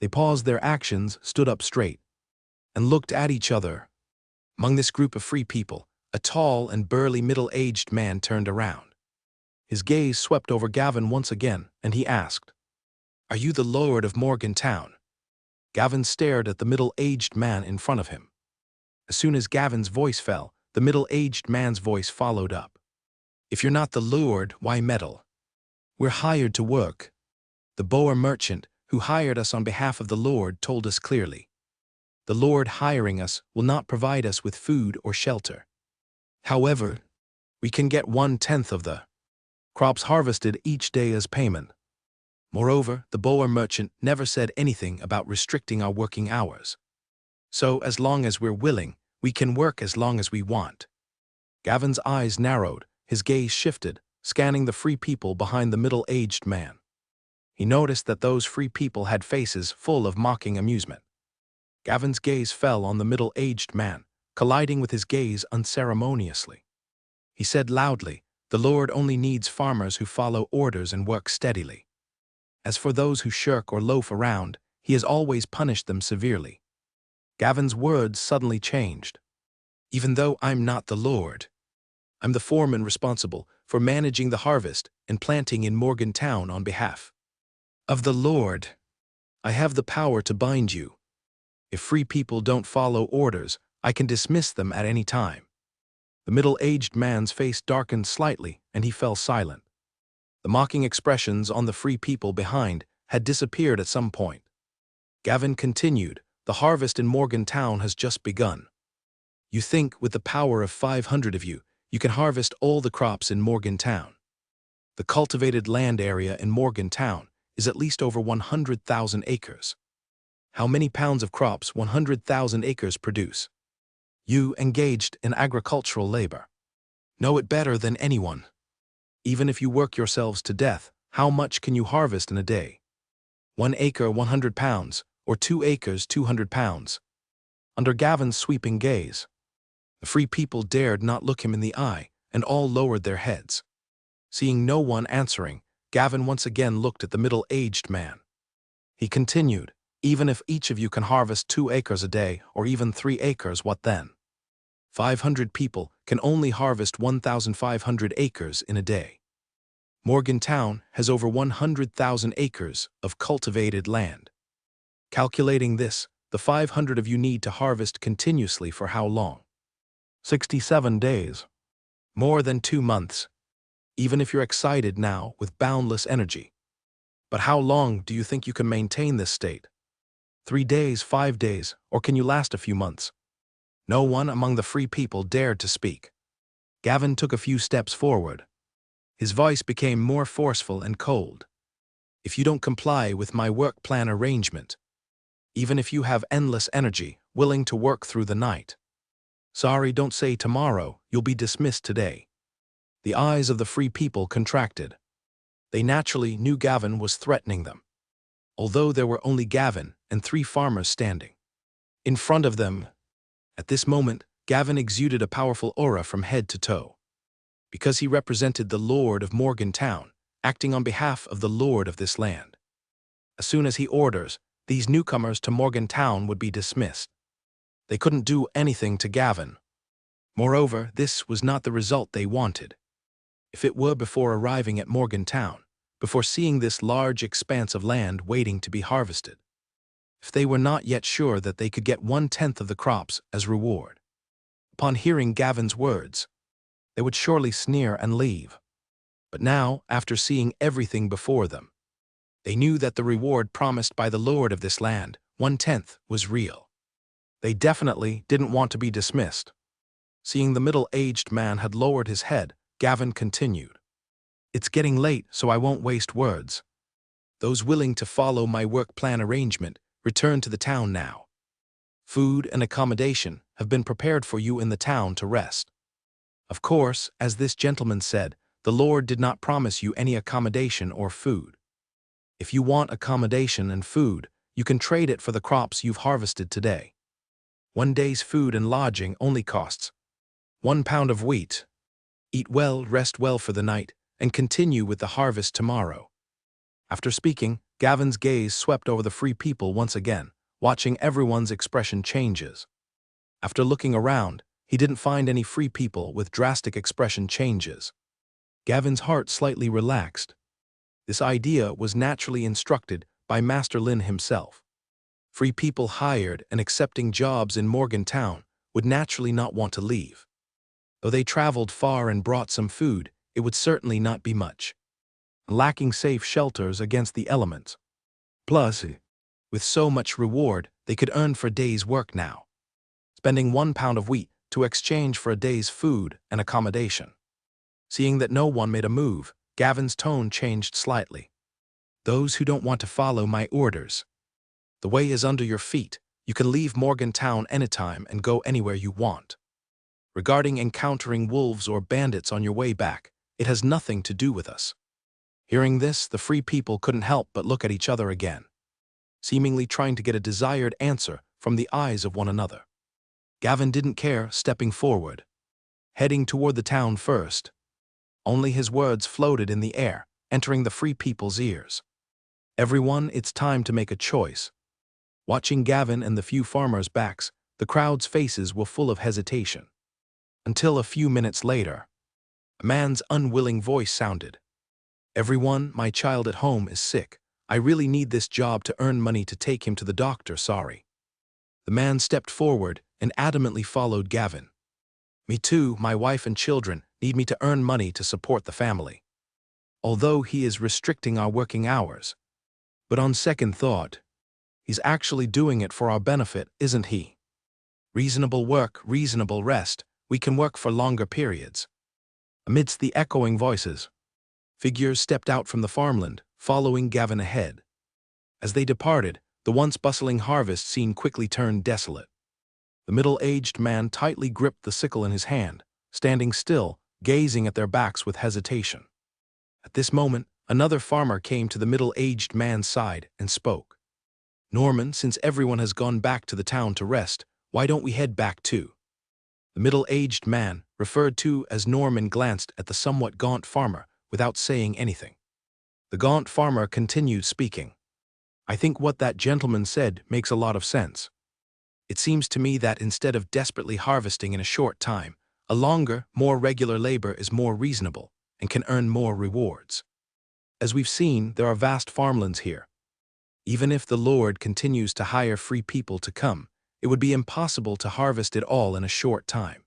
They paused their actions, stood up straight, and looked at each other. Among this group of free people, a tall and burly middle-aged man turned around. His gaze swept over Gavin once again, and he asked, "Are you the Lord of Morgantown?" Gavin stared at the middle-aged man in front of him. As soon as Gavin's voice fell, the middle-aged man's voice followed up. "If you're not the Lord, why meddle? We're hired to work. The Boer merchant, who hired us on behalf of the Lord, told us clearly. The Lord hiring us will not provide us with food or shelter. However, we can get 1/10 of the crops harvested each day as payment. Moreover, the Boer merchant never said anything about restricting our working hours. So as long as we're willing, we can work as long as we want." Gavin's eyes narrowed, his gaze shifted, scanning the free people behind the middle-aged man. He noticed that those free people had faces full of mocking amusement. Gavin's gaze fell on the middle-aged man, colliding with his gaze unceremoniously. He said loudly, "The Lord only needs farmers who follow orders and work steadily. As for those who shirk or loaf around, he has always punished them severely." Gavin's words suddenly changed. "Even though I'm not the Lord, I'm the foreman responsible for managing the harvest and planting in Morgantown on behalf of the Lord. I have the power to bind you. If free people don't follow orders, I can dismiss them at any time." The middle-aged man's face darkened slightly, and he fell silent. The mocking expressions on the free people behind had disappeared at some point. Gavin continued, "The harvest in Morgantown has just begun. You think, with the power of 500 of you, you can harvest all the crops in Morgantown. The cultivated land area in Morgantown is at least over 100,000 acres. How many pounds of crops 100,000 acres produce? You, engaged in agricultural labor, know it better than anyone. Even if you work yourselves to death, how much can you harvest in a day? 1 acre 100 pounds, or 2 acres 200 pounds. Under Gavin's sweeping gaze, the free people dared not look him in the eye, and all lowered their heads. Seeing no one answering, Gavin once again looked at the middle-aged man. He continued, "Even if each of you can harvest 2 acres a day, or even 3 acres, what then? 500 people can only harvest 1,500 acres in a day. Morgantown has over 100,000 acres of cultivated land. Calculating this, the 500 of you need to harvest continuously for how long? 67 days. More than 2 months. Even if you're excited now with boundless energy. But how long do you think you can maintain this state? 3 days, 5 days, or can you last a few months?" No one among the free people dared to speak. Gavin took a few steps forward. His voice became more forceful and cold. "If you don't comply with my work plan arrangement, even if you have endless energy, willing to work through the night, sorry, don't say tomorrow, you'll be dismissed today." The eyes of the free people contracted. They naturally knew Gavin was threatening them, although there were only Gavin and 3 farmers standing in front of them. At this moment, Gavin exuded a powerful aura from head to toe. Because he represented the Lord of Morgantown, acting on behalf of the Lord of this land. As soon as he orders, these newcomers to Morgantown would be dismissed. They couldn't do anything to Gavin. Moreover, this was not the result they wanted. If it were before arriving at Morgantown, before seeing this large expanse of land waiting to be harvested, if they were not yet sure that they could get 1/10 of the crops as reward. Upon hearing Gavin's words, they would surely sneer and leave. But now, after seeing everything before them, they knew that the reward promised by the Lord of this land, 1/10, was real. They definitely didn't want to be dismissed. Seeing the middle-aged man had lowered his head, Gavin continued, "It's getting late, so I won't waste words. Those willing to follow my work plan arrangement, return to the town now. Food and accommodation have been prepared for you in the town to rest. Of course, as this gentleman said, the Lord did not promise you any accommodation or food. If you want accommodation and food, you can trade it for the crops you've harvested today. 1 day's food and lodging only costs 1 pound of wheat. Eat well, rest well for the night, and continue with the harvest tomorrow." After speaking, Gavin's gaze swept over the free people once again, watching everyone's expression changes. After looking around, he didn't find any free people with drastic expression changes. Gavin's heart slightly relaxed. This idea was naturally instructed by Master Lin himself. Free people hired and accepting jobs in Morgantown would naturally not want to leave. Though they traveled far and brought some food, it would certainly not be much, lacking safe shelters against the elements. Plus, with so much reward, they could earn for a day's work now, spending 1 pound of wheat to exchange for a day's food and accommodation. Seeing that no one made a move, Gavin's tone changed slightly. Those who don't want to follow my orders. The way is under your feet. You can leave Morgantown anytime and go anywhere you want. Regarding encountering wolves or bandits on your way back, it has nothing to do with us. Hearing this, the free people couldn't help but look at each other again, seemingly trying to get a desired answer from the eyes of one another. Gavin didn't care, stepping forward, heading toward the town first. Only his words floated in the air, entering the free people's ears. Everyone, it's time to make a choice. Watching Gavin and the few farmers' backs, the crowd's faces were full of hesitation. Until a few minutes later, a man's unwilling voice sounded. Everyone, my child at home is sick. I really need this job to earn money to take him to the doctor, sorry. The man stepped forward and adamantly followed Gavin. Me too, my wife and children need me to earn money to support the family. Although he is restricting our working hours. But on second thought, he's actually doing it for our benefit, isn't he? Reasonable work, reasonable rest, we can work for longer periods. Amidst the echoing voices, figures stepped out from the farmland, following Gavin ahead. As they departed, the once bustling harvest scene quickly turned desolate. The middle-aged man tightly gripped the sickle in his hand, standing still, gazing at their backs with hesitation. At this moment, another farmer came to the middle-aged man's side and spoke. Norman, since everyone has gone back to the town to rest, why don't we head back too? The middle-aged man, referred to as Norman, glanced at the somewhat gaunt farmer without saying anything. The gaunt farmer continued speaking. I think what that gentleman said makes a lot of sense. It seems to me that instead of desperately harvesting in a short time, a longer, more regular labor is more reasonable and can earn more rewards. As we've seen, there are vast farmlands here. Even if the Lord continues to hire free people to come, it would be impossible to harvest it all in a short time.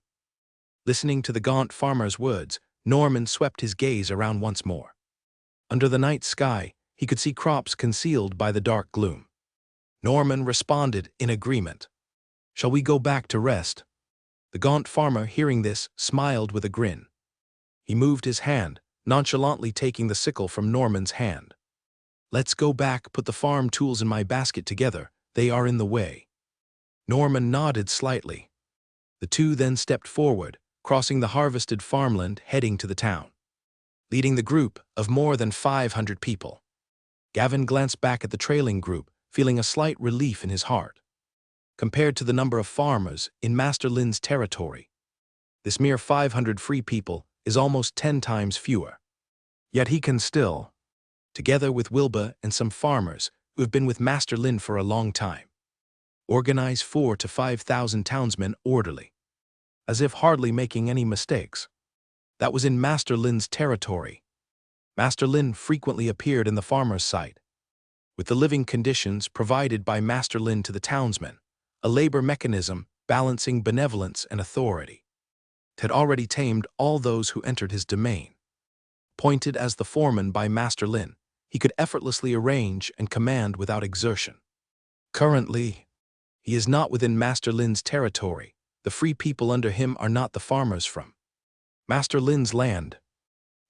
Listening to the gaunt farmer's words, Norman swept his gaze around once more. Under the night sky, he could see crops concealed by the dark gloom. Norman responded in agreement. Shall we go back to rest? The gaunt farmer, hearing this, smiled with a grin. He moved his hand, nonchalantly taking the sickle from Norman's hand. Let's go back, put the farm tools in my basket together, they are in the way. Norman nodded slightly. The two then stepped forward, crossing the harvested farmland, heading to the town. Leading the group of more than 500 people. Gavin glanced back at the trailing group, feeling a slight relief in his heart. Compared to the number of farmers in Master Lin's territory, this mere 500 free people is almost 10 times fewer. Yet he can still, together with Wilbur and some farmers who have been with Master Lin for a long time, organize 4,000 to 5,000 townsmen orderly, as if hardly making any mistakes. That was in Master Lin's territory. Master Lin frequently appeared in the farmer's sight. With the living conditions provided by Master Lin to the townsmen, a labor mechanism balancing benevolence and authority, it had already tamed all those who entered his domain. Appointed as the foreman by Master Lin, he could effortlessly arrange and command without exertion. Currently, he is not within Master Lin's territory. The free people under him are not the farmers from Master Lin's land.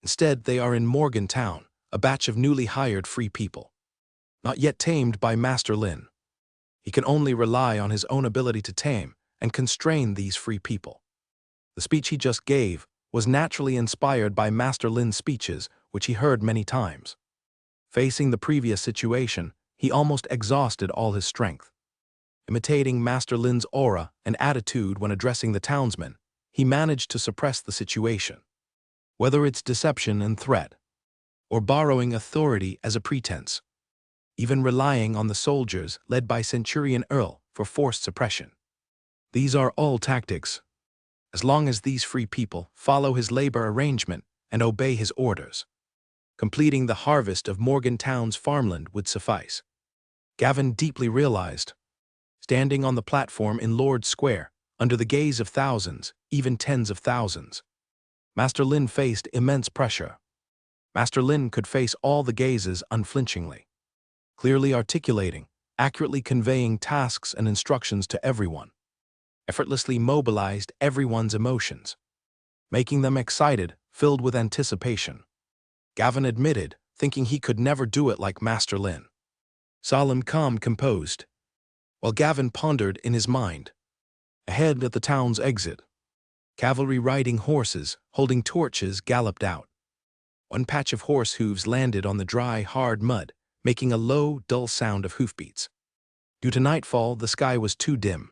Instead, they are in Morgantown, a batch of newly hired free people, not yet tamed by Master Lin. He can only rely on his own ability to tame and constrain these free people. The speech he just gave was naturally inspired by Master Lin's speeches, which he heard many times. Facing the previous situation, he almost exhausted all his strength. Imitating Master Lin's aura and attitude when addressing the townsmen, he managed to suppress the situation. Whether it's deception and threat, or borrowing authority as a pretense, even relying on the soldiers led by Centurion Earl for forced suppression. These are all tactics, as long as these free people follow his labor arrangement and obey his orders. Completing the harvest of Morgantown's farmland would suffice. Gavin deeply realized. Standing on the platform in Lord's Square, under the gaze of thousands, even tens of thousands, Master Lin faced immense pressure. Master Lin could face all the gazes unflinchingly, clearly articulating, accurately conveying tasks and instructions to everyone, effortlessly mobilized everyone's emotions, making them excited, filled with anticipation. Gavin admitted, thinking he could never do it like Master Lin. Solemn, calm, composed. While Gavin pondered in his mind, ahead at the town's exit, cavalry riding horses, holding torches, galloped out. One patch of horse hooves landed on the dry, hard mud, making a low, dull sound of hoofbeats. Due to nightfall, the sky was too dim.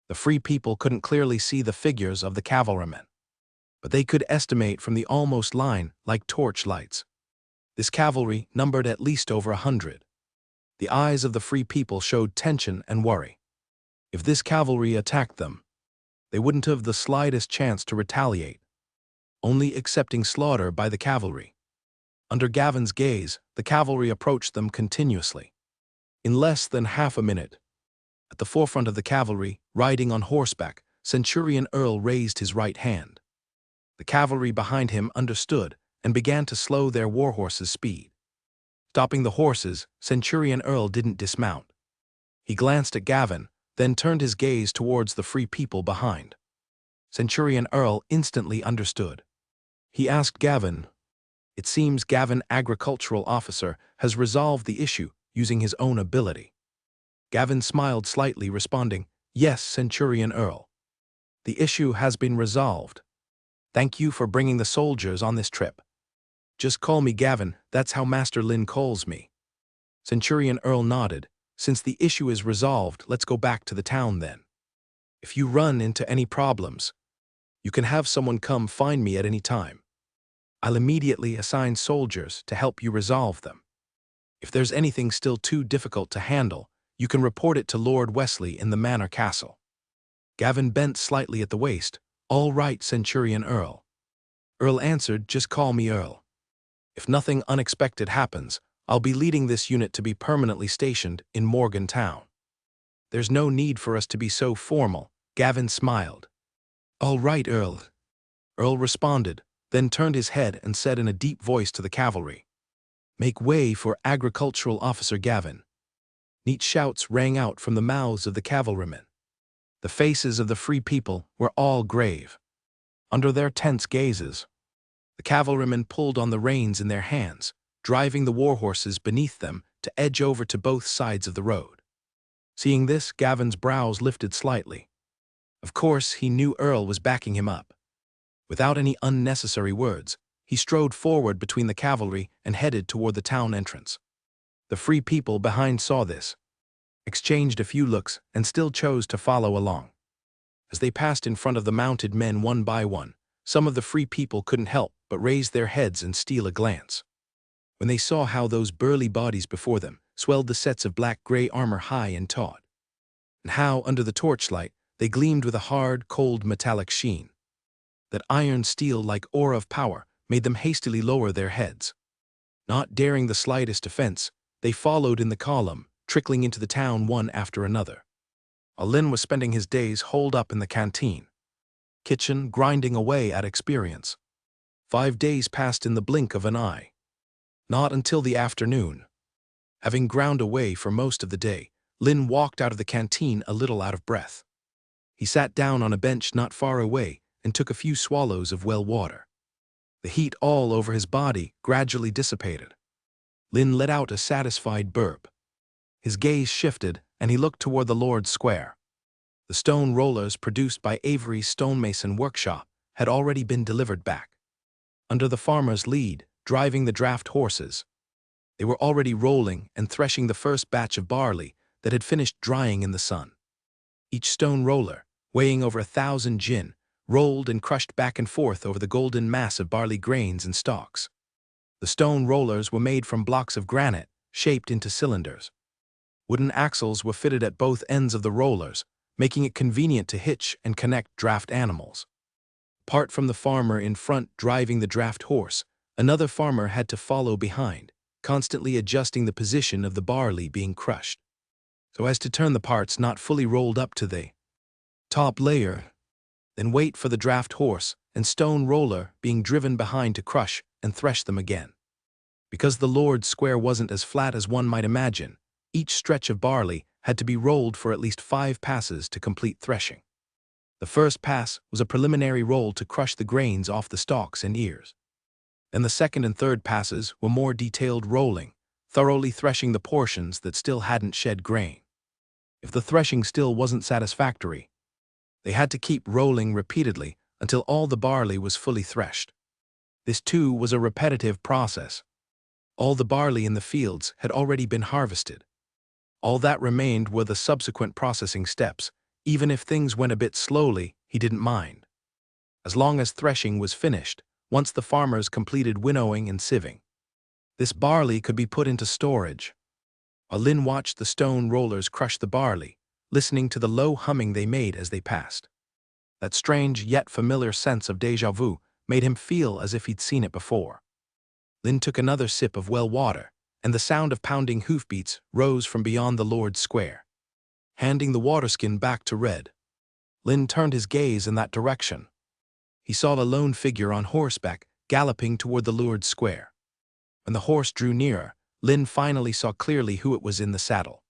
The free people couldn't clearly see the figures of the cavalrymen, but they could estimate from the almost line like torch lights. This cavalry numbered at least over 100. The eyes of the free people showed tension and worry. If this cavalry attacked them, they wouldn't have the slightest chance to retaliate, only accepting slaughter by the cavalry. Under Gavin's gaze, the cavalry approached them continuously. In less than half a minute, at the forefront of the cavalry, riding on horseback, Centurion Earl raised his right hand. The cavalry behind him understood and began to slow their warhorses' speed. Stopping the horses, Centurion Earl didn't dismount. He glanced at Gavin, then turned his gaze towards the free people behind. Centurion Earl instantly understood. He asked Gavin, "It seems Gavin, agricultural officer, has resolved the issue using his own ability." Gavin smiled slightly, responding, "Yes, Centurion Earl. The issue has been resolved. Thank you for bringing the soldiers on this trip. Just call me Gavin, that's how Master Lin calls me." Centurion Earl nodded. "Since the issue is resolved, let's go back to the town then. If you run into any problems, you can have someone come find me at any time. I'll immediately assign soldiers to help you resolve them. If there's anything still too difficult to handle, you can report it to Lord Wesley in the Manor Castle." Gavin bent slightly at the waist. "All right, Centurion Earl." Earl answered, "Just call me Earl. If nothing unexpected happens, I'll be leading this unit to be permanently stationed in Morgantown." "There's no need for us to be so formal," Gavin smiled. "All right, Earl." Earl responded, then turned his head and said in a deep voice to the cavalry, "Make way for Agricultural Officer Gavin." Neat shouts rang out from the mouths of the cavalrymen. The faces of the free people were all grave. Under their tense gazes, the cavalrymen pulled on the reins in their hands, driving the warhorses beneath them to edge over to both sides of the road. Seeing this, Gavin's brows lifted slightly. Of course, he knew Earl was backing him up. Without any unnecessary words, he strode forward between the cavalry and headed toward the town entrance. The free people behind saw this, exchanged a few looks, and still chose to follow along. As they passed in front of the mounted men one by one, some of the free people couldn't help but raise their heads and steal a glance. When they saw how those burly bodies before them swelled the sets of black-gray armor high and taut, and how, under the torchlight, they gleamed with a hard, cold metallic sheen, that iron steel like aura of power made them hastily lower their heads. Not daring the slightest offense, they followed in the column, trickling into the town one after another. Lin was spending his days holed up in the canteen kitchen, grinding away at experience. 5 days passed in the blink of an eye. Not until the afternoon. Having ground away for most of the day, Lin walked out of the canteen a little out of breath. He sat down on a bench not far away and took a few swallows of well water. The heat all over his body gradually dissipated. Lin let out a satisfied burp. His gaze shifted, and he looked toward the Lord's Square. The stone rollers produced by Avery's stonemason workshop had already been delivered back. Under the farmer's lead, driving the draft horses, they were already rolling and threshing the first batch of barley that had finished drying in the sun. Each stone roller, weighing over 1,000 jin, rolled and crushed back and forth over the golden mass of barley grains and stalks. The stone rollers were made from blocks of granite, shaped into cylinders. Wooden axles were fitted at both ends of the rollers, making it convenient to hitch and connect draft animals. Apart from the farmer in front driving the draft horse, another farmer had to follow behind, constantly adjusting the position of the barley being crushed, so as to turn the parts not fully rolled up to the top layer, then wait for the draft horse and stone roller being driven behind to crush and thresh them again. Because the Lord's square wasn't as flat as one might imagine, each stretch of barley had to be rolled for at least 5 passes to complete threshing. The first pass was a preliminary roll to crush the grains off the stalks and ears. Then the second and third passes were more detailed rolling, thoroughly threshing the portions that still hadn't shed grain. If the threshing still wasn't satisfactory, they had to keep rolling repeatedly until all the barley was fully threshed. This too was a repetitive process. All the barley in the fields had already been harvested. All that remained were the subsequent processing steps. Even if things went a bit slowly, he didn't mind, as long as threshing was finished, once the farmers completed winnowing and sieving. This barley could be put into storage. While Lin watched the stone rollers crush the barley, listening to the low humming they made as they passed. That strange yet familiar sense of déjà vu made him feel as if he'd seen it before. Lin took another sip of well water, and the sound of pounding hoofbeats rose from beyond the Lord's square. Handing the waterskin back to Red, Lin turned his gaze in that direction. He saw a lone figure on horseback galloping toward the Lord's square. When the horse drew nearer, Lin finally saw clearly who it was in the saddle.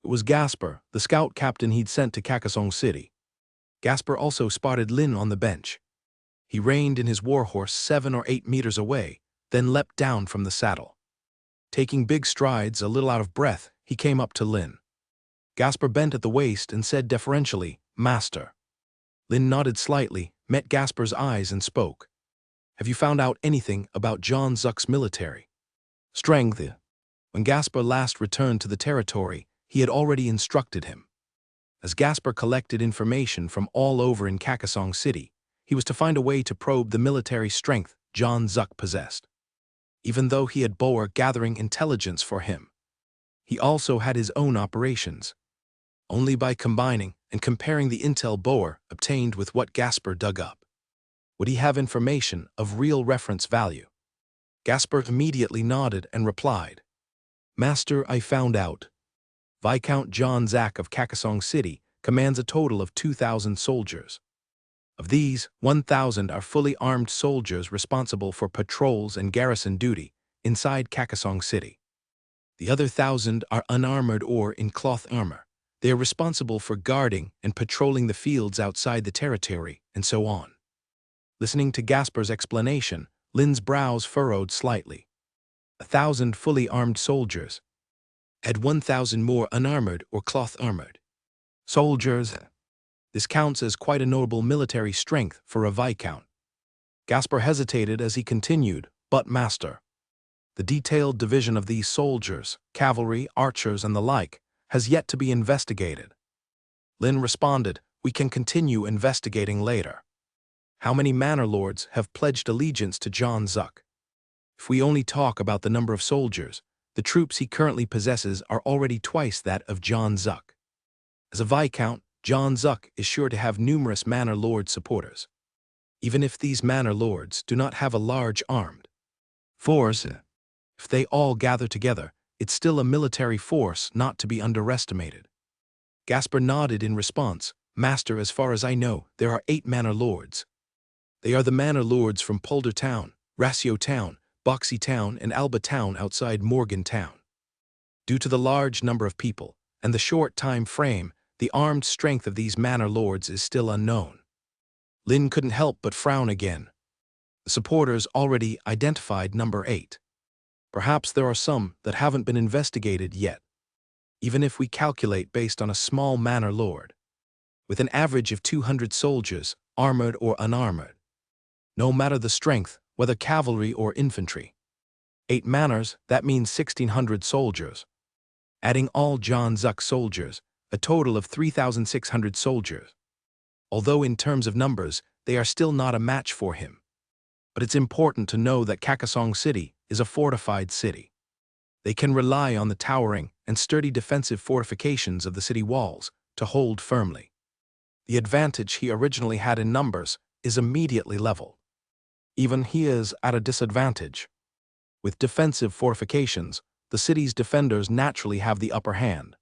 It was Gasper, the scout captain he'd sent to Carcassonne City. Gasper also spotted Lin on the bench. He reined in his warhorse 7 or 8 meters away, then leapt down from the saddle. Taking big strides, a little out of breath, he came up to Lin. Gasper bent at the waist and said deferentially, "Master." Lin nodded slightly, met Gasper's eyes and spoke. "Have you found out anything about John Zuck's military strength?" When Gasper last returned to the territory, he had already instructed him. As Gasper collected information from all over in Carcassonne City, he was to find a way to probe the military strength John Zuck possessed. Even though he had Boer gathering intelligence for him, he also had his own operations. Only by combining and comparing the intel Boer obtained with what Gasper dug up would he have information of real reference value. Gasper immediately nodded and replied, "Master, I found out. Viscount John Zack of Carcassonne City commands a total of 2,000 soldiers. Of these, 1,000 are fully armed soldiers responsible for patrols and garrison duty inside Carcassonne City. The other 1,000 are unarmored or in cloth armor. They are responsible for guarding and patrolling the fields outside the territory, and so on." Listening to Gasper's explanation, Lin's brows furrowed slightly. 1,000 fully armed soldiers. Add 1,000 more unarmored or cloth-armored soldiers. This counts as quite a notable military strength for a Viscount. Gasper hesitated as he continued, "But master, the detailed division of these soldiers, cavalry, archers, and the like, has yet to be investigated." Lin responded, "We can continue investigating later. How many manor lords have pledged allegiance to John Zuck? If we only talk about the number of soldiers, the troops he currently possesses are already twice that of John Zuck. As a Viscount, John Zuck is sure to have numerous manor lord supporters. Even if these manor lords do not have a large armed force, if they all gather together, it's still a military force not to be underestimated." Gasper nodded in response, "Master, as far as I know, there are 8 manor lords. They are the manor lords from Polder Town, Ratio Town, Boxy Town, and Alba Town outside Morgan Town. Due to the large number of people and the short time frame, the armed strength of these manor lords is still unknown." Lin couldn't help but frown again. The supporters already identified number 8. Perhaps there are some that haven't been investigated yet. Even if we calculate based on a small manor lord, with an average of 200 soldiers, armored or unarmored, no matter the strength, whether cavalry or infantry, 8 manors, that means 1,600 soldiers. Adding all John Zuck soldiers, a total of 3,600 soldiers. Although in terms of numbers, they are still not a match for him. But it's important to know that Carcassonne City is a fortified city. They can rely on the towering and sturdy defensive fortifications of the city walls to hold firmly. The advantage he originally had in numbers is immediately leveled. Even he is at a disadvantage. With defensive fortifications, the city's defenders naturally have the upper hand.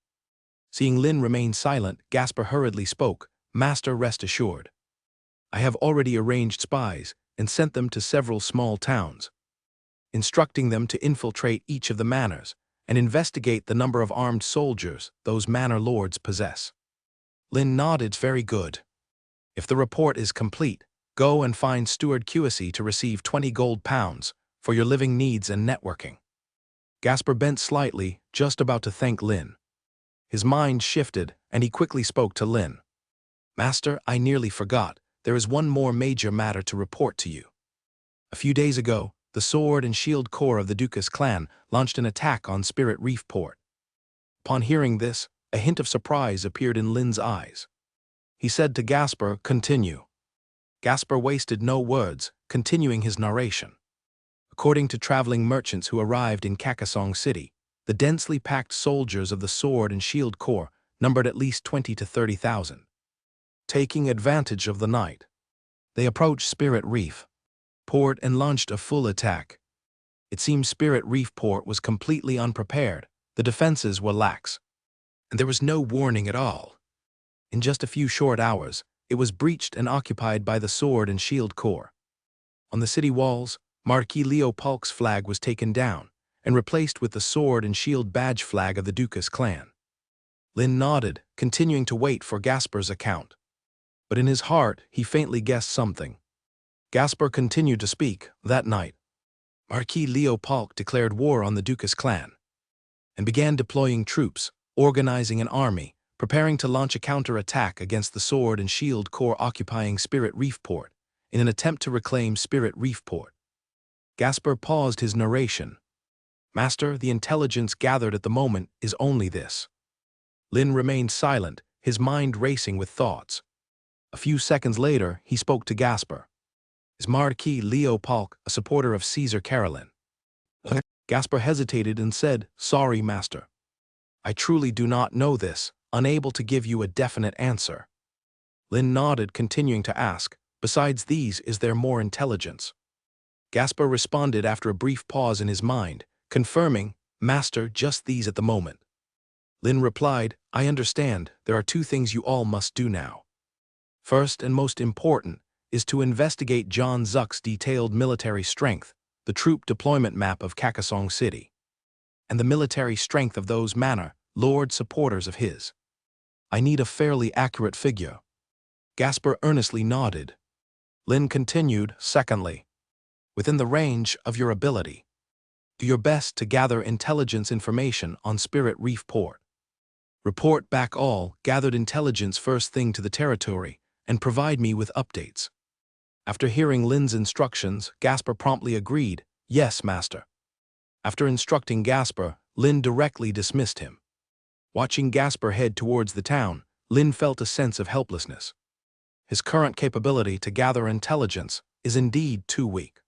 Seeing Lin remain silent, Gasper hurriedly spoke, "Master, rest assured. I have already arranged spies and sent them to several small towns, instructing them to infiltrate each of the manors and investigate the number of armed soldiers those manor lords possess." Lin nodded. "Very good. If the report is complete, go and find Steward QSE to receive 20 gold pounds for your living needs and networking." Gasper bent slightly, just about to thank Lin. His mind shifted, and he quickly spoke to Lin. "Master, I nearly forgot. There is one more major matter to report to you. A few days ago, the Sword and Shield Corps of the Dukas clan launched an attack on Spirit Reef Port." Upon hearing this, a hint of surprise appeared in Lin's eyes. He said to Gasper, "Continue." Gasper wasted no words, continuing his narration. According to traveling merchants who arrived in Kakasong City, the densely packed soldiers of the Sword and Shield Corps numbered at least 20 to 30,000. Taking advantage of the night, they approached Spirit Reef Port and launched a full attack. It seems Spirit Reef Port was completely unprepared, the defenses were lax, and there was no warning at all. In just a few short hours, it was breached and occupied by the Sword and Shield Corps. On the city walls, Marquis Leo Polk's flag was taken down and replaced with the Sword and Shield badge flag of the Dukas clan. Lin nodded, continuing to wait for Gasper's account. But in his heart, he faintly guessed something. Gasper continued to speak. That night, Marquis Leo Polk declared war on the Dukas clan and began deploying troops, organizing an army, preparing to launch a counter-attack against the Sword and Shield Corps occupying Spirit Reef Port in an attempt to reclaim Spirit Reef Port. Gasper paused his narration. "Master, the intelligence gathered at the moment is only this." Lin remained silent, his mind racing with thoughts. A few seconds later, he spoke to Gasper. "Is Marquis Leo Polk a supporter of Caesar Carolyn?" Gasper hesitated and said, "Sorry, Master. I truly do not know this, unable to give you a definite answer." Lin nodded, continuing to ask, "Besides these, is there more intelligence?" Gasper responded after a brief pause in his mind, confirming, "Master, just these at the moment." Lin replied, "I understand. There are two things you all must do now. First and most important is to investigate John Zuck's detailed military strength, the troop deployment map of Kakasong City, and the military strength of those manor lord supporters of his. I need a fairly accurate figure." Gasper earnestly nodded. Lin continued, "Secondly, within the range of your ability, do your best to gather intelligence information on Spirit Reef Port. Report back all gathered intelligence first thing to the territory and provide me with updates." After hearing Lin's instructions, Gasper promptly agreed, "Yes, Master." After instructing Gasper, Lin directly dismissed him. Watching Gasper head towards the town, Lin felt a sense of helplessness. His current capability to gather intelligence is indeed too weak.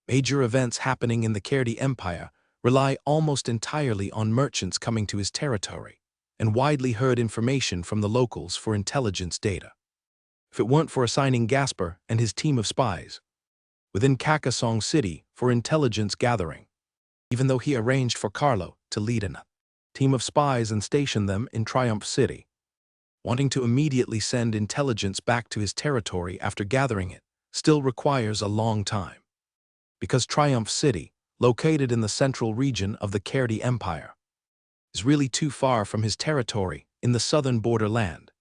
Major events happening in the Kerdi Empire rely almost entirely on merchants coming to his territory and widely heard information from the locals for intelligence data. If it weren't for assigning Gasper and his team of spies within Kakasong City for intelligence gathering, even though he arranged for Carlo to lead a team of spies and station them in Triumph City, wanting to immediately send intelligence back to his territory after gathering it still requires a long time. Because Triumph City, located in the central region of the Kerdi Empire, is really too far from his territory in the southern borderland.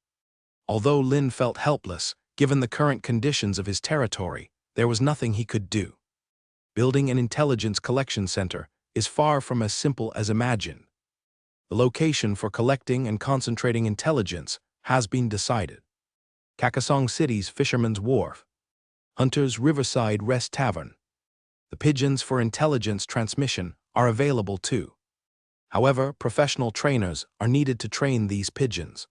Although Lin felt helpless, given the current conditions of his territory, there was nothing he could do. Building an intelligence collection center is far from as simple as imagined. The location for collecting and concentrating intelligence has been decided. Kakasong City's Fisherman's Wharf, Hunter's Riverside Rest Tavern. The pigeons for intelligence transmission are available too. However, professional trainers are needed to train these pigeons.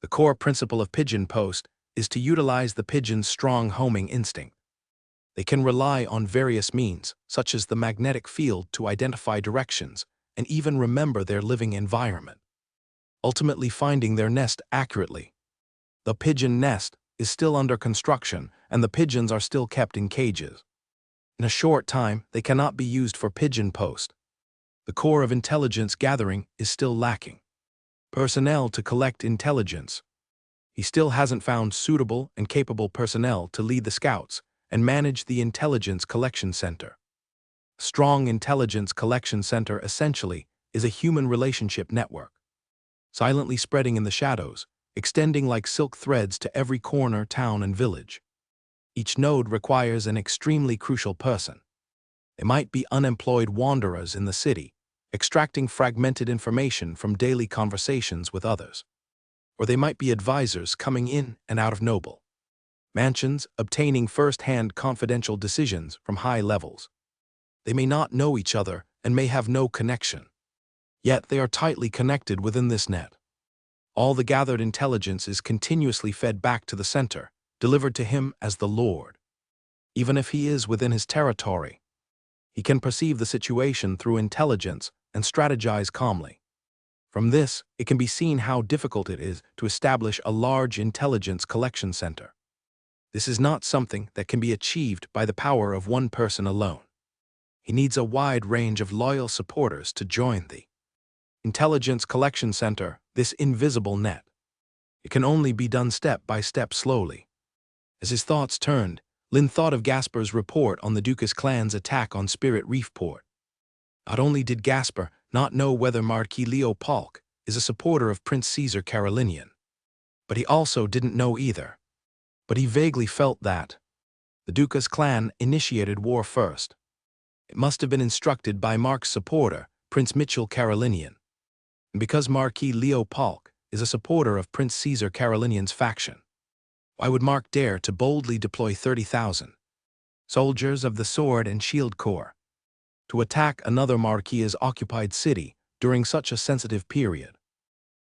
The core principle of Pigeon Post is to utilize the pigeon's strong homing instinct. They can rely on various means, such as the magnetic field to identify directions and even remember their living environment, ultimately finding their nest accurately. The pigeon nest is still under construction, and the pigeons are still kept in cages. In a short time, they cannot be used for pigeon post. The core of intelligence gathering is still lacking. Personnel to collect intelligence. He still hasn't found suitable and capable personnel to lead the scouts and manage the intelligence collection center. A strong intelligence collection center essentially is a human relationship network, silently spreading in the shadows, extending like silk threads to every corner, town, and village. Each node requires an extremely crucial person. They might be unemployed wanderers in the city, extracting fragmented information from daily conversations with others. Or they might be advisors coming in and out of noble mansions, obtaining first-hand confidential decisions from high levels. They may not know each other and may have no connection. Yet they are tightly connected within this net. All the gathered intelligence is continuously fed back to the center, delivered to him as the Lord. Even if he is within his territory, he can perceive the situation through intelligence and strategize calmly. From this, it can be seen how difficult it is to establish a large intelligence collection center. This is not something that can be achieved by the power of one person alone. He needs a wide range of loyal supporters to join the intelligence collection center, this invisible net. It can only be done step by step slowly. As his thoughts turned, Lynn thought of Gasper's report on the Dukas clan's attack on Spirit Reef Port. Not only did Gasper not know whether Marquis Leo Polk is a supporter of Prince Caesar Carolinian, but he also didn't know either. But he vaguely felt that the Dukas clan initiated war first. It must have been instructed by Mark's supporter, Prince Mitchell Carolinian. And because Marquis Leo Polk is a supporter of Prince Caesar Carolinian's faction, why would Mark dare to boldly deploy 30,000 soldiers of the Sword and Shield Corps to attack another Marquis-occupied city during such a sensitive period?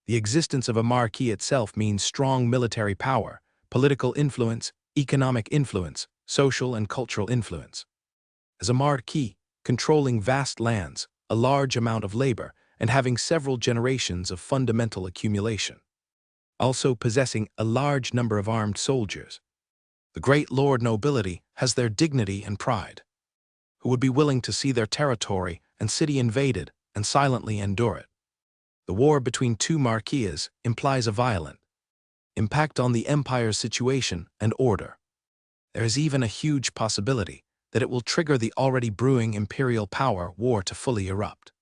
The existence of a Marquis itself means strong military power, political influence, economic influence, social and cultural influence. As a Marquis, controlling vast lands, a large amount of labor, and having several generations of fundamental accumulation. Also possessing a large number of armed soldiers. The great lord nobility has their dignity and pride, who would be willing to see their territory and city invaded and silently endure it. The war between two marquises implies a violent impact on the empire's situation and order. There is even a huge possibility that it will trigger the already brewing imperial power war to fully erupt,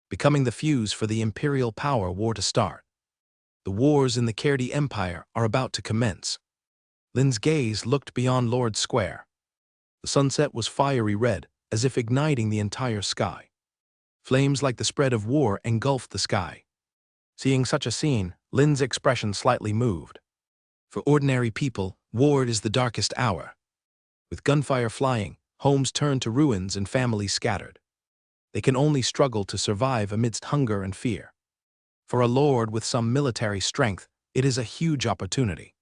becoming the fuse for the imperial power war to start. The wars in the Cairdy Empire are about to commence. Lynn's gaze looked beyond Lord Square. The sunset was fiery red, as if igniting the entire sky. Flames like the spread of war engulfed the sky. Seeing such a scene, Lynn's expression slightly moved. For ordinary people, war is the darkest hour. With gunfire flying, homes turned to ruins and families scattered. They can only struggle to survive amidst hunger and fear. For a lord with some military strength, it is a huge opportunity.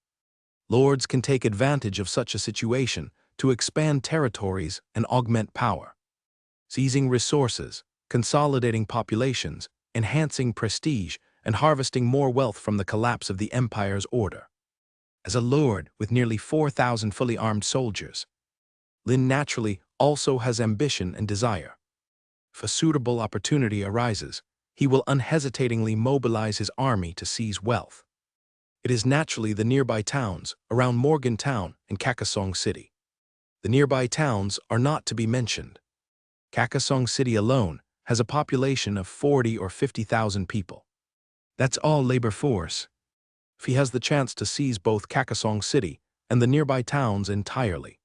Lords can take advantage of such a situation to expand territories and augment power, seizing resources, consolidating populations, enhancing prestige, and harvesting more wealth from the collapse of the empire's order. As a lord with nearly 4,000 fully armed soldiers, Lynn naturally also has ambition and desire. If a suitable opportunity arises, he will unhesitatingly mobilize his army to seize wealth. It is naturally the nearby towns around Morgantown and Kakasong City. The nearby towns are not to be mentioned. Kakasong City alone has a population of 40 or 50,000 people. That's all labor force. If he has the chance to seize both Kakasong City and the nearby towns entirely,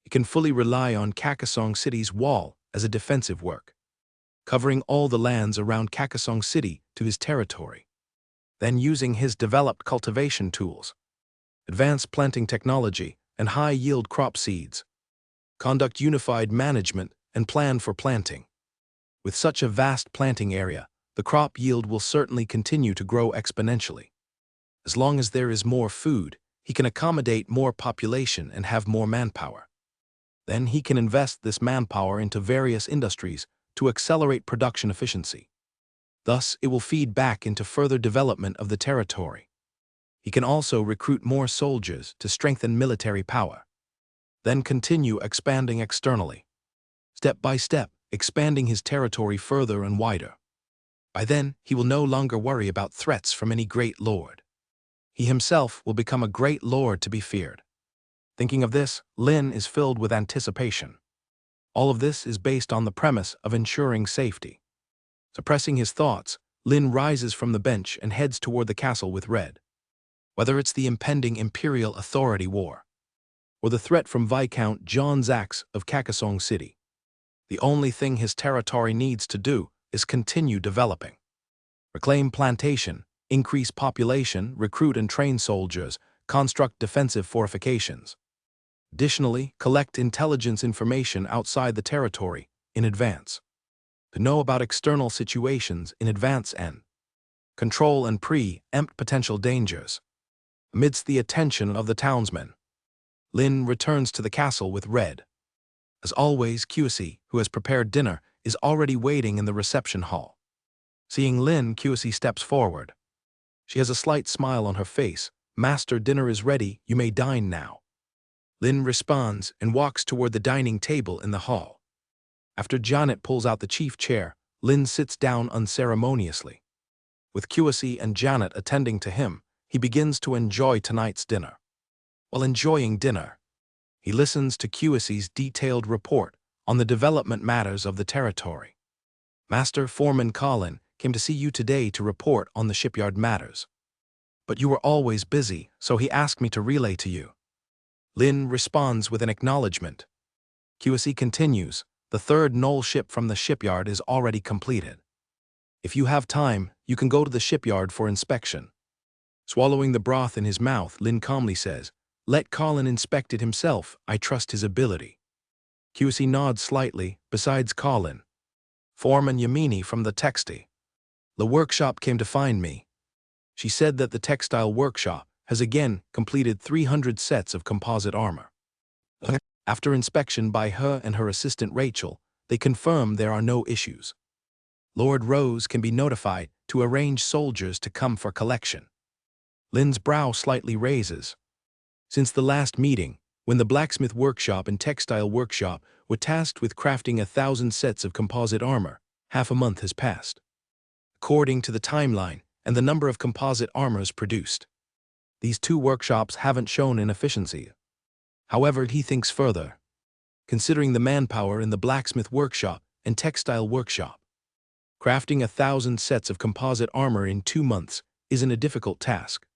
he can fully rely on Kakasong City's wall as a defensive work, covering all the lands around Kakasong City to his territory. Then using his developed cultivation tools, advanced planting technology, and high-yield crop seeds, conduct unified management and plan for planting. With such a vast planting area, the crop yield will certainly continue to grow exponentially. As long as there is more food, he can accommodate more population and have more manpower. Then he can invest this manpower into various industries to accelerate production efficiency. Thus, it will feed back into further development of the territory. He can also recruit more soldiers to strengthen military power. Then continue expanding externally. Step by step, expanding his territory further and wider. By then, he will no longer worry about threats from any great lord. He himself will become a great lord to be feared. Thinking of this, Lin is filled with anticipation. All of this is based on the premise of ensuring safety. Suppressing his thoughts, Lin rises from the bench and heads toward the castle with Red. Whether it's the impending Imperial Authority War, or the threat from Viscount John Zax of Kakasong City, the only thing his territory needs to do is continue developing. Reclaim plantation, increase population, recruit and train soldiers, construct defensive fortifications. Additionally, collect intelligence information outside the territory in advance. To know about external situations in advance and control and preempt potential dangers. Amidst the attention of the townsmen, Lin returns to the castle with Red. As always, Kyusi, who has prepared dinner, is already waiting in the reception hall. Seeing Lin, Kyusi steps forward. She has a slight smile on her face. "Master, dinner is ready, you may dine now." Lin responds and walks toward the dining table in the hall. After Janet pulls out the chief chair, Lin sits down unceremoniously. With Kyusi and Janet attending to him, he begins to enjoy tonight's dinner. While enjoying dinner, he listens to Kyusi's detailed report on the development matters of the territory. "Master, Foreman Colin came to see you today to report on the shipyard matters. But you were always busy, so he asked me to relay to you." Lin responds with an acknowledgement. Kyusi continues, "The third Knoll ship from the shipyard is already completed. If you have time, you can go to the shipyard for inspection." Swallowing the broth in his mouth, Lin calmly says, "Let Colin inspect it himself, I trust his ability." Kyusi nods slightly. "Besides Colin, Foreman Yamini from the textile. The workshop came to find me. She said that the textile workshop has again completed 300 sets of composite armor. After inspection by her and her assistant Rachel, they confirm there are no issues. Lord Rose can be notified to arrange soldiers to come for collection." Lin's brow slightly raises. Since the last meeting, when the blacksmith workshop and textile workshop were tasked with crafting 1,000 sets of composite armor, half a month has passed. According to the timeline and the number of composite armors produced, these two workshops haven't shown inefficiency. However, he thinks further. Considering the manpower in the blacksmith workshop and textile workshop, crafting 1,000 sets of composite armor in 2 months isn't a difficult task.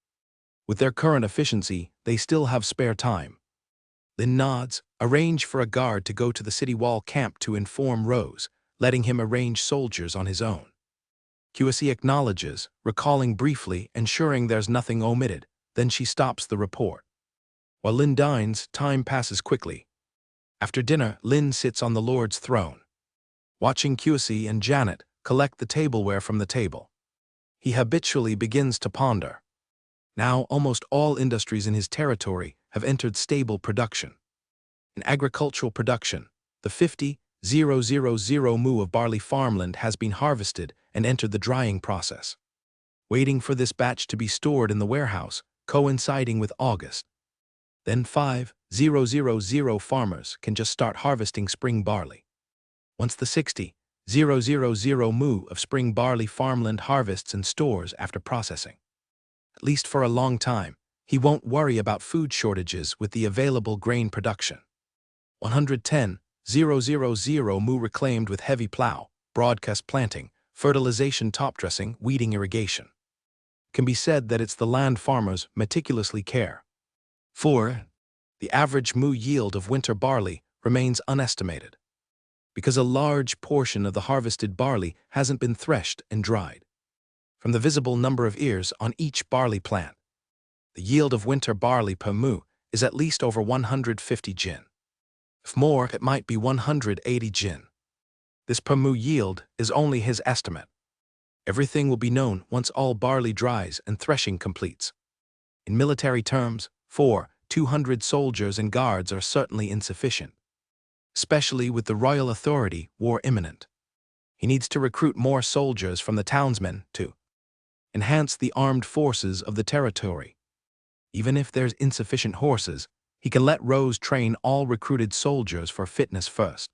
With their current efficiency, they still have spare time. Lin nods, arrange for a guard to go to the city wall camp to inform Rose, letting him arrange soldiers on his own. Kyusi acknowledges, recalling briefly, ensuring there's nothing omitted, then she stops the report. While Lin dines, time passes quickly. After dinner, Lin sits on the Lord's throne, watching Kyusi and Janet collect the tableware from the table. He habitually begins to ponder. Now, almost all industries in his territory have entered stable production. In agricultural production, the 50,000 mu of barley farmland has been harvested and entered the drying process, waiting for this batch to be stored in the warehouse, coinciding with August. Then 5,000 farmers can just start harvesting spring barley. Once the 60,000 mu of spring barley farmland harvests and stores after processing, at least for a long time, he won't worry about food shortages with the available grain production. 110,000 mu reclaimed with heavy plow, broadcast planting, fertilization, top dressing, weeding, irrigation. It can be said that it's the land farmers meticulously care for. The average mu yield of winter barley remains unestimated, because a large portion of the harvested barley hasn't been threshed and dried. From the visible number of ears on each barley plant, the yield of winter barley per mu is at least over 150 jin. If more, it might be 180 jin. This per mu yield is only his estimate. Everything will be known once all barley dries and threshing completes. In military terms, 200 soldiers and guards are certainly insufficient, especially with the royal authority war imminent. He needs to recruit more soldiers from the townsmen to enhance the armed forces of the territory. Even if there's insufficient horses, he can let Rose train all recruited soldiers for fitness first,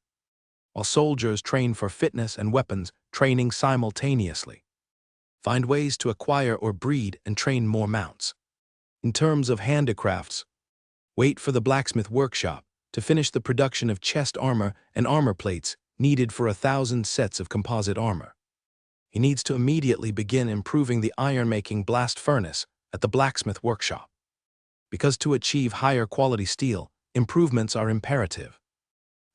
while soldiers train for fitness and weapons training simultaneously. Find ways to acquire or breed and train more mounts. In terms of handicrafts, wait for the blacksmith workshop to finish the production of chest armor and armor plates needed for 1,000 sets of composite armor. He needs to immediately begin improving the iron-making blast furnace at the blacksmith workshop. Because to achieve higher quality steel, improvements are imperative.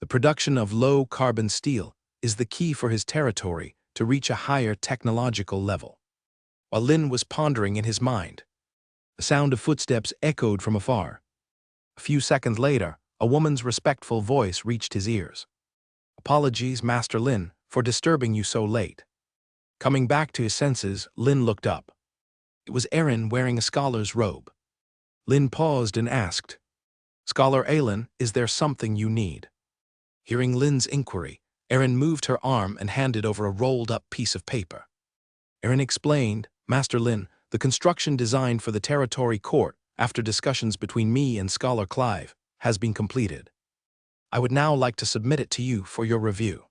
The production of low-carbon steel is the key for his territory to reach a higher technological level. While Lin was pondering in his mind, the sound of footsteps echoed from afar. A few seconds later, a woman's respectful voice reached his ears. "Apologies, Master Lin, for disturbing you so late." Coming back to his senses, Lin looked up. It was Erin wearing a scholar's robe. Lin paused and asked, "Scholar Aelin, is there something you need?" Hearing Lin's inquiry, Erin moved her arm and handed over a rolled-up piece of paper. Erin explained, "Master Lin, the construction design for the territory court, after discussions between me and Scholar Clive, has been completed. I would now like to submit it to you for your review.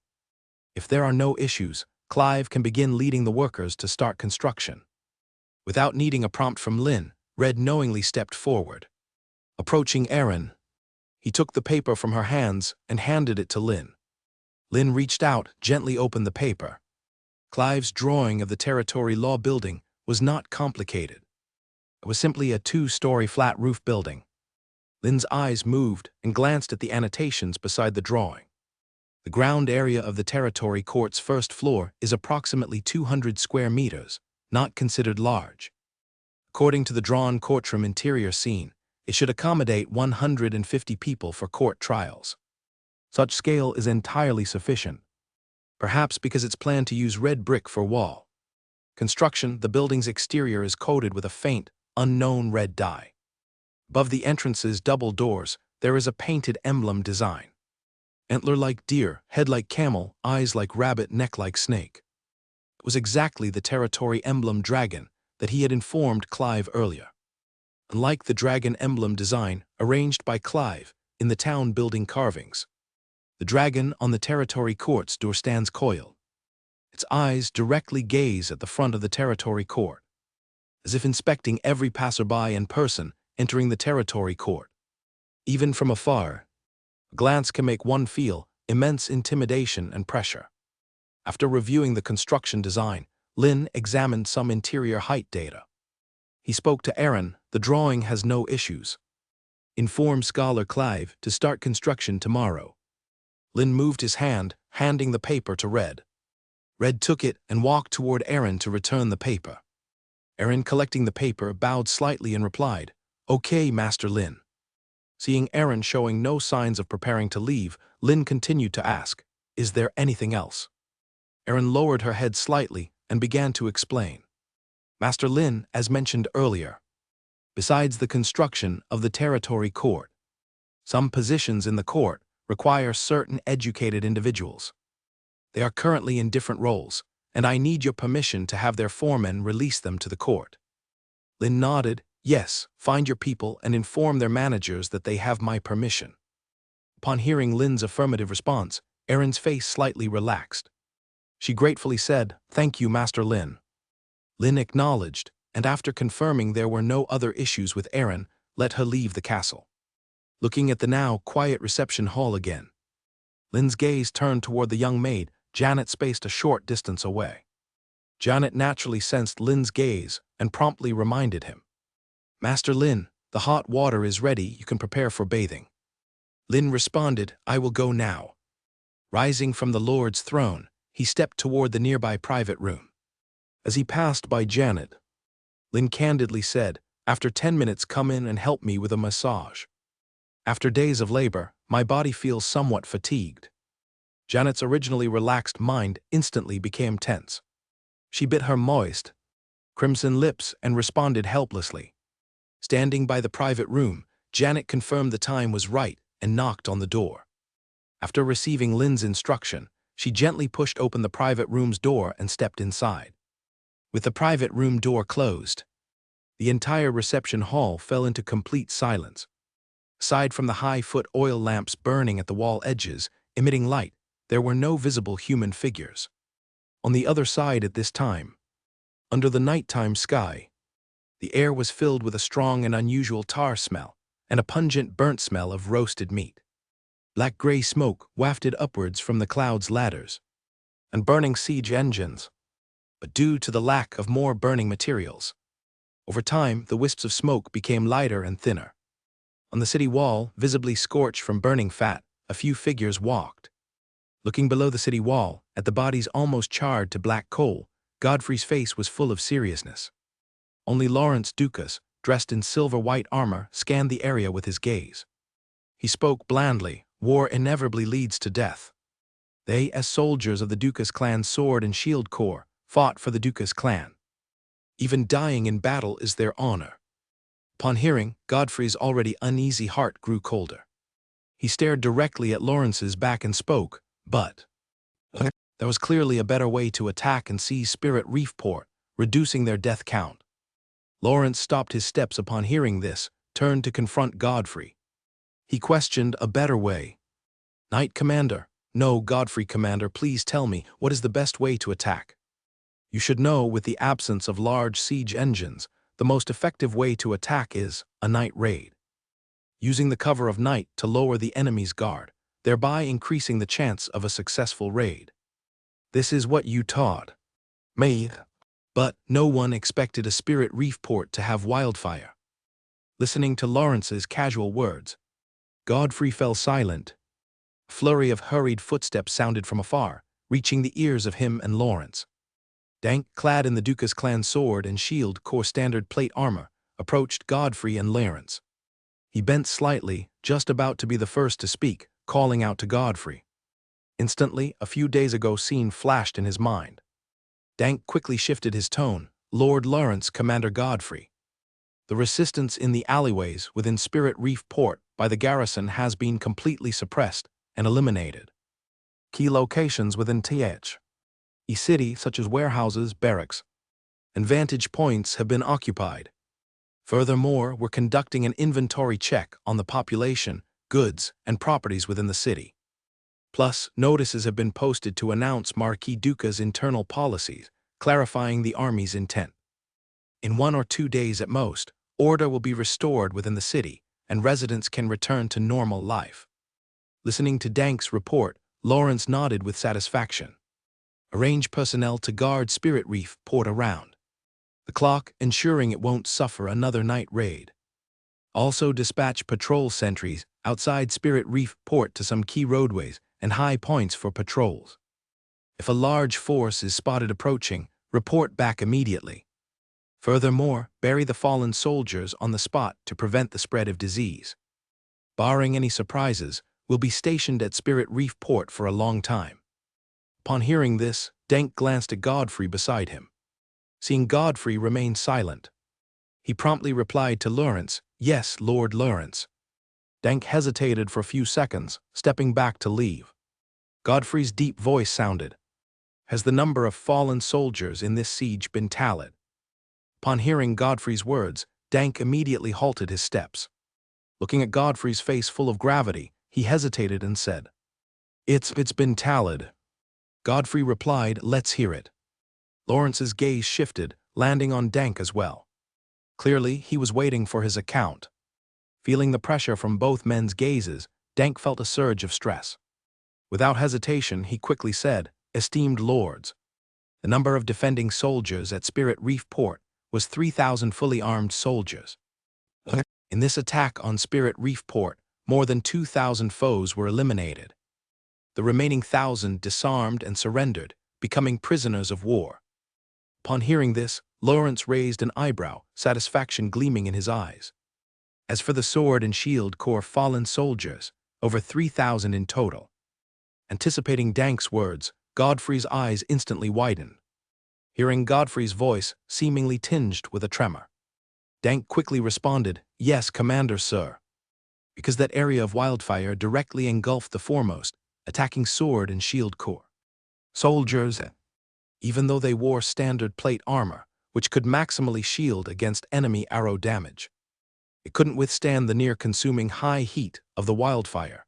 If there are no issues, Clive can begin leading the workers to start construction." Without needing a prompt from Lin, Red knowingly stepped forward. Approaching Erin, he took the paper from her hands and handed it to Lin. Lin reached out, gently opened the paper. Clive's drawing of the territory law building was not complicated. It was simply a 2-story flat roof building. Lin's eyes moved and glanced at the annotations beside the drawing. The ground area of the territory court's first floor is approximately 200 square meters, not considered large. According to the drawn courtroom interior scene, it should accommodate 150 people for court trials. Such scale is entirely sufficient, perhaps because it's planned to use red brick for wall. Construction, the building's exterior is coated with a faint, unknown red dye. Above the entrance's double doors, there is a painted emblem design. Antler like deer, head like camel, eyes like rabbit, neck like snake. It was exactly the territory emblem dragon that he had informed Clive earlier. Unlike the dragon emblem design arranged by Clive in the town building carvings, the dragon on the territory court's door stands coiled. Its eyes directly gaze at the front of the territory court, as if inspecting every passerby and person entering the territory court. Even from afar, a glance can make one feel immense intimidation and pressure. After reviewing the construction design, Lin examined some interior height data. He spoke to Erin. "The drawing has no issues. Inform Scholar Clive to start construction tomorrow." Lin moved his hand, handing the paper to Red. Red took it and walked toward Erin to return the paper. Erin, collecting the paper, bowed slightly and replied, "Okay, Master Lin." Seeing Erin showing no signs of preparing to leave, Lin continued to ask, "Is there anything else?" Erin lowered her head slightly and began to explain. "Master Lin, as mentioned earlier, besides the construction of the territory court, some positions in the court require certain educated individuals. They are currently in different roles, and I need your permission to have their foremen release them to the court." Lin nodded. "Yes, find your people and inform their managers that they have my permission." Upon hearing Lin's affirmative response, Erin's face slightly relaxed. She gratefully said, "Thank you, Master Lin." Lin acknowledged, and after confirming there were no other issues with Erin, let her leave the castle. Looking at the now quiet reception hall again, Lin's gaze turned toward the young maid, Janet, spaced a short distance away. Janet naturally sensed Lin's gaze and promptly reminded him, "Master Lin, the hot water is ready, you can prepare for bathing." Lin responded, "I will go now." Rising from the Lord's throne, he stepped toward the nearby private room. As he passed by Janet, Lin candidly said, "After 10 minutes, come in and help me with a massage. After days of labor, my body feels somewhat fatigued." Janet's originally relaxed mind instantly became tense. She bit her moist, crimson lips and responded helplessly. Standing by the private room, Janet confirmed the time was right and knocked on the door. After receiving Lin's instruction, She gently pushed open the private room's door and stepped inside. With the private room door closed, the entire reception hall fell into complete silence. Aside from the high-foot oil lamps burning at the wall edges, emitting light, there were no visible human figures. On the other side at this time, under the nighttime sky, the air was filled with a strong and unusual tar smell and a pungent burnt smell of roasted meat. Black-gray smoke wafted upwards from the clouds' ladders and burning siege engines, but due to the lack of more burning materials, over time the wisps of smoke became lighter and thinner. On the city wall, visibly scorched from burning fat, a few figures walked. Looking below the city wall, at the bodies almost charred to black coal, Godfrey's face was full of seriousness. Only Lawrence Dukas, dressed in silver-white armor, scanned the area with his gaze. He spoke blandly, "War inevitably leads to death. They, as soldiers of the Dukas clan's sword and shield corps, fought for the Dukas clan. Even dying in battle is their honor." Upon hearing, Godfrey's already uneasy heart grew colder. He stared directly at Lawrence's back and spoke, "But there was clearly a better way to attack and seize Spirit Reef Port, reducing their death count." Lawrence stopped his steps upon hearing this, turned to confront Godfrey. He questioned, "A better way?" "Knight Commander." "No, Godfrey Commander, please tell me, what is the best way to attack? You should know, with the absence of large siege engines, the most effective way to attack is a night raid. Using the cover of night to lower the enemy's guard, thereby increasing the chance of a successful raid. This is what you taught me." But no one expected a Spirit Reef Port to have wildfire. Listening to Lawrence's casual words, Godfrey fell silent. A flurry of hurried footsteps sounded from afar, reaching the ears of him and Lawrence. Dank, clad in the Dukas clan sword and shield corps standard plate armor, approached Godfrey and Lawrence. He bent slightly, just about to be the first to speak, calling out to Godfrey. Instantly, a few days ago scene flashed in his mind. Dank quickly shifted his tone. "Lord Lawrence, Commander Godfrey. The resistance in the alleyways within Spirit Reef Port by the garrison has been completely suppressed and eliminated. Key locations within the city, such as warehouses, barracks, and vantage points have been occupied. Furthermore, we're conducting an inventory check on the population, goods, and properties within the city. Plus, notices have been posted to announce Marquis Duka's internal policies, clarifying the army's intent. In 1 or 2 days at most, order will be restored within the city, and residents can return to normal life." Listening to Dank's report, Lawrence nodded with satisfaction. "Arrange personnel to guard Spirit Reef Port around the clock, ensuring it won't suffer another night raid. Also dispatch patrol sentries outside Spirit Reef Port to some key roadways and high points for patrols. If a large force is spotted approaching, report back immediately. Furthermore, bury the fallen soldiers on the spot to prevent the spread of disease. Barring any surprises, we'll be stationed at Spirit Reef Port for a long time." Upon hearing this, Dank glanced at Godfrey beside him. Seeing Godfrey remain silent, he promptly replied to Lawrence, "Yes, Lord Lawrence." Dank hesitated for a few seconds, stepping back to leave. Godfrey's deep voice sounded, "Has the number of fallen soldiers in this siege been tallied?" Upon hearing Godfrey's words, Dank immediately halted his steps. Looking at Godfrey's face full of gravity, he hesitated and said, It's been tallied." Godfrey replied, "Let's hear it." Lawrence's gaze shifted, landing on Dank as well. Clearly, he was waiting for his account. Feeling the pressure from both men's gazes, Dank felt a surge of stress. Without hesitation, he quickly said, "Esteemed lords, the number of defending soldiers at Spirit Reef Port was 3,000 fully armed soldiers. In this attack on Spirit Reef Port, more than 2,000 foes were eliminated. The remaining 1,000 disarmed and surrendered, becoming prisoners of war." Upon hearing this, Lawrence raised an eyebrow, satisfaction gleaming in his eyes. As for the sword and shield corps fallen soldiers, over 3,000 in total. Anticipating Dank's words, Godfrey's eyes instantly widened. Hearing Godfrey's voice, seemingly tinged with a tremor, Dank quickly responded, "Yes, Commander, sir." Because that area of wildfire directly engulfed the foremost, attacking sword and shield corps. Soldiers, even though they wore standard plate armor, which could maximally shield against enemy arrow damage. It couldn't withstand the near-consuming high heat of the wildfire.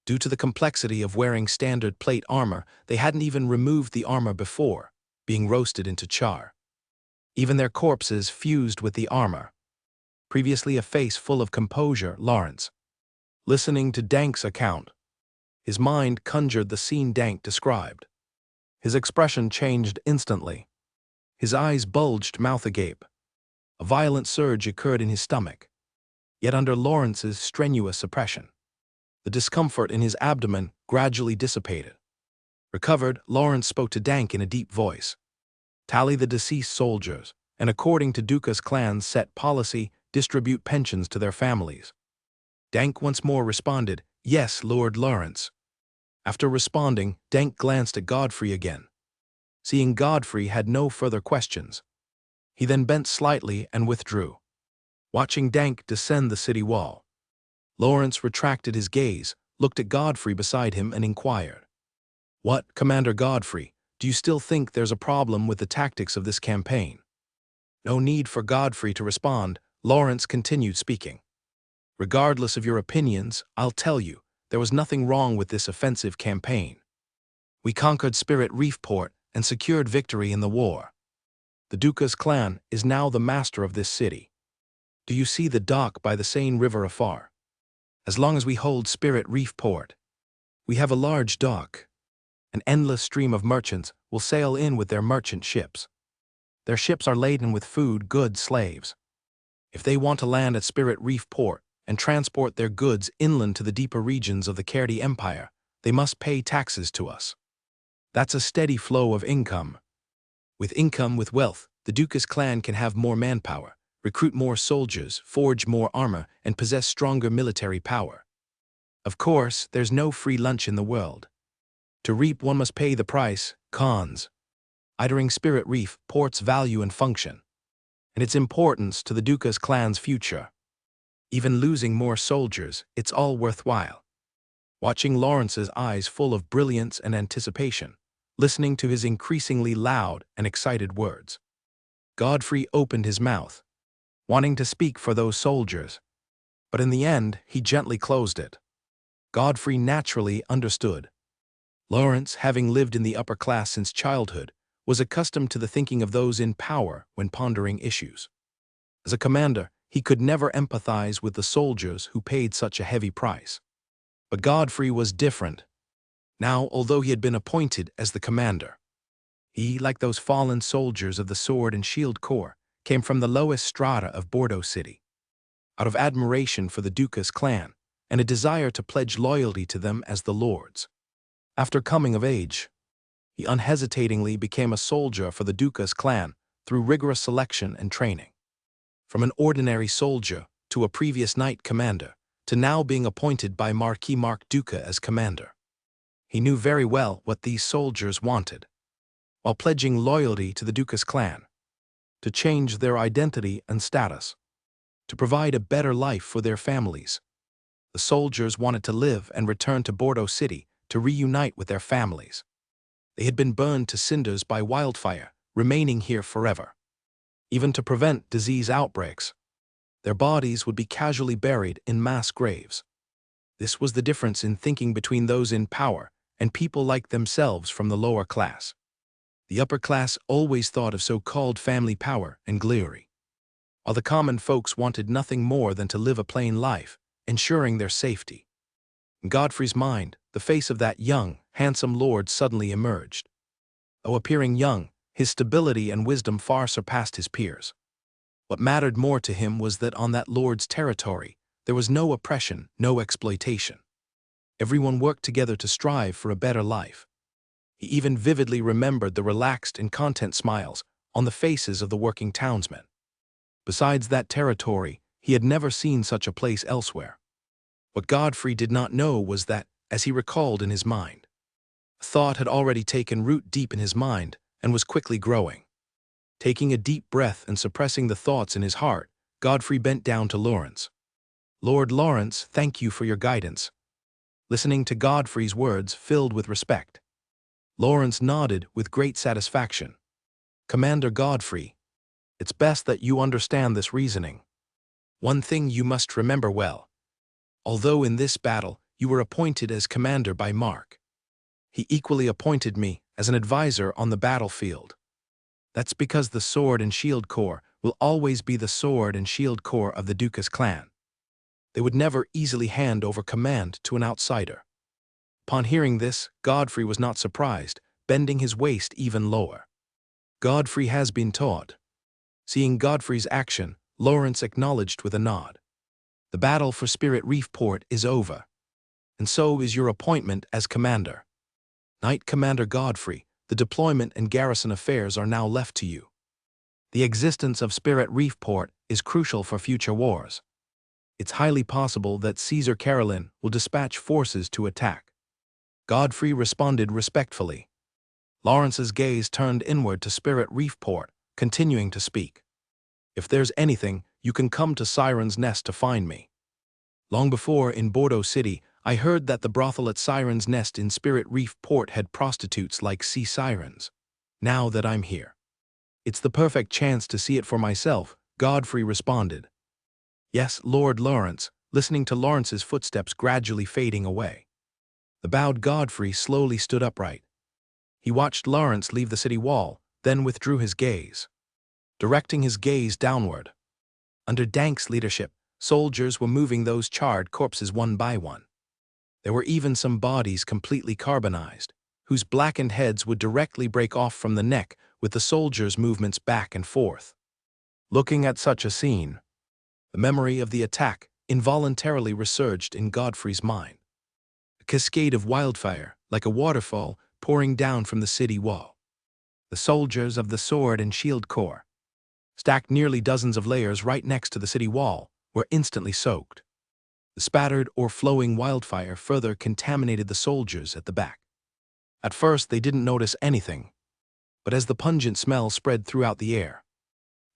Due to the complexity of wearing standard plate armor, they hadn't even removed the armor before, being roasted into char. Even their corpses fused with the armor. Previously a face full of composure, Lawrence. Listening to Dank's account, his mind conjured the scene Dank described. His expression changed instantly. His eyes bulged, mouth agape. A violent surge occurred in his stomach. Yet under Lawrence's strenuous suppression, the discomfort in his abdomen gradually dissipated. Recovered, Lawrence spoke to Dank in a deep voice. Tally the deceased soldiers, and according to Duca's clan's set policy, distribute pensions to their families. Dank once more responded, "Yes, Lord Lawrence." After responding, Dank glanced at Godfrey again. Seeing Godfrey had no further questions, he then bent slightly and withdrew. Watching Dank descend the city wall, Lawrence retracted his gaze, looked at Godfrey beside him and inquired, "What, Commander Godfrey, do you still think there's a problem with the tactics of this campaign?" No need for Godfrey to respond, Lawrence continued speaking. "Regardless of your opinions, I'll tell you, there was nothing wrong with this offensive campaign. We conquered Spirit Reef Port and secured victory in the war. The Duca's clan is now the master of this city. Do you see the dock by the Seine River afar? As long as we hold Spirit Reef Port, we have a large dock. An endless stream of merchants will sail in with their merchant ships. Their ships are laden with food, goods, slaves. If they want to land at Spirit Reef Port and transport their goods inland to the deeper regions of the Kerti Empire, they must pay taxes to us. That's a steady flow of income. With wealth, the Duca's clan can have more manpower, recruit more soldiers, forge more armor, and possess stronger military power. Of course, there's no free lunch in the world. To reap, one must pay the price, cons. Eitering Spirit Reef Port's value and function, and its importance to the Duca's clan's future. Even losing more soldiers, it's all worthwhile." Watching Lawrence's eyes full of brilliance and anticipation, listening to his increasingly loud and excited words, Godfrey opened his mouth, wanting to speak for those soldiers, but in the end, he gently closed it. Godfrey naturally understood. Lawrence, having lived in the upper class since childhood, was accustomed to the thinking of those in power when pondering issues. As a commander, he could never empathize with the soldiers who paid such a heavy price. But Godfrey was different. Now, although he had been appointed as the commander, he, like those fallen soldiers of the Sword and Shield Corps, came from the lowest strata of Bordeaux City. Out of admiration for the Duca's clan and a desire to pledge loyalty to them as the lords. After coming of age, he unhesitatingly became a soldier for the Duca's clan through rigorous selection and training. From an ordinary soldier to a previous knight commander, to now being appointed by Marquis Marc Duca as commander. He knew very well what these soldiers wanted, while pledging loyalty to the Duca's clan, to change their identity and status, to provide a better life for their families. The soldiers wanted to live and return to Bordeaux City to reunite with their families. They had been burned to cinders by wildfire, remaining here forever. Even to prevent disease outbreaks, their bodies would be casually buried in mass graves. This was the difference in thinking between those in power and people like themselves from the lower class. The upper class always thought of so-called family power and glory, while the common folks wanted nothing more than to live a plain life, ensuring their safety. In Godfrey's mind, the face of that young, handsome lord suddenly emerged. Though appearing young, his stability and wisdom far surpassed his peers. What mattered more to him was that on that lord's territory, there was no oppression, no exploitation. Everyone worked together to strive for a better life. He even vividly remembered the relaxed and content smiles on the faces of the working townsmen. Besides that territory, he had never seen such a place elsewhere. What Godfrey did not know was that, as he recalled in his mind, a thought had already taken root deep in his mind and was quickly growing. Taking a deep breath and suppressing the thoughts in his heart, Godfrey bent down to Lawrence. "Lord Lawrence, thank you for your guidance." Listening to Godfrey's words filled with respect, Lawrence nodded with great satisfaction. Commander Godfrey, it's best that you understand this reasoning. One thing you must remember well. Although in this battle you were appointed as commander by Mark, he equally appointed me as an advisor on the battlefield. That's because the Sword and Shield Corps will always be the Sword and Shield Corps of the Dukas clan. They would never easily hand over command to an outsider. Upon hearing this, Godfrey was not surprised, bending his waist even lower. Godfrey has been taught. Seeing Godfrey's action, Lawrence acknowledged with a nod. The battle for Spirit Reef Port is over, and so is your appointment as commander. Knight Commander Godfrey, the deployment and garrison affairs are now left to you. The existence of Spirit Reef Port is crucial for future wars. It's highly possible that Caesar Carolyn will dispatch forces to attack. Godfrey responded respectfully. Lawrence's gaze turned inward to Spirit Reef Port, continuing to speak. If there's anything, you can come to Siren's Nest to find me. Long before in Bordeaux City, I heard that the brothel at Siren's Nest in Spirit Reef Port had prostitutes like sea sirens. Now that I'm here, it's the perfect chance to see it for myself, Godfrey responded. Yes, Lord Lawrence, listening to Lawrence's footsteps gradually fading away. The bowed Godfrey slowly stood upright. He watched Lawrence leave the city wall, then withdrew his gaze. Directing his gaze downward. Under Dank's leadership, soldiers were moving those charred corpses one by one. There were even some bodies completely carbonized, whose blackened heads would directly break off from the neck with the soldiers' movements back and forth. Looking at such a scene, the memory of the attack involuntarily resurged in Godfrey's mind. A cascade of wildfire, like a waterfall, pouring down from the city wall. The soldiers of the Sword and Shield Corps, stacked nearly dozens of layers right next to the city wall, were instantly soaked. The spattered or flowing wildfire further contaminated the soldiers at the back. At first they didn't notice anything, but as the pungent smell spread throughout the air,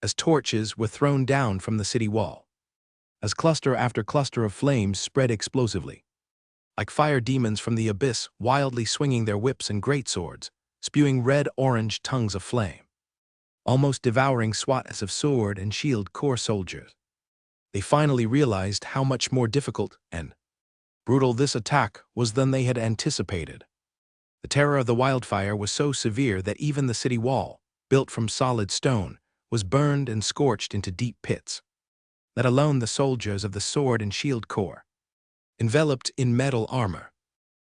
as torches were thrown down from the city wall, as cluster after cluster of flames spread explosively, like fire demons from the abyss wildly swinging their whips and greatswords, spewing red-orange tongues of flame, almost devouring swaths of Sword and Shield Corps soldiers. They finally realized how much more difficult and brutal this attack was than they had anticipated. The terror of the wildfire was so severe that even the city wall, built from solid stone, was burned and scorched into deep pits, let alone the soldiers of the Sword and Shield Corps. Enveloped in metal armor,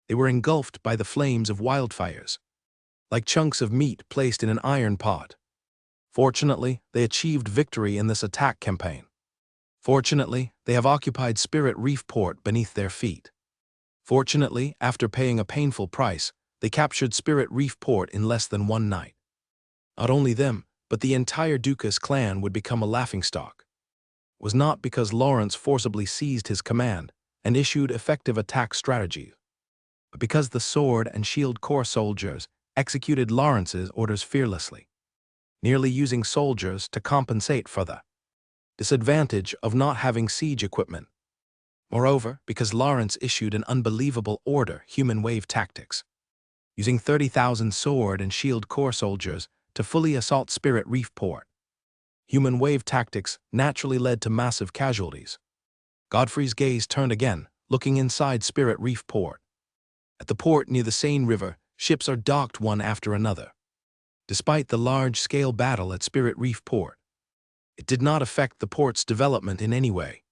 they were engulfed by the flames of wildfires, like chunks of meat placed in an iron pot. Fortunately, they achieved victory in this attack campaign. Fortunately, they have occupied Spirit Reef Port beneath their feet. Fortunately, after paying a painful price, they captured Spirit Reef Port in less than one night. Not only them, but the entire Dukas clan would become a laughingstock. It was not because Lawrence forcibly seized his command and issued effective attack strategies, but because the Sword and Shield Corps soldiers executed Lawrence's orders fearlessly, nearly using soldiers to compensate for the disadvantage of not having siege equipment. Moreover, because Lawrence issued an unbelievable order, human wave tactics, using 30,000 Sword and Shield Corps soldiers to fully assault Spirit Reef Port. Human wave tactics naturally led to massive casualties. Godfrey's gaze turned again, looking inside Spirit Reef Port. At the port near the Seine River, ships are docked one after another. Despite the large-scale battle at Spirit Reef Port, it did not affect the port's development in any way.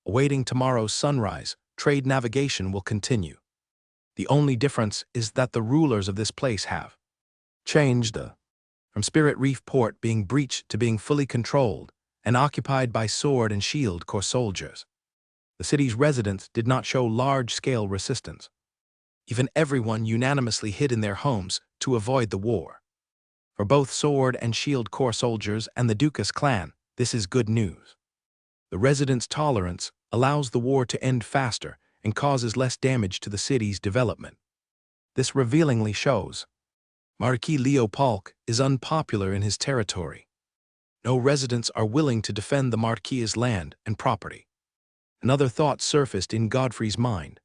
Awaiting tomorrow's sunrise, trade navigation will continue. The only difference is that the rulers of this place have changed from Spirit Reef Port being breached to being fully controlled and occupied by Sword and Shield Corps soldiers. The city's residents did not show large-scale resistance. Even everyone unanimously hid in their homes to avoid the war. For both Sword and Shield Corps soldiers and the Dukas clan, this is good news. The residents' tolerance allows the war to end faster and causes less damage to the city's development. This revealingly shows Marquis Leo Polk is unpopular in his territory. No residents are willing to defend the Marquis's land and property. Another thought surfaced in Godfrey's mind.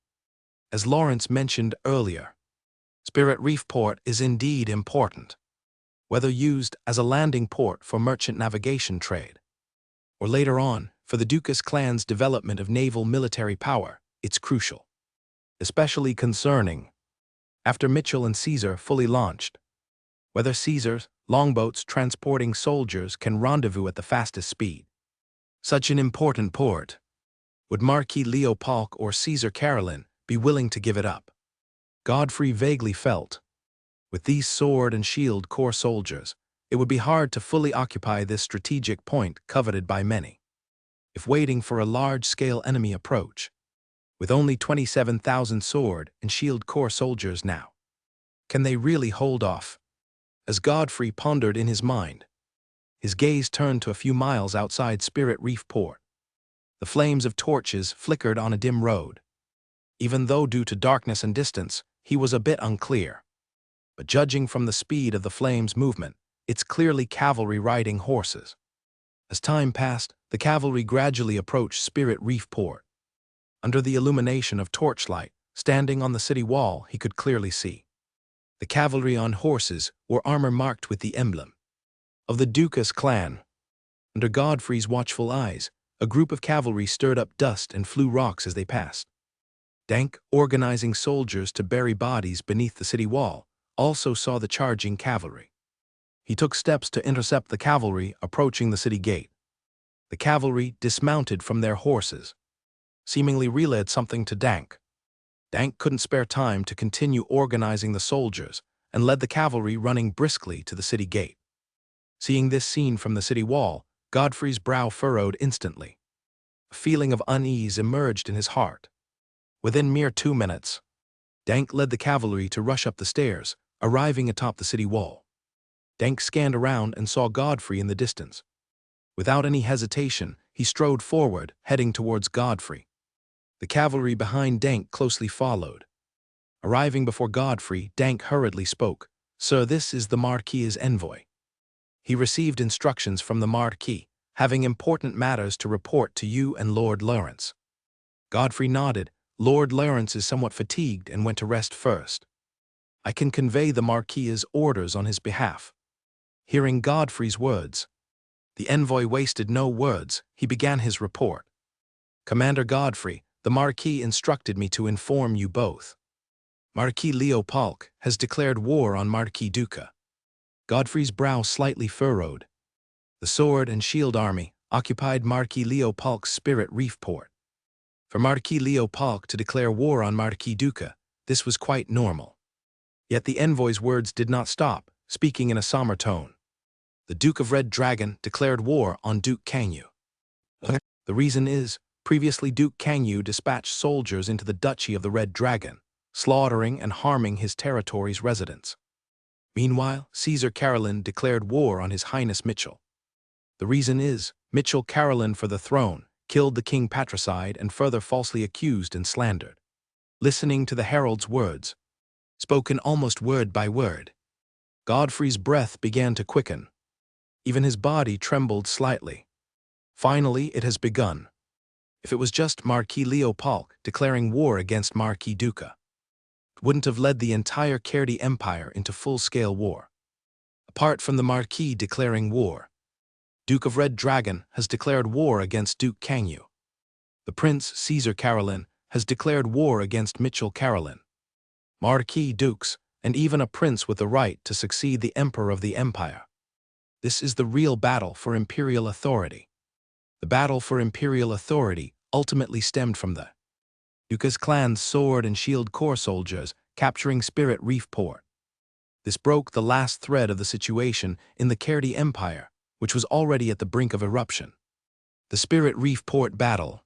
As Lawrence mentioned earlier, Spirit Reef Port is indeed important, whether used as a landing port for merchant navigation trade, or later on, for the Dukas clan's development of naval military power. It's crucial, especially concerning after Mitchell and Caesar fully launched, whether Caesar's longboats transporting soldiers can rendezvous at the fastest speed. Such an important port. Would Marquis Leo Polk or Caesar Caroline be willing to give it up? Godfrey vaguely felt, with these sword and shield corps soldiers, it would be hard to fully occupy this strategic point coveted by many. If waiting for a large-scale enemy approach, with only 27,000 sword and shield corps soldiers now, can they really hold off? As Godfrey pondered in his mind, his gaze turned to a few miles outside Spirit Reef Port. The flames of torches flickered on a dim road. Even though due to darkness and distance, he was a bit unclear. But judging from the speed of the flames' movement, it's clearly cavalry riding horses. As time passed, the cavalry gradually approached Spirit Reef Port. Under the illumination of torchlight, standing on the city wall, he could clearly see. The cavalry on horses wore armor marked with the emblem of the Dukas clan. Under Godfrey's watchful eyes, a group of cavalry stirred up dust and flew rocks as they passed. Dank, organizing soldiers to bury bodies beneath the city wall, also saw the charging cavalry. He took steps to intercept the cavalry approaching the city gate. The cavalry dismounted from their horses, seemingly relayed something to Dank. Dank couldn't spare time to continue organizing the soldiers and led the cavalry running briskly to the city gate. Seeing this scene from the city wall, Godfrey's brow furrowed instantly. A feeling of unease emerged in his heart. Within mere 2 minutes, Dank led the cavalry to rush up the stairs, arriving atop the city wall. Dank scanned around and saw Godfrey in the distance. Without any hesitation, he strode forward, heading towards Godfrey. The cavalry behind Dank closely followed. Arriving before Godfrey, Dank hurriedly spoke, "Sir, this is the Marquis's envoy." He received instructions from the Marquis, having important matters to report to you and Lord Lawrence. Godfrey nodded. Lord Lawrence is somewhat fatigued and went to rest first. I can convey the Marquis's orders on his behalf. Hearing Godfrey's words, the envoy wasted no words. He began his report. Commander Godfrey, the Marquis instructed me to inform you both. Marquis Leo Polk has declared war on Marquis Duca. Godfrey's brow slightly furrowed. The sword and shield army occupied Marquis Leo Polk's Spirit Reef Port. For Marquis Leo Polk to declare war on Marquis Duca, this was quite normal. Yet the envoy's words did not stop, speaking in a somber tone. The Duke of Red Dragon declared war on Duke Kangyu. The reason is, previously Duke Kangyu dispatched soldiers into the Duchy of the Red Dragon, slaughtering and harming his territory's residents. Meanwhile, Caesar Caroline declared war on His Highness Mitchell. The reason is, Mitchell Caroline for the throne, killed the king patricide and further falsely accused and slandered. Listening to the herald's words, spoken almost word by word, Godfrey's breath began to quicken. Even his body trembled slightly. Finally, it has begun. If it was just Marquis Leo Polk declaring war against Marquis Duca, it wouldn't have led the entire Cairdy Empire into full-scale war. Apart from the Marquis declaring war, Duke of Red Dragon has declared war against Duke Kangyu. The Prince Caesar Caroline has declared war against Mitchell Caroline. Marquis Dukes, and even a prince with the right to succeed the Emperor of the Empire. This is the real battle for imperial authority. The battle for imperial authority ultimately stemmed from the Dukas clan's sword and shield corps soldiers capturing Spirit Reef Port. This broke the last thread of the situation in the Cairdy Empire, which was already at the brink of eruption. The Spirit Reef Port battle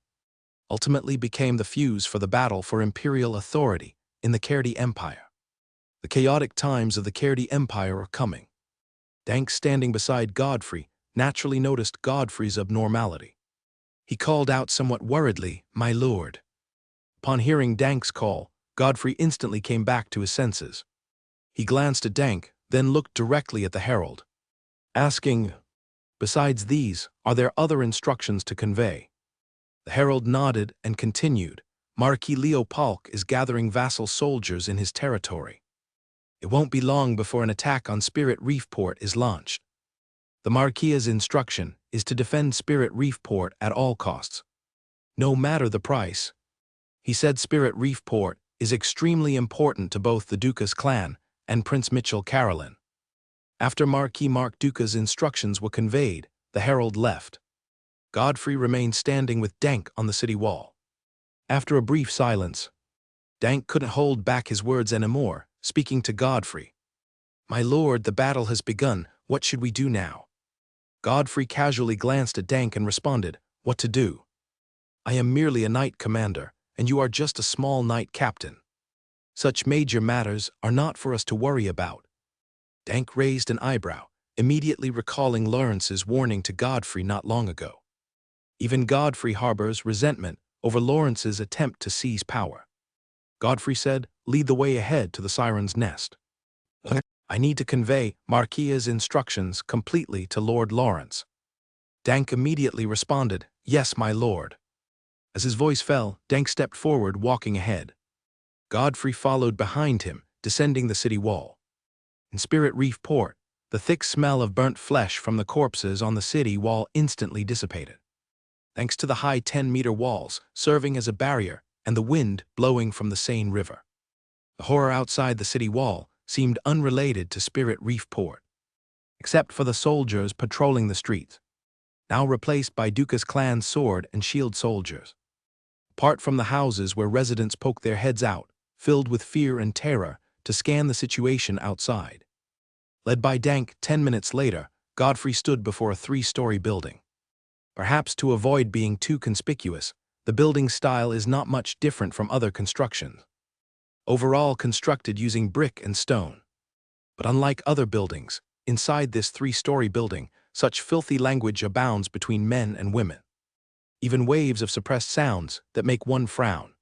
ultimately became the fuse for the battle for imperial authority in the Cairdy Empire. The chaotic times of the Cairdy Empire are coming. Dank, standing beside Godfrey, naturally noticed Godfrey's abnormality. He called out somewhat worriedly, "My lord." Upon hearing Dank's call, Godfrey instantly came back to his senses. He glanced at Dank, then looked directly at the herald, asking, "Besides these, are there other instructions to convey?" The herald nodded and continued, "Marquis Leo Polk is gathering vassal soldiers in his territory. It won't be long before an attack on Spirit Reef Port is launched. The Marquia's instruction is to defend Spirit Reef Port at all costs, no matter the price. He said Spirit Reef Port is extremely important to both the Duca's clan and Prince Mitchell Carolyn. After Marquis Mark Duca's instructions were conveyed, the herald left. Godfrey remained standing with Dank on the city wall. After a brief silence, Dank couldn't hold back his words anymore, speaking to Godfrey. "My lord, the battle has begun. What should we do now?" Godfrey casually glanced at Dank and responded, "What to do? I am merely a knight commander, and you are just a small knight captain. Such major matters are not for us to worry about." Dank raised an eyebrow, immediately recalling Lawrence's warning to Godfrey not long ago. Even Godfrey harbors resentment over Lawrence's attempt to seize power. Godfrey said, "Lead the way ahead to the Siren's Nest. I need to convey Marquia's instructions completely to Lord Lawrence." Dank immediately responded, "Yes, my lord." As his voice fell, Dank stepped forward, walking ahead. Godfrey followed behind him, descending the city wall. In Spirit Reef Port, the thick smell of burnt flesh from the corpses on the city wall instantly dissipated, thanks to the high 10-meter walls serving as a barrier and the wind blowing from the Seine River. The horror outside the city wall seemed unrelated to Spirit Reef Port, except for the soldiers patrolling the streets, now replaced by Duca's clan's sword and shield soldiers. Apart from the houses where residents poked their heads out, filled with fear and terror, to scan the situation outside. Led by Dank, 10 minutes later, Godfrey stood before a 3-story building. Perhaps to avoid being too conspicuous, the building's style is not much different from other constructions, overall constructed using brick and stone. But unlike other buildings, inside this 3-story building, such filthy language abounds between men and women. Even waves of suppressed sounds that make one frown.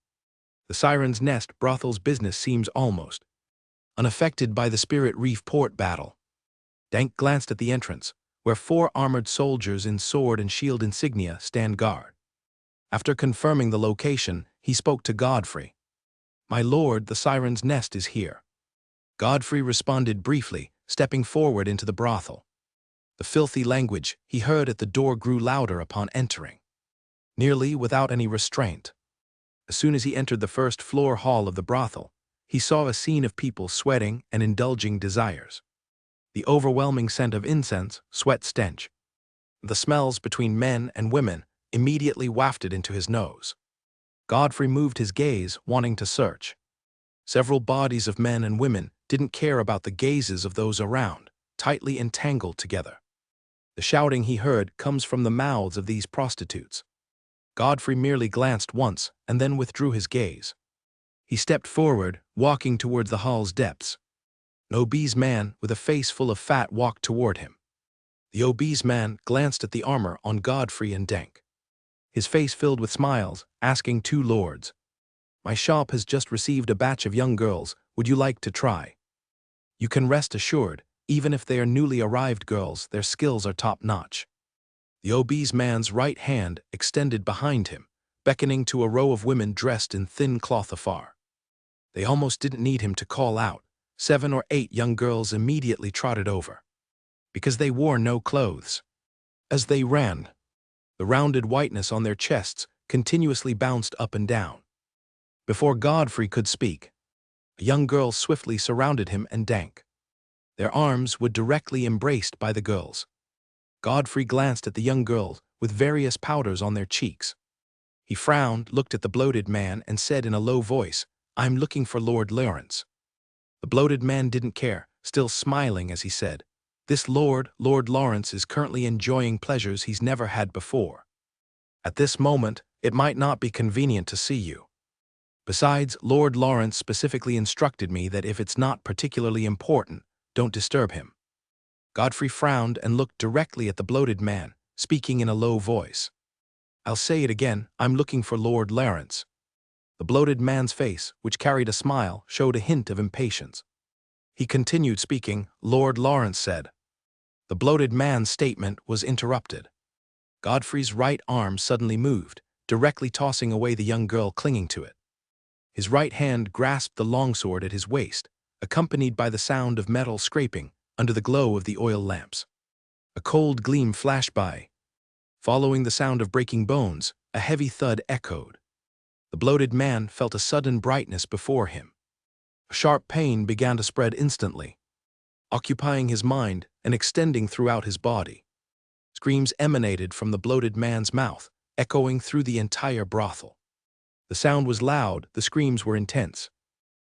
The Siren's Nest brothel's business seems almost unaffected by the Spirit Reef Port battle. Dank glanced at the entrance, where 4 armored soldiers in sword and shield insignia stand guard. After confirming the location, he spoke to Godfrey. "My lord, the Siren's Nest is here." Godfrey responded briefly, stepping forward into the brothel. The filthy language he heard at the door grew louder upon entering, nearly without any restraint. As soon as he entered the first-floor hall of the brothel, he saw a scene of people sweating and indulging desires. The overwhelming scent of incense, sweat stench, the smells between men and women immediately wafted into his nose. Godfrey moved his gaze, wanting to search. Several bodies of men and women didn't care about the gazes of those around, tightly entangled together. The shouting he heard comes from the mouths of these prostitutes. Godfrey merely glanced once and then withdrew his gaze. He stepped forward, walking toward the hall's depths. An obese man with a face full of fat walked toward him. The obese man glanced at the armor on Godfrey and Dank, his face filled with smiles, asking 2 lords, "My shop has just received a batch of young girls. Would you like to try?" You can rest assured, even if they are newly arrived girls, their skills are top-notch. The obese man's right hand extended behind him, beckoning to a row of women dressed in thin cloth afar. They almost didn't need him to call out. 7 or 8 young girls immediately trotted over, because they wore no clothes. As they ran, the rounded whiteness on their chests continuously bounced up and down. Before Godfrey could speak, a young girl swiftly surrounded him and Dank. Their arms were directly embraced by the girls. Godfrey glanced at the young girls with various powders on their cheeks. He frowned, looked at the bloated man, and said in a low voice, "I'm looking for Lord Lawrence." The bloated man didn't care, still smiling as he said, "This Lord Lawrence is currently enjoying pleasures he's never had before. At this moment, it might not be convenient to see you. Besides, Lord Lawrence specifically instructed me that if it's not particularly important, don't disturb him." Godfrey frowned and looked directly at the bloated man, speaking in a low voice. "I'll say it again, I'm looking for Lord Lawrence." The bloated man's face, which carried a smile, showed a hint of impatience. He continued speaking. "Lord Lawrence said." The bloated man's statement was interrupted. Godfrey's right arm suddenly moved, directly tossing away the young girl clinging to it. His right hand grasped the longsword at his waist, accompanied by the sound of metal scraping under the glow of the oil lamps. A cold gleam flashed by. Following the sound of breaking bones, a heavy thud echoed. The bloated man felt a sudden brightness before him. A sharp pain began to spread instantly, occupying his mind and extending throughout his body. Screams emanated from the bloated man's mouth, echoing through the entire brothel. The sound was loud, the screams were intense,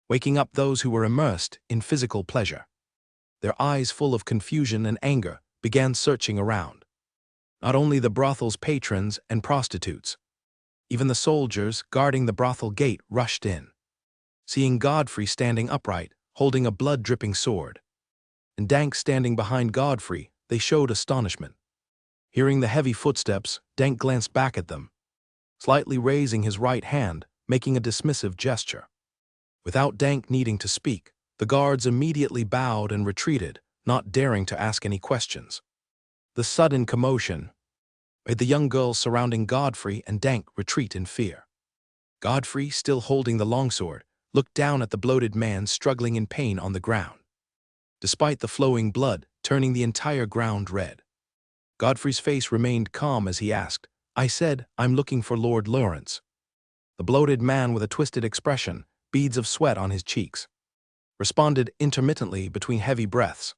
waking up those who were immersed in physical pleasure. Their eyes full of confusion and anger began searching around. Not only the brothel's patrons and prostitutes, even the soldiers guarding the brothel gate rushed in. Seeing Godfrey standing upright, holding a blood-dripping sword, and Dank standing behind Godfrey, they showed astonishment. Hearing the heavy footsteps, Dank glanced back at them, slightly raising his right hand, making a dismissive gesture. Without Dank needing to speak, the guards immediately bowed and retreated, not daring to ask any questions. The sudden commotion made the young girls surrounding Godfrey and Dank retreat in fear. Godfrey, still holding the longsword, looked down at the bloated man struggling in pain on the ground. Despite the flowing blood turning the entire ground red, Godfrey's face remained calm as he asked, "I said, I'm looking for Lord Lawrence." The bloated man, with a twisted expression, beads of sweat on his cheeks, responded intermittently between heavy breaths,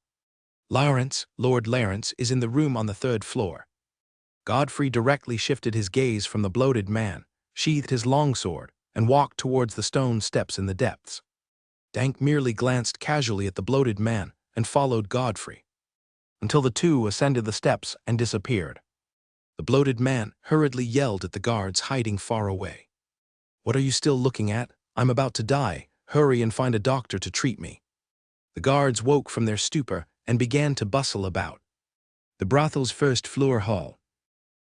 Lord Lawrence is in the room on the 3rd floor." Godfrey directly shifted his gaze from the bloated man, sheathed his longsword, and walked towards the stone steps in the depths. Dank merely glanced casually at the bloated man and followed Godfrey, until the two ascended the steps and disappeared. The bloated man hurriedly yelled at the guards hiding far away. "What are you still looking at? I'm about to die. Hurry and find a doctor to treat me." The guards woke from their stupor and began to bustle about the brothel's 1st floor hall.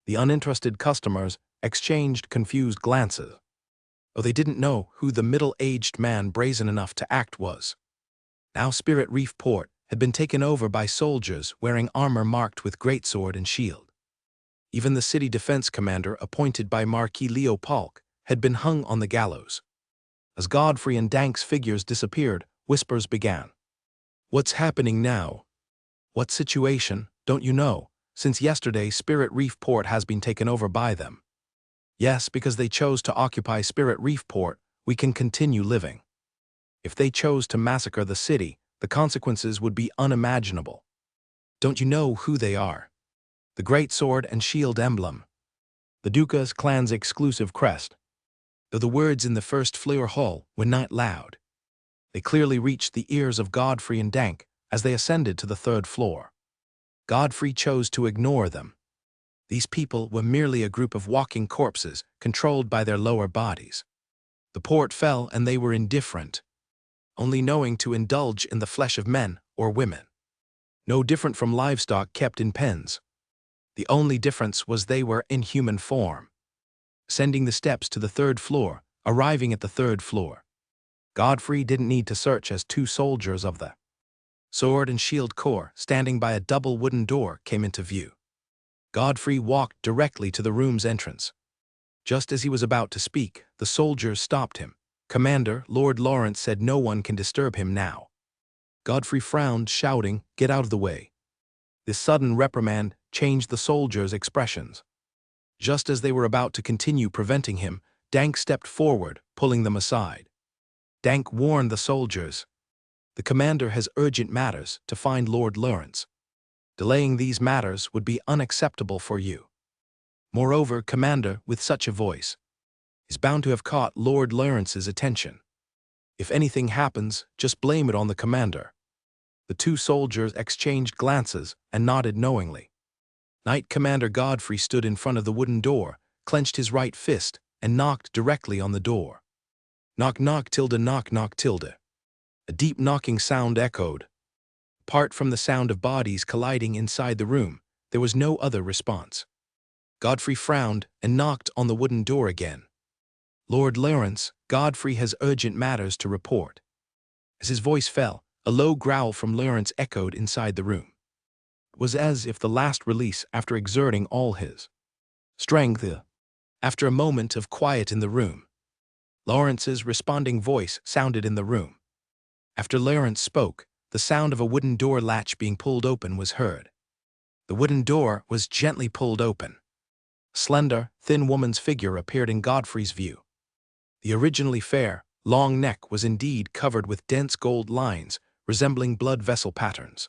The uninterested customers exchanged confused glances, though they didn't know who the middle-aged man brazen enough to act was. Now Spirit Reef Port had been taken over by soldiers wearing armor marked with greatsword and shield. Even the city defense commander appointed by Marquis Leo Polk had been hung on the gallows. As Godfrey and Dank's figures disappeared, whispers began. "What's happening now? What situation? Don't you know? Since yesterday, Spirit Reef Port has been taken over by them." "Yes, because they chose to occupy Spirit Reef Port, we can continue living. If they chose to massacre the city, the consequences would be unimaginable." "Don't you know who they are? The great sword and shield emblem. The Dukas clan's exclusive crest." Though the words in the 1st floor hall were not loud, they clearly reached the ears of Godfrey and Dank as they ascended to the 3rd floor. Godfrey chose to ignore them. These people were merely a group of walking corpses controlled by their lower bodies. The port fell and they were indifferent, only knowing to indulge in the flesh of men or women. No different from livestock kept in pens. The only difference was they were in human form. Ascending the steps to the 3rd floor, arriving at the 3rd floor, Godfrey didn't need to search as two soldiers of the Sword and Shield Corps standing by a double wooden door came into view. Godfrey walked directly to the room's entrance. Just as he was about to speak, the soldiers stopped him. "Commander, Lord Lawrence said no one can disturb him now." Godfrey frowned, shouting, "Get out of the way." This sudden reprimand changed the soldiers' expressions. Just as they were about to continue preventing him, Dank stepped forward, pulling them aside. Dank warned the soldiers, "The commander has urgent matters to find Lord Lawrence. Delaying these matters would be unacceptable for you. Moreover, commander, with such a voice, is bound to have caught Lord Lawrence's attention. If anything happens, just blame it on the commander." The two soldiers exchanged glances and nodded knowingly. Knight Commander Godfrey stood in front of the wooden door, clenched his right fist, and knocked directly on the door. "Knock knock tilde knock knock tilde." A deep knocking sound echoed. Apart from the sound of bodies colliding inside the room, there was no other response. Godfrey frowned and knocked on the wooden door again. "Lord Lawrence, Godfrey has urgent matters to report." As his voice fell, a low growl from Lawrence echoed inside the room. It was as if the last release after exerting all his strength. After a moment of quiet in the room, Lawrence's responding voice sounded in the room. After Lawrence spoke, the sound of a wooden door latch being pulled open was heard. The wooden door was gently pulled open. A slender, thin woman's figure appeared in Godfrey's view. The originally fair, long neck was indeed covered with dense gold lines resembling blood vessel patterns.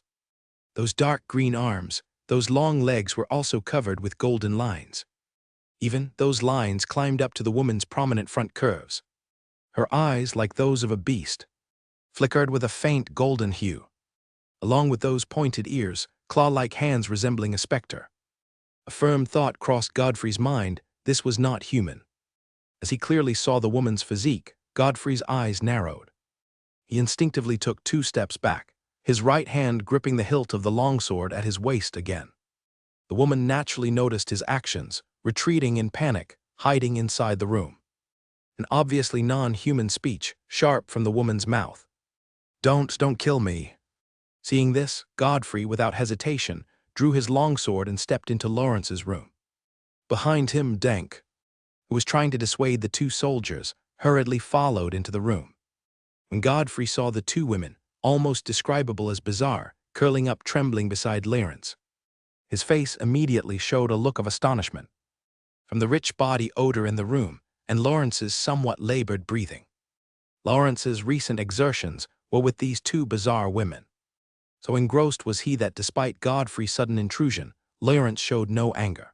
Those dark green arms, those long legs were also covered with golden lines. Even those lines climbed up to the woman's prominent front curves. Her eyes, like those of a beast, flickered with a faint golden hue. Along with those pointed ears, claw-like hands resembling a specter. A firm thought crossed Godfrey's mind: this was not human. As he clearly saw the woman's physique, Godfrey's eyes narrowed. He instinctively took 2 steps back, his right hand gripping the hilt of the longsword at his waist again. The woman naturally noticed his actions, retreating in panic, hiding inside the room. An obviously non-human speech, sharp from the woman's mouth. Don't kill me." Seeing this, Godfrey, without hesitation, drew his longsword and stepped into Lawrence's room. Behind him, Dank, who was trying to dissuade the 2 soldiers, hurriedly followed into the room. When Godfrey saw the 2 women, almost describable as bizarre, curling up trembling beside Lawrence, his face immediately showed a look of astonishment. From the rich body odor in the room, and Lawrence's somewhat labored breathing. Lawrence's recent exertions were with these 2 bizarre women. So engrossed was he that despite Godfrey's sudden intrusion, Lawrence showed no anger.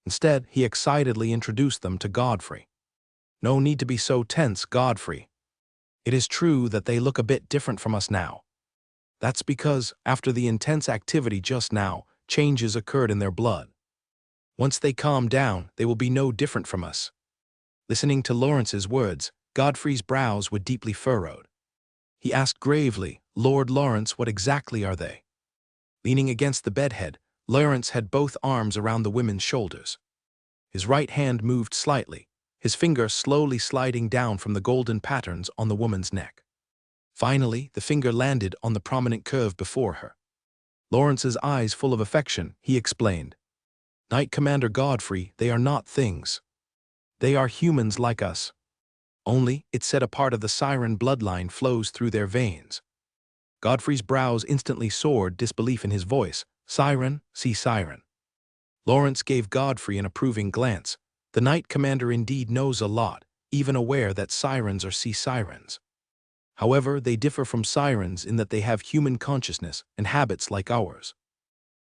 Instead, he excitedly introduced them to Godfrey. "No need to be so tense, Godfrey. It is true that they look a bit different from us now. That's because, after the intense activity just now, changes occurred in their blood. Once they calm down, they will be no different from us." Listening to Lawrence's words, Godfrey's brows were deeply furrowed. He asked gravely, "Lord Lawrence, what exactly are they?" Leaning against the bedhead, Lawrence had both arms around the women's shoulders. His right hand moved slightly, his finger slowly sliding down from the golden patterns on the woman's neck. Finally, the finger landed on the prominent curve before her. Lawrence's eyes full of affection, he explained, "Knight Commander Godfrey, they are not things. They are humans like us. Only, it said a part of the siren bloodline flows through their veins." Godfrey's brows instantly soared, disbelief in his voice. "Siren, see siren." Lawrence gave Godfrey an approving glance. The Knight Commander indeed knows a lot, even aware that sirens are sea sirens. However, they differ from sirens in that they have human consciousness and habits like ours.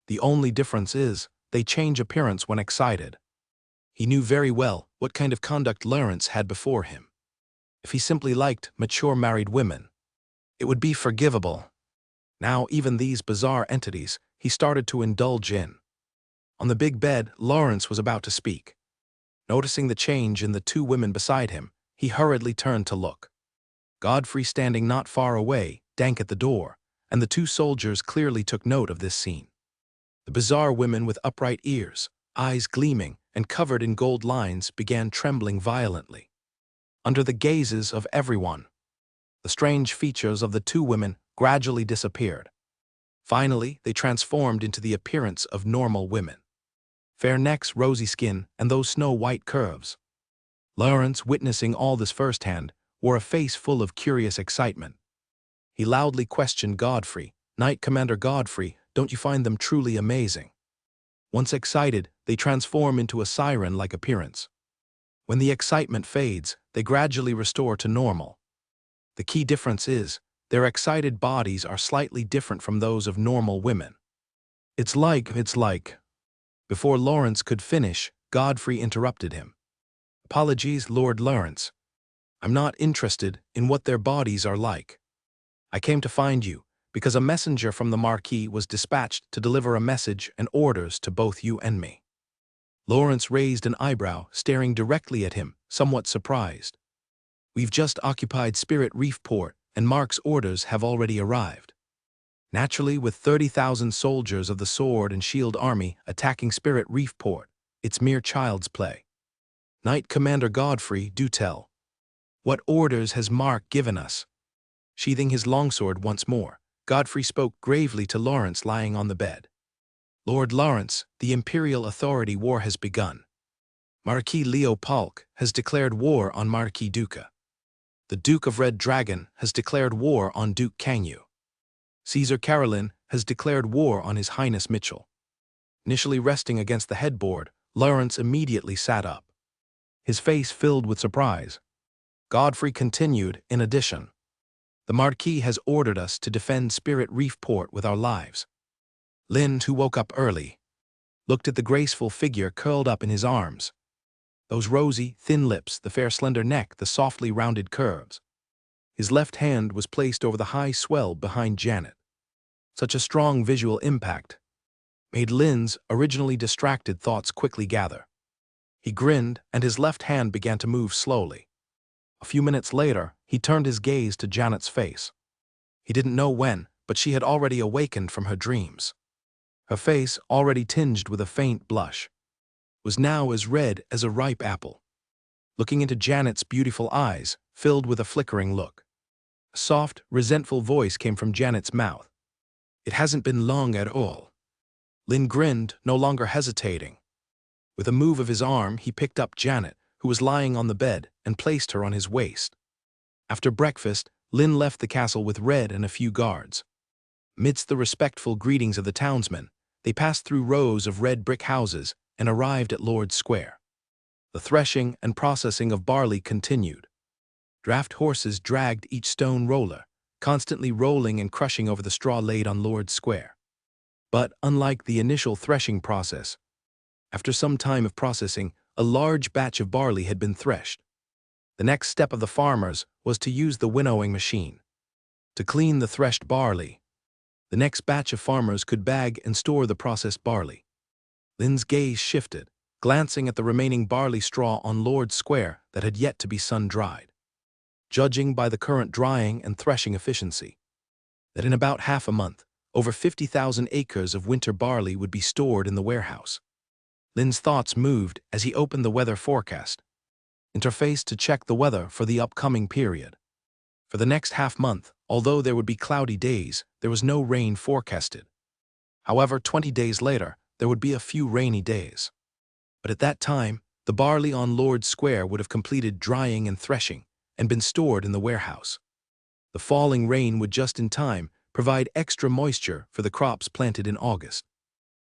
The only difference is, they change appearance when excited. He knew very well what kind of conduct Lawrence had before him. If he simply liked mature married women, it would be forgivable. Now even these bizarre entities he started to indulge in. On the big bed, Lawrence was about to speak. Noticing the change in the 2 women beside him, he hurriedly turned to look. Godfrey standing not far away, Dank at the door, and the 2 soldiers clearly took note of this scene. The bizarre women with upright ears, eyes gleaming, and covered in gold lines began trembling violently. Under the gazes of everyone, the strange features of the 2 women gradually disappeared. Finally, they transformed into the appearance of normal women. Fair necks, rosy skin, and those snow-white curves. Lawrence, witnessing all this firsthand, wore a face full of curious excitement. He loudly questioned Godfrey, "Knight Commander Godfrey, don't you find them truly amazing?" Once excited, they transform into a siren-like appearance. When the excitement fades, they gradually restore to normal. The key difference is, their excited bodies are slightly different from those of normal women. It's like... Before Lawrence could finish, Godfrey interrupted him. "Apologies, Lord Lawrence. I'm not interested in what their bodies are like. I came to find you, because a messenger from the Marquis was dispatched to deliver a message and orders to both you and me." Lawrence raised an eyebrow, staring directly at him, somewhat surprised. "We've just occupied Spirit Reef Port, and Mark's orders have already arrived. Naturally, with 30,000 soldiers of the Sword and Shield Army attacking Spirit Reef Port, it's mere child's play. Knight Commander Godfrey, do tell. What orders has Mark given us?" Sheathing his longsword once more, Godfrey spoke gravely to Lawrence lying on the bed. "Lord Lawrence, the Imperial Authority war has begun. Marquis Leo Polk has declared war on Marquis Duca. The Duke of Red Dragon has declared war on Duke Kangyu. Caesar Carolyn has declared war on His Highness Mitchell. Initially resting against the headboard, Lawrence immediately sat up. His face filled with surprise. Godfrey continued, in addition, the Marquis has ordered us to defend Spirit Reef Port with our lives. Lynn, who woke up early, looked at the graceful figure curled up in his arms. Those rosy, thin lips, the fair slender neck, the softly rounded curves. His left hand was placed over the high swell behind Janet. Such a strong visual impact made Lynn's originally distracted thoughts quickly gather. He grinned, and his left hand began to move slowly. A few minutes later, he turned his gaze to Janet's face. He didn't know when, but she had already awakened from her dreams. Her face, already tinged with a faint blush, was now as red as a ripe apple. Looking into Janet's beautiful eyes, filled with a flickering look. A soft, resentful voice came from Janet's mouth. It hasn't been long at all. Lynn grinned, no longer hesitating. With a move of his arm, he picked up Janet, who was lying on the bed, and placed her on his waist. After breakfast, Lynn left the castle with Red and a few guards. Amidst the respectful greetings of the townsmen, they passed through rows of red brick houses and arrived at Lord's Square. The threshing and processing of barley continued. Draft horses dragged each stone roller, constantly rolling and crushing over the straw laid on Lord's Square. But unlike the initial threshing process, after some time of processing, a large batch of barley had been threshed. The next step of the farmers was to use the winnowing machine. To clean the threshed barley, the next batch of farmers could bag and store the processed barley. Lynn's gaze shifted, glancing at the remaining barley straw on Lord's Square that had yet to be sun-dried. Judging by the current drying and threshing efficiency, that in about half a month, over 50,000 acres of winter barley would be stored in the warehouse. Lynn's thoughts moved as he opened the weather forecast interface to check the weather for the upcoming period. For the next half-month, although there would be cloudy days, there was no rain forecasted. However, 20 days later, there would be a few rainy days. But at that time, the barley on Lord's Square would have completed drying and threshing and been stored in the warehouse. The falling rain would just in time provide extra moisture for the crops planted in August.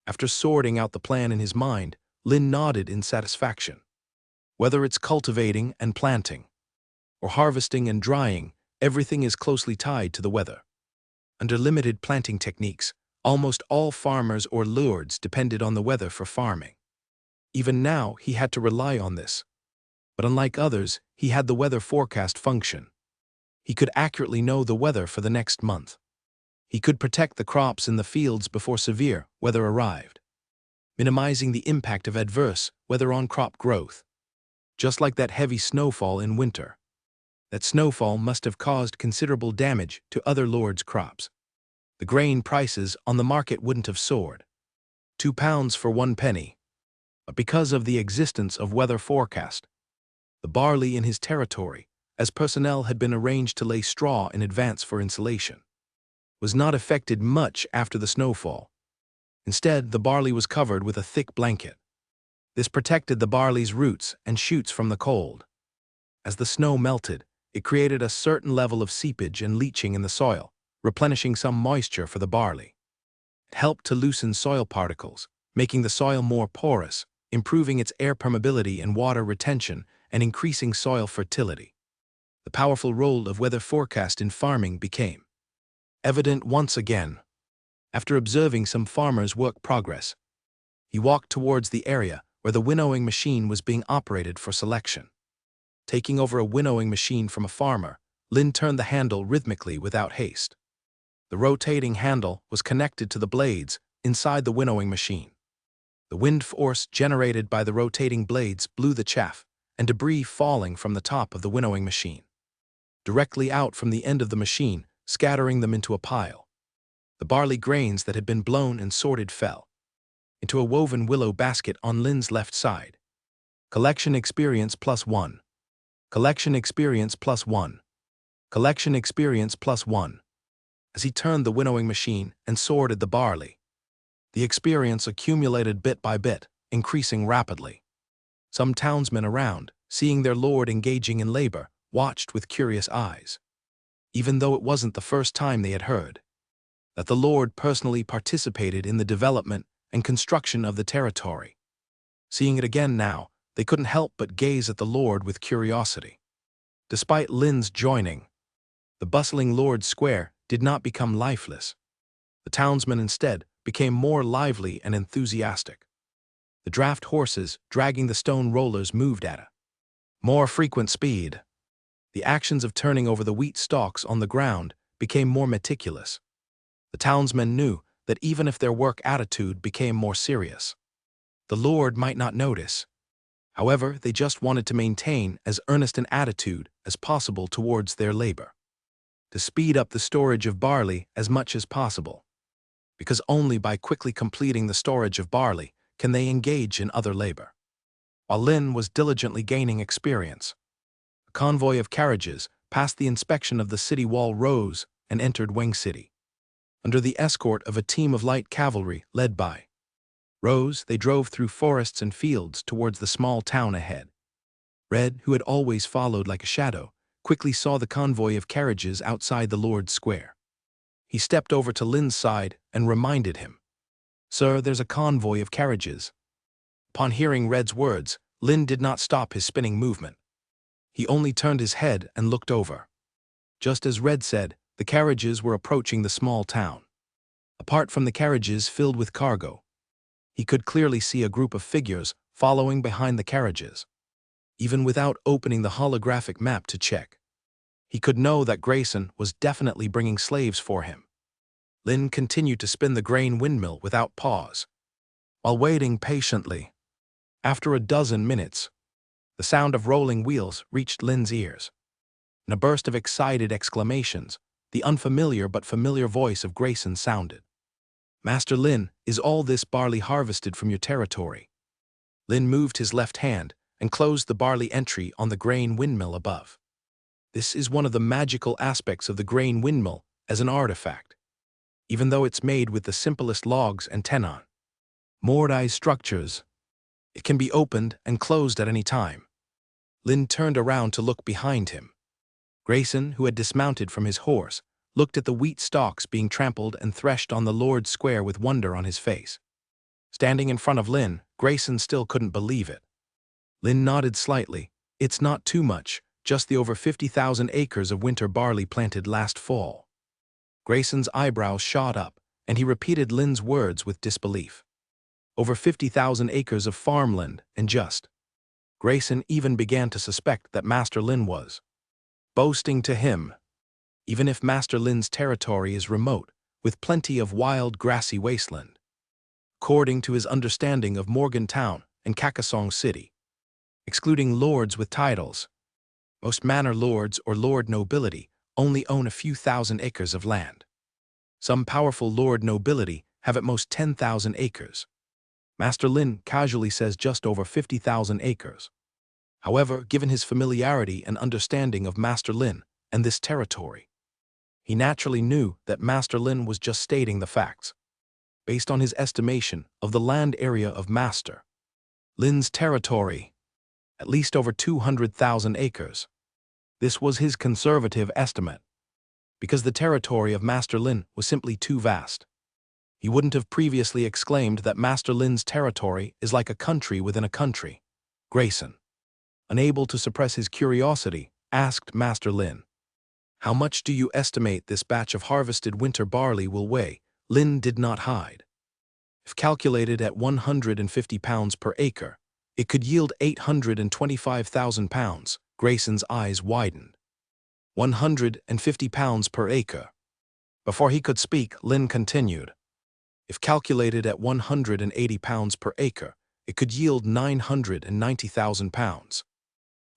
After sorting out the plan in his mind, Lynn nodded in satisfaction. Whether it's cultivating and planting, or harvesting and drying, everything is closely tied to the weather. Under limited planting techniques, almost all farmers or lords depended on the weather for farming. Even now, he had to rely on this. But unlike others, he had the weather forecast function. He could accurately know the weather for the next month. He could protect the crops in the fields before severe weather arrived, minimizing the impact of adverse weather on crop growth. Just like that heavy snowfall in winter. That snowfall must have caused considerable damage to other lords' crops. The grain prices on the market wouldn't have soared. £2 for 1 penny. But because of the existence of weather forecast, the barley in his territory, as personnel had been arranged to lay straw in advance for insulation, was not affected much after the snowfall. Instead, the barley was covered with a thick blanket. This protected the barley's roots and shoots from the cold. As the snow melted, it created a certain level of seepage and leaching in the soil, replenishing some moisture for the barley. It helped to loosen soil particles, making the soil more porous, improving its air permeability and water retention, and increasing soil fertility. The powerful role of weather forecast in farming became evident once again. After observing some farmers' work progress, he walked towards the area where the winnowing machine was being operated for selection. Taking over a winnowing machine from a farmer, Lynn turned the handle rhythmically without haste. The rotating handle was connected to the blades inside the winnowing machine. The wind force generated by the rotating blades blew the chaff and debris falling from the top of the winnowing machine, directly out from the end of the machine, scattering them into a pile. The barley grains that had been blown and sorted fell into a woven willow basket on Lynn's left side. Collection experience +1. Collection experience +1. Collection experience +1. As he turned the winnowing machine and sorted the barley, the experience accumulated bit by bit, increasing rapidly. Some townsmen around, seeing their lord engaging in labor, watched with curious eyes, even though it wasn't the first time they had heard that the Lord personally participated in the development and construction of the territory. Seeing it again now, they couldn't help but gaze at the Lord with curiosity. Despite Lin's joining, the bustling Lord's Square did not become lifeless. The townsmen instead became more lively and enthusiastic. The draft horses dragging the stone rollers moved at a more frequent speed. The actions of turning over the wheat stalks on the ground became more meticulous. The townsmen knew that even if their work attitude became more serious, the Lord might not notice. However, they just wanted to maintain as earnest an attitude as possible towards their labor, to speed up the storage of barley as much as possible, because only by quickly completing the storage of barley can they engage in other labor. While Lin was diligently gaining experience, a convoy of carriages past the inspection of the city wall rose and entered Wing City. Under the escort of a team of light cavalry led by Rose, they drove through forests and fields towards the small town ahead. Red, who had always followed like a shadow, quickly saw the convoy of carriages outside the Lord's Square. He stepped over to Lin's side and reminded him, "Sir, there's a convoy of carriages." Upon hearing Red's words, Lin did not stop his spinning movement. He only turned his head and looked over. Just as Red said, the carriages were approaching the small town. Apart from the carriages filled with cargo, he could clearly see a group of figures following behind the carriages. Even without opening the holographic map to check, he could know that Grayson was definitely bringing slaves for him. Lin continued to spin the grain windmill without pause, while waiting patiently. After a dozen minutes, the sound of rolling wheels reached Lin's ears. In a burst of excited exclamations, the unfamiliar but familiar voice of Grayson sounded. "Master Lin, is all this barley harvested from your territory?" Lin moved his left hand and closed the barley entry on the grain windmill above. This is one of the magical aspects of the grain windmill as an artifact. Even though it's made with the simplest logs and tenon mortise structures, it can be opened and closed at any time. Lin turned around to look behind him. Grayson, who had dismounted from his horse, looked at the wheat stalks being trampled and threshed on the Lord's Square with wonder on his face. Standing in front of Lin, Grayson still couldn't believe it. Lin nodded slightly. "It's not too much, just the over 50,000 acres of winter barley planted last fall." Grayson's eyebrows shot up, and he repeated Lin's words with disbelief. Over 50,000 acres of farmland, and just. Grayson even began to suspect that Master Lin was boasting to him. Even if Master Lin's territory is remote, with plenty of wild grassy wasteland. According to his understanding of Morgantown and Kakasong City, excluding lords with titles, most manor lords or lord nobility only own a few thousand acres of land. Some powerful lord nobility have at most 10,000 acres. Master Lin casually says just over 50,000 acres. However, given his familiarity and understanding of Master Lin and this territory, he naturally knew that Master Lin was just stating the facts, based on his estimation of the land area of Master Lin's territory, at least over 200,000 acres. This was his conservative estimate, because the territory of Master Lin was simply too vast. He wouldn't have previously exclaimed that Master Lin's territory is like a country within a country. Grayson, unable to suppress his curiosity, asked Master Lin, "How much do you estimate this batch of harvested winter barley will weigh?" Lin did not hide. If calculated at 150 pounds per acre, it could yield 825,000 pounds. Grayson's eyes widened. 150 pounds per acre. Before he could speak, Lin continued. If calculated at 180 pounds per acre, it could yield 990,000 pounds.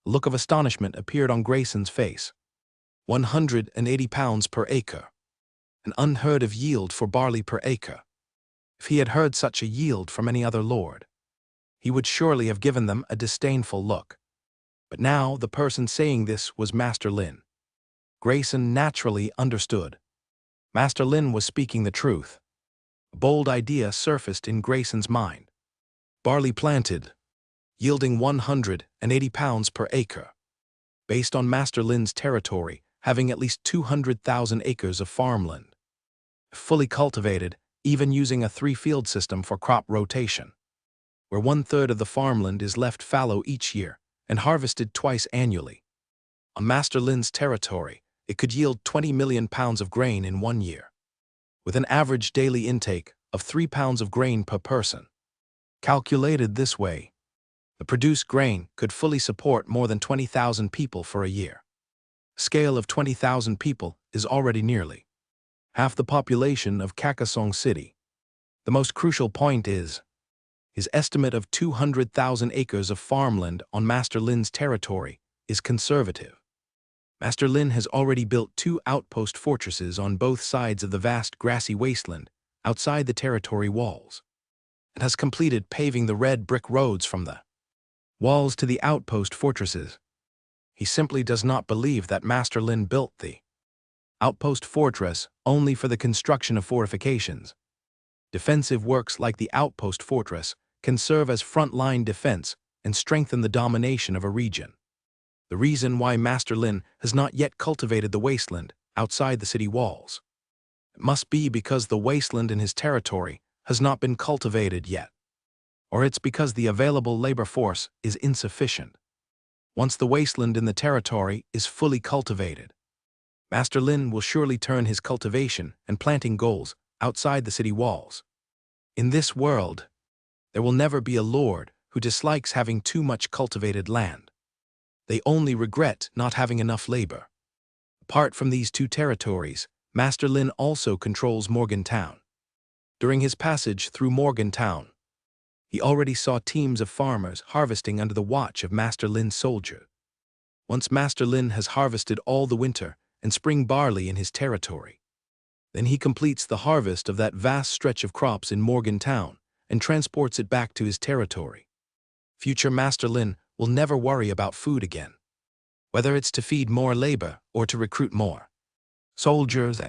A look of astonishment appeared on Grayson's face. 180 pounds per acre. An unheard of yield for barley per acre. If he had heard such a yield from any other lord, he would surely have given them a disdainful look. But now the person saying this was Master Lin. Grayson naturally understood. Master Lin was speaking the truth. A bold idea surfaced in Grayson's mind. Barley planted, yielding 180 pounds per acre. based on Master Lin's territory having at least 200,000 acres of farmland. Fully cultivated, even using a 3-field system for crop rotation, where 1/3 of the farmland is left fallow each year and harvested twice annually. On Master Lin's territory, it could yield 20 million pounds of grain in 1 year, with an average daily intake of 3 pounds of grain per person. Calculated this way, the produced grain could fully support more than 20,000 people for a year. A scale of 20,000 people is already nearly half the population of Carcassonne City. The most crucial point is, his estimate of 200,000 acres of farmland on Master Lin's territory is conservative. Master Lin has already built 2 outpost fortresses on both sides of the vast grassy wasteland outside the territory walls, and has completed paving the red brick roads from the walls to the outpost fortresses. He simply does not believe that Master Lin built the outpost fortress only for the construction of fortifications. Defensive works like the outpost fortress can serve as front-line defense and strengthen the domination of a region. The reason why Master Lin has not yet cultivated the wasteland outside the city walls must be because the wasteland in his territory has not been cultivated yet, or it's because the available labor force is insufficient. Once the wasteland in the territory is fully cultivated, Master Lin will surely turn his cultivation and planting goals outside the city walls. In this world, there will never be a lord who dislikes having too much cultivated land. They only regret not having enough labor. Apart from these 2 territories, Master Lin also controls Morgantown. During his passage through Morgantown, he already saw teams of farmers harvesting under the watch of Master Lin's soldier. Once Master Lin has harvested all the winter and spring barley in his territory, then he completes the harvest of that vast stretch of crops in Morgantown and transports it back to his territory. Future Master Lin will never worry about food again, whether it's to feed more labor or to recruit more soldiers.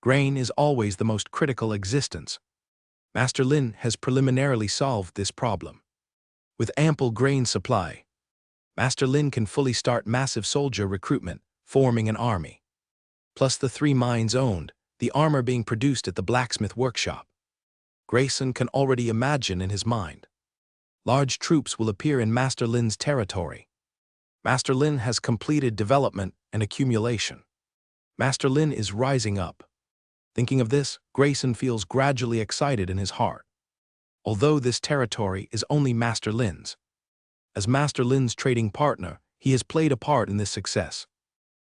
Grain is always the most critical existence. Master Lin has preliminarily solved this problem. With ample grain supply, Master Lin can fully start massive soldier recruitment, forming an army. Plus the 3 mines owned, the armor being produced at the blacksmith workshop. Grayson can already imagine in his mind. Large troops will appear in Master Lin's territory. Master Lin has completed development and accumulation. Master Lin is rising up. Thinking of this, Grayson feels gradually excited in his heart. Although this territory is only Master Lin's, as Master Lin's trading partner, he has played a part in this success.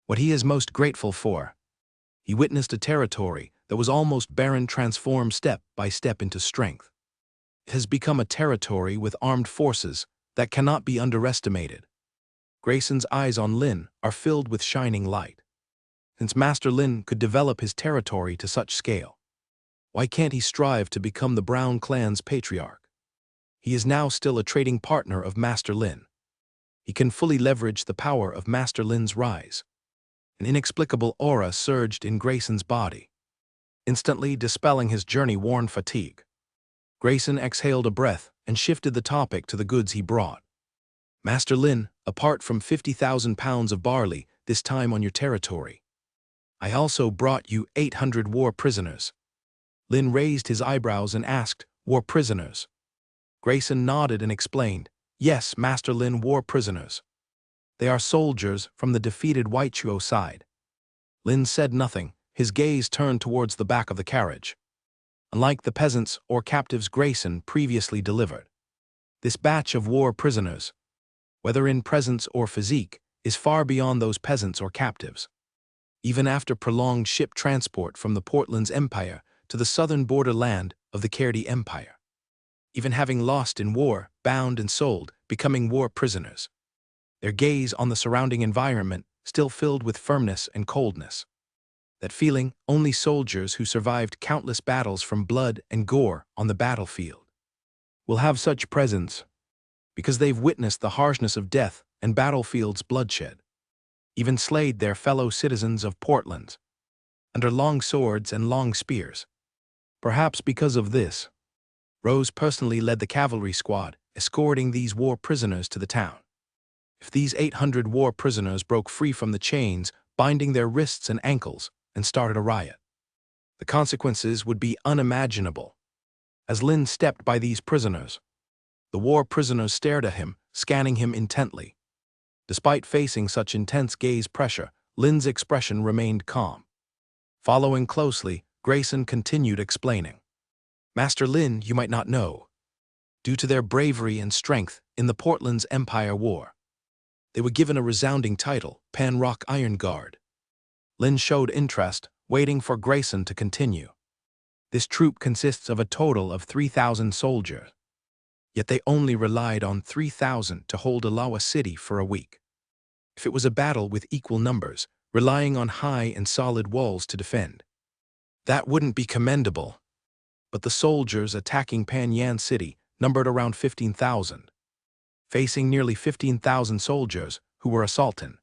What he is most grateful for, he witnessed a territory that was almost barren transform step by step into strength. It has become a territory with armed forces that cannot be underestimated. Grayson's eyes on Lin are filled with shining light. Since Master Lin could develop his territory to such scale, why can't he strive to become the Brown clan's patriarch? He is now still a trading partner of Master Lin. He can fully leverage the power of Master Lin's rise. An inexplicable aura surged in Grayson's body, instantly dispelling his journey-worn fatigue. Grayson exhaled a breath and shifted the topic to the goods he brought. Master Lin, apart from 50,000 pounds of barley, this time on your territory, I also brought you 800 war prisoners. Lin raised his eyebrows and asked, war prisoners? Grayson nodded and explained, yes, Master Lin, war prisoners. They are soldiers from the defeated Whitechuo side. Lin said nothing, his gaze turned towards the back of the carriage. Unlike the peasants or captives Grayson previously delivered, this batch of war prisoners, whether in presence or physique, is far beyond those peasants or captives. Even after prolonged ship transport from the Portland's Empire to the southern borderland of the Kerdi Empire, even having lost in war, bound and sold, becoming war prisoners, their gaze on the surrounding environment still filled with firmness and coldness. That feeling only soldiers who survived countless battles from blood and gore on the battlefield will have such presence, because they've witnessed the harshness of death and battlefield's bloodshed, even slayed their fellow citizens of Portland under long swords and long spears. Perhaps because of this, Rose personally led the cavalry squad escorting these war prisoners to the town. If these 800 war prisoners broke free from the chains, binding their wrists and ankles, and started a riot, the consequences would be unimaginable. As Lin stepped by these prisoners, the war prisoners stared at him, scanning him intently. Despite facing such intense gaze pressure, Lin's expression remained calm. Following closely, Grayson continued explaining. Master Lin, you might not know. Due to their bravery and strength in the Portland's Empire War, they were given a resounding title, Pan-Rock Iron Guard. Lin showed interest, waiting for Grayson to continue. This troop consists of a total of 3,000 soldiers. Yet they only relied on 3,000 to hold Alawa City for a week. If it was a battle with equal numbers, relying on high and solid walls to defend, that wouldn't be commendable. But the soldiers attacking Panyan City numbered around 15,000, facing nearly 15,000 soldiers who were assaulting.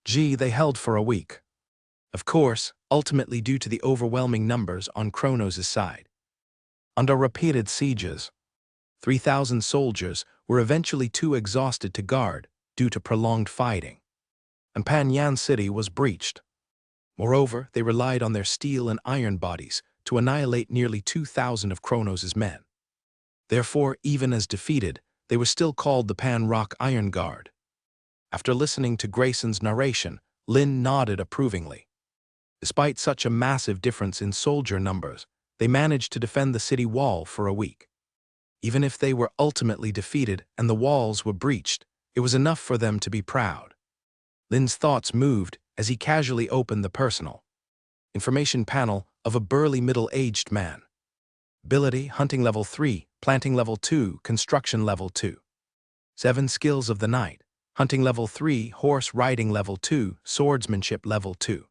They held for a week. Of course, ultimately due to the overwhelming numbers on Kronos' side. Under repeated sieges, 3,000 soldiers were eventually too exhausted to guard due to prolonged fighting, and Panyan City was breached. Moreover, they relied on their steel and iron bodies to annihilate nearly 2,000 of Kronos' men. Therefore, even as defeated, they were still called the Pan-Rock Iron Guard. After listening to Grayson's narration, Lin nodded approvingly. Despite such a massive difference in soldier numbers, they managed to defend the city wall for a week. Even if they were ultimately defeated and the walls were breached, it was enough for them to be proud. Lin's thoughts moved as he casually opened the personal information panel of a burly middle-aged man. Ability, hunting level 3, planting level 2, construction level 2. 7 skills of the night, hunting level 3, horse riding level 2, swordsmanship level 2.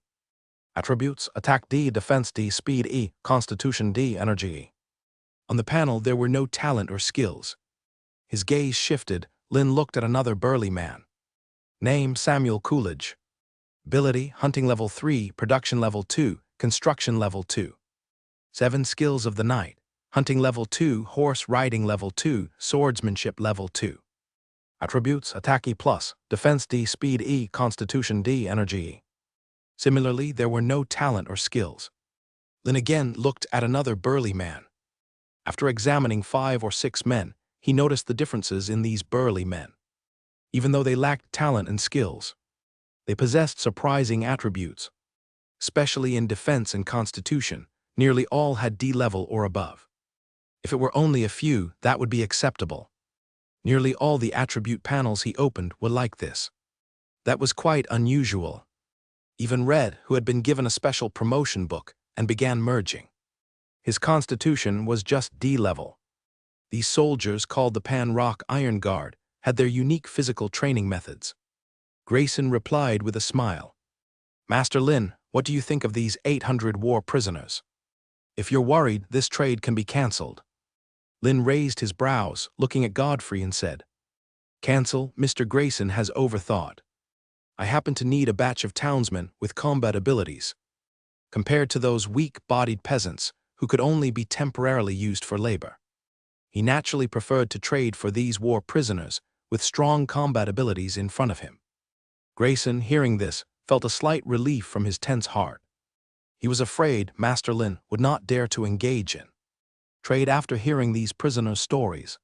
Attributes, attack D, defense D, speed E, constitution D, energy E. On the panel there were no talent or skills. His gaze shifted, Lin looked at another burly man. Name, Samuel Coolidge. Ability, hunting level 3, production level 2, construction level 2. 7 skills of the night, hunting level 2, horse riding level 2, swordsmanship level 2. Attributes, attack E+, defense D, speed E, constitution D, energy E. Similarly, there were no talent or skills. Lin again looked at another burly man. After examining 5 or 6 men, he noticed the differences in these burly men. Even though they lacked talent and skills, they possessed surprising attributes. Especially in defense and constitution, nearly all had D level or above. If it were only a few, that would be acceptable. Nearly all the attribute panels he opened were like this. That was quite unusual. Even Red, who had been given a special promotion book, and began merging. His constitution was just D level. These soldiers, called the Pan-Rock Iron Guard, had their unique physical training methods. Grayson replied with a smile. Master Lin, what do you think of these 800 war prisoners? If you're worried, this trade can be cancelled. Lin raised his brows, looking at Godfrey, and said, Cancel, Mr. Grayson has overthought. I happen to need a batch of townsmen with combat abilities. Compared to those weak-bodied peasants who could only be temporarily used for labor. He naturally preferred to trade for these war prisoners with strong combat abilities in front of him. Grayson, hearing this, felt a slight relief from his tense heart. He was afraid Master Lin would not dare to engage in trade after hearing these prisoners' stories.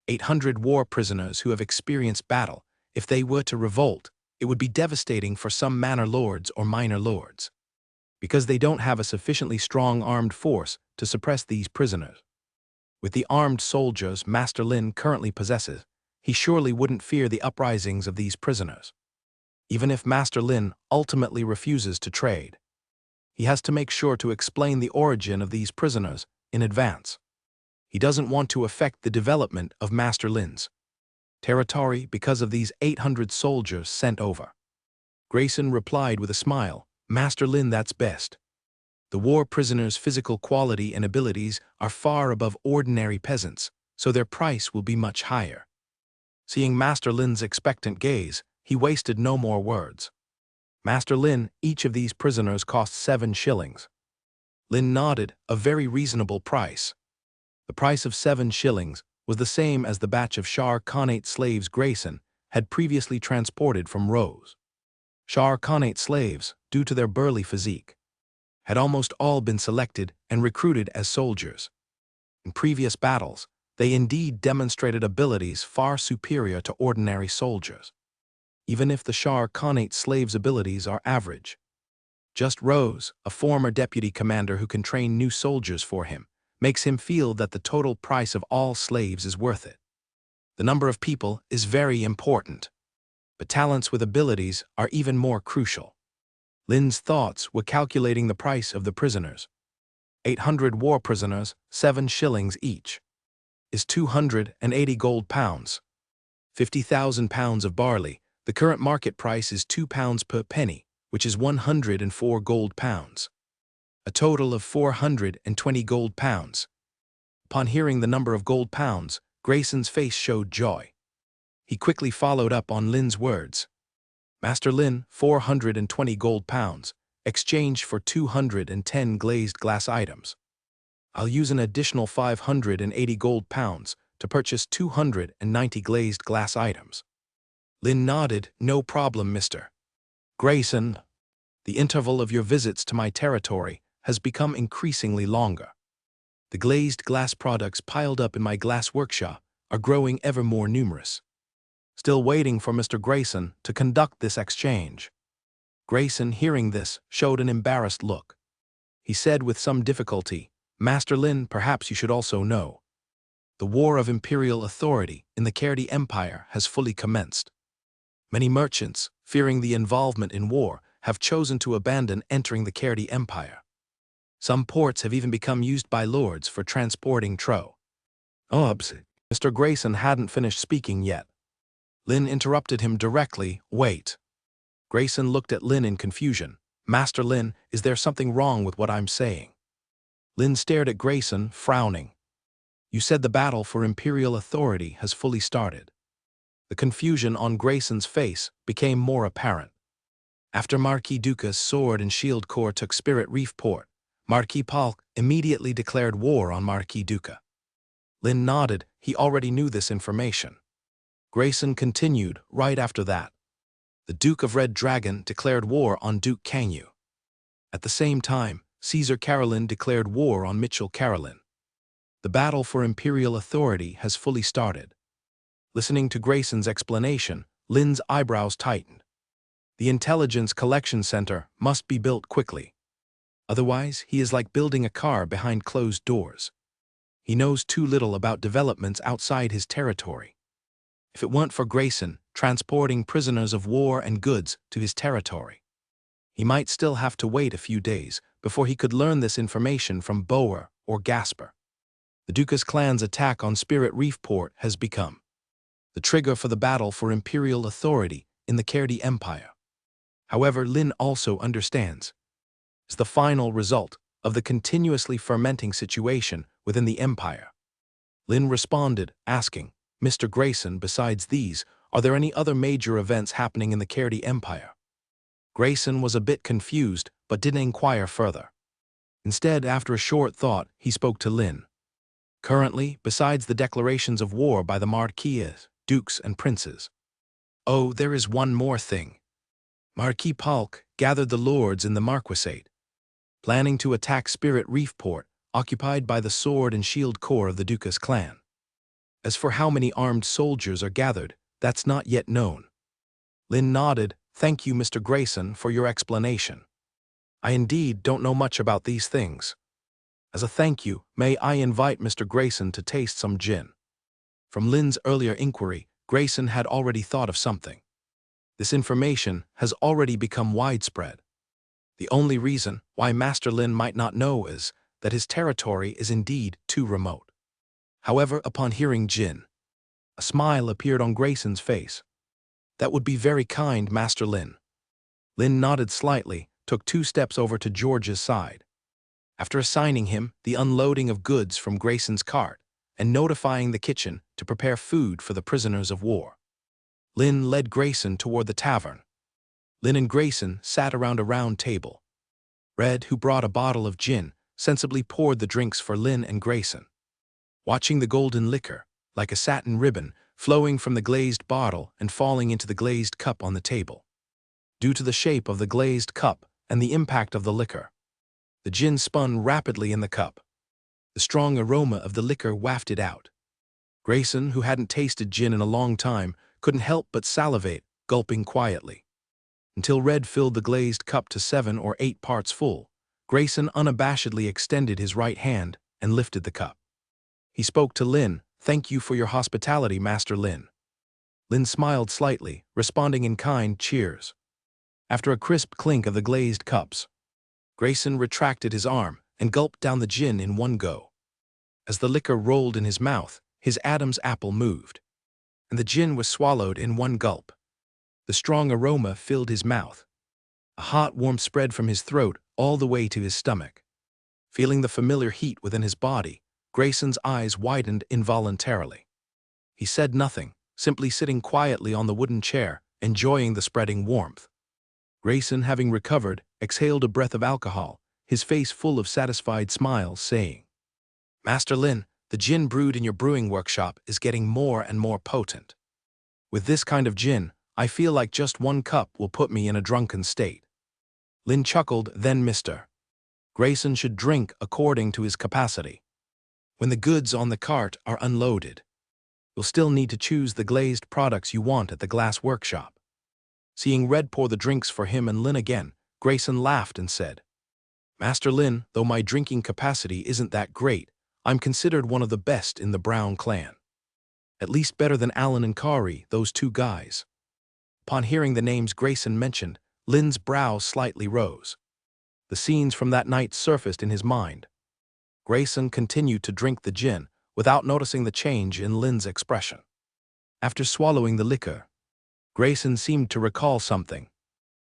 800 war prisoners who have experienced battle, if they were to revolt, it would be devastating for some manor lords or minor lords. Because they don't have a sufficiently strong armed force to suppress these prisoners. With the armed soldiers Master Lin currently possesses, he surely wouldn't fear the uprisings of these prisoners. Even if Master Lin ultimately refuses to trade, he has to make sure to explain the origin of these prisoners in advance. He doesn't want to affect the development of Master Lin's territory because of these 800 soldiers sent over. Grayson replied with a smile, Master Lin, that's best. The war prisoners' physical quality and abilities are far above ordinary peasants, so their price will be much higher. Seeing Master Lin's expectant gaze, he wasted no more words. Master Lin, each of these prisoners cost 7 shillings. Lin nodded, a very reasonable price. The price of 7 shillings was the same as the batch of Shar Khanate slaves Grayson had previously transported from Rose. Shah Khanate slaves, due to their burly physique, had almost all been selected and recruited as soldiers. In previous battles, they indeed demonstrated abilities far superior to ordinary soldiers, even if the Shah Khanate slaves' abilities are average. Just Rose, a former deputy commander who can train new soldiers for him, makes him feel that the total price of all slaves is worth it. The number of people is very important, but talents with abilities are even more crucial. Lin's thoughts were calculating the price of the prisoners. 800 war prisoners, 7 shillings each, is 280 gold pounds. 50,000 pounds of barley, the current market price is £2 per penny, which is 104 gold pounds. A total of 420 gold pounds. Upon hearing the number of gold pounds, Grayson's face showed joy. He quickly followed up on Lin's words. Master Lin, 420 gold pounds, exchanged for 210 glazed glass items. I'll use an additional 580 gold pounds to purchase 290 glazed glass items. Lin nodded. No problem, Mr. Grayson. The interval of your visits to my territory has become increasingly longer. The glazed glass products piled up in my glass workshop are growing ever more numerous. Still waiting for Mr. Grayson to conduct this exchange. Grayson, hearing this, showed an embarrassed look. He said with some difficulty, Master Lin, perhaps you should also know. The war of imperial authority in the Kherdi Empire has fully commenced. Many merchants, fearing the involvement in war, have chosen to abandon entering the Kherdi Empire. Some ports have even become used by lords for transporting tro. Mr. Grayson hadn't finished speaking yet. Lin interrupted him directly. Wait. Grayson looked at Lin in confusion. Master Lin, is there something wrong with what I'm saying? Lin stared at Grayson, frowning. You said the battle for imperial authority has fully started. The confusion on Grayson's face became more apparent. After Marquis Duca's sword and shield corps took Spirit Reef Port, Marquis Palk immediately declared war on Marquis Duca. Lin nodded. He already knew this information. Grayson continued right after that. The Duke of Red Dragon declared war on Duke Kanyu. At the same time, Caesar Carolyn declared war on Mitchell Carolyn. The battle for imperial authority has fully started. Listening to Grayson's explanation, Lin's eyebrows tightened. The Intelligence Collection Center must be built quickly. Otherwise, he is like building a car behind closed doors. He knows too little about developments outside his territory. If it weren't for Grayson transporting prisoners of war and goods to his territory, he might still have to wait a few days before he could learn this information from Boer or Gasper. The Duca's clan's attack on Spirit Reef Port has become the trigger for the battle for imperial authority in the Kherdi Empire. However, Lin also understands it's the final result of the continuously fermenting situation within the empire. Lin responded, asking, Mr. Grayson, besides these, are there any other major events happening in the Kherdi Empire? Grayson was a bit confused, but didn't inquire further. Instead, after a short thought, he spoke to Lin. Currently, besides the declarations of war by the marquis, dukes, and princes. Oh, there is one more thing. Marquis Palk gathered the lords in the Marquisate, planning to attack Spirit Reef Port, occupied by the sword and shield corps of the Duca's clan. As for how many armed soldiers are gathered, that's not yet known. Lin nodded. Thank you, Mr. Grayson, for your explanation. I indeed don't know much about these things. As a thank you, may I invite Mr. Grayson to taste some gin? From Lin's earlier inquiry, Grayson had already thought of something. This information has already become widespread. The only reason why Master Lin might not know is that his territory is indeed too remote. However, upon hearing gin, a smile appeared on Grayson's face. That would be very kind, Master Lin. Lin nodded slightly, took 2 steps over to George's side. After assigning him the unloading of goods from Grayson's cart and notifying the kitchen to prepare food for the prisoners of war, Lin led Grayson toward the tavern. Lin and Grayson sat around a round table. Red, who brought a bottle of gin, sensibly poured the drinks for Lin and Grayson. Watching the golden liquor, like a satin ribbon, flowing from the glazed bottle and falling into the glazed cup on the table. Due to the shape of the glazed cup and the impact of the liquor, the gin spun rapidly in the cup. The strong aroma of the liquor wafted out. Grayson, who hadn't tasted gin in a long time, couldn't help but salivate, gulping quietly. Until Red filled the glazed cup to 7 or 8 parts full, Grayson unabashedly extended his right hand and lifted the cup. He spoke to Lin. "Thank you for your hospitality, Master Lin." Lin smiled slightly, responding in kind cheers. After a crisp clink of the glazed cups, Grayson retracted his arm and gulped down the gin in one go. As the liquor rolled in his mouth, his Adam's apple moved, and the gin was swallowed in one gulp. The strong aroma filled his mouth. A hot warmth spread from his throat all the way to his stomach. Feeling the familiar heat within his body, Grayson's eyes widened involuntarily. He said nothing, simply sitting quietly on the wooden chair, enjoying the spreading warmth. Grayson, having recovered, exhaled a breath of alcohol, his face full of satisfied smiles, saying, "Master Lin, the gin brewed in your brewing workshop is getting more and more potent. With this kind of gin, I feel like just one cup will put me in a drunken state." Lin chuckled, "Then Mr. Grayson should drink according to his capacity. When the goods on the cart are unloaded, you'll still need to choose the glazed products you want at the glass workshop." Seeing Red pour the drinks for him and Lin again, Grayson laughed and said, "Master Lin, though my drinking capacity isn't that great, I'm considered one of the best in the Brown clan. At least better than Alan and Kari, those two guys." Upon hearing the names Grayson mentioned, Lin's brow slightly rose. The scenes from that night surfaced in his mind. Grayson continued to drink the gin without noticing the change in Lin's expression. After swallowing the liquor, Grayson seemed to recall something.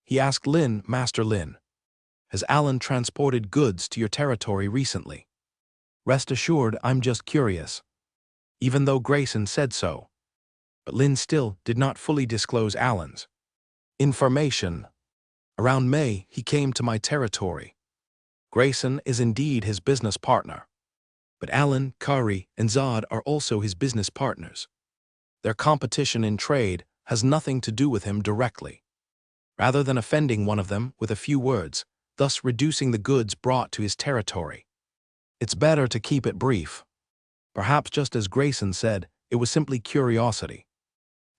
He asked Lin, "Master Lin, has Alan transported goods to your territory recently?" "Rest assured, I'm just curious," even though Grayson said so. But Lin still did not fully disclose Alan's information. "Around May, he came to my territory. Grayson is indeed his business partner. But Alan, Kari, and Zod are also his business partners. Their competition in trade has nothing to do with him directly. Rather than offending one of them with a few words, thus reducing the goods brought to his territory, it's better to keep it brief." Perhaps just as Grayson said, it was simply curiosity.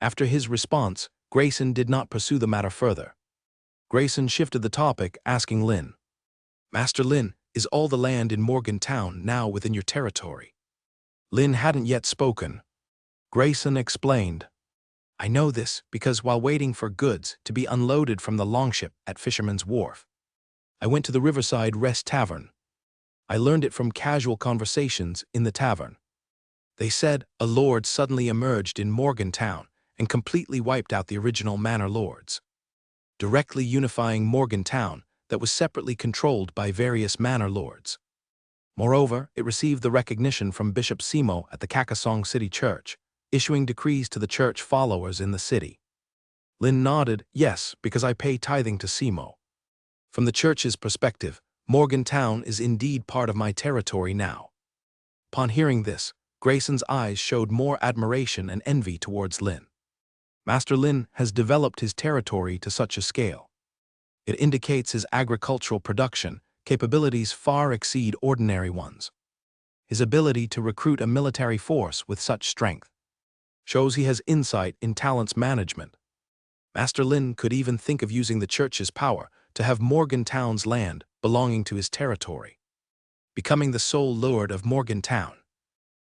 After his response, Grayson did not pursue the matter further. Grayson shifted the topic, asking Lin, "Master Lin, is all the land in Morgantown now within your territory?" Lin hadn't yet spoken. Grayson explained, "I know this because while waiting for goods to be unloaded from the longship at Fisherman's Wharf, I went to the Riverside Rest Tavern. I learned it from casual conversations in the tavern. They said a lord suddenly emerged in Morgantown and completely wiped out the original manor lords, directly unifying Morgantown that was separately controlled by various manor lords. Moreover, it received the recognition from Bishop Simo at the Kakasong City Church, issuing decrees to the church followers in the city." Lin nodded, "Yes, because I pay tithing to Simo. From the church's perspective, Morgantown is indeed part of my territory now." Upon hearing this, Grayson's eyes showed more admiration and envy towards Lin. Master Lin has developed his territory to such a scale. It indicates his agricultural production capabilities far exceed ordinary ones. His ability to recruit a military force with such strength shows he has insight in talents management. Master Lin could even think of using the church's power to have Morgantown's land belonging to his territory, becoming the sole lord of Morgantown.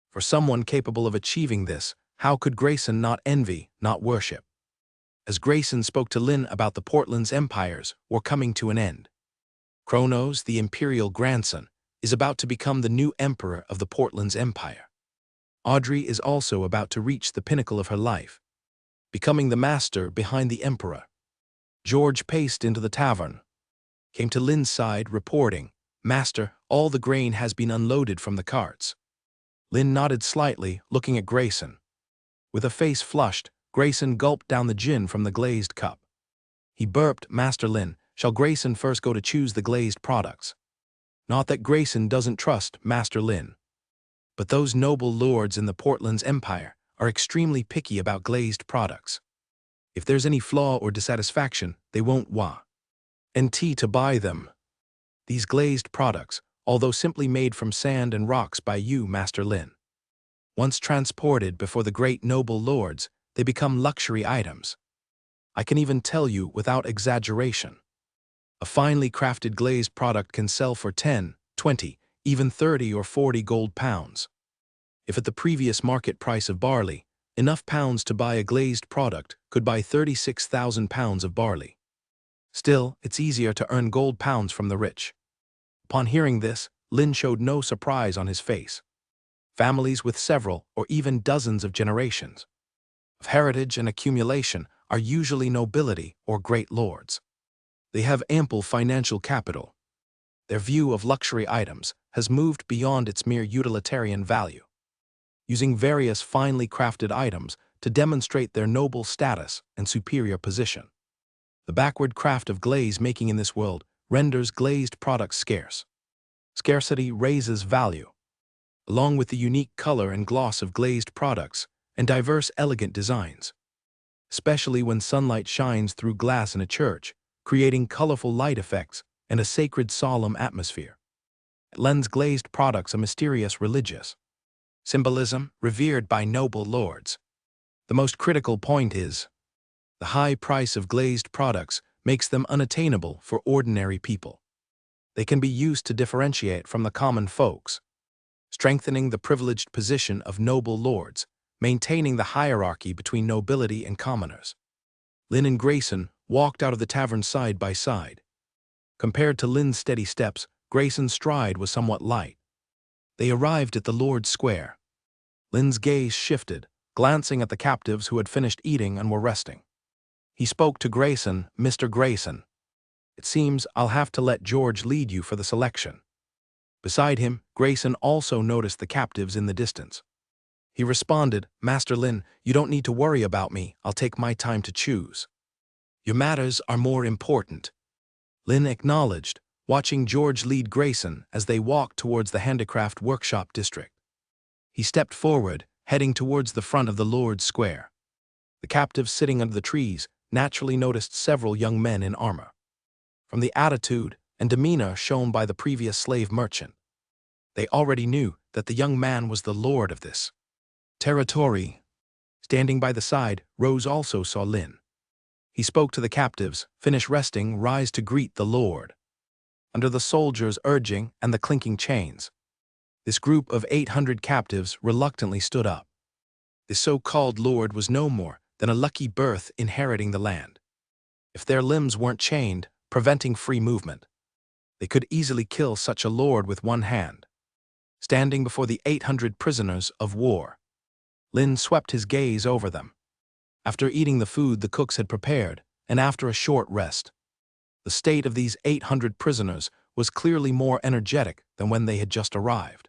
For someone capable of achieving this, how could Grayson not envy, not worship? As Grayson spoke to Lin about the Portland's empires were coming to an end. Kronos, the imperial grandson, is about to become the new emperor of the Portland's empire. Audrey is also about to reach the pinnacle of her life, becoming the master behind the emperor. George paced into the tavern, came to Lin's side, reporting, "Master, all the grain has been unloaded from the carts." Lin nodded slightly, looking at Grayson. With a face flushed, Grayson gulped down the gin from the glazed cup. He burped, "Master Lin, shall Grayson first go to choose the glazed products?" Not that Grayson doesn't trust Master Lin, but those noble lords in the Portland's empire are extremely picky about glazed products. If there's any flaw or dissatisfaction, they won't to buy them. These glazed products, although simply made from sand and rocks by you, Master Lin, once transported before the great noble lords, they become luxury items. I can even tell you without exaggeration. A finely crafted glazed product can sell for 10, 20, even 30 or 40 gold pounds. If at the previous market price of barley, enough pounds to buy a glazed product could buy 36,000 pounds of barley. Still, it's easier to earn gold pounds from the rich. Upon hearing this, Lin showed no surprise on his face. Families with several or even dozens of generations of heritage and accumulation are usually nobility or great lords. They have ample financial capital. Their view of luxury items has moved beyond its mere utilitarian value, using various finely crafted items to demonstrate their noble status and superior position. The backward craft of glaze making in this world renders glazed products scarce. Scarcity raises value. Along with the unique color and gloss of glazed products and diverse elegant designs, especially when sunlight shines through glass in a church, creating colorful light effects and a sacred solemn atmosphere. It lends glazed products a mysterious religious symbolism revered by noble lords. The most critical point is, the high price of glazed products makes them unattainable for ordinary people. They can be used to differentiate from the common folks, strengthening the privileged position of noble lords, maintaining the hierarchy between nobility and commoners. Lin and Grayson walked out of the tavern side by side. Compared to Lin's steady steps, Grayson's stride was somewhat light. They arrived at the Lord's Square. Lin's gaze shifted, glancing at the captives who had finished eating and were resting. He spoke to Grayson, "Mr. Grayson, it seems I'll have to let George lead you for the selection." Beside him, Grayson also noticed the captives in the distance. He responded, "Master Lin, you don't need to worry about me. I'll take my time to choose. Your matters are more important." Lin acknowledged, watching George lead Grayson as they walked towards the handicraft workshop district. He stepped forward, heading towards the front of the Lord's Square. The captives sitting under the trees naturally noticed several young men in armor. From the attitude and demeanor shown by the previous slave merchant, they already knew that the young man was the lord of this territory. Standing by the side, Rose also saw Lin. He spoke to the captives, "Finish resting, rise to greet the Lord." Under the soldiers' urging and the clinking chains, this group of 800 captives reluctantly stood up. The so-called lord was no more than a lucky birth inheriting the land. If their limbs weren't chained, preventing free movement, they could easily kill such a lord with one hand. Standing before the 800 prisoners of war, Lin swept his gaze over them. After eating the food the cooks had prepared, and after a short rest, the state of these 800 prisoners was clearly more energetic than when they had just arrived.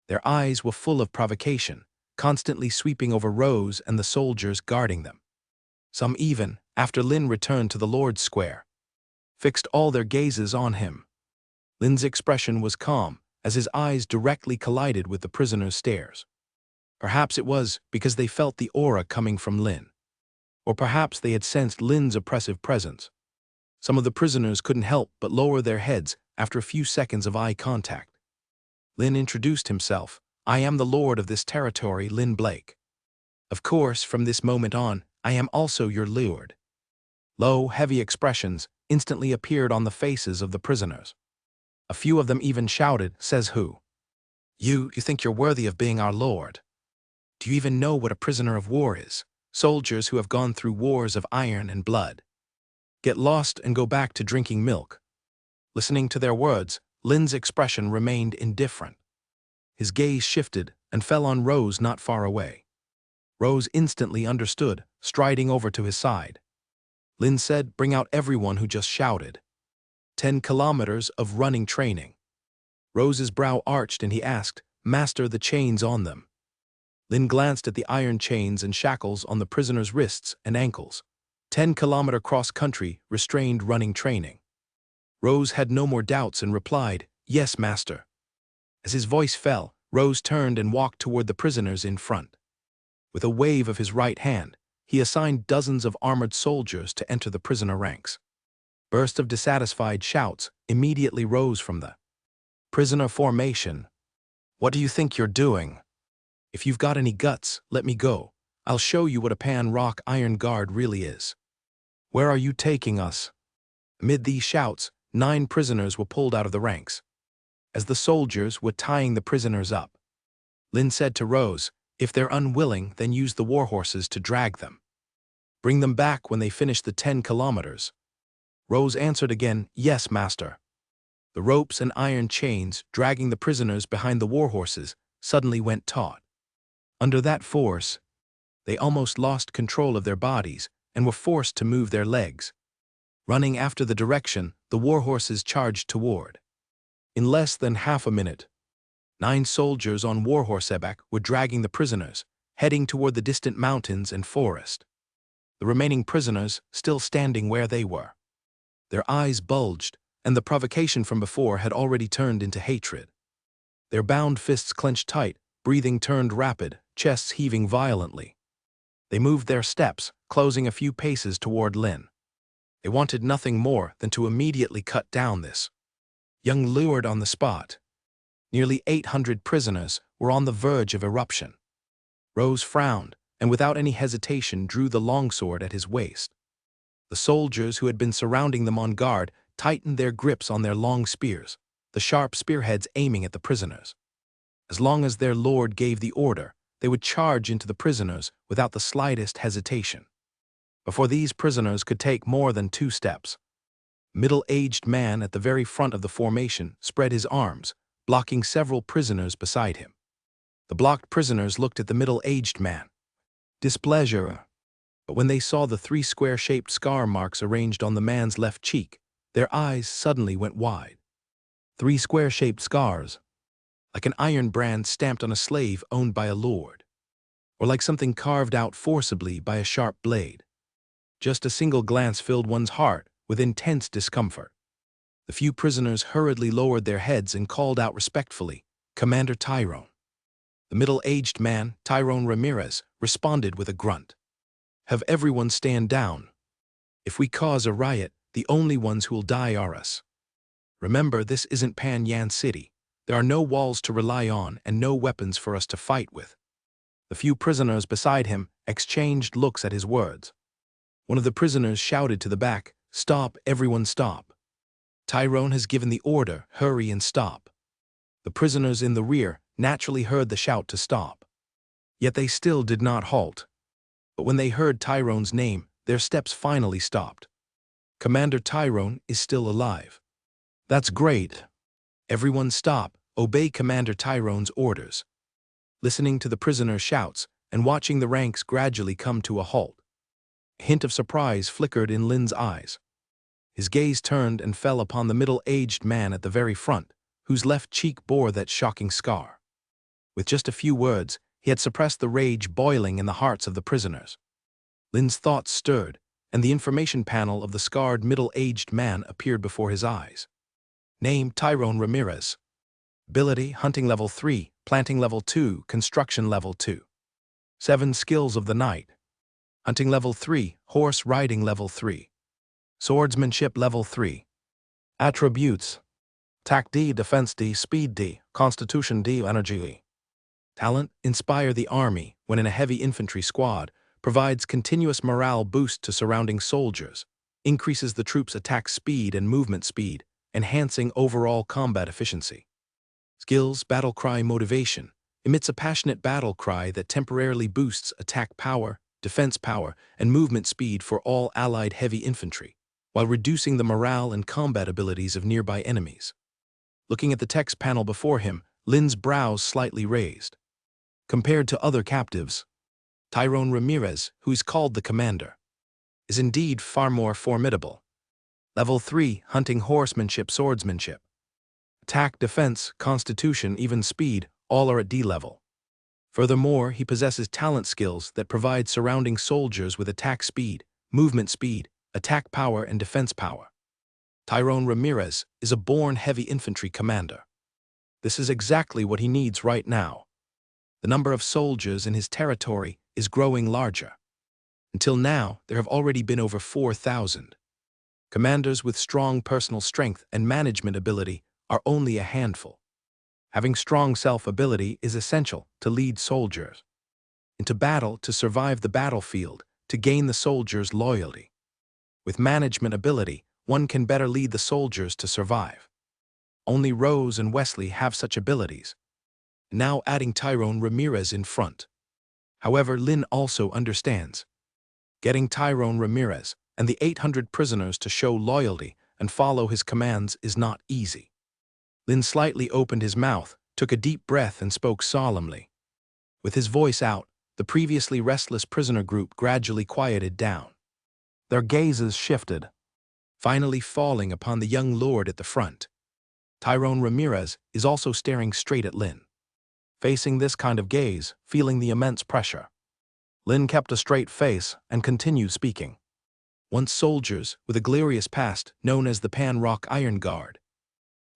Their eyes were full of provocation, constantly sweeping over Rose and the soldiers guarding them. Some even, after Lin returned to the Lord's Square, fixed all their gazes on him. Lin's expression was calm, as his eyes directly collided with the prisoners' stares. Perhaps it was because they felt the aura coming from Lin. Or perhaps they had sensed Lin's oppressive presence. Some of the prisoners couldn't help but lower their heads after a few seconds of eye contact. Lin introduced himself. "I am the lord of this territory, Lin Blake. Of course, from this moment on, I am also your lord." Low, heavy expressions instantly appeared on the faces of the prisoners. A few of them even shouted, "Says who? You think you're worthy of being our lord? Do you even know what a prisoner of war is? Soldiers who have gone through wars of iron and blood. Get lost and go back to drinking milk." Listening to their words, Lin's expression remained indifferent. His gaze shifted and fell on Rose not far away. Rose instantly understood, striding over to his side. Lin said, "Bring out everyone who just shouted. 10 kilometers of running training." Rose's brow arched and he asked, "Master, the chains on them?" Lin glanced at the iron chains and shackles on the prisoner's wrists and ankles. 10-kilometer cross-country, restrained running training. Rose had no more doubts and replied, "Yes, master." As his voice fell, Rose turned and walked toward the prisoners in front. With a wave of his right hand, he assigned dozens of armored soldiers to enter the prisoner ranks. Bursts of dissatisfied shouts immediately rose from the prisoner formation. "What do you think you're doing? If you've got any guts, let me go. I'll show you what a pan-rock iron guard really is. Where are you taking us?" Amid these shouts, 9 prisoners were pulled out of the ranks. As the soldiers were tying the prisoners up, Lynn said to Rose, "If they're unwilling, then use the warhorses to drag them. Bring them back when they finish the 10 kilometers." Rose answered again, "Yes, master." The ropes and iron chains dragging the prisoners behind the warhorses suddenly went taut. Under that force, they almost lost control of their bodies and were forced to move their legs. Running after the direction the warhorses charged toward. In less than half a minute, 9 soldiers on warhorseback were dragging the prisoners, heading toward the distant mountains and forest. The remaining prisoners still standing where they were. Their eyes bulged, and the provocation from before had already turned into hatred. Their bound fists clenched tight, breathing turned rapid, chests heaving violently. They moved their steps, closing a few paces toward Lynn. They wanted nothing more than to immediately cut down this young lord on the spot. Nearly 800 prisoners were on the verge of eruption. Rose frowned, and without any hesitation drew the longsword at his waist. The soldiers who had been surrounding them on guard tightened their grips on their long spears, the sharp spearheads aiming at the prisoners. As long as their lord gave the order, they would charge into the prisoners without the slightest hesitation. Before these prisoners could take more than 2 steps, a middle-aged man at the very front of the formation spread his arms, blocking several prisoners beside him. The blocked prisoners looked at the middle-aged man. Displeasure. But when they saw the 3 square-shaped scar marks arranged on the man's left cheek, their eyes suddenly went wide. 3 square-shaped scars, like an iron brand stamped on a slave owned by a lord, or like something carved out forcibly by a sharp blade. Just a single glance filled one's heart with intense discomfort. The few prisoners hurriedly lowered their heads and called out respectfully, "Commander Tyrone." The middle-aged man, Tyrone Ramirez, responded with a grunt. "Have everyone stand down. If we cause a riot, the only ones who'll die are us. Remember, this isn't Pan Yan City. There are no walls to rely on and no weapons for us to fight with." The few prisoners beside him exchanged looks at his words. One of the prisoners shouted to the back, "Stop, everyone stop. Tyrone has given the order, hurry and stop." The prisoners in the rear naturally heard the shout to stop. Yet they still did not halt. But when they heard Tyrone's name, their steps finally stopped. "Commander Tyrone is still alive." "That's great. Everyone stop, obey Commander Tyrone's orders." Listening to the prisoners' shouts and watching the ranks gradually come to a halt, a hint of surprise flickered in Lin's eyes. His gaze turned and fell upon the middle-aged man at the very front, whose left cheek bore that shocking scar. With just a few words, he had suppressed the rage boiling in the hearts of the prisoners. Lin's thoughts stirred, and the information panel of the scarred middle-aged man appeared before his eyes. Name: Tyrone Ramirez. Ability: Hunting Level 3, Planting Level 2, Construction Level 2. 7 Skills of the Night. Hunting Level 3, Horse Riding Level 3. Swordsmanship Level 3. Attributes: Attack D, Defense D, Speed D, Constitution D, Energy D. Talent: Inspire the Army when in a heavy infantry squad, provides continuous morale boost to surrounding soldiers, increases the troops' attack speed and movement speed, enhancing overall combat efficiency. Skills: Battle Cry Motivation, emits a passionate battle cry that temporarily boosts attack power, defense power, and movement speed for all allied heavy infantry, while reducing the morale and combat abilities of nearby enemies. Looking at the text panel before him, Lin's brows slightly raised. Compared to other captives, Tyrone Ramirez, who is called the Commander, is indeed far more formidable. Level 3, Hunting, Horsemanship, Swordsmanship. Attack, Defense, Constitution, even Speed, all are at D level. Furthermore, he possesses talent skills that provide surrounding soldiers with attack speed, movement speed, attack power, and defense power. Tyrone Ramirez is a born heavy infantry commander. This is exactly what he needs right now. The number of soldiers in his territory is growing larger. Until now, there have already been over 4,000. Commanders with strong personal strength and management ability are only a handful. Having strong self-ability is essential to lead soldiers into battle, to survive the battlefield, to gain the soldiers' loyalty. With management ability, one can better lead the soldiers to survive. Only Rose and Wesley have such abilities, now adding Tyrone Ramirez in front. However, Lynn also understands. Getting Tyrone Ramirez and the 800 prisoners to show loyalty and follow his commands is not easy. Lynn slightly opened his mouth, took a deep breath, and spoke solemnly. With his voice out, the previously restless prisoner group gradually quieted down. Their gazes shifted, finally falling upon the young lord at the front. Tyrone Ramirez is also staring straight at Lynn. Facing this kind of gaze, feeling the immense pressure, Lynn kept a straight face and continued speaking. Once soldiers with a glorious past known as the Pan-Rock Iron Guard,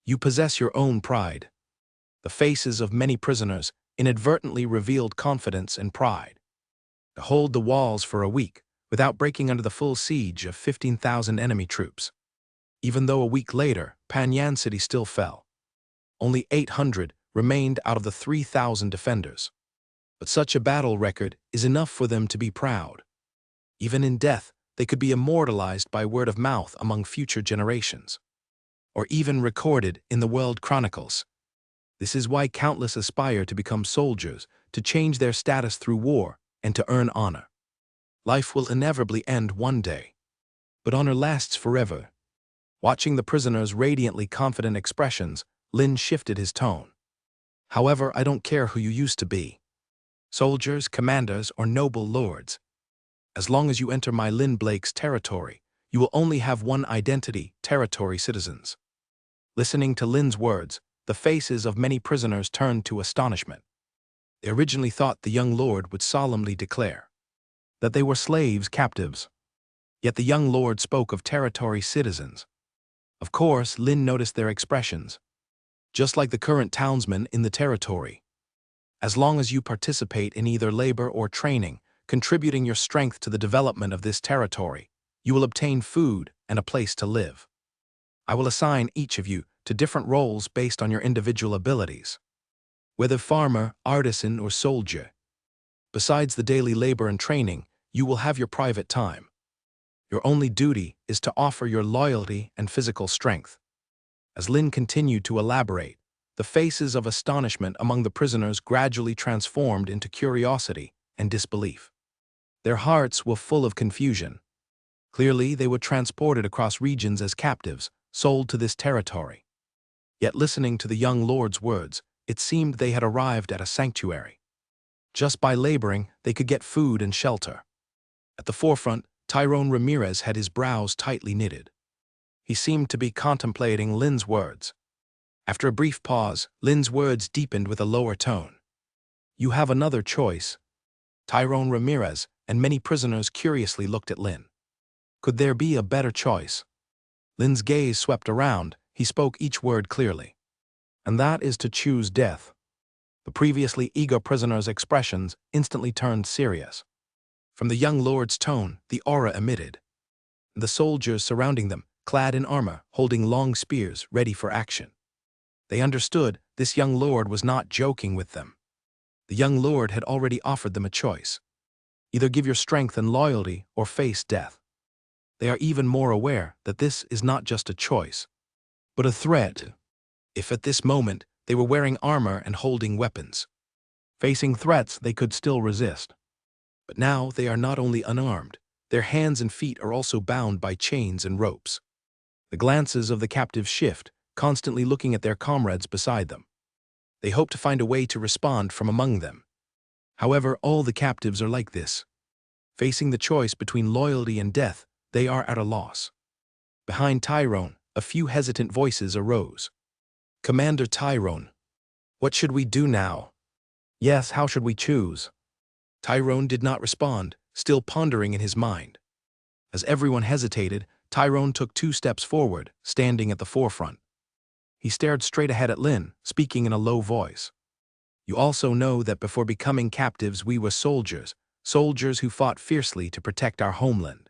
you possess your own pride. The faces of many prisoners inadvertently revealed confidence and pride. To hold the walls for a week without breaking under the full siege of 15,000 enemy troops. Even though a week later, Panyan City still fell. Only 800 remained out of the 3,000 defenders. But such a battle record is enough for them to be proud. Even in death, they could be immortalized by word of mouth among future generations, or even recorded in the World Chronicles. This is why countless aspire to become soldiers, to change their status through war, and to earn honor. Life will inevitably end one day, but honor lasts forever. Watching the prisoners' radiantly confident expressions, Lynn shifted his tone. However, I don't care who you used to be. Soldiers, commanders, or noble lords. As long as you enter my Lynn Blake's territory, you will only have one identity: territory citizens. Listening to Lynn's words, the faces of many prisoners turned to astonishment. They originally thought the young lord would solemnly declare that they were slaves, captives. Yet the young lord spoke of territory citizens. Of course, Lynn noticed their expressions. Just like the current townsmen in the territory. As long as you participate in either labor or training, contributing your strength to the development of this territory, you will obtain food and a place to live. I will assign each of you to different roles based on your individual abilities. Whether farmer, artisan, or soldier. Besides the daily labor and training, you will have your private time. Your only duty is to offer your loyalty and physical strength. As Lynn continued to elaborate, the faces of astonishment among the prisoners gradually transformed into curiosity and disbelief. Their hearts were full of confusion. Clearly, they were transported across regions as captives, sold to this territory. Yet listening to the young lord's words, it seemed they had arrived at a sanctuary. Just by laboring, they could get food and shelter. At the forefront, Tyrone Ramirez had his brows tightly knitted. He seemed to be contemplating Lynn's words. After a brief pause, Lynn's words deepened with a lower tone. You have another choice. Tyrone Ramirez and many prisoners curiously looked at Lynn. Could there be a better choice? Lynn's gaze swept around. He spoke each word clearly. And that is to choose death. The previously eager prisoners' expressions instantly turned serious. From the young lord's tone, the aura emitted. The soldiers surrounding them, clad in armor, holding long spears ready for action. They understood this young lord was not joking with them. The young lord had already offered them a choice. Either give your strength and loyalty or face death. They are even more aware that this is not just a choice, but a threat. If at this moment they were wearing armor and holding weapons, facing threats they could still resist. But now they are not only unarmed, their hands and feet are also bound by chains and ropes. The glances of the captives shift, constantly looking at their comrades beside them. They hope to find a way to respond from among them. However, all the captives are like this. Facing the choice between loyalty and death, they are at a loss. Behind Tyrone, a few hesitant voices arose. Commander Tyrone, what should we do now? Yes, how should we choose? Tyrone did not respond, still pondering in his mind. As everyone hesitated, Tyrone took 2 steps forward, standing at the forefront. He stared straight ahead at Lynn, speaking in a low voice. You also know that before becoming captives we were soldiers, soldiers who fought fiercely to protect our homeland.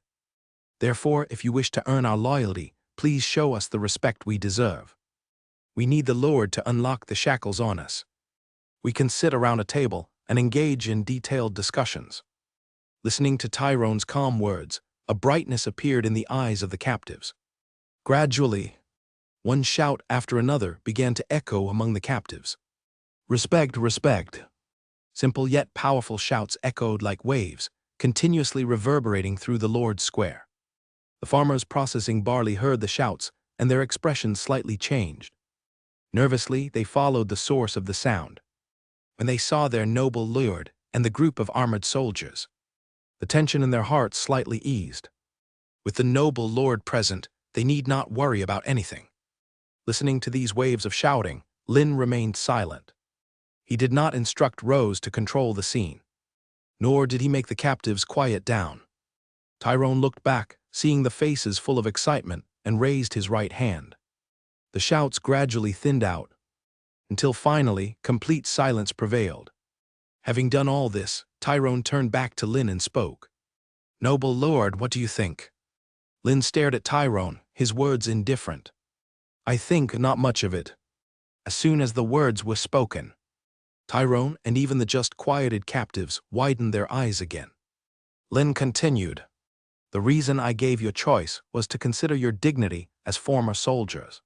Therefore, if you wish to earn our loyalty, please show us the respect we deserve. We need the Lord to unlock the shackles on us. We can sit around a table and engage in detailed discussions. Listening to Tyrone's calm words, a brightness appeared in the eyes of the captives. Gradually, one shout after another began to echo among the captives. Respect, respect. Simple yet powerful shouts echoed like waves, continuously reverberating through the Lord's square. The farmers processing barley heard the shouts, and their expressions slightly changed. Nervously, they followed the source of the sound. When they saw their noble lord and the group of armored soldiers, the tension in their hearts slightly eased. With the noble lord present, they need not worry about anything. Listening to these waves of shouting, Lin remained silent. He did not instruct Rose to control the scene, nor did he make the captives quiet down. Tyrone looked back, seeing the faces full of excitement, and raised his right hand. The shouts gradually thinned out, until finally complete silence prevailed. Having done all this, Tyrone turned back to Lin and spoke. "Noble lord, what do you think?" Lin stared at Tyrone, his words indifferent. "I think not much of it." As soon as the words were spoken, Tyrone and even the just quieted captives widened their eyes again. Lin continued, "The reason I gave you a choice was to consider your dignity as former soldiers.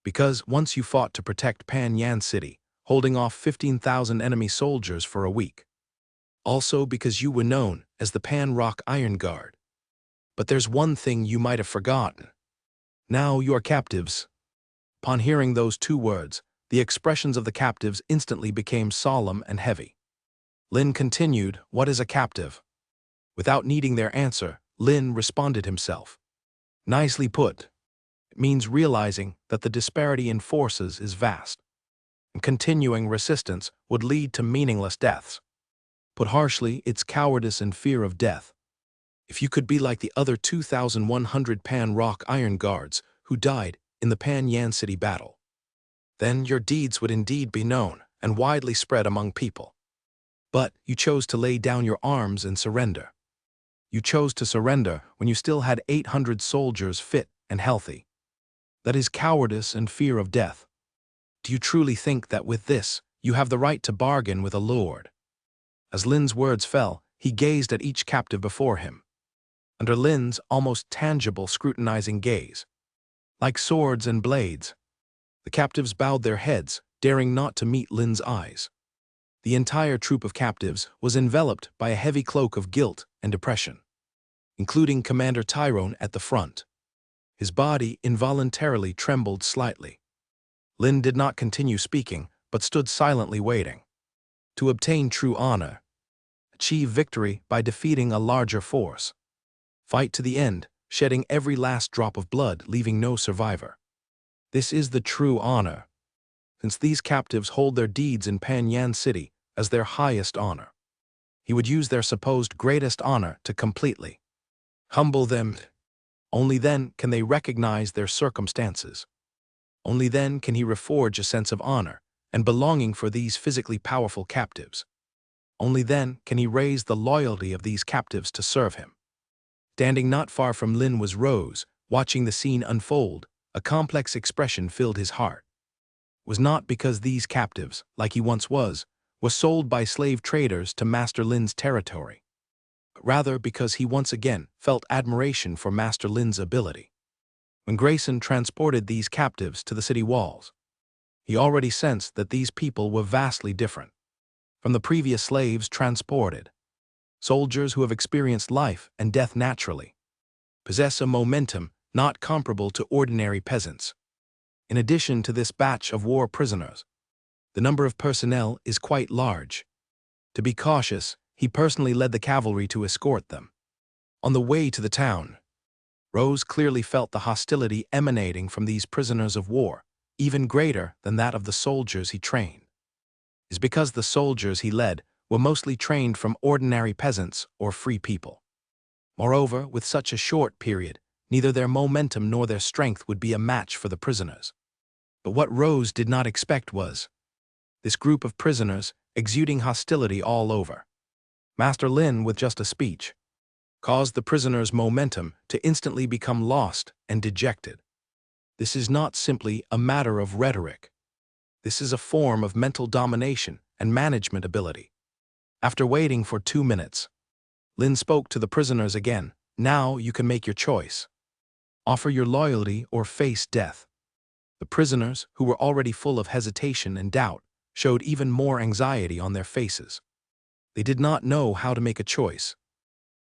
Because once you fought to protect Pan Yan City, holding off 15,000 enemy soldiers for a week. Also because you were known as the Pan Rock Iron Guard. But there's one thing you might have forgotten. Now you are captives." Upon hearing those two words, the expressions of the captives instantly became solemn and heavy. Lin continued, "What is a captive?" Without needing their answer, Lin responded himself. "Nicely put. It means realizing that the disparity in forces is vast, and continuing resistance would lead to meaningless deaths. Put harshly, it's cowardice and fear of death. If you could be like the other 2,100 Pan Rock Iron Guards who died in the Pan Yan City battle, then your deeds would indeed be known and widely spread among people. But you chose to lay down your arms and surrender. You chose to surrender when you still had 800 soldiers fit and healthy. That is cowardice and fear of death. Do you truly think that with this, you have the right to bargain with a lord?" As Lin's words fell, he gazed at each captive before him. Under Lin's almost tangible scrutinizing gaze, like swords and blades, the captives bowed their heads, daring not to meet Lin's eyes. The entire troop of captives was enveloped by a heavy cloak of guilt and depression, including Commander Tyrone at the front. His body involuntarily trembled slightly. Lin did not continue speaking, but stood silently waiting. To obtain true honor, achieve victory by defeating a larger force, fight to the end, shedding every last drop of blood, leaving no survivor. This is the true honor, since these captives hold their deeds in Pan Yan City as their highest honor. He would use their supposed greatest honor to completely humble them. Only then can they recognize their circumstances. Only then can he reforge a sense of honor and belonging for these physically powerful captives. Only then can he raise the loyalty of these captives to serve him. Standing not far from Lin was Rose, watching the scene unfold. A complex expression filled his heart. It was not because these captives, like he once was, were sold by slave traders to Master Lin's territory, but rather because he once again felt admiration for Master Lin's ability. When Grayson transported these captives to the city walls, he already sensed that these people were vastly different from the previous slaves transported. Soldiers who have experienced life and death naturally possess a momentum not comparable to ordinary peasants. In addition to this batch of war prisoners, the number of personnel is quite large. To be cautious, he personally led the cavalry to escort them. On the way to the town, Rose clearly felt the hostility emanating from these prisoners of war, even greater than that of the soldiers he trained. It is because the soldiers he led were mostly trained from ordinary peasants or free people. Moreover, with such a short period, neither their momentum nor their strength would be a match for the prisoners. But what Rose did not expect was this group of prisoners exuding hostility all over. Master Lin, with just a speech, caused the prisoners' momentum to instantly become lost and dejected. This is not simply a matter of rhetoric. This is a form of mental domination and management ability. After waiting for 2 minutes, Lin spoke to the prisoners again. Now you can make your choice. Offer your loyalty or face death. The prisoners, who were already full of hesitation and doubt, showed even more anxiety on their faces. They did not know how to make a choice.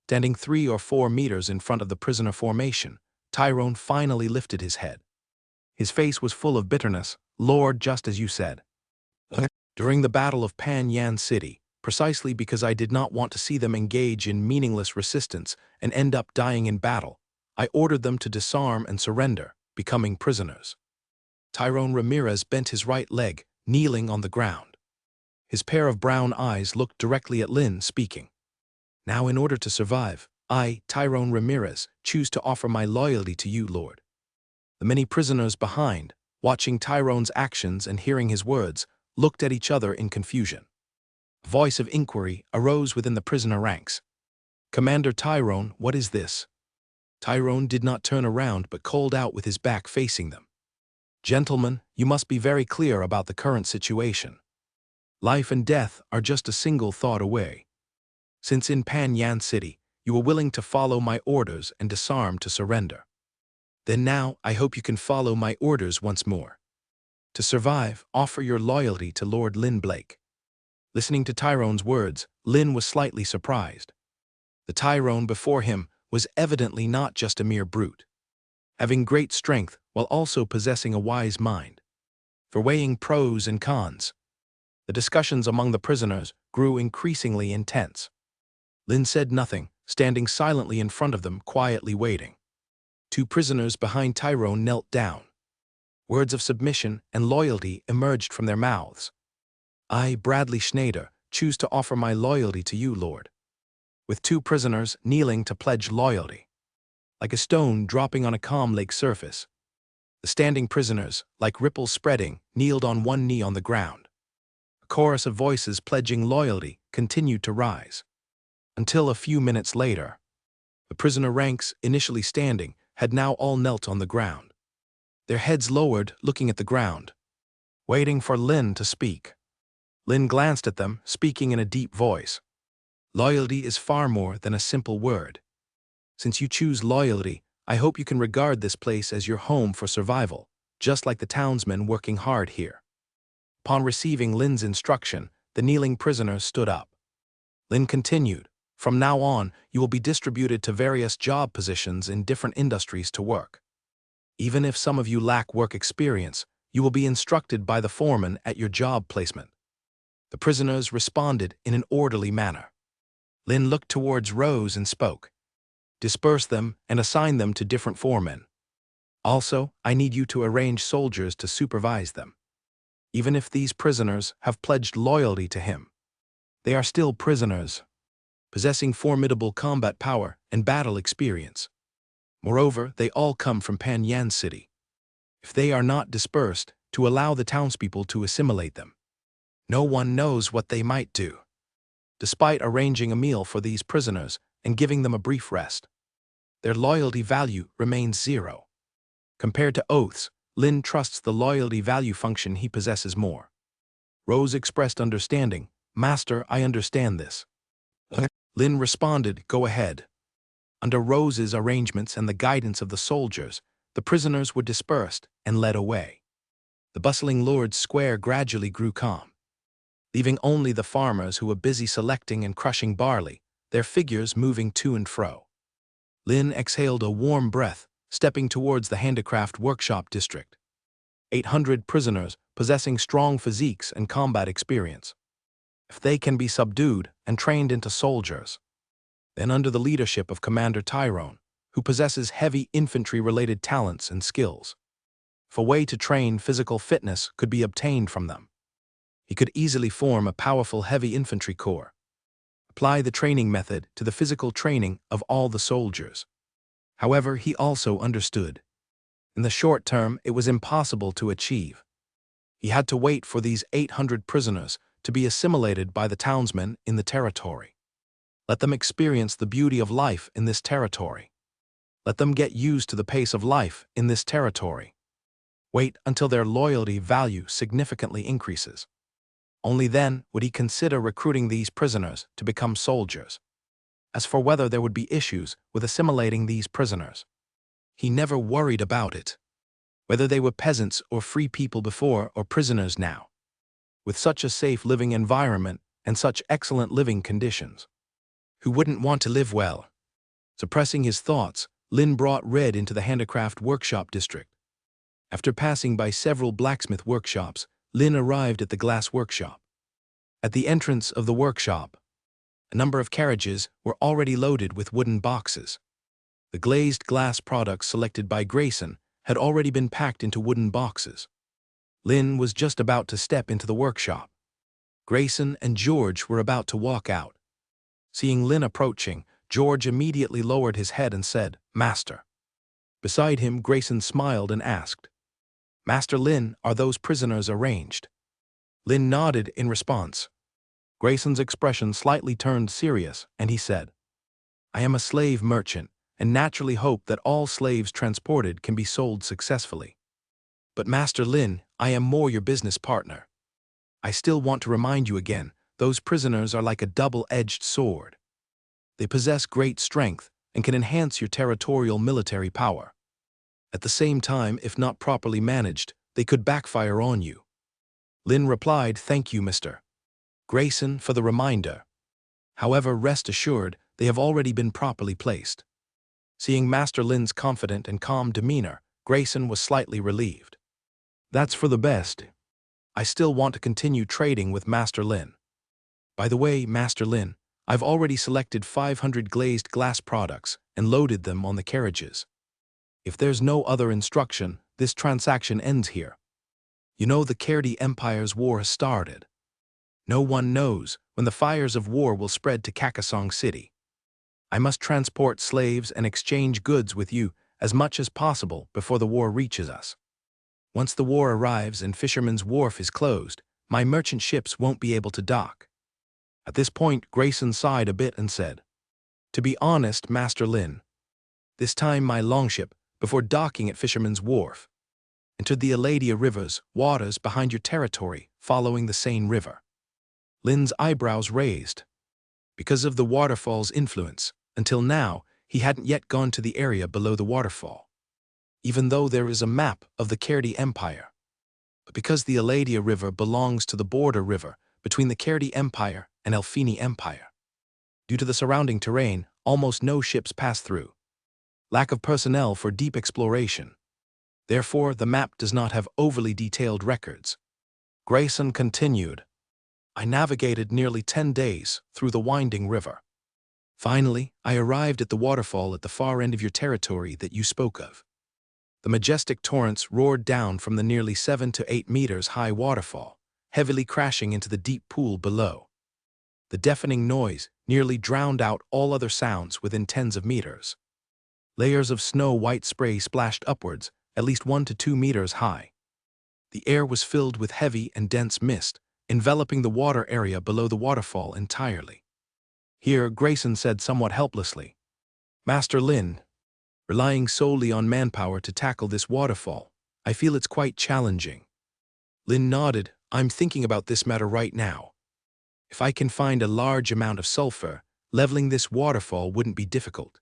Standing 3 or 4 meters in front of the prisoner formation, Tyrone finally lifted his head. His face was full of bitterness. Lord, just as you said. During the Battle of Pan Yan City, precisely because I did not want to see them engage in meaningless resistance and end up dying in battle, I ordered them to disarm and surrender, becoming prisoners. Tyrone Ramirez bent his right leg, kneeling on the ground. His pair of brown eyes looked directly at Lin, speaking. Now, in order to survive, I, Tyrone Ramirez, choose to offer my loyalty to you, Lord. The many prisoners behind, watching Tyrone's actions and hearing his words, looked at each other in confusion. A voice of inquiry arose within the prisoner ranks. Commander Tyrone, what is this? Tyrone did not turn around but called out with his back facing them. Gentlemen, you must be very clear about the current situation. Life and death are just a single thought away. Since in Pan Yan City, you were willing to follow my orders and disarm to surrender. Then now, I hope you can follow my orders once more. To survive, offer your loyalty to Lord Lin Blake. Listening to Tyrone's words, Lin was slightly surprised. The Tyrone before him was evidently not just a mere brute, having great strength while also possessing a wise mind. For weighing pros and cons, the discussions among the prisoners grew increasingly intense. Lin said nothing, standing silently in front of them, quietly waiting. 2 prisoners behind Tyrone knelt down. Words of submission and loyalty emerged from their mouths. I, Bradley Schneider, choose to offer my loyalty to you, Lord. With 2 prisoners kneeling to pledge loyalty. Like a stone dropping on a calm lake surface, the standing prisoners, like ripples spreading, kneeled on one knee on the ground. A chorus of voices pledging loyalty continued to rise. Until a few minutes later, the prisoner ranks, initially standing, had now all knelt on the ground. Their heads lowered, looking at the ground, waiting for Lin to speak. Lin glanced at them, speaking in a deep voice. Loyalty is far more than a simple word. Since you choose loyalty, I hope you can regard this place as your home for survival, just like the townsmen working hard here. Upon receiving Lin's instruction, the kneeling prisoners stood up. Lin continued, from now on, you will be distributed to various job positions in different industries to work. Even if some of you lack work experience, you will be instructed by the foreman at your job placement. The prisoners responded in an orderly manner. Lin looked towards Rose and spoke. Disperse them and assign them to different foremen. Also, I need you to arrange soldiers to supervise them. Even if these prisoners have pledged loyalty to him, they are still prisoners, possessing formidable combat power and battle experience. Moreover, they all come from Pan Yan City. If they are not dispersed, to allow the townspeople to assimilate them, no one knows what they might do. Despite arranging a meal for these prisoners and giving them a brief rest, their loyalty value remains 0. Compared to oaths, Lin trusts the loyalty value function he possesses more. Rose expressed understanding. Master, I understand this. Lin responded, go ahead. Under Rose's arrangements and the guidance of the soldiers, the prisoners were dispersed and led away. The bustling Lord's Square gradually grew calm, leaving only the farmers who were busy selecting and crushing barley, their figures moving to and fro. Lin exhaled a warm breath, stepping towards the handicraft workshop district. 800 prisoners possessing strong physiques and combat experience. If they can be subdued and trained into soldiers, then under the leadership of Commander Tyrone, who possesses heavy infantry-related talents and skills, if a way to train physical fitness could be obtained from them, he could easily form a powerful heavy infantry corps. Apply the training method to the physical training of all the soldiers. However, he also understood. In the short term, it was impossible to achieve. He had to wait for these 800 prisoners to be assimilated by the townsmen in the territory. Let them experience the beauty of life in this territory. Let them get used to the pace of life in this territory. Wait until their loyalty value significantly increases. Only then would he consider recruiting these prisoners to become soldiers. As for whether there would be issues with assimilating these prisoners, he never worried about it. Whether they were peasants or free people before or prisoners now. With such a safe living environment and such excellent living conditions, who wouldn't want to live well? Suppressing his thoughts, Lin brought Red into the handicraft workshop district. After passing by several blacksmith workshops, Lin arrived at the glass workshop. At the entrance of the workshop, a number of carriages were already loaded with wooden boxes. The glazed glass products selected by Grayson had already been packed into wooden boxes. Lin was just about to step into the workshop. Grayson and George were about to walk out. Seeing Lin approaching, George immediately lowered his head and said, "Master." Beside him, Grayson smiled and asked, "Master Lin, are those prisoners arranged?" Lin nodded in response. Grayson's expression slightly turned serious, and he said, "I am a slave merchant, and naturally hope that all slaves transported can be sold successfully. But Master Lin, I am more your business partner. I still want to remind you again, those prisoners are like a double-edged sword. They possess great strength and can enhance your territorial military power. At the same time, if not properly managed, they could backfire on you." Lin replied, "Thank you, Mr. Grayson, for the reminder. However, rest assured, they have already been properly placed." Seeing Master Lin's confident and calm demeanor, Grayson was slightly relieved. "That's for the best. I still want to continue trading with Master Lin. By the way, Master Lin, I've already selected 500 glazed glass products and loaded them on the carriages. If there's no other instruction, this transaction ends here. You know the Kerdi Empire's war has started. No one knows when the fires of war will spread to Kakasong City. I must transport slaves and exchange goods with you as much as possible before the war reaches us. Once the war arrives and Fisherman's Wharf is closed, my merchant ships won't be able to dock." At this point, Grayson sighed a bit and said, "To be honest, Master Lin, this time my longship, before docking at Fisherman's Wharf, entered the Eladia River's waters behind your territory following the Seine River." Lin's eyebrows raised. Because of the waterfall's influence, until now, he hadn't yet gone to the area below the waterfall, even though there is a map of the Kerdi Empire. But because the Eladia River belongs to the border river between the Kerdi Empire and Elfini Empire, due to the surrounding terrain, almost no ships pass through. Lack of personnel for deep exploration. Therefore, the map does not have overly detailed records. Grayson continued, "I navigated nearly 10 days through the winding river. Finally, I arrived at the waterfall at the far end of your territory that you spoke of. The majestic torrents roared down from the nearly 7 to 8 meters high waterfall, heavily crashing into the deep pool below. The deafening noise nearly drowned out all other sounds within tens of meters. Layers of snow-white spray splashed upwards, at least 1 to 2 meters high. The air was filled with heavy and dense mist, enveloping the water area below the waterfall entirely." Here, Grayson said somewhat helplessly, "Master Lin, relying solely on manpower to tackle this waterfall, I feel it's quite challenging." Lin nodded, "I'm thinking about this matter right now. If I can find a large amount of sulfur, leveling this waterfall wouldn't be difficult."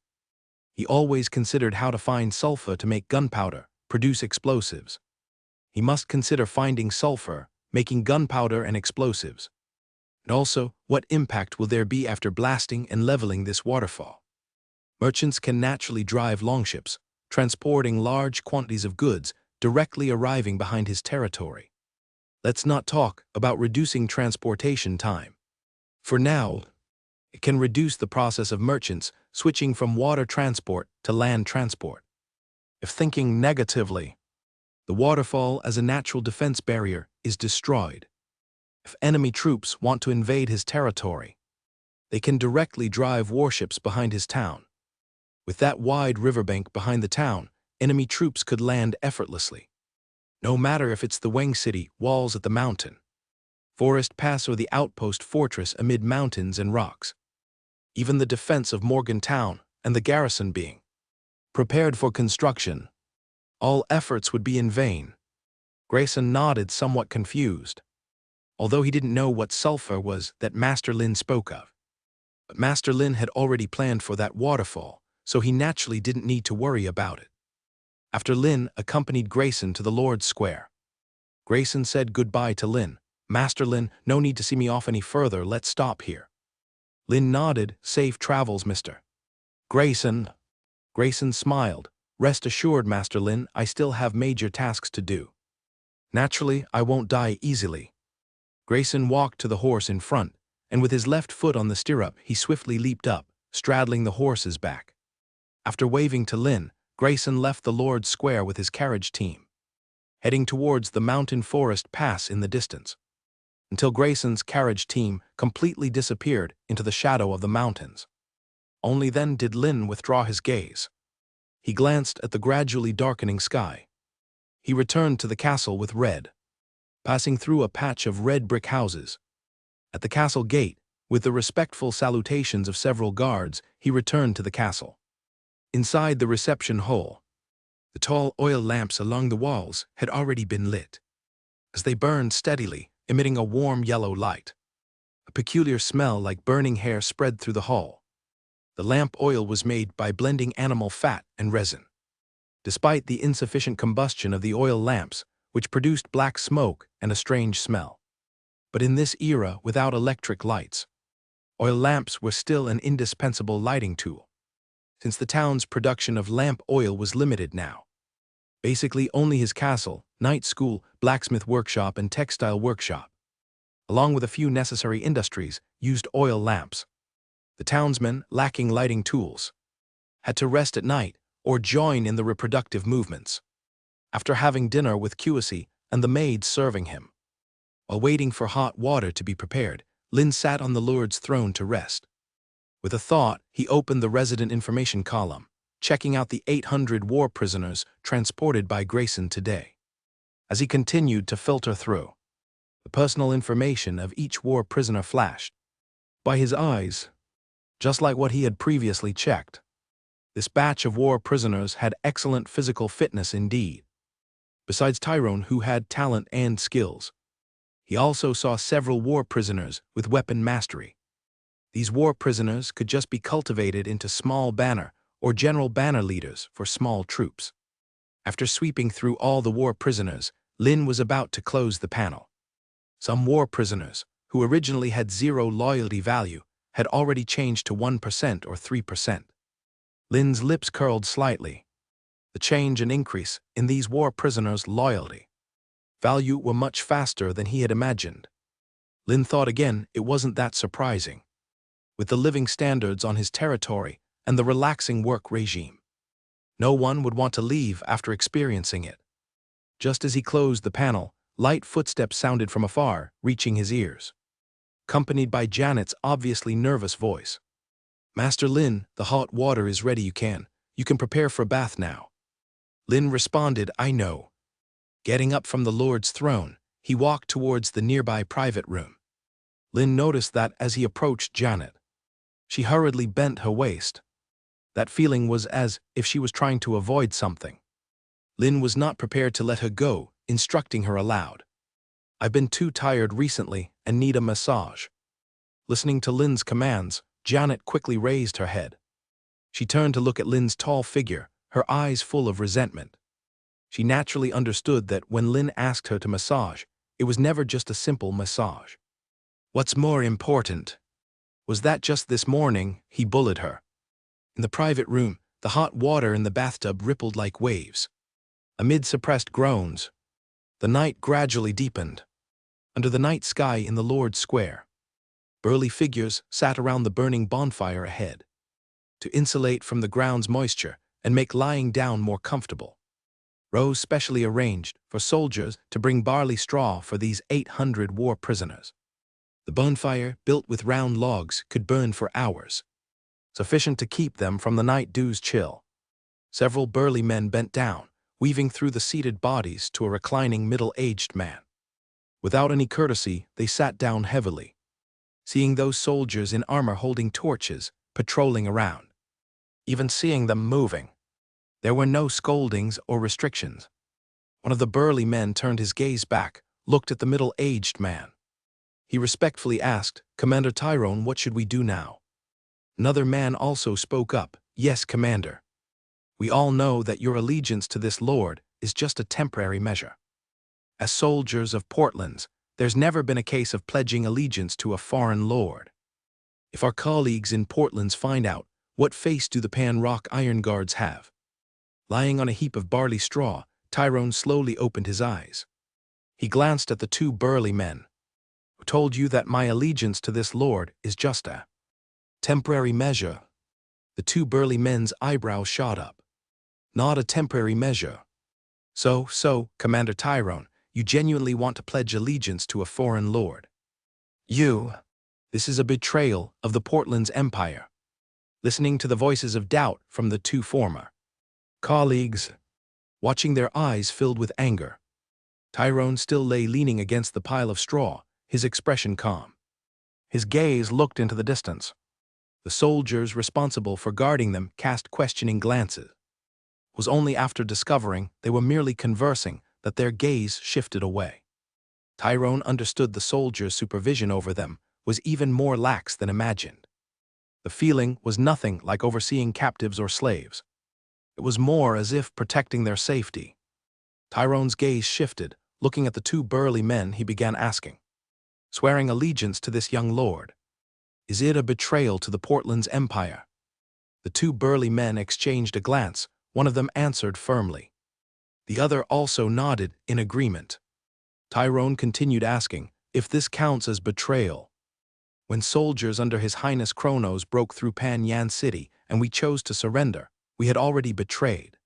He always considered how to find sulfur to make gunpowder, produce explosives. He must consider finding sulfur, making gunpowder and explosives. And also, what impact will there be after blasting and leveling this waterfall? Merchants can naturally drive longships, transporting large quantities of goods directly arriving behind his territory. Let's not talk about reducing transportation time. For now, it can reduce the process of merchants switching from water transport to land transport. If thinking negatively, the waterfall as a natural defense barrier is destroyed. If enemy troops want to invade his territory, they can directly drive warships behind his town. With that wide riverbank behind the town, enemy troops could land effortlessly. No matter if it's the Wang City walls at the mountain, forest pass or the outpost fortress amid mountains and rocks. even the defense of Morgantown and the garrison being prepared for construction. All efforts would be in vain. Grayson nodded, somewhat confused, although he didn't know what sulfur was that Master Lin spoke of. But Master Lin had already planned for that waterfall, so he naturally didn't need to worry about it. After Lin accompanied Grayson to the Lord's Square, Grayson said goodbye to Lin. "Master Lin, no need to see me off any further, let's stop here." Lin nodded. "Safe travels, Mr. Grayson." Grayson smiled. "Rest assured, Master Lin, I still have major tasks to do. Naturally, I won't die easily." Grayson walked to the horse in front, and with his left foot on the stirrup, he swiftly leaped up, straddling the horse's back. After waving to Lin, Grayson left the Lord's Square with his carriage team, heading towards the mountain forest pass in the distance, until Grayson's carriage team completely disappeared into the shadow of the mountains. Only then did Lin withdraw his gaze. He glanced at the gradually darkening sky. He returned to the castle with Red, passing through a patch of red brick houses. At the castle gate, with the respectful salutations of several guards, he returned to the castle. Inside the reception hall, the tall oil lamps along the walls had already been lit. As they burned steadily, emitting a warm yellow light, a peculiar smell like burning hair spread through the hall. The lamp oil was made by blending animal fat and resin. Despite the insufficient combustion of the oil lamps, which produced black smoke and a strange smell. But in this era without electric lights, oil lamps were still an indispensable lighting tool, since the town's production of lamp oil was limited now. Basically only his castle, night school, blacksmith workshop, and textile workshop, along with a few necessary industries, used oil lamps. The townsmen, lacking lighting tools, had to rest at night or join in the reproductive movements. After having dinner with Kuasi and the maids serving him, while waiting for hot water to be prepared, Lin sat on the Lord's throne to rest. With a thought, he opened the resident information column, checking out the 800 war prisoners transported by Grayson today. As he continued to filter through, the personal information of each war prisoner flashed by his eyes, just like what he had previously checked. This batch of war prisoners had excellent physical fitness indeed. Besides Tyrone, who had talent and skills, he also saw several war prisoners with weapon mastery. These war prisoners could just be cultivated into small banner or general banner leaders for small troops. After sweeping through all the war prisoners, Lin was about to close the panel. Some war prisoners, who originally had 0 loyalty value, had already changed to 1% or 3%. Lin's lips curled slightly. The change and increase in these war prisoners' loyalty value were much faster than he had imagined. Lin thought again it wasn't that surprising, with the living standards on his territory and the relaxing work regime. No one would want to leave after experiencing it. Just as he closed the panel, light footsteps sounded from afar, reaching his ears, accompanied by Janet's obviously nervous voice. "Master Lin, the hot water is ready, you can prepare for a bath now." Lin responded, "I know." Getting up from the Lord's throne, he walked towards the nearby private room. Lin noticed that as he approached Janet, she hurriedly bent her waist. That feeling was as if she was trying to avoid something. Lin was not prepared to let her go, instructing her aloud. "I've been too tired recently and need a massage." Listening to Lin's commands, Janet quickly raised her head. She turned to look at Lin's tall figure, her eyes full of resentment. She naturally understood that when Lin asked her to massage, it was never just a simple massage. "What's more important? Was that just this morning?" he bullied her. In the private room, the hot water in the bathtub rippled like waves. Amid suppressed groans, the night gradually deepened. Under the night sky in the Lord's Square, burly figures sat around the burning bonfire ahead. To insulate from the ground's moisture and make lying down more comfortable, rows specially arranged for soldiers to bring barley straw for these 800 war prisoners. The bonfire, built with round logs, could burn for hours, sufficient to keep them from the night dew's chill. Several burly men bent down, weaving through the seated bodies to a reclining middle-aged man. Without any courtesy, they sat down heavily. Seeing those soldiers in armor holding torches, patrolling around. Even seeing them moving, there were no scoldings or restrictions. One of the burly men turned his gaze back, looked at the middle-aged man. He respectfully asked, "Commander Tyrone, what should we do now?" Another man also spoke up, "Yes, Commander. We all know that your allegiance to this lord is just a temporary measure. As soldiers of Portlands, there's never been a case of pledging allegiance to a foreign lord. If our colleagues in Portlands find out, what face do the Pan-Rock Iron Guards have?" Lying on a heap of barley straw, Tyrone slowly opened his eyes. He glanced at the two burly men. "Who told you that my allegiance to this lord is just a temporary measure?" The two burly men's eyebrows shot up. "Not a temporary measure. So, Commander Tyrone, you genuinely want to pledge allegiance to a foreign lord? This is a betrayal of the Portlands Empire." Listening to the voices of doubt from the two former colleagues, watching their eyes filled with anger, Tyrone still lay leaning against the pile of straw, his expression calm. His gaze looked into the distance. The soldiers responsible for guarding them cast questioning glances. It was only after discovering they were merely conversing that their gaze shifted away. Tyrone understood the soldiers' supervision over them was even more lax than imagined. The feeling was nothing like overseeing captives or slaves. It was more as if protecting their safety. Tyrone's gaze shifted. Looking at the two burly men, he began asking, "Swearing allegiance to this young lord, is it a betrayal to the Portlands Empire?" The two burly men exchanged a glance. One of them answered firmly. The other also nodded in agreement. Tyrone continued asking, "If this counts as betrayal, when soldiers under His Highness Kronos broke through Pan Yan City and we chose to surrender, we had already betrayed.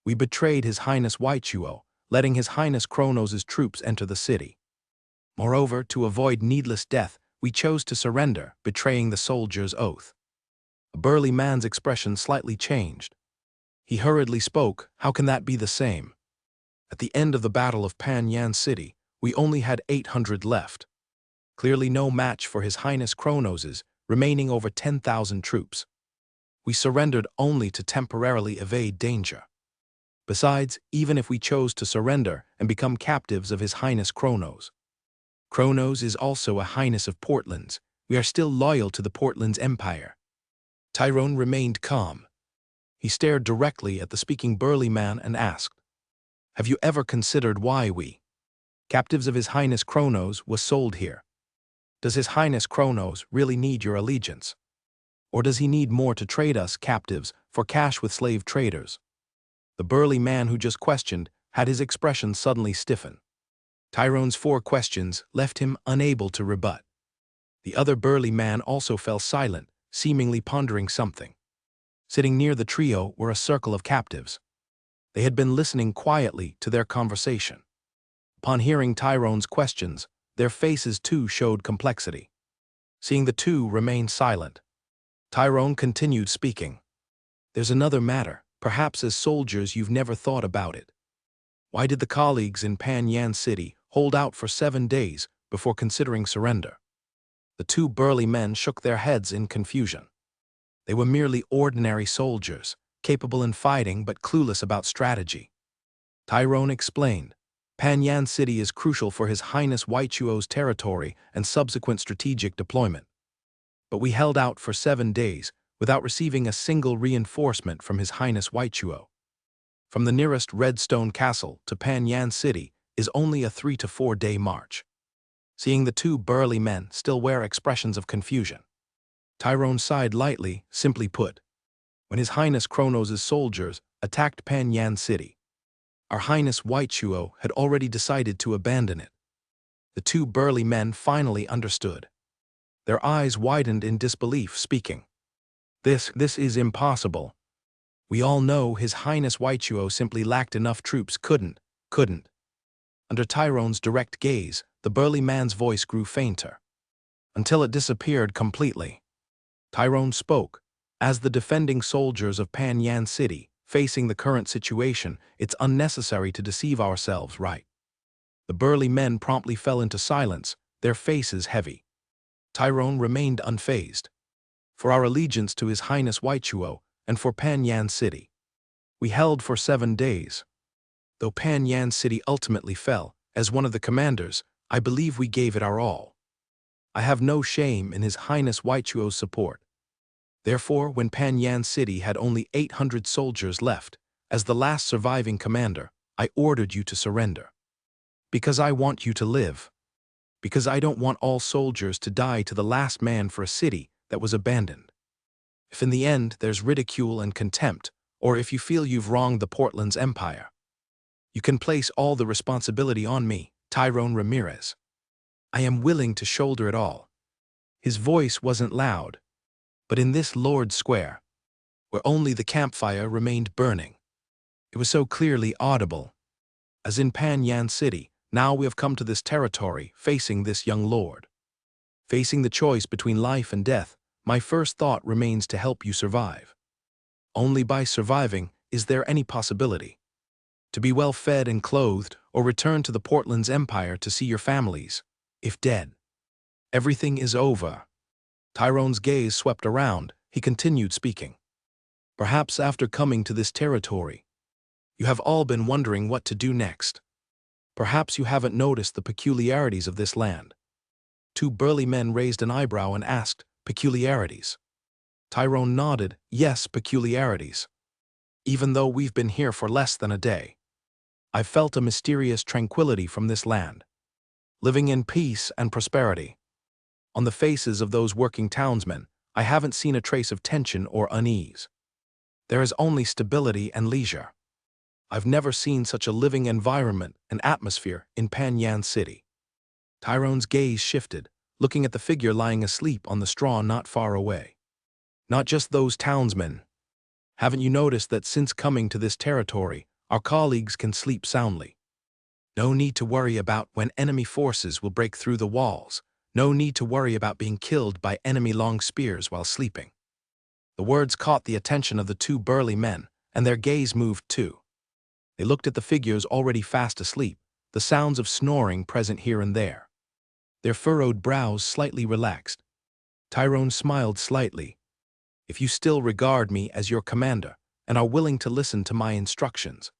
We betrayed His Highness Waichuo, letting His Highness Kronos' troops enter the city. Moreover, to avoid needless death, we chose to surrender, betraying the soldier's oath." A burly man's expression slightly changed. He hurriedly spoke, "How can that be the same? At the end of the Battle of Pan Yan City, we only had 800 left. Clearly no match for His Highness Kronos', remaining over 10,000 troops. We surrendered only to temporarily evade danger. Besides, even if we chose to surrender and become captives of His Highness Kronos, Kronos is also a Highness of Portlands. We are still loyal to the Portlands Empire." Tyrone remained calm. He stared directly at the speaking burly man and asked, "Have you ever considered why we, captives of His Highness Kronos, was sold here? Does His Highness Kronos really need your allegiance? Or does he need more to trade us captives for cash with slave traders?" The burly man who just questioned had his expression suddenly stiffen. Tyrone's 4 questions left him unable to rebut. The other burly man also fell silent, seemingly pondering something. Sitting near the trio were a circle of captives. They had been listening quietly to their conversation. Upon hearing Tyrone's questions, their faces too showed complexity. Seeing the two remain silent, Tyrone continued speaking. "There's another matter. Perhaps as soldiers you've never thought about it. Why did the colleagues in Pan Yan City hold out for 7 days before considering surrender?" The two burly men shook their heads in confusion. They were merely ordinary soldiers, capable in fighting but clueless about strategy. Tyrone explained, "Pan Yan City is crucial for His Highness Waichuo's territory and subsequent strategic deployment. But we held out for 7 days without receiving a single reinforcement from His Highness Waichuo. From the nearest Redstone Castle to Pan Yan City is only a 3 to 4 day march." Seeing the two burly men still wear expressions of confusion, Tyrone sighed lightly. Simply put, when His Highness Kronos' soldiers attacked Pan Yan City, our Highness Waichuo had already decided to abandon it. The two burly men finally understood. Their eyes widened in disbelief, speaking, This is impossible. We all know His Highness Waichuo simply lacked enough troops, couldn't. Under Tyrone's direct gaze, the burly man's voice grew fainter, until it disappeared completely. Tyrone spoke, "As the defending soldiers of Pan Yan City, facing the current situation, it's unnecessary to deceive ourselves, right?" The burly men promptly fell into silence, their faces heavy. Tyrone remained unfazed. for our allegiance to His Highness Waichuo and for Pan Yan City. We held for 7 days. Though Pan Yan City ultimately fell, as one of the commanders, I believe we gave it our all. I have no shame in His Highness Waichuo's support. Therefore, when Pan Yan City had only 800 soldiers left, as the last surviving commander, I ordered you to surrender. Because I want you to live. Because I don't want all soldiers to die to the last man for a city that was abandoned. If in the end there's ridicule and contempt, or if you feel you've wronged the Portland's empire, you can place all the responsibility on me, Tyrone Ramirez. I am willing to shoulder it all. His voice wasn't loud, but in this Lord's Square, where only the campfire remained burning, it was so clearly audible. As in Pan Yan City, now we have come to this territory facing this young lord. Facing the choice between life and death, my first thought remains to help you survive. Only by surviving is there any possibility to be well fed and clothed or return to the Portland's empire to see your families, if dead. Everything is over. Tyrone's gaze swept around. He continued speaking. Perhaps after coming to this territory, you have all been wondering what to do next. Perhaps you haven't noticed the peculiarities of this land. 2 burly men raised an eyebrow and asked, peculiarities? Tyrone nodded, yes, peculiarities. Even though we've been here for less than a day, I've felt a mysterious tranquility from this land, living in peace and prosperity. On the faces of those working townsmen, I haven't seen a trace of tension or unease. There is only stability and leisure. I've never seen such a living environment and atmosphere in Pan Yan City. Tyrone's gaze shifted, looking at the figure lying asleep on the straw not far away. Not just those townsmen. Haven't you noticed that since coming to this territory, our colleagues can sleep soundly? No need to worry about when enemy forces will break through the walls. No need to worry about being killed by enemy long spears while sleeping. The words caught the attention of the 2 burly men, and their gaze moved too. They looked at the figures already fast asleep, the sounds of snoring present here and there. Their furrowed brows slightly relaxed. Tyrone smiled slightly. If you still regard me as your commander and are willing to listen to my instructions,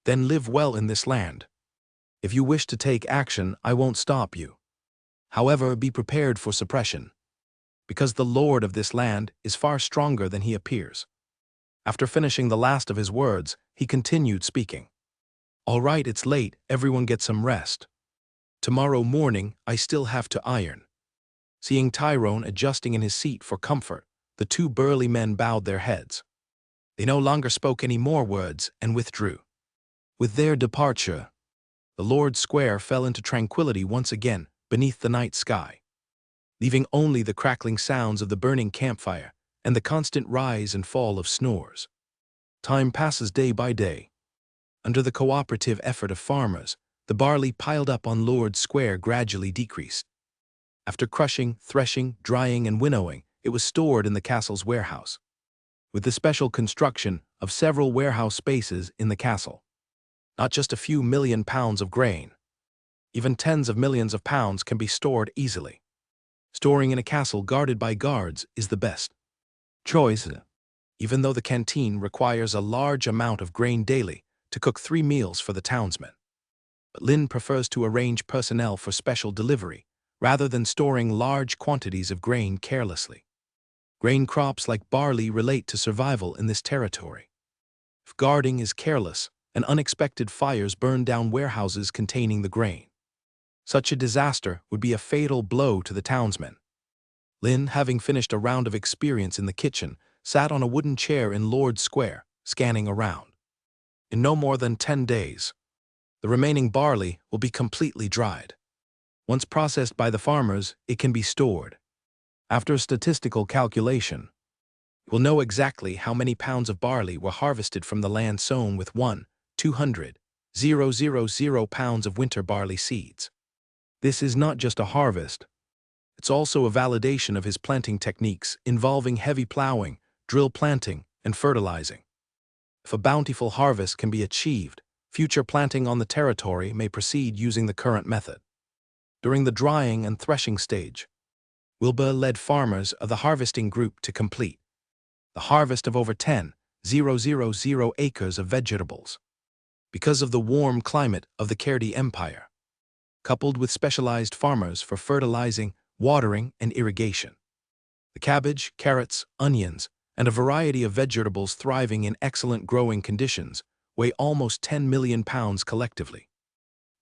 then live well in this land. If you wish to take action, I won't stop you. However, be prepared for suppression, because the lord of this land is far stronger than he appears. After finishing the last of his words, he continued speaking. All right, it's late, everyone get some rest. Tomorrow morning, I still have to iron. Seeing Tyrone adjusting in his seat for comfort, the 2 burly men bowed their heads. They no longer spoke any more words and withdrew. With their departure, the Lord's Square fell into tranquility once again beneath the night sky, leaving only the crackling sounds of the burning campfire and the constant rise and fall of snores. Time passes day by day. Under the cooperative effort of farmers, the barley piled up on Lord's Square gradually decreased. After crushing, threshing, drying, and winnowing, it was stored in the castle's warehouse, with the special construction of several warehouse spaces in the castle. Not just a few million pounds of grain. Even tens of millions of pounds can be stored easily. Storing in a castle guarded by guards is the best choice, even though the canteen requires a large amount of grain daily to cook 3 meals for the townsmen. But Lin prefers to arrange personnel for special delivery, rather than storing large quantities of grain carelessly. Grain crops like barley relate to survival in this territory. If guarding is careless, and unexpected fires burn down warehouses containing the grain, such a disaster would be a fatal blow to the townsmen. Lin, having finished a round of experience in the kitchen, sat on a wooden chair in Lord's Square, scanning around. In no more than 10 days, the remaining barley will be completely dried. Once processed by the farmers, it can be stored. After a statistical calculation, we'll know exactly how many pounds of barley were harvested from the land sown with 1,200,000 pounds of winter barley seeds. This is not just a harvest. It's also a validation of his planting techniques involving heavy plowing, drill planting, and fertilizing. If a bountiful harvest can be achieved, future planting on the territory may proceed using the current method. During the drying and threshing stage, Wilbur led farmers of the harvesting group to complete the harvest of over 10,000 acres of vegetables. Because of the warm climate of the Kerdi Empire, coupled with specialized farmers for fertilizing, watering, and irrigation, the cabbage, carrots, onions, and a variety of vegetables thriving in excellent growing conditions weigh almost 10 million pounds collectively.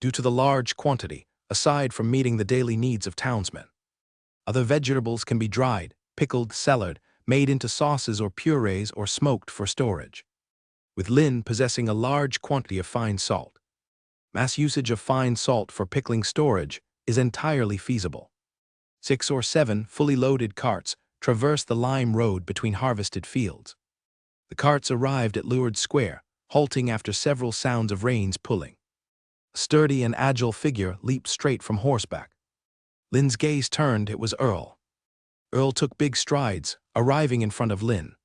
Due to the large quantity, aside from meeting the daily needs of townsmen, other vegetables can be dried, pickled, cellared, made into sauces or purees or smoked for storage. With Lynn possessing a large quantity of fine salt, mass usage of fine salt for pickling storage is entirely feasible. 6 or 7 fully loaded carts traversed the lime road between harvested fields. The carts arrived at Lourdes Square, halting after several sounds of reins pulling. A sturdy and agile figure leaped straight from horseback. Lynn's gaze turned. It was Earl. Earl took big strides, arriving in front of Lynn.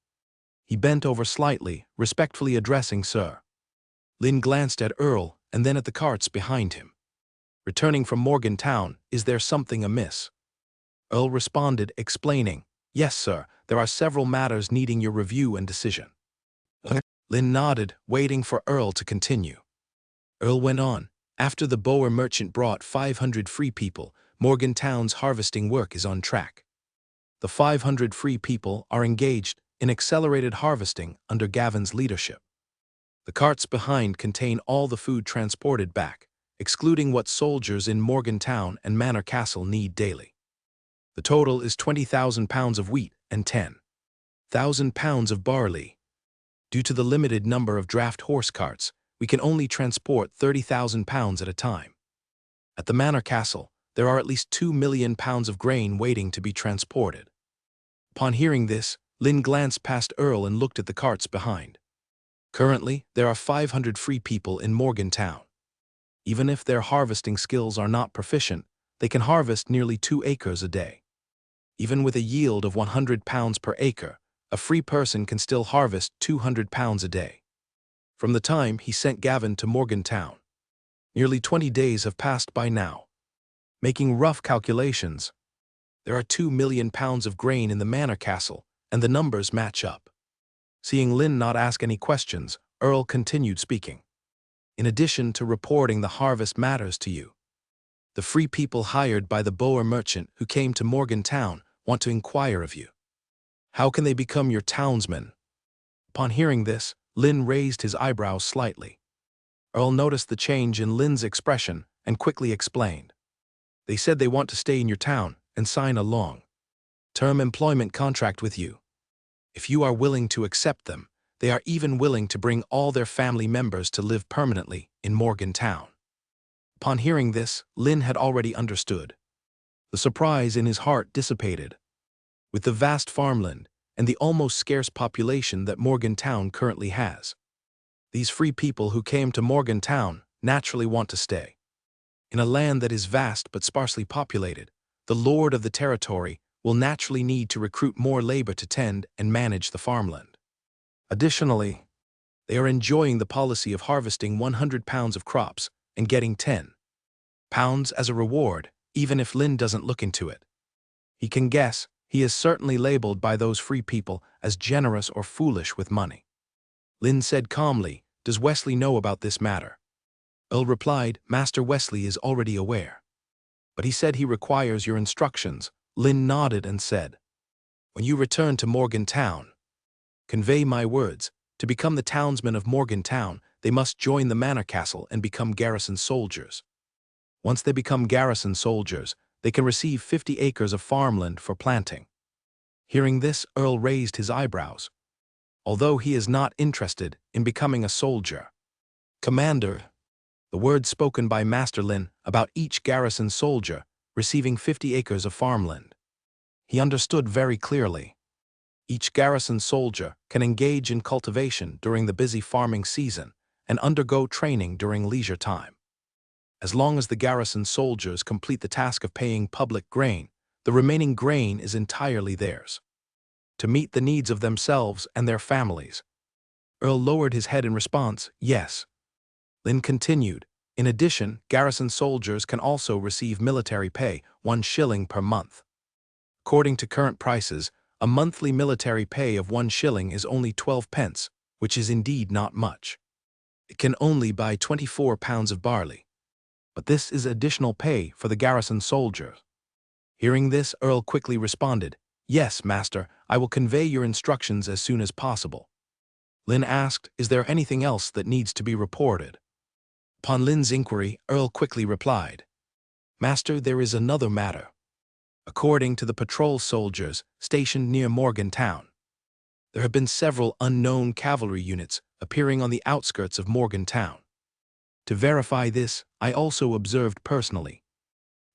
He bent over slightly, respectfully addressing Sir. Lynn glanced at Earl and then at the carts behind him. Returning from Morgantown, is there something amiss? Earl responded, explaining, Yes, sir, there are several matters needing your review and decision. Lynn nodded, waiting for Earl to continue. Earl went on, After the Boer merchant brought 500 free people, Morgantown's harvesting work is on track. The 500 free people are engaged in accelerated harvesting under Gavin's leadership. The carts behind contain all the food transported back, excluding what soldiers in Morgantown and Manor Castle need daily. The total is 20,000 pounds of wheat and 10,000 pounds of barley. Due to the limited number of draft horse carts, we can only transport 30,000 pounds at a time. At the Manor Castle, there are at least 2 million pounds of grain waiting to be transported. Upon hearing this, Lynn glanced past Earl and looked at the carts behind. Currently, there are 500 free people in Morgantown. Even if their harvesting skills are not proficient, they can harvest nearly 2 acres a day. Even with a yield of 100 pounds per acre, a free person can still harvest 200 pounds a day. From the time he sent Gavin to Morgantown, nearly 20 days have passed by now. Making rough calculations, there are 2 million pounds of grain in the Manor Castle, and the numbers match up. Seeing Lynn not ask any questions, Earl continued speaking. In addition to reporting the harvest matters to you, the free people hired by the Boer merchant who came to Morgantown want to inquire of you. How can they become your townsmen? Upon hearing this, Lynn raised his eyebrows slightly. Earl noticed the change in Lynn's expression and quickly explained. They said they want to stay in your town and sign a long-term employment contract with you. If you are willing to accept them, they are even willing to bring all their family members to live permanently in Morgantown. Upon hearing this, Lynn had already understood. The surprise in his heart dissipated. With the vast farmland and the almost scarce population that Morgantown currently has, these free people who came to Morgantown naturally want to stay. In a land that is vast but sparsely populated, the lord of the territory will naturally need to recruit more labor to tend and manage the farmland. Additionally, they are enjoying the policy of harvesting 100 pounds of crops and getting 10 pounds as a reward, even if Lynn doesn't look into it. He can guess he is certainly labeled by those free people as generous or foolish with money. Lynn said calmly, Does Wesley know about this matter? Earl replied, Master Wesley is already aware. But he said he requires your instructions. Lynn nodded and said, When you return to Morgantown, convey my words. To become the townsmen of Morgantown, they must join the Manor Castle and become garrison soldiers. Once they become garrison soldiers, they can receive 50 acres of farmland for planting. Hearing this, Earl raised his eyebrows. Although he is not interested in becoming a soldier, Commander, the words spoken by Master Lynn about each garrison soldier receiving 50 acres of farmland, he understood very clearly. Each garrison soldier can engage in cultivation during the busy farming season and undergo training during leisure time. As long as the garrison soldiers complete the task of paying public grain, the remaining grain is entirely theirs, to meet the needs of themselves and their families. Earl lowered his head in response, Yes. Lynn continued, In addition, garrison soldiers can also receive military pay, 1 shilling per month. According to current prices, a monthly military pay of 1 shilling is only 12 pence, which is indeed not much. It can only buy 24 pounds of barley. But this is additional pay for the garrison soldiers. Hearing this, Earl quickly responded, "Yes, master, I will convey your instructions as soon as possible." Lynn asked, "Is there anything else that needs to be reported?" Upon Lynn's inquiry, Earl quickly replied, "Master, there is another matter. According to the patrol soldiers stationed near Morgantown, there have been several unknown cavalry units appearing on the outskirts of Morgantown. To verify this, I also observed personally.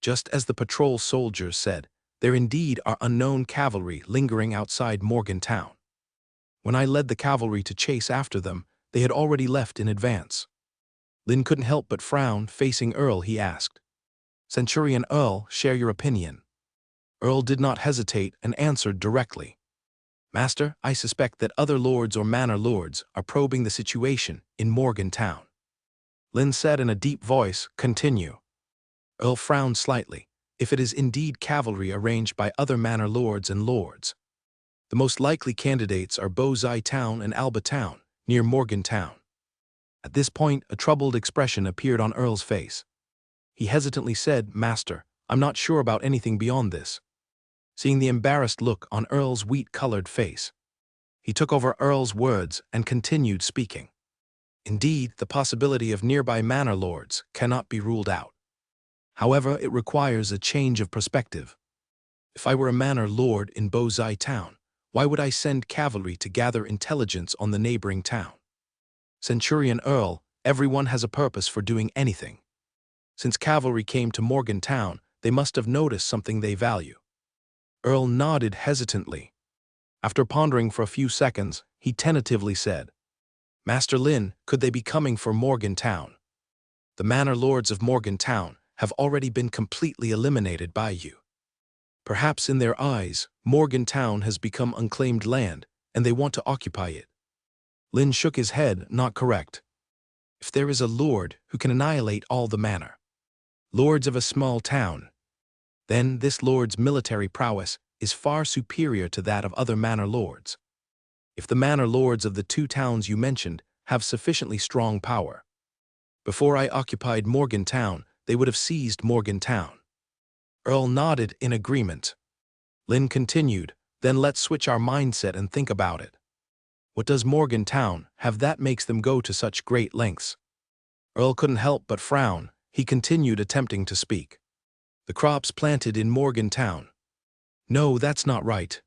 Just as the patrol soldiers said, there indeed are unknown cavalry lingering outside Morgantown. When I led the cavalry to chase after them, they had already left in advance." Lynn couldn't help but frown. Facing Earl, he asked, "Centurion Earl, share your opinion." Earl did not hesitate and answered directly, "Master, I suspect that other lords or manor lords are probing the situation in Morgantown." Lynn said in a deep voice, "Continue." Earl frowned slightly. "If it is indeed cavalry arranged by other manor lords and lords, the most likely candidates are Bozai Town and Alba Town, near Morgantown." At this point, a troubled expression appeared on Earl's face. He hesitantly said, "Master, I'm not sure about anything beyond this." Seeing the embarrassed look on Earl's wheat-colored face, he took over Earl's words and continued speaking. "Indeed, the possibility of nearby manor lords cannot be ruled out. However, it requires a change of perspective. If I were a manor lord in Bozai Town, why would I send cavalry to gather intelligence on the neighboring town? Centurion Earl, everyone has a purpose for doing anything. Since cavalry came to Morgantown, they must have noticed something they value." Earl nodded hesitantly. After pondering for a few seconds, he tentatively said, "Master Lynn, could they be coming for Morgantown? The manor lords of Morgantown have already been completely eliminated by you. Perhaps in their eyes, Morgantown has become unclaimed land, and they want to occupy it." Lynn shook his head. "Not correct. If there is a lord who can annihilate all the manor lords of a small town, then this lord's military prowess is far superior to that of other manor lords. If the manor lords of the two towns you mentioned have sufficiently strong power, before I occupied Morgantown, they would have seized Morgantown." Earl nodded in agreement. Lynn continued, "Then let's switch our mindset and think about it. What does Morgantown have that makes them go to such great lengths?" Earl couldn't help but frown. He continued, attempting to speak. "The crops planted in Morgantown. No, that's not right.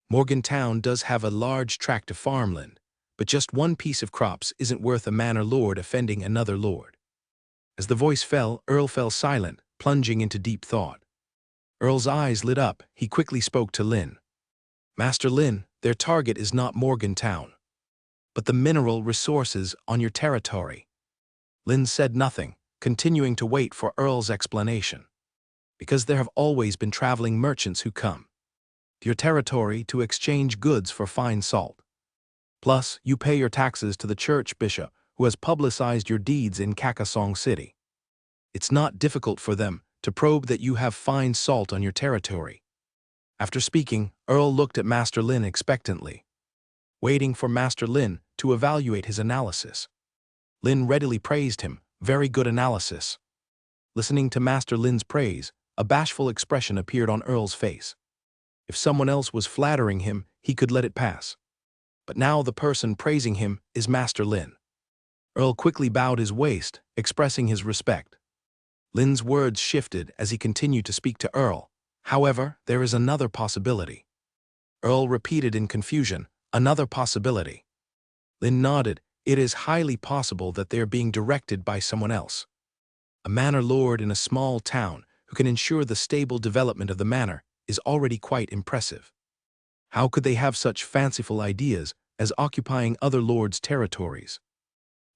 Morgantown does have a large tract of farmland, but just one piece of crops isn't worth a manor lord offending another lord." As the voice fell, Earl fell silent, plunging into deep thought. Earl's eyes lit up. He quickly spoke to Lynn. "Master Lynn, their target is not Morgantown, but the mineral resources on your territory." Lynn said nothing, continuing to wait for Earl's explanation. "Because there have always been traveling merchants who come to your territory to exchange goods for fine salt. Plus, you pay your taxes to the church bishop who has publicized your deeds in Kakasong City. It's not difficult for them to probe that you have fine salt on your territory." After speaking, Earl looked at Master Lynn expectantly, waiting for Master Lynn to evaluate his analysis. Lynn readily praised him. "Very good analysis." Listening to Master Lynn's praise, a bashful expression appeared on Earl's face. If someone else was flattering him, he could let it pass. But now the person praising him is Master Lynn. Earl quickly bowed his waist, expressing his respect. Lynn's words shifted as he continued to speak to Earl. "However, there is another possibility." Earl repeated in confusion, "Another possibility." Lynn nodded. "It is highly possible that they are being directed by someone else. A manor lord in a small town who can ensure the stable development of the manor is already quite impressive. How could they have such fanciful ideas as occupying other lords' territories?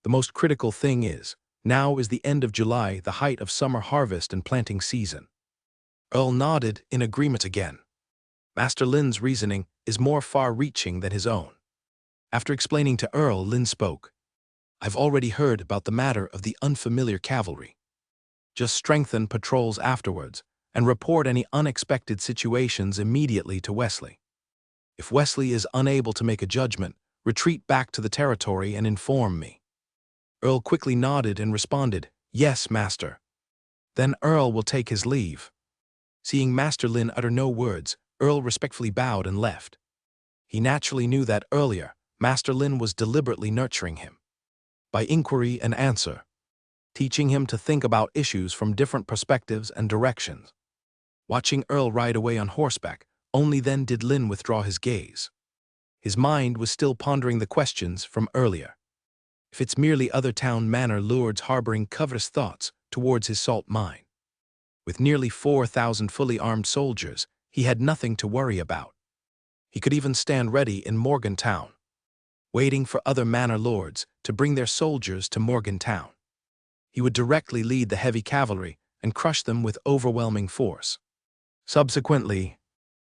The most critical thing is, now is the end of July, the height of summer harvest and planting season." Earl nodded in agreement again. Master Lynn's reasoning is more far-reaching than his own. After explaining to Earl, Lynn spoke. "I've already heard about the matter of the unfamiliar cavalry. Just strengthen patrols afterwards, and report any unexpected situations immediately to Wesley. If Wesley is unable to make a judgment, retreat back to the territory and inform me. Earl quickly nodded and responded, "Yes, Master." Then Earl will take his leave. Seeing Master Lin utter no words, Earl respectfully bowed and left. He naturally knew that earlier, Master Lin was deliberately nurturing him. By inquiry and answer, teaching him to think about issues from different perspectives and directions. Watching Earl ride away on horseback, only then did Lin withdraw his gaze. His mind was still pondering the questions from earlier. If it's merely other town manor lords harboring covetous thoughts towards his salt mine. With nearly 4,000 fully armed soldiers, he had nothing to worry about. He could even stand ready in Morgantown, waiting for other manor lords to bring their soldiers to Morgantown. He would directly lead the heavy cavalry and crush them with overwhelming force. Subsequently,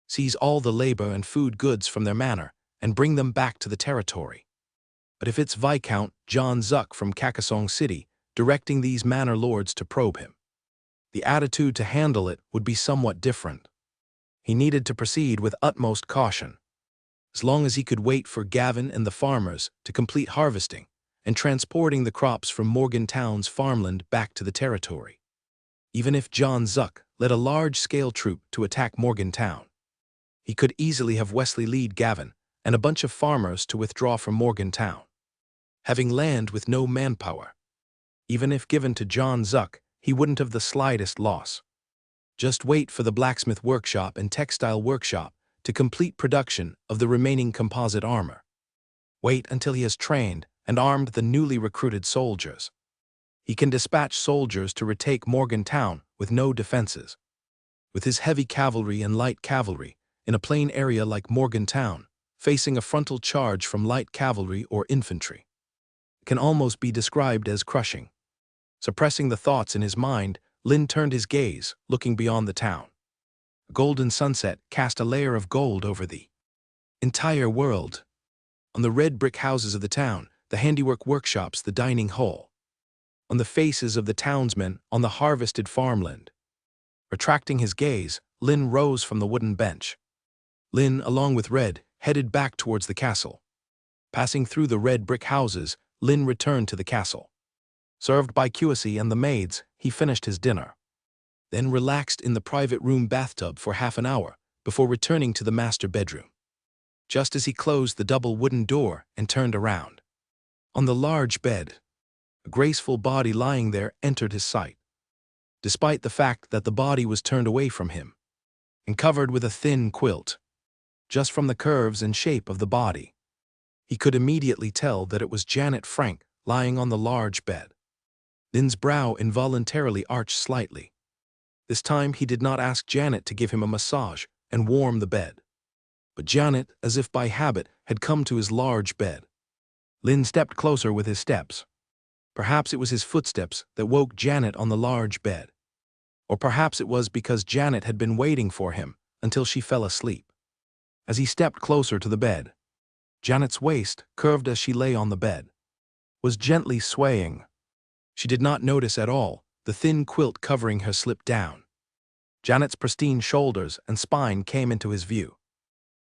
seize all the labor and food goods from their manor and bring them back to the territory. But if it's Viscount John Zuck from Kakasong City directing these manor lords to probe him, the attitude to handle it would be somewhat different. He needed to proceed with utmost caution. As long as he could wait for Gavin and the farmers to complete harvesting and transporting the crops from Morgantown's farmland back to the territory. Even if John Zuck led a large-scale troop to attack Morgantown, he could easily have Wesley lead Gavin and a bunch of farmers to withdraw from Morgantown, having land with no manpower. Even if given to John Zuck, he wouldn't have the slightest loss. Just wait for the blacksmith workshop and textile workshop to complete production of the remaining composite armor. Wait until he has trained and armed the newly recruited soldiers. He can dispatch soldiers to retake Morgantown with no defenses. With his heavy cavalry and light cavalry in a plain area like Morgantown, facing a frontal charge from light cavalry or infantry, it can almost be described as crushing. Suppressing the thoughts in his mind, Lin turned his gaze, looking beyond the town. A golden sunset cast a layer of gold over the entire world. On the red brick houses of the town, the handiwork workshops, the dining hall. On the faces of the townsmen on the harvested farmland. Retracting his gaze, Lin rose from the wooden bench. Lin, along with Red, headed back towards the castle. Passing through the red brick houses, Lin returned to the castle. Served by Qc and the maids, he finished his dinner. Then relaxed in the private room bathtub for half an hour before returning to the master bedroom. Just as he closed the double wooden door and turned around. On the large bed, a graceful body lying there entered his sight. Despite the fact that the body was turned away from him and covered with a thin quilt, just from the curves and shape of the body, he could immediately tell that it was Janet Frank lying on the large bed. Lin's brow involuntarily arched slightly. This time he did not ask Janet to give him a massage and warm the bed. But Janet, as if by habit, had come to his large bed. Lin stepped closer with his steps. Perhaps it was his footsteps that woke Janet on the large bed. Or perhaps it was because Janet had been waiting for him until she fell asleep. As he stepped closer to the bed, Janet's waist, curved as she lay on the bed, was gently swaying. She did not notice at all the thin quilt covering her slip down. Janet's pristine shoulders and spine came into his view.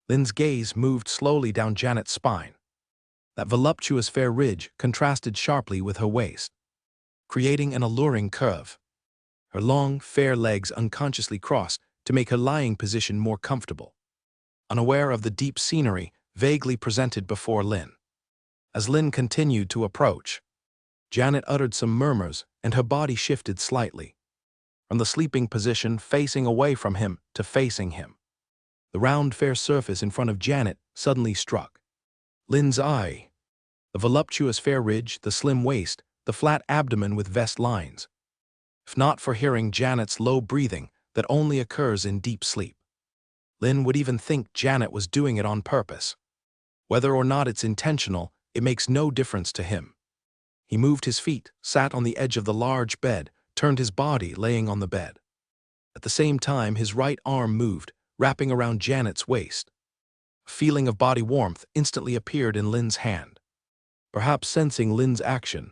Lin's gaze moved slowly down Janet's spine. That voluptuous fair ridge contrasted sharply with her waist, creating an alluring curve. Her long, fair legs unconsciously crossed to make her lying position more comfortable, unaware of the deep scenery vaguely presented before Lin. As Lin continued to approach, Janet uttered some murmurs and her body shifted slightly, from the sleeping position facing away from him to facing him. The round, fair surface in front of Janet suddenly struck Lin's eye. The voluptuous fair ridge, the slim waist, the flat abdomen with vest lines. If not for hearing Janet's low breathing that only occurs in deep sleep, Lin would even think Janet was doing it on purpose. Whether or not it's intentional, it makes no difference to him. He moved his feet, sat on the edge of the large bed, turned his body laying on the bed. At the same time, his right arm moved, wrapping around Janet's waist. A feeling of body warmth instantly appeared in Lin's hand. Perhaps sensing Lin's action,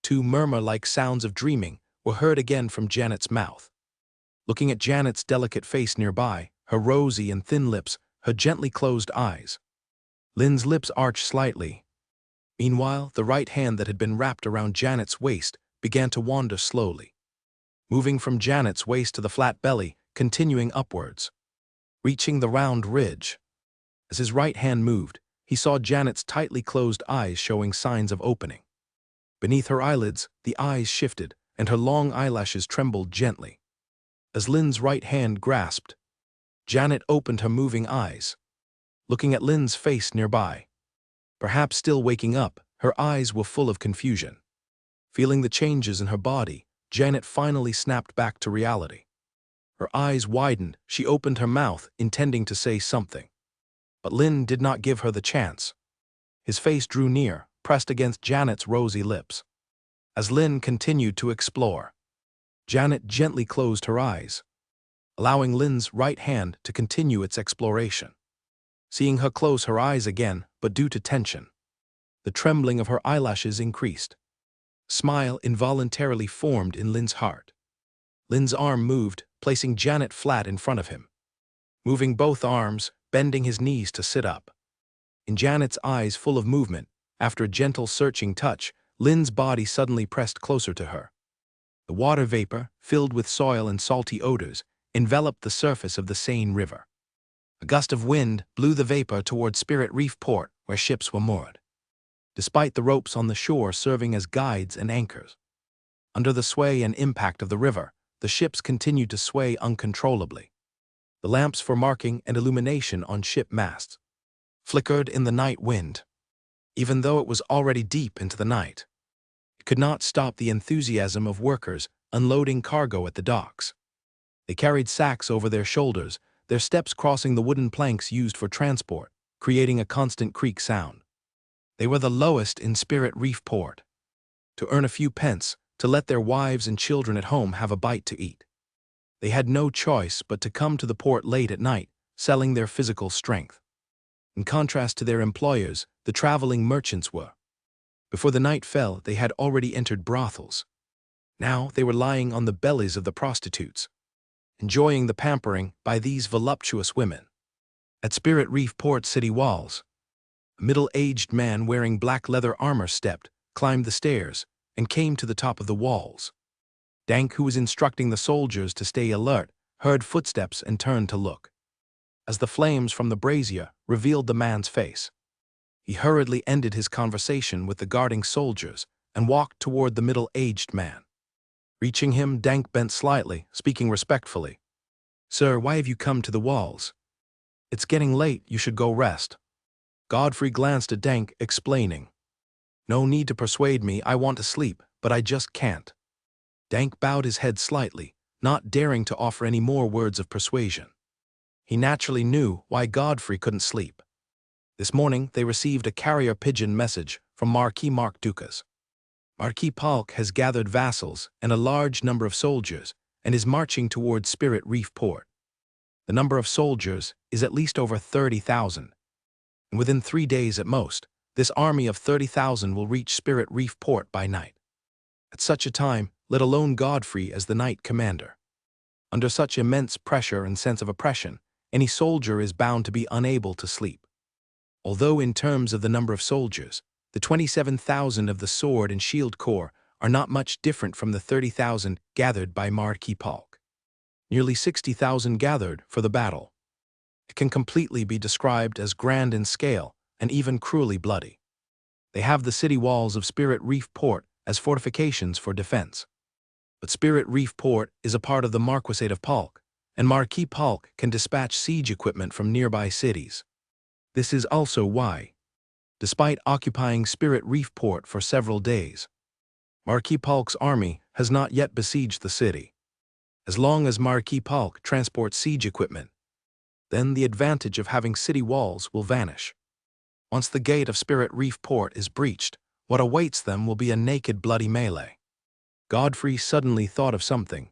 two murmur-like sounds of dreaming were heard again from Janet's mouth. looking at Janet's delicate face nearby, her rosy and thin lips, her gently closed eyes. Lynn's lips arched slightly. Meanwhile, the right hand that had been wrapped around Janet's waist began to wander slowly, moving from Janet's waist to the flat belly, continuing upwards, reaching the round ridge. As his right hand moved, he saw Janet's tightly closed eyes showing signs of opening. Beneath her eyelids, the eyes shifted, and her long eyelashes trembled gently. As Lynn's right hand grasped, Janet opened her moving eyes, looking at Lynn's face nearby. Perhaps still waking up, her eyes were full of confusion. Feeling the changes in her body, Janet finally snapped back to reality. Her eyes widened, she opened her mouth, intending to say something. But Lynn did not give her the chance. His face drew near, pressed against Janet's rosy lips. As Lynn continued to explore, Janet gently closed her eyes, allowing Lynn's right hand to continue its exploration. Seeing her close her eyes again, but due to tension, the trembling of her eyelashes increased. A smile involuntarily formed in Lynn's heart. Lynn's arm moved, placing Janet flat in front of him. Moving both arms, bending his knees to sit up. In Janet's eyes full of movement, after a gentle searching touch, Lynn's body suddenly pressed closer to her. The water vapor, filled with soil and salty odors, enveloped the surface of the Seine River. A gust of wind blew the vapor toward Spirit Reef Port, where ships were moored, despite the ropes on the shore serving as guides and anchors. Under the sway and impact of the river, the ships continued to sway uncontrollably. The lamps for marking and illumination on ship masts flickered in the night wind. Even though it was already deep into the night, it could not stop the enthusiasm of workers unloading cargo at the docks. They carried sacks over their shoulders, their steps crossing the wooden planks used for transport, creating a constant creak sound. They were the lowest in Spirit Reef Port. To earn a few pence, to let their wives and children at home have a bite to eat. They had no choice but to come to the port late at night, selling their physical strength. In contrast to their employers, the traveling merchants were. Before the night fell, they had already entered brothels. Now they were lying on the bellies of the prostitutes, enjoying the pampering by these voluptuous women. At Spirit Reef Port city walls, a middle-aged man wearing black leather armor stepped, climbed the stairs, and came to the top of the walls. Dank, who was instructing the soldiers to stay alert, heard footsteps and turned to look. As the flames from the brazier revealed the man's face, he hurriedly ended his conversation with the guarding soldiers and walked toward the middle-aged man. Reaching him, Dank bent slightly, speaking respectfully. "Sir, why have you come to the walls? It's getting late, you should go rest." Godfrey glanced at Dank, explaining, "No need to persuade me, I want to sleep, but I just can't." Dank bowed his head slightly, not daring to offer any more words of persuasion. He naturally knew why Godfrey couldn't sleep. This morning, they received a carrier pigeon message from Marquis Mark Ducas. Marquis Palk has gathered vassals and a large number of soldiers and is marching towards Spirit Reef Port. The number of soldiers is at least over 30,000. And within 3 days at most, this army of 30,000 will reach Spirit Reef Port by night. At such a time, let alone Godfrey as the night commander. Under such immense pressure and sense of oppression, any soldier is bound to be unable to sleep. Although in terms of the number of soldiers, the 27,000 of the Sword and Shield Corps are not much different from the 30,000 gathered by Marquis Palk. Nearly 60,000 gathered for the battle. It can completely be described as grand in scale and even cruelly bloody. They have the city walls of Spirit Reef Port as fortifications for defense. But Spirit Reef Port is a part of the Marquisate of Palk, and Marquis Palk can dispatch siege equipment from nearby cities. This is also why, despite occupying Spirit Reef Port for several days, Marquis Palk's army has not yet besieged the city. As long as Marquis Palk transports siege equipment, then the advantage of having city walls will vanish. Once the gate of Spirit Reef Port is breached, what awaits them will be a naked, bloody melee. Godfrey suddenly thought of something.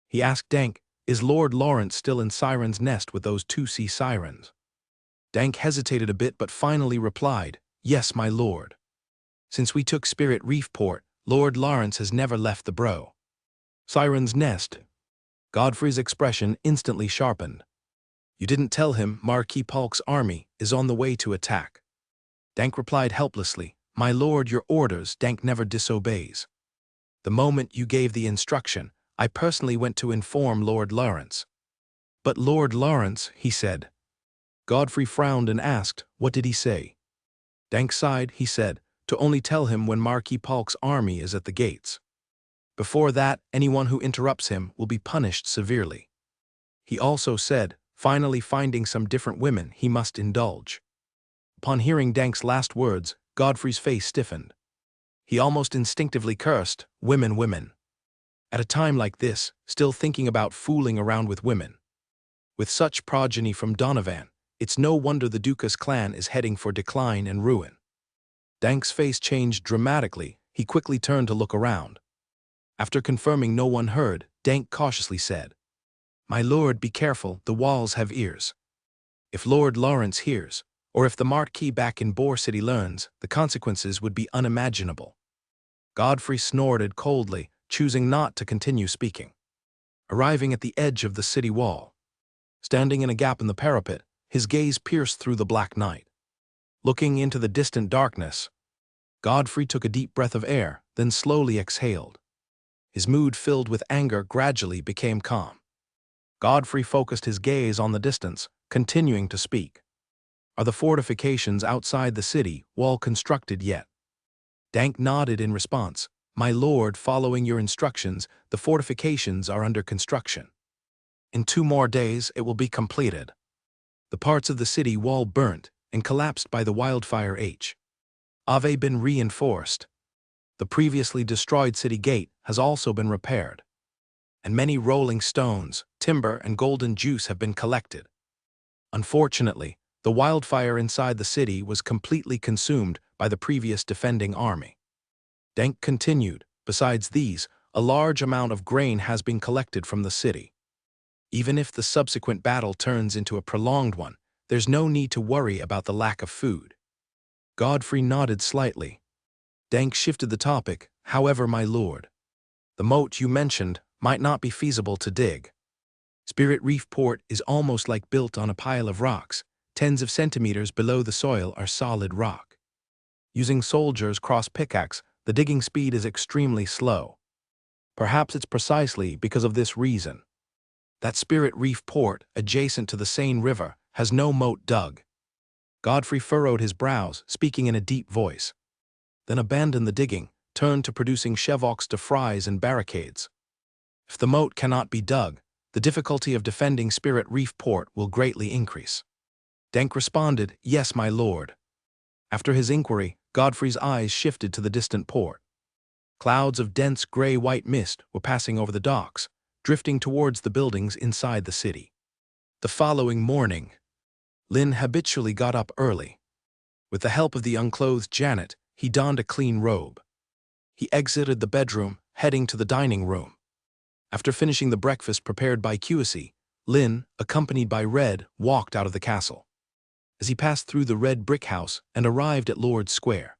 He asked Dank, "Is Lord Lawrence still in Siren's Nest with those 2 sea sirens?" Dank hesitated a bit but finally replied, "Yes, my lord. Since we took Spirit Reef Port, Lord Lawrence has never left the Siren's Nest." Godfrey's expression instantly sharpened. You didn't tell him Marquis Polk's army is on the way to attack. Dank replied helplessly, My lord, your orders Dank never disobeys. The moment you gave the instruction, I personally went to inform Lord Lawrence. But Lord Lawrence, he said. Godfrey frowned and asked, what did he say? Dank sighed, he said, to only tell him when Marquis Polk's army is at the gates. Before that, anyone who interrupts him will be punished severely. He also said, finally finding some different women he must indulge. Upon hearing Dank's last words, Godfrey's face stiffened. He almost instinctively cursed, women, women. At a time like this, still thinking about fooling around with women. With such progeny from Donovan, it's no wonder the Dukas clan is heading for decline and ruin. Dank's face changed dramatically. He quickly turned to look around. After confirming no one heard, Dank cautiously said, My lord, be careful, the walls have ears. If Lord Lawrence hears, or if the Marquis back in Boar City learns, the consequences would be unimaginable. Godfrey snorted coldly, choosing not to continue speaking. Arriving at the edge of the city wall. Standing in a gap in the parapet, his gaze pierced through the black night. Looking into the distant darkness, Godfrey took a deep breath of air, then slowly exhaled. His mood, filled with anger, gradually became calm. Godfrey focused his gaze on the distance, continuing to speak. Are the fortifications outside the city wall constructed yet? Dank nodded in response. My lord, following your instructions, the fortifications are under construction. In 2 more days, it will be completed. The parts of the city wall burnt and collapsed by the wildfire have been reinforced. The previously destroyed city gate has also been repaired. And many rolling stones, timber, and golden juice have been collected. Unfortunately, the wildfire inside the city was completely consumed by the previous defending army. Dank continued, besides these, a large amount of grain has been collected from the city. Even if the subsequent battle turns into a prolonged one, there's no need to worry about the lack of food. Godfrey nodded slightly. Dank shifted the topic, however, my lord. The moat you mentioned might not be feasible to dig. Spirit Reef Port is almost like built on a pile of rocks. Tens of centimeters below the soil are solid rock. Using soldiers' cross pickaxe, the digging speed is extremely slow. Perhaps it's precisely because of this reason. That Spirit Reef Port, adjacent to the Seine River, has no moat dug. Godfrey furrowed his brows, speaking in a deep voice. Then abandoned the digging, turned to producing chevox de fries and barricades. If the moat cannot be dug, the difficulty of defending Spirit Reef Port will greatly increase. Dank responded, Yes, my lord. After his inquiry, Godfrey's eyes shifted to the distant port. Clouds of dense gray-white mist were passing over the docks, drifting towards the buildings inside the city. The following morning, Lin habitually got up early. With the help of the unclothed Janet, he donned a clean robe. He exited the bedroom, heading to the dining room. After finishing the breakfast prepared by Qc, Lin, accompanied by Red, walked out of the castle. As he passed through the red brick house and arrived at Lord's Square,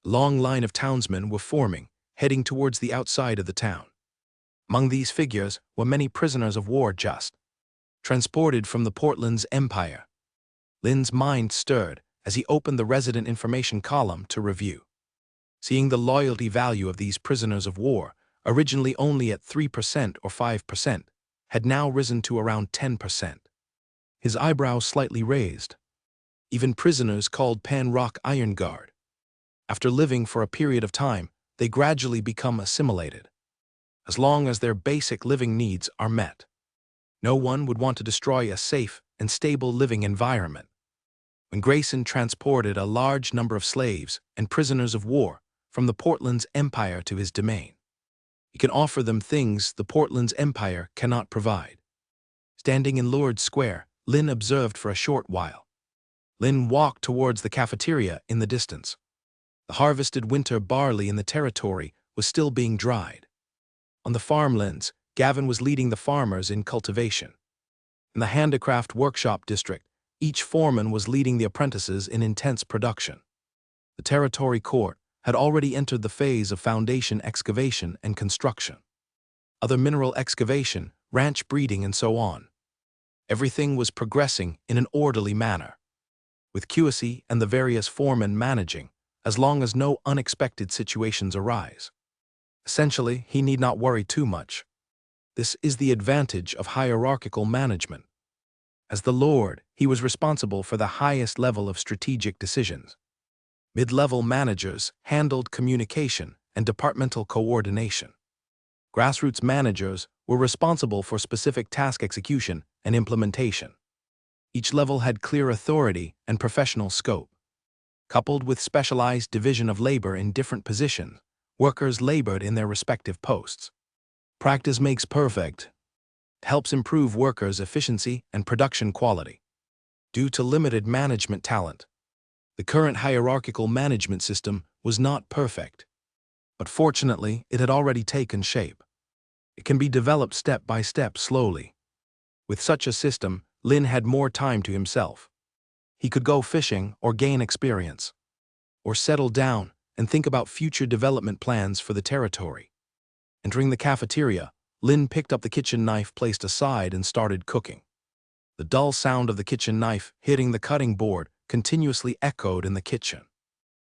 a long line of townsmen were forming, heading towards the outside of the town. Among these figures were many prisoners of war just transported from the Portland's Empire. Lin's mind stirred as he opened the resident information column to review. Seeing the loyalty value of these prisoners of war, originally only at 3% or 5%, had now risen to around 10%. His eyebrows slightly raised. Even prisoners called Pan Rock Iron Guard. After living for a period of time, they gradually become assimilated. As long as their basic living needs are met, no one would want to destroy a safe and stable living environment. When Grayson transported a large number of slaves and prisoners of war from the Portland's Empire to his domain, he can offer them things the Portland's Empire cannot provide. Standing in Lord's Square, Lin observed for a short while. Lin walked towards the cafeteria in the distance. The harvested winter barley in the territory was still being dried. On the farmlands, Gavin was leading the farmers in cultivation. In the handicraft workshop district, each foreman was leading the apprentices in intense production. The territory court had already entered the phase of foundation excavation and construction. Other mineral excavation ranch breeding, and so on. Everything was progressing in an orderly manner, with QSE and the various foremen managing, as long as no unexpected situations arise. Essentially, he need not worry too much. This is the advantage of hierarchical management. As the Lord, he was responsible for the highest level of strategic decisions. Mid-level managers handled communication and departmental coordination. Grassroots managers were responsible for specific task execution and implementation. Each level had clear authority and professional scope. Coupled with specialized division of labor in different positions, workers labored in their respective posts. Practice makes perfect. It helps improve workers' efficiency and production quality. Due to limited management talent, the current hierarchical management system was not perfect. But fortunately, it had already taken shape. It can be developed step by step slowly. With such a system, Lin had more time to himself. He could go fishing or gain experience, or settle down and think about future development plans for the territory. Entering the cafeteria, Lin picked up the kitchen knife placed aside and started cooking. The dull sound of the kitchen knife hitting the cutting board continuously echoed in the kitchen.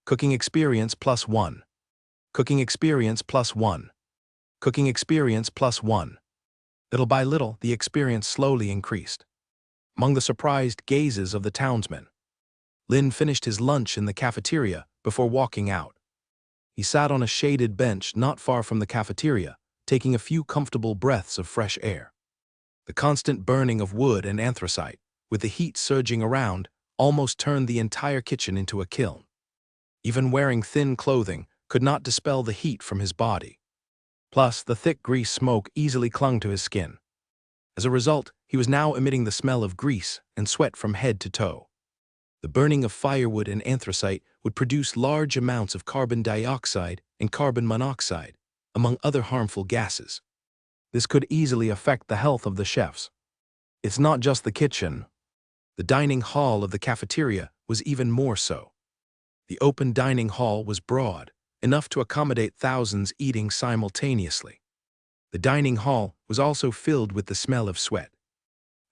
Cooking experience +1. Cooking experience +1. Cooking experience +1. Little by little, the experience slowly increased. Among the surprised gazes of the townsmen, Lin finished his lunch in the cafeteria before walking out. He sat on a shaded bench not far from the cafeteria, taking a few comfortable breaths of fresh air. The constant burning of wood and anthracite, with the heat surging around, almost turned the entire kitchen into a kiln. Even wearing thin clothing could not dispel the heat from his body. Plus, the thick grease smoke easily clung to his skin. As a result, he was now emitting the smell of grease and sweat from head to toe. The burning of firewood and anthracite would produce large amounts of carbon dioxide and carbon monoxide, among other harmful gases. This could easily affect the health of the chefs. It's not just the kitchen. The dining hall of the cafeteria was even more so. The open dining hall was broad, enough to accommodate thousands eating simultaneously. The dining hall was also filled with the smell of sweat,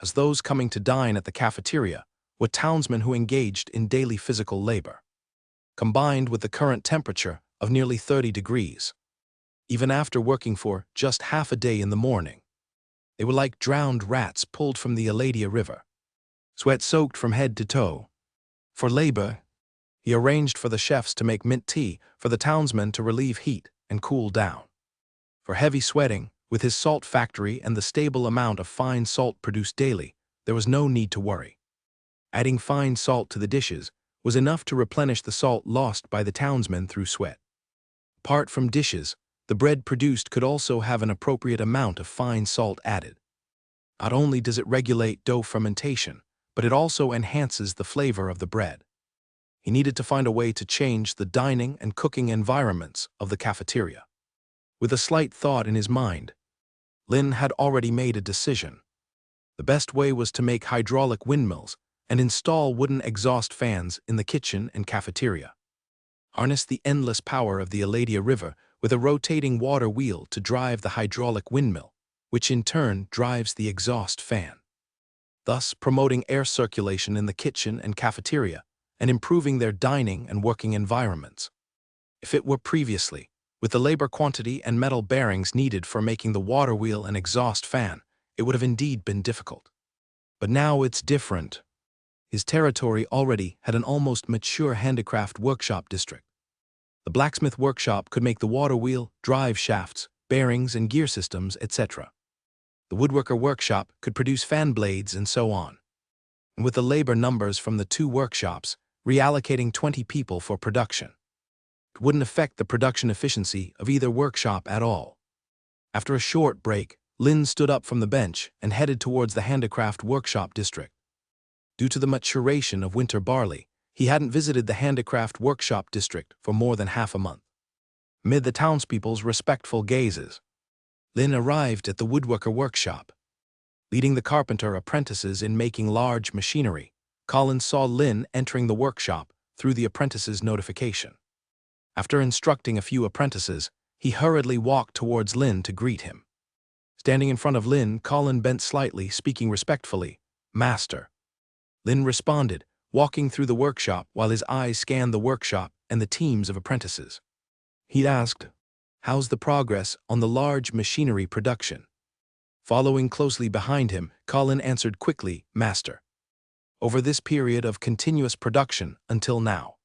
as those coming to dine at the cafeteria were townsmen who engaged in daily physical labor. Combined with the current temperature of nearly 30 degrees, even after working for just half a day in the morning, they were like drowned rats pulled from the Eladia River, sweat soaked from head to toe. For labor, he arranged for the chefs to make mint tea for the townsmen to relieve heat and cool down. For heavy sweating, with his salt factory and the stable amount of fine salt produced daily, there was no need to worry. Adding fine salt to the dishes was enough to replenish the salt lost by the townsmen through sweat. Apart from dishes, the bread produced could also have an appropriate amount of fine salt added. Not only does it regulate dough fermentation, but it also enhances the flavor of the bread. He needed to find a way to change the dining and cooking environments of the cafeteria. With a slight thought in his mind, Lin had already made a decision. The best way was to make hydraulic windmills and install wooden exhaust fans in the kitchen and cafeteria. Harness the endless power of the Eladia River with a rotating water wheel to drive the hydraulic windmill, which in turn drives the exhaust fan, thus promoting air circulation in the kitchen and cafeteria and improving their dining and working environments. If it were previously, with the labor quantity and metal bearings needed for making the water wheel and exhaust fan, it would have indeed been difficult. But now it's different. His territory already had an almost mature handicraft workshop district. The blacksmith workshop could make the water wheel, drive shafts, bearings and gear systems, etc. The woodworker workshop could produce fan blades and so on. And with the labor numbers from the two workshops, reallocating 20 people for production, it wouldn't affect the production efficiency of either workshop at all. After a short break, Lin stood up from the bench and headed towards the handicraft workshop district. Due to the maturation of winter barley, he hadn't visited the handicraft workshop district for more than half a month. Amid the townspeople's respectful gazes, Lin arrived at the woodworker workshop. Leading the carpenter apprentices in making large machinery, Colin saw Lin entering the workshop through the apprentice's notification. After instructing a few apprentices, he hurriedly walked towards Lin to greet him. Standing in front of Lin, Colin bent slightly, speaking respectfully. "Master." Lin responded, walking through the workshop while his eyes scanned the workshop and the teams of apprentices. He asked, "How's the progress on the large machinery production?" Following closely behind him, Colin answered quickly, "Master. Over this period of continuous production until now,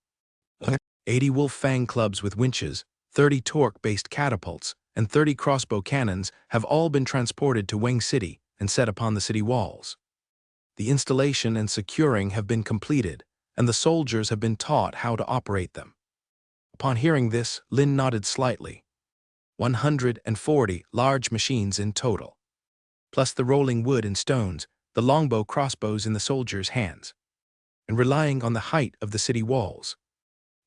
80 wolf fang clubs with winches, 30 torque-based catapults, and 30 crossbow cannons have all been transported to Wang City and set upon the city walls. The installation and securing have been completed, and the soldiers have been taught how to operate them." Upon hearing this, Lin nodded slightly. 140 large machines in total, plus the rolling wood and stones, the longbow crossbows in the soldiers' hands, and relying on the height of the city walls,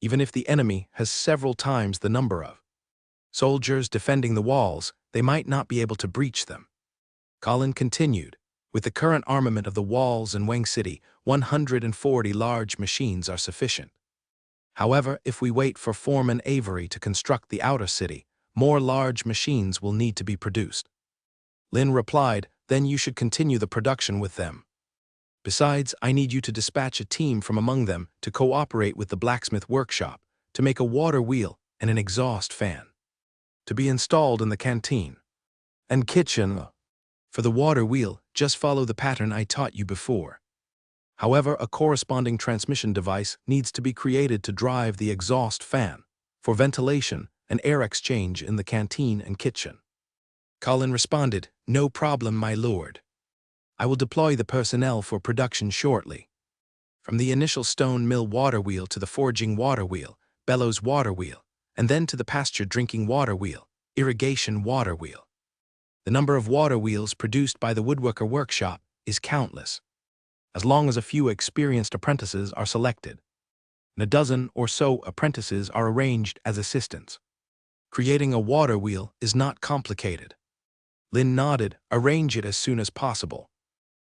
even if the enemy has several times the number of soldiers defending the walls, they might not be able to breach them. Colin continued, "With the current armament of the walls in Wang City, 140 large machines are sufficient. However, if we wait for Foreman Avery to construct the outer city, more large machines will need to be produced." Lin replied, "Then you should continue the production with them. Besides, I need you to dispatch a team from among them to cooperate with the blacksmith workshop to make a water wheel and an exhaust fan, to be installed in the canteen and kitchen. For the water wheel, just follow the pattern I taught you before. However, a corresponding transmission device needs to be created to drive the exhaust fan for ventilation and air exchange in the canteen and kitchen." Colin responded, "No problem, my lord. I will deploy the personnel for production shortly. From the initial stone mill water wheel to the forging water wheel, bellows water wheel, and then to the pasture drinking water wheel, irrigation water wheel. The number of water wheels produced by the woodworker workshop is countless, as long as a few experienced apprentices are selected, and a dozen or so apprentices are arranged as assistants. Creating a water wheel is not complicated." Lin nodded, "Arrange it as soon as possible."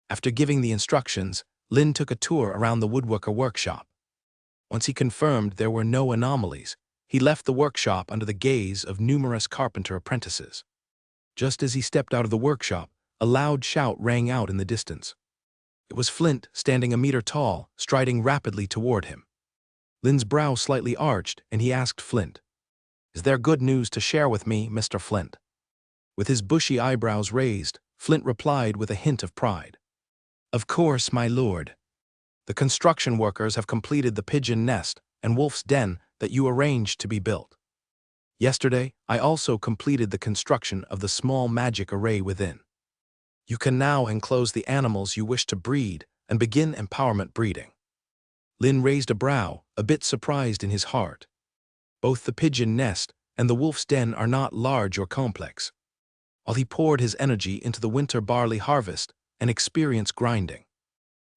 After giving the instructions, Lin took a tour around the woodworker workshop. Once he confirmed there were no anomalies, he left the workshop under the gaze of numerous carpenter apprentices. Just as he stepped out of the workshop, a loud shout rang out in the distance. It was Flint, standing a meter tall, striding rapidly toward him. Lin's brow slightly arched, and he asked Flint, "Is there good news to share with me, Mr. Flint?" With his bushy eyebrows raised, Flint replied with a hint of pride, "Of course, my lord. The construction workers have completed the pigeon nest and wolf's den that you arranged to be built. Yesterday, I also completed the construction of the small magic array within. You can now enclose the animals you wish to breed and begin empowerment breeding." Lin raised a brow, a bit surprised in his heart. Both the pigeon nest and the wolf's den are not large or complex, while he poured his energy into the winter barley harvest and experience grinding.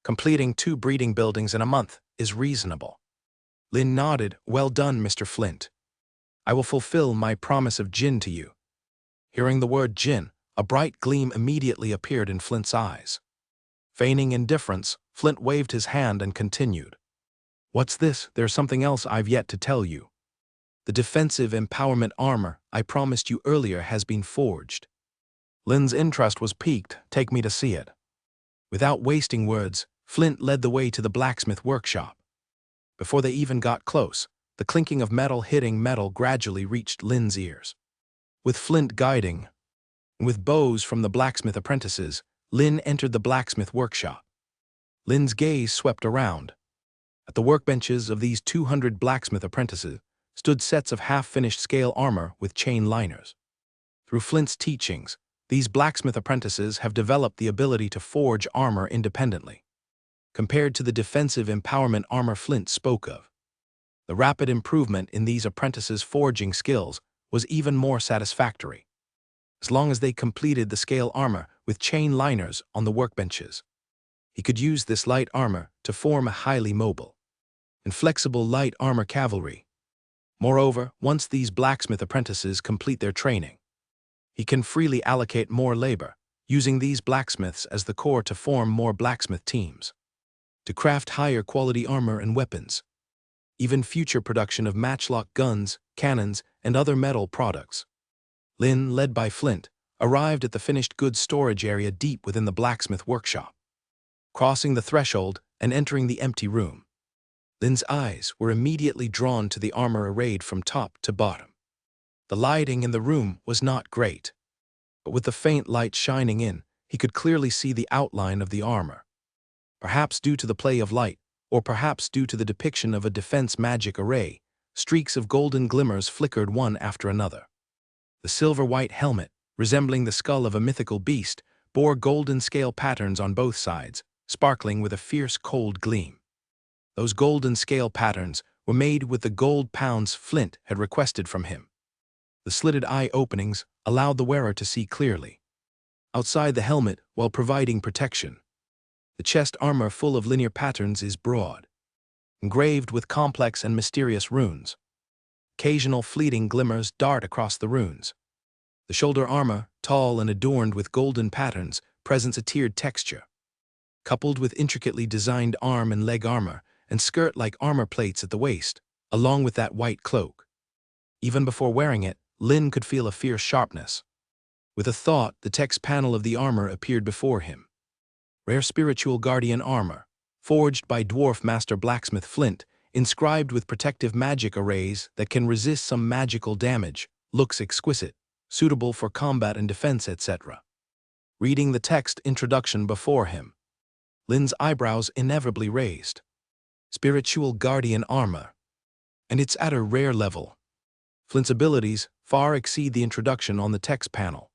Completing 2 breeding buildings in a month is reasonable. Lin nodded, "Well done, Mr. Flint. I will fulfill my promise of gin to you." Hearing the word gin, a bright gleam immediately appeared in Flint's eyes. Feigning indifference, Flint waved his hand and continued, "What's this? There's something else I've yet to tell you. The defensive empowerment armor I promised you earlier has been forged." Lin's interest was piqued. "Take me to see it." Without wasting words, Flint led the way to the blacksmith workshop. Before they even got close, the clinking of metal hitting metal gradually reached Lin's ears. With Flint guiding, and with bows from the blacksmith apprentices, Lin entered the blacksmith workshop. Lin's gaze swept around. At the workbenches of these 200 blacksmith apprentices stood sets of half-finished scale armor with chain liners. Through Flint's teachings, these blacksmith apprentices have developed the ability to forge armor independently. Compared to the defensive empowerment armor Flint spoke of, the rapid improvement in these apprentices' forging skills was even more satisfactory. As long as they completed the scale armor with chain liners on the workbenches, he could use this light armor to form a highly mobile and flexible light armor cavalry. Moreover, once these blacksmith apprentices complete their training, he can freely allocate more labor, using these blacksmiths as the core to form more blacksmith teams, to craft higher quality armor and weapons, even future production of matchlock guns, cannons, and other metal products. Lin, led by Flint, arrived at the finished goods storage area deep within the blacksmith workshop. Crossing the threshold and entering the empty room, Lin's eyes were immediately drawn to the armor arrayed from top to bottom. The lighting in the room was not great, but with the faint light shining in, he could clearly see the outline of the armor. Perhaps due to the play of light, or perhaps due to the depiction of a defense magic array, streaks of golden glimmers flickered one after another. The silver-white helmet, resembling the skull of a mythical beast, bore golden scale patterns on both sides, sparkling with a fierce cold gleam. Those golden scale patterns were made with the gold pounds Flint had requested from him. The slitted eye openings allowed the wearer to see clearly. Outside the helmet, while providing protection, the chest armor full of linear patterns is broad, engraved with complex and mysterious runes. Occasional fleeting glimmers dart across the runes. The shoulder armor, tall and adorned with golden patterns, presents a tiered texture, coupled with intricately designed arm and leg armor and skirt-like armor plates at the waist, along with that white cloak. Even before wearing it, Lin could feel a fierce sharpness. With a thought, the text panel of the armor appeared before him. Rare spiritual guardian armor, forged by dwarf master blacksmith Flint, inscribed with protective magic arrays that can resist some magical damage, looks exquisite, suitable for combat and defense, etc. Reading the text introduction before him, Lin's eyebrows inevitably raised. Spiritual guardian armor. And it's at a rare level. Flint's abilities far exceed the introduction on the text panel.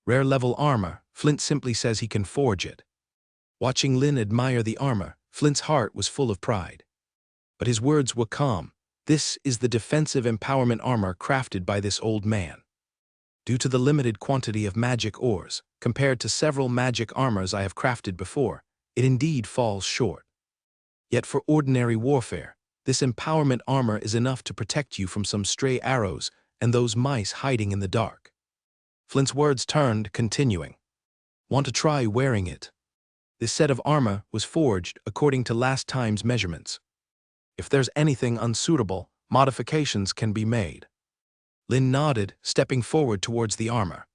Rare level armor, Flint simply says he can forge it. Watching Lin admire the armor, Flint's heart was full of pride. But his words were calm. This is the defensive empowerment armor crafted by this old man. Due to the limited quantity of magic ores, compared to several magic armors I have crafted before, it indeed falls short. Yet for ordinary warfare, this empowerment armor is enough to protect you from some stray arrows and those mice hiding in the dark. Flint's words turned, continuing. Want to try wearing it? This set of armor was forged according to last time's measurements. If there's anything unsuitable, modifications can be made. Lin nodded, stepping forward towards the armor.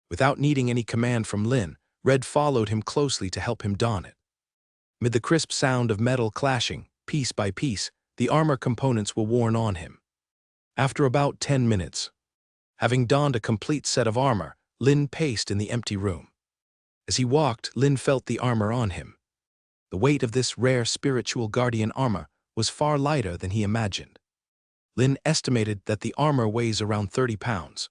Without needing any command from Lin, Red followed him closely to help him don it. Amid the crisp sound of metal clashing, piece by piece, the armor components were worn on him. After about 10 minutes, having donned a complete set of armor, Lin paced in the empty room. As he walked, Lin felt the armor on him. The weight of this rare spiritual guardian armor was far lighter than he imagined. Lin estimated that the armor weighs around 30 pounds.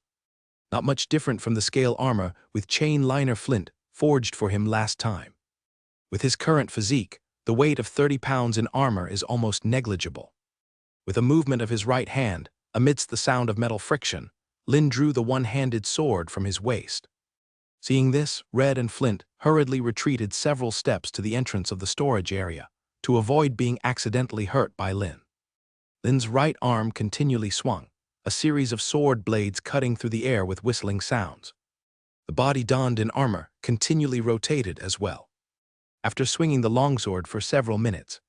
Not much different from the scale armor with chain liner Flint forged for him last time. With his current physique, the weight of 30 pounds in armor is almost negligible. With a movement of his right hand, amidst the sound of metal friction, Lin drew the one-handed sword from his waist. Seeing this, Red and Flint hurriedly retreated several steps to the entrance of the storage area to avoid being accidentally hurt by Lin. Lin's right arm continually swung, a series of sword blades cutting through the air with whistling sounds. The body donned in armor continually rotated as well. After swinging the longsword for several minutes,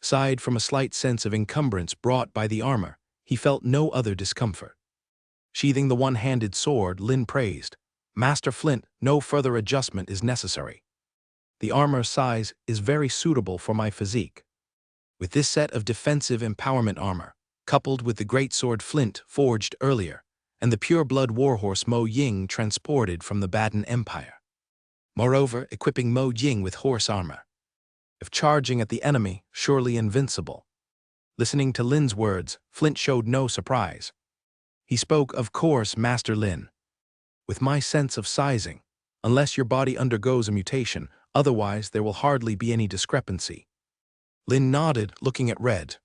aside from a slight sense of encumbrance brought by the armor, he felt no other discomfort. Sheathing the one-handed sword, Lin praised, "Master Flint, no further adjustment is necessary. The armor size is very suitable for my physique." With this set of defensive empowerment armor, coupled with the great sword Flint forged earlier, and the pure-blood warhorse Mo Ying transported from the Baden Empire. Moreover, equipping Mo Ying with horse armor. If charging at the enemy, surely invincible. Listening to Lin's words, Flint showed no surprise. He spoke, "Of course, Master Lin. With my sense of sizing, unless your body undergoes a mutation, otherwise there will hardly be any discrepancy." Lin nodded, looking at Red.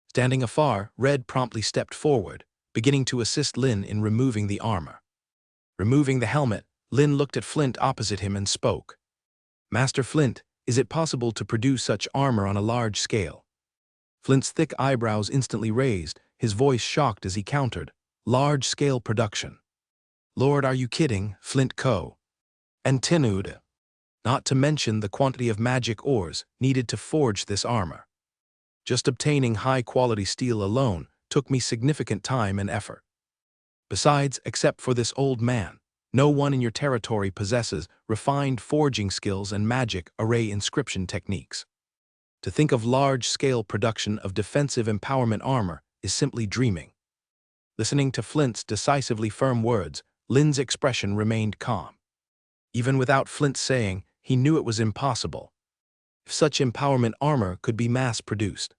Standing afar, Red promptly stepped forward, beginning to assist Lin in removing the armor. Removing the helmet, Lin looked at Flint opposite him and spoke. "Master Flint, is it possible to produce such armor on a large scale?" Flint's thick eyebrows instantly raised, his voice shocked as he countered, "Large-scale production. Lord, are you kidding, Flint Co. And Tinud. Not to mention the quantity of magic ores needed to forge this armor. Just obtaining high-quality steel alone took me significant time and effort. Besides, except for this old man, No one in your territory possesses refined forging skills and magic array inscription techniques. To think of large-scale production of defensive empowerment armor is simply dreaming. Listening to Flint's decisively firm words, Lin's expression remained calm. Even without Flint saying, he knew it was impossible. If such empowerment armor could be mass-produced,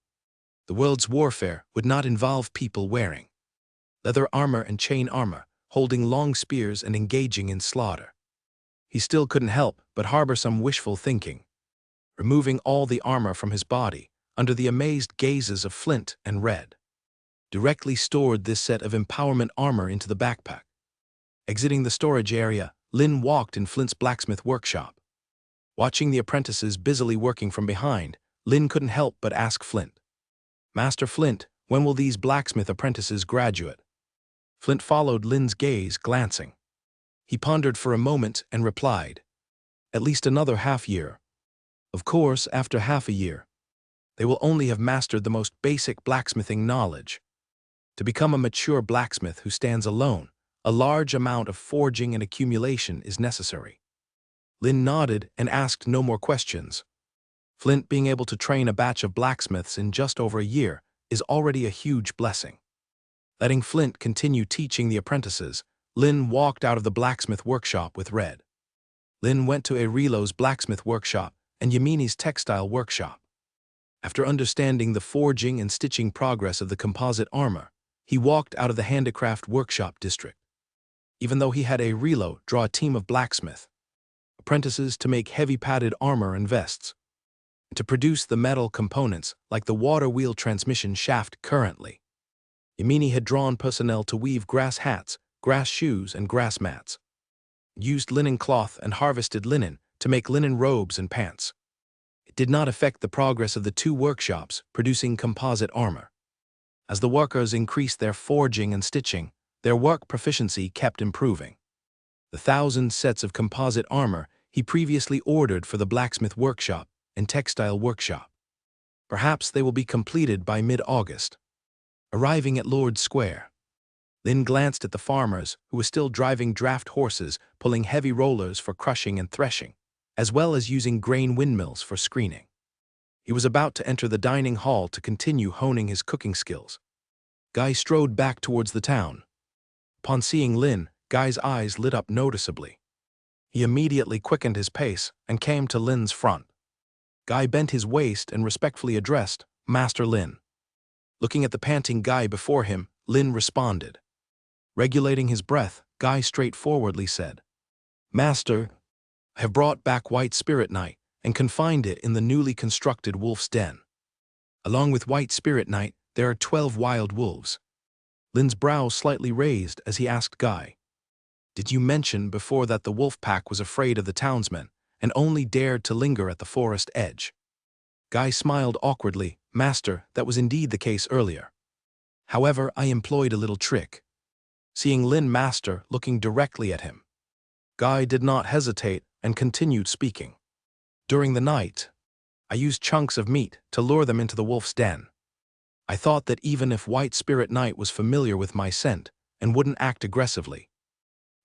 the world's warfare would not involve people wearing leather armor and chain armor, holding long spears and engaging in slaughter. He still couldn't help but harbor some wishful thinking. Removing all the armor from his body, under the amazed gazes of Flint and Red, directly stored this set of empowerment armor into the backpack. Exiting the storage area, Lin walked in Flint's blacksmith workshop. Watching the apprentices busily working from behind, Lin couldn't help but ask Flint, "Master Flint, when will these blacksmith apprentices graduate?" Flint followed Lin's gaze, glancing. He pondered for a moment and replied, "At least another half-year. Of course, after half a year, they will only have mastered the most basic blacksmithing knowledge. To become a mature blacksmith who stands alone, a large amount of forging and accumulation is necessary." Lin nodded and asked no more questions. Flint being able to train a batch of blacksmiths in just over a year is already a huge blessing. Letting Flint continue teaching the apprentices, Lin walked out of the blacksmith workshop with Red. Lin went to Arilo's blacksmith workshop and Yamini's textile workshop. After understanding the forging and stitching progress of the composite armor, he walked out of the handicraft workshop district. Even though he had Arilo draw a team of blacksmith apprentices to make heavy padded armor and vests, and to produce the metal components like the water wheel transmission shaft currently, Yamini had drawn personnel to weave grass hats, grass shoes, and grass mats, used linen cloth and harvested linen to make linen robes and pants. It did not affect the progress of the two workshops producing composite armor. As the workers increased their forging and stitching, their work proficiency kept improving. The 1,000 sets of composite armor he previously ordered for the blacksmith workshop and textile workshop. Perhaps they will be completed by mid-August. Arriving at Lord's Square, Lin glanced at the farmers who were still driving draft horses pulling heavy rollers for crushing and threshing, as well as using grain windmills for screening. He was about to enter the dining hall to continue honing his cooking skills. Guy strode back towards the town. Upon seeing Lin, Guy's eyes lit up noticeably. He immediately quickened his pace and came to Lin's front. Guy bent his waist and respectfully addressed, "Master Lin." Looking at the panting Guy before him, Lin responded. Regulating his breath, Guy straightforwardly said, "Master, I have brought back White Spirit Night and confined it in the newly constructed wolf's den. Along with White Spirit Night, there are 12 wild wolves." Lin's brow slightly raised as he asked Guy, "Did you mention before that the wolf pack was afraid of the townsmen and only dared to linger at the forest edge?" Guy smiled awkwardly. "Master, that was indeed the case earlier. However, I employed a little trick." Seeing Lin Master looking directly at him, Guy did not hesitate and continued speaking. "During the night, I used chunks of meat to lure them into the wolf's den. I thought that even if White Spirit Night was familiar with my scent and wouldn't act aggressively,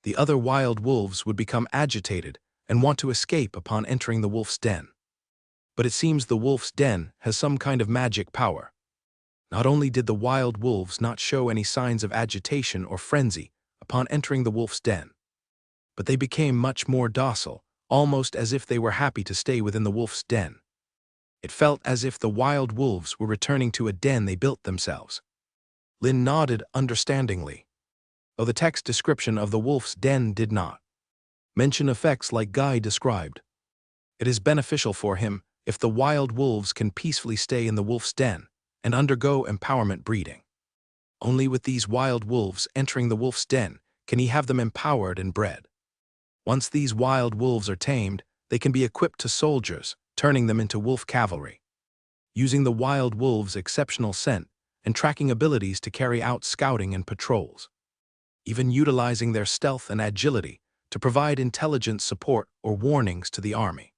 the other wild wolves would become agitated and want to escape upon entering the wolf's den. But it seems the wolf's den has some kind of magic power. Not only did the wild wolves not show any signs of agitation or frenzy upon entering the wolf's den, but they became much more docile, almost as if they were happy to stay within the wolf's den. It felt as if the wild wolves were returning to a den they built themselves." Lin nodded understandingly, though the text description of the wolf's den did not mention effects like Guy described. It is beneficial for him if the wild wolves can peacefully stay in the wolf's den and undergo empowerment breeding. Only with these wild wolves entering the wolf's den can he have them empowered and bred. Once these wild wolves are tamed, they can be equipped to soldiers, turning them into wolf cavalry, using the wild wolves' exceptional scent and tracking abilities to carry out scouting and patrols, even utilizing their stealth and agility to provide intelligence support or warnings to the army.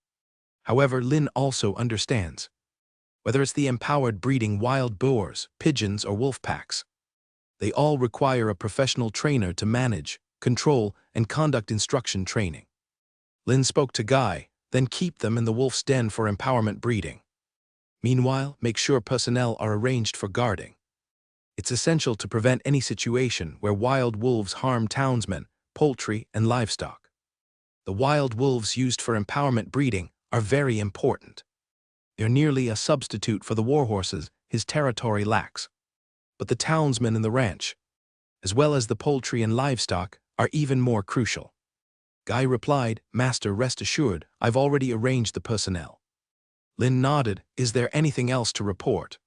However, Lin also understands, whether it's the empowered breeding wild boars, pigeons, or wolf packs, they all require a professional trainer to manage control, and conduct instruction training. Lin spoke to Guy, then keep them in the wolf's den for empowerment breeding. Meanwhile, make sure personnel are arranged for guarding. It's essential to prevent any situation where wild wolves harm townsmen, poultry, and livestock. The wild wolves used for empowerment breeding are very important. They're nearly a substitute for the warhorses his territory lacks. But the townsmen in the ranch, as well as the poultry and livestock, are even more crucial. Guy replied, "Master, rest assured, I've already arranged the personnel." Lin nodded, "Is there anything else to report?"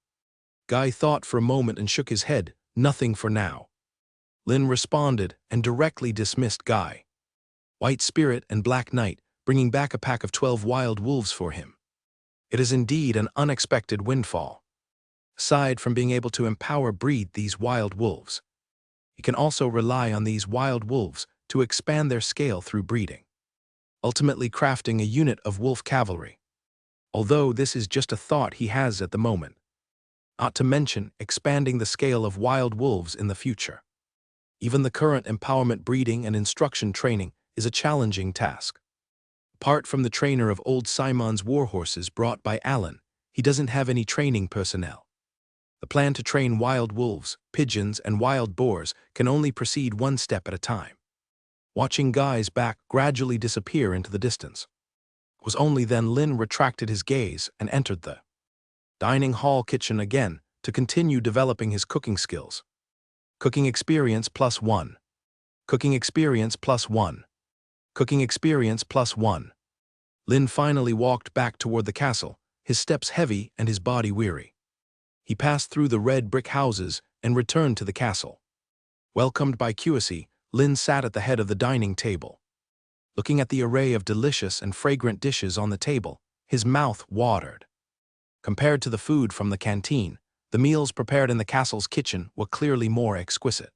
Guy thought for a moment and shook his head, "Nothing for now." Lin responded and directly dismissed Guy. White Spirit and Black Knight, bringing back a pack of 12 wild wolves for him. It is indeed an unexpected windfall. Aside from being able to breed these wild wolves, he can also rely on these wild wolves to expand their scale through breeding, ultimately crafting a unit of wolf cavalry. Although this is just a thought he has at the moment. Not to mention expanding the scale of wild wolves in the future. Even the current empowerment breeding and instruction training is a challenging task. Apart from the trainer of old Simon's warhorses brought by Alan, he doesn't have any training personnel. The plan to train wild wolves, pigeons, and wild boars can only proceed one step at a time. Watching Guy's back gradually disappear into the distance. It was only then Lin retracted his gaze and entered the dining hall kitchen again to continue developing his cooking skills. Cooking experience +1. Cooking experience +1. Cooking experience +1. Lin finally walked back toward the castle, his steps heavy and his body weary. He passed through the red brick houses and returned to the castle. Welcomed by Cuissy, Lin sat at the head of the dining table. Looking at the array of delicious and fragrant dishes on the table, his mouth watered. Compared to the food from the canteen, the meals prepared in the castle's kitchen were clearly more exquisite.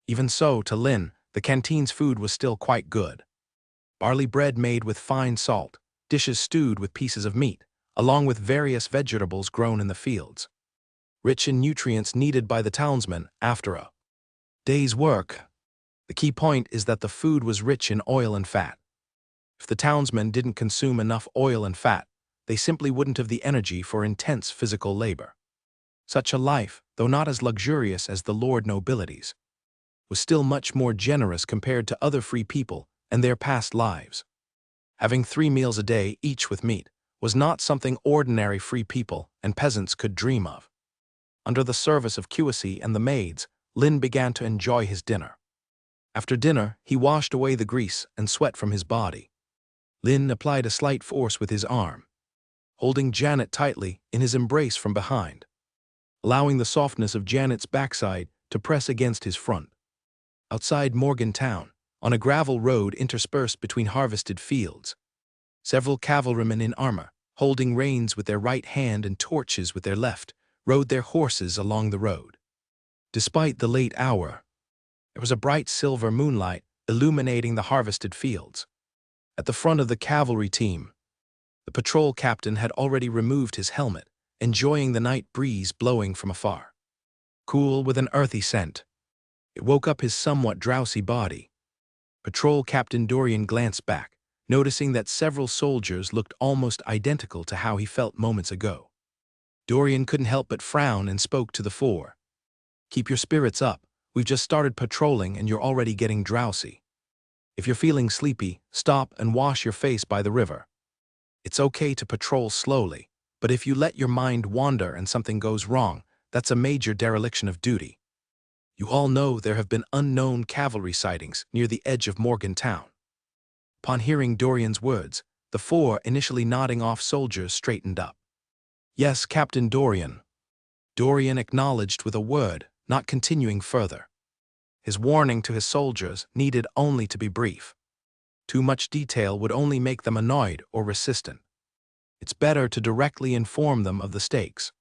Even so, to Lin, the canteen's food was still quite good. Barley bread made with fine salt, dishes stewed with pieces of meat, along with various vegetables grown in the fields. Rich in nutrients needed by the townsmen after a day's work. The key point is that the food was rich in oil and fat. If the townsmen didn't consume enough oil and fat, they simply wouldn't have the energy for intense physical labor. Such a life, though not as luxurious as the lord nobilities, was still much more generous compared to other free people and their past lives. Having 3 meals a day, each with meat, was not something ordinary free people and peasants could dream of. Under the service of Cuissy and the maids, Lin began to enjoy his dinner. After dinner, he washed away the grease and sweat from his body. Lin applied a slight force with his arm, holding Janet tightly in his embrace from behind, allowing the softness of Janet's backside to press against his front. Outside Morgantown, on a gravel road interspersed between harvested fields, several cavalrymen in armor, holding reins with their right hand and torches with their left, rode their horses along the road. Despite the late hour, there was a bright silver moonlight illuminating the harvested fields. At the front of the cavalry team, the patrol captain had already removed his helmet, enjoying the night breeze blowing from afar. Cool with an earthy scent, it woke up his somewhat drowsy body. Patrol Captain Dorian glanced back, noticing that several soldiers looked almost identical to how he felt moments ago. Dorian couldn't help but frown and spoke to the 4. "Keep your spirits up. We've just started patrolling and you're already getting drowsy. If you're feeling sleepy, stop and wash your face by the river. It's okay to patrol slowly, but if you let your mind wander and something goes wrong, that's a major dereliction of duty. You all know there have been unknown cavalry sightings near the edge of Morgantown." Upon hearing Dorian's words, the 4 initially nodding off soldiers straightened up. "Yes, Captain Dorian." Dorian acknowledged with a word, not continuing further. His warning to his soldiers needed only to be brief. Too much detail would only make them annoyed or resistant. It's better to directly inform them of the stakes.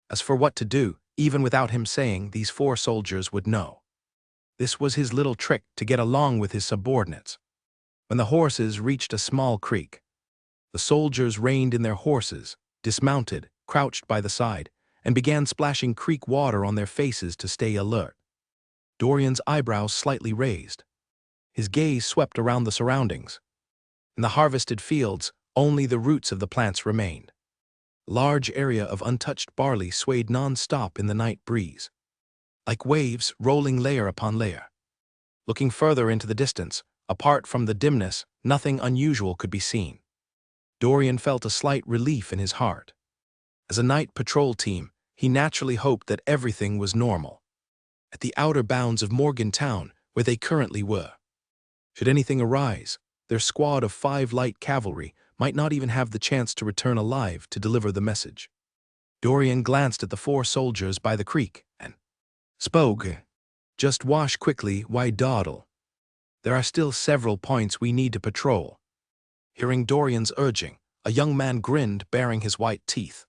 As for what to do, even without him saying, these 4 soldiers would know. This was his little trick to get along with his subordinates. When the horses reached a small creek, the soldiers reined in their horses, dismounted, crouched by the side, and began splashing creek water on their faces to stay alert. Dorian's eyebrows slightly raised. His gaze swept around the surroundings. In the harvested fields, only the roots of the plants remained. A large area of untouched barley swayed non-stop in the night breeze, like waves rolling layer upon layer. Looking further into the distance, apart from the dimness, nothing unusual could be seen. Dorian felt a slight relief in his heart. As a night patrol team, he naturally hoped that everything was normal at the outer bounds of Morgantown, where they currently were. Should anything arise, their squad of 5 light cavalry might not even have the chance to return alive to deliver the message. Dorian glanced at the 4 soldiers by the creek and spoke. "Just wash quickly, why dawdle? There are still several points we need to patrol." Hearing Dorian's urging, a young man grinned, baring his white teeth.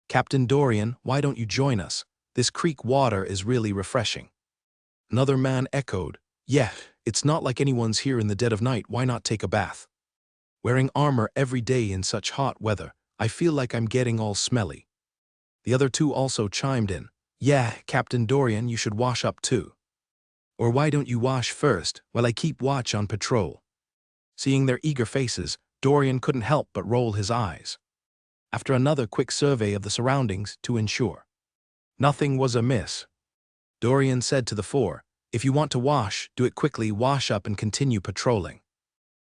"Captain Dorian, why don't you join us? This creek water is really refreshing." Another man echoed, "Yeah, it's not like anyone's here in the dead of night, why not take a bath? Wearing armor every day in such hot weather, I feel like I'm getting all smelly." The other 2 also chimed in, "Yeah, Captain Dorian, you should wash up too. Or why don't you wash first, while I keep watch on patrol?" Seeing their eager faces, Dorian couldn't help but roll his eyes. After another quick survey of the surroundings to ensure nothing was amiss, Dorian said to the 4, "If you want to wash, do it quickly, wash up and continue patrolling."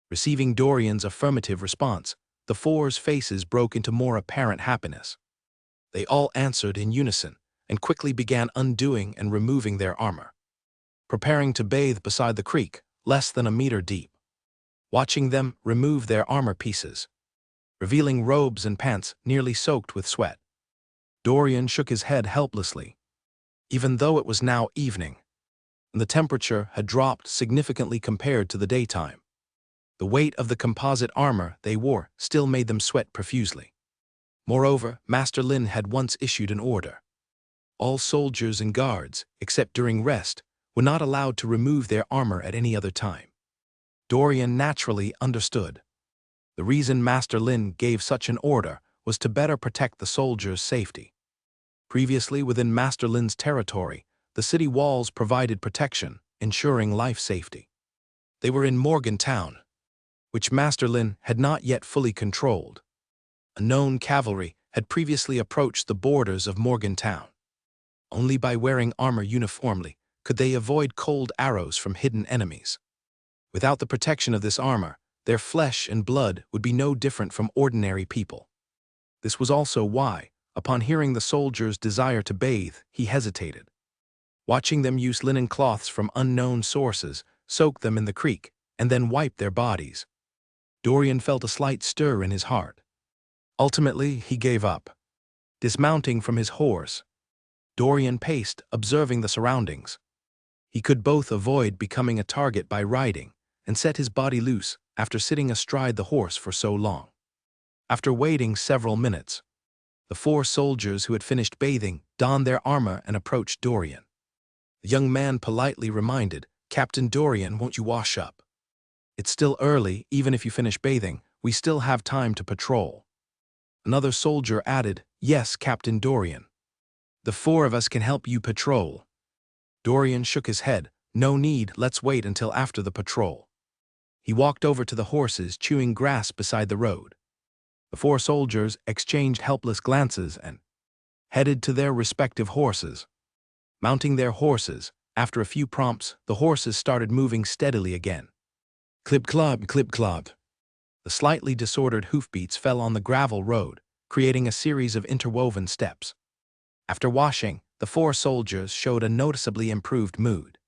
Receiving Dorian's affirmative response, the 4's faces broke into more apparent happiness. They all answered in unison and quickly began undoing and removing their armor, preparing to bathe beside the creek, less than a meter deep. Watching them remove their armor pieces, revealing robes and pants nearly soaked with sweat, Dorian shook his head helplessly. Even though it was now evening, and the temperature had dropped significantly compared to the daytime, the weight of the composite armor they wore still made them sweat profusely. Moreover, Master Lin had once issued an order. All soldiers and guards, except during rest, were not allowed to remove their armor at any other time. Dorian naturally understood. The reason Master Lin gave such an order was to better protect the soldiers' safety. Previously, within Master Lin's territory, the city walls provided protection, ensuring life safety. They were in Morgantown, which Master Lin had not yet fully controlled. A known cavalry had previously approached the borders of Morgantown. Only by wearing armor uniformly could they avoid cold arrows from hidden enemies. Without the protection of this armor, their flesh and blood would be no different from ordinary people. This was also why, upon hearing the soldiers' desire to bathe, he hesitated. Watching them use linen cloths from unknown sources, soak them in the creek, and then wipe their bodies, Dorian felt a slight stir in his heart. Ultimately, he gave up. Dismounting from his horse, Dorian paced, observing the surroundings. He could both avoid becoming a target by riding and set his body loose after sitting astride the horse for so long. After waiting several minutes, the 4 soldiers who had finished bathing donned their armor and approached Dorian. The young man politely reminded, "Captain Dorian, won't you wash up? It's still early, even if you finish bathing, we still have time to patrol." Another soldier added, "Yes, Captain Dorian. The 4 of us can help you patrol." Dorian shook his head, "No need, let's wait until after the patrol." He walked over to the horses chewing grass beside the road. The 4 soldiers exchanged helpless glances and headed to their respective horses. Mounting their horses, after a few prompts, the horses started moving steadily again. Clip-clop, clip-clop. The slightly disordered hoofbeats fell on the gravel road, creating a series of interwoven steps. After washing, the 4 soldiers showed a noticeably improved mood.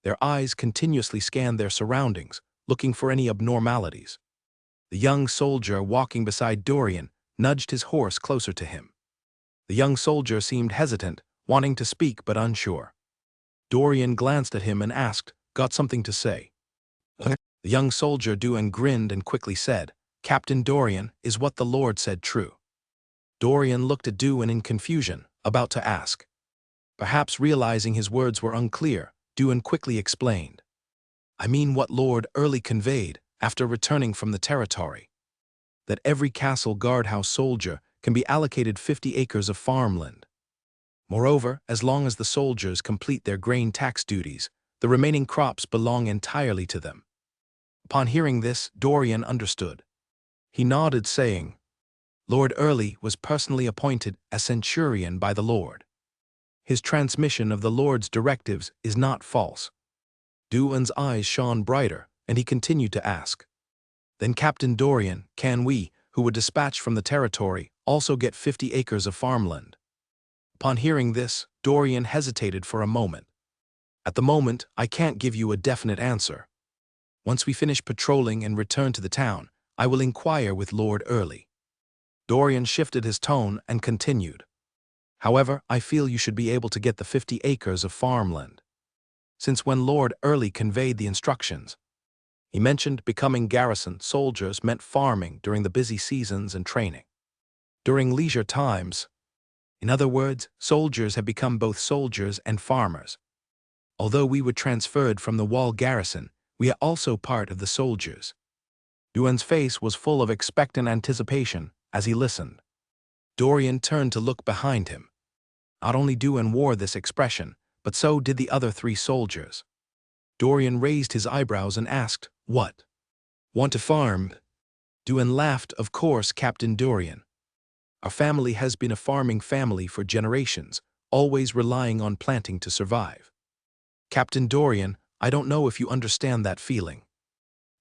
Their eyes continuously scanned their surroundings, looking for any abnormalities. The young soldier walking beside Dorian nudged his horse closer to him. The young soldier seemed hesitant, wanting to speak but unsure. Dorian glanced at him and asked, "Got something to say?" The young soldier Duan grinned and quickly said, "Captain Dorian, is what the Lord said true?" Dorian looked at Duan in confusion, about to ask. Perhaps realizing his words were unclear, Duan quickly explained, "I mean what Lord Early conveyed after returning from the territory. That every castle guardhouse soldier can be allocated 50 acres of farmland. Moreover, as long as the soldiers complete their grain tax duties, The remaining crops belong entirely to them. Upon hearing this, Dorian understood. He nodded, saying, Lord Early was personally appointed as centurion by the Lord. His transmission of the Lord's directives is not false. Duan's eyes shone brighter, and he continued to ask, Then Captain Dorian, can we, who were dispatched from the territory, also get 50 acres of farmland? Upon hearing this, Dorian hesitated for a moment. At the moment, I can't give you a definite answer. Once we finish patrolling and return to the town, I will inquire with Lord Early. Dorian shifted his tone and continued. However, I feel you should be able to get the 50 acres of farmland. Since when Lord Early conveyed the instructions, he mentioned becoming garrison soldiers meant farming during the busy seasons and training. During leisure times, in other words, soldiers have become both soldiers and farmers. Although we were transferred from the wall garrison, we are also part of the soldiers. Duan's face was full of expectant anticipation as he listened. Dorian turned to look behind him. Not only Duan wore this expression, but so did the other 3 soldiers. Dorian raised his eyebrows and asked, What? Want to farm? Duan laughed. Of course, Captain Dorian. Our family has been a farming family for generations, always relying on planting to survive. Captain Dorian, I don't know if you understand that feeling.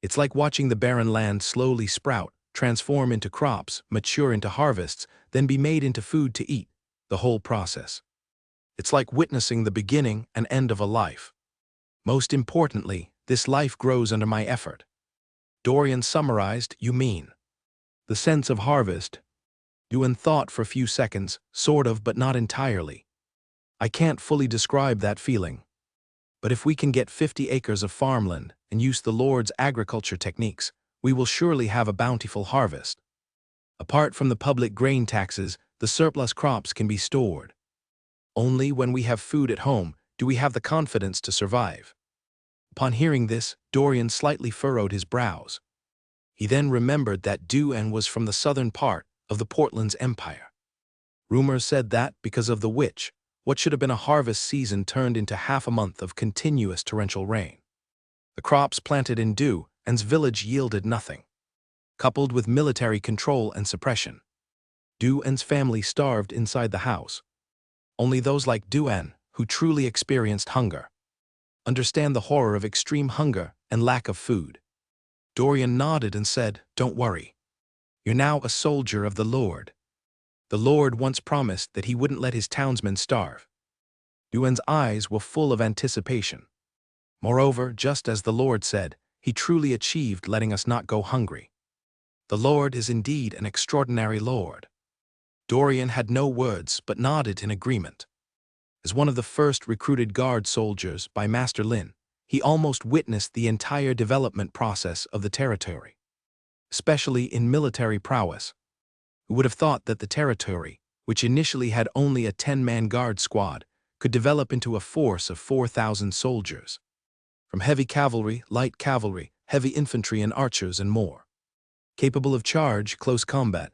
It's like watching the barren land slowly sprout, transform into crops, mature into harvests, then be made into food to eat, the whole process. It's like witnessing the beginning and end of a life. Most importantly, this life grows under my effort. Dorian summarized, You mean? The sense of harvest. Duan thought for a few seconds, sort of, but not entirely. I can't fully describe that feeling. But if we can get 50 acres of farmland and use the Lord's agriculture techniques, we will surely have a bountiful harvest. Apart from the public grain taxes, the surplus crops can be stored. Only when we have food at home do we have the confidence to survive. Upon hearing this, Dorian slightly furrowed his brows. He then remembered that Duan was from the southern part of the Portland's empire. Rumors said that, because of the witch, what should have been a harvest season turned into half a month of continuous torrential rain. The crops planted in Duan's village yielded nothing. Coupled with military control and suppression, Duan's family starved inside the house. Only those like Duan, who truly experienced hunger, understand the horror of extreme hunger and lack of food. Dorian nodded and said, Don't worry. You're now a soldier of the Lord. The Lord once promised that he wouldn't let his townsmen starve. Duan's eyes were full of anticipation. Moreover, just as the Lord said, he truly achieved letting us not go hungry. The Lord is indeed an extraordinary Lord. Dorian had no words but nodded in agreement. As one of the first recruited guard soldiers by Master Lin, he almost witnessed the entire development process of the territory. Especially in military prowess. Who would have thought that the territory, which initially had only a 10-man guard squad, could develop into a force of 4,000 soldiers. From heavy cavalry, light cavalry, heavy infantry and archers and more. Capable of charge, close combat,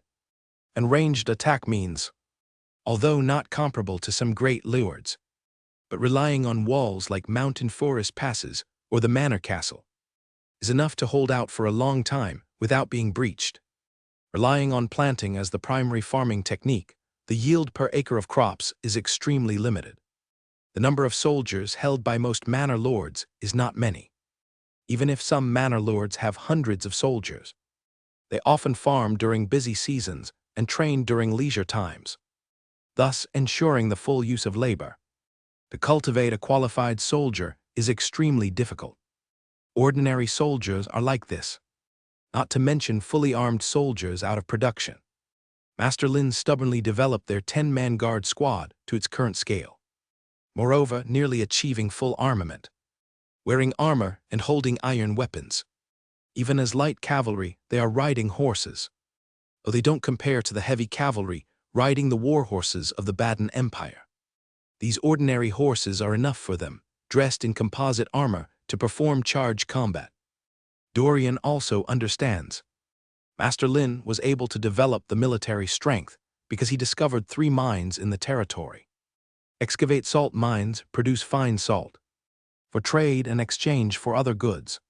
and ranged attack means, although not comparable to some great lords, but relying on walls like mountain forest passes or the manor castle, is enough to hold out for a long time without being breached. Relying on planting as the primary farming technique, the yield per acre of crops is extremely limited. The number of soldiers held by most manor lords is not many. Even if some manor lords have hundreds of soldiers, they often farm during busy seasons and train during leisure times, thus ensuring the full use of labor. To cultivate a qualified soldier is extremely difficult. Ordinary soldiers are like this, not to mention fully armed soldiers out of production. Master Lin stubbornly developed their 10-man guard squad to its current scale. Moreover, nearly achieving full armament, wearing armor and holding iron weapons. Even as light cavalry, they are riding horses. Though they don't compare to the heavy cavalry riding the war horses of the Baden Empire. These ordinary horses are enough for them, dressed in composite armor, to perform charge combat. Dorian also understands. Master Lin was able to develop the military strength because he discovered 3 mines in the territory. Excavate salt mines produce fine salt. for trade and exchange for other goods.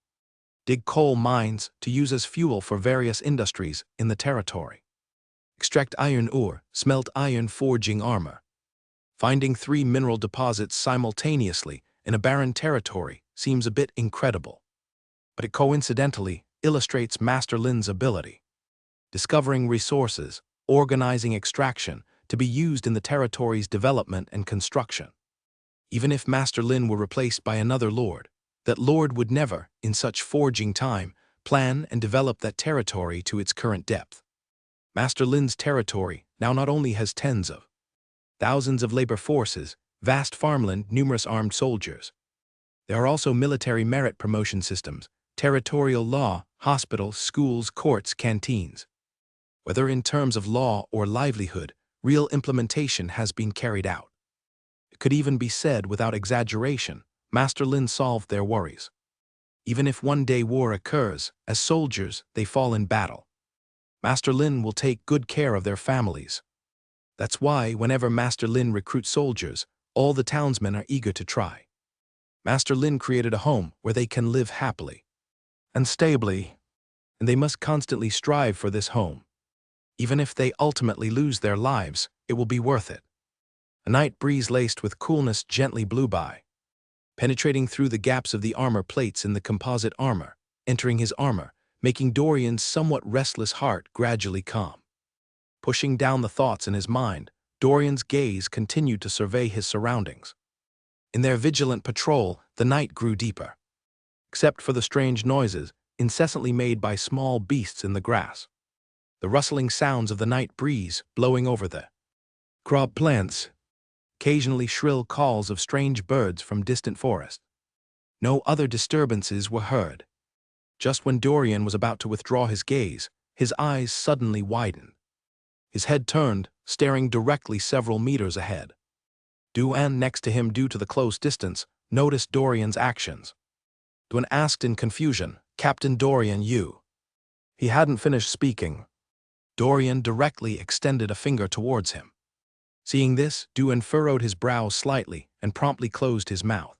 Dig coal mines to use as fuel for various industries in the territory. Extract iron ore, smelt iron forging armor. Finding 3 mineral deposits simultaneously in a barren territory seems a bit incredible. But it coincidentally illustrates Master Lin's ability. Discovering resources, organizing extraction to be used in the territory's development and construction. Even if Master Lin were replaced by another lord, that lord would never, in such forging time, plan and develop that territory to its current depth. Master Lin's territory now not only has tens of thousands of labor forces, vast farmland, numerous armed soldiers. There are also military merit promotion systems, territorial law, hospitals, schools, courts, canteens. Whether in terms of law or livelihood, real implementation has been carried out. It could even be said without exaggeration, Master Lin solved their worries. Even if one day war occurs, as soldiers they fall in battle. Master Lin will take good care of their families. That's why whenever Master Lin recruits soldiers, all the townsmen are eager to try. Master Lin created a home where they can live happily and stably, and they must constantly strive for this home. Even if they ultimately lose their lives, it will be worth it. A night breeze laced with coolness gently blew by, penetrating through the gaps of the armor plates in the composite armor, entering his armor, making Dorian's somewhat restless heart gradually calm. Pushing down the thoughts in his mind, Dorian's gaze continued to survey his surroundings. In their vigilant patrol, the night grew deeper, except for the strange noises incessantly made by small beasts in the grass. The rustling sounds of the night breeze blowing over the crop plants, occasionally shrill calls of strange birds from distant forests. No other disturbances were heard. Just when Dorian was about to withdraw his gaze, his eyes suddenly widened. His head turned, staring directly several meters ahead. Duan, next to him due to the close distance, noticed Dorian's actions. Duan asked in confusion, "Captain Dorian, you?" He hadn't finished speaking. Dorian directly extended a finger towards him. Seeing this, Duan furrowed his brows slightly and promptly closed his mouth.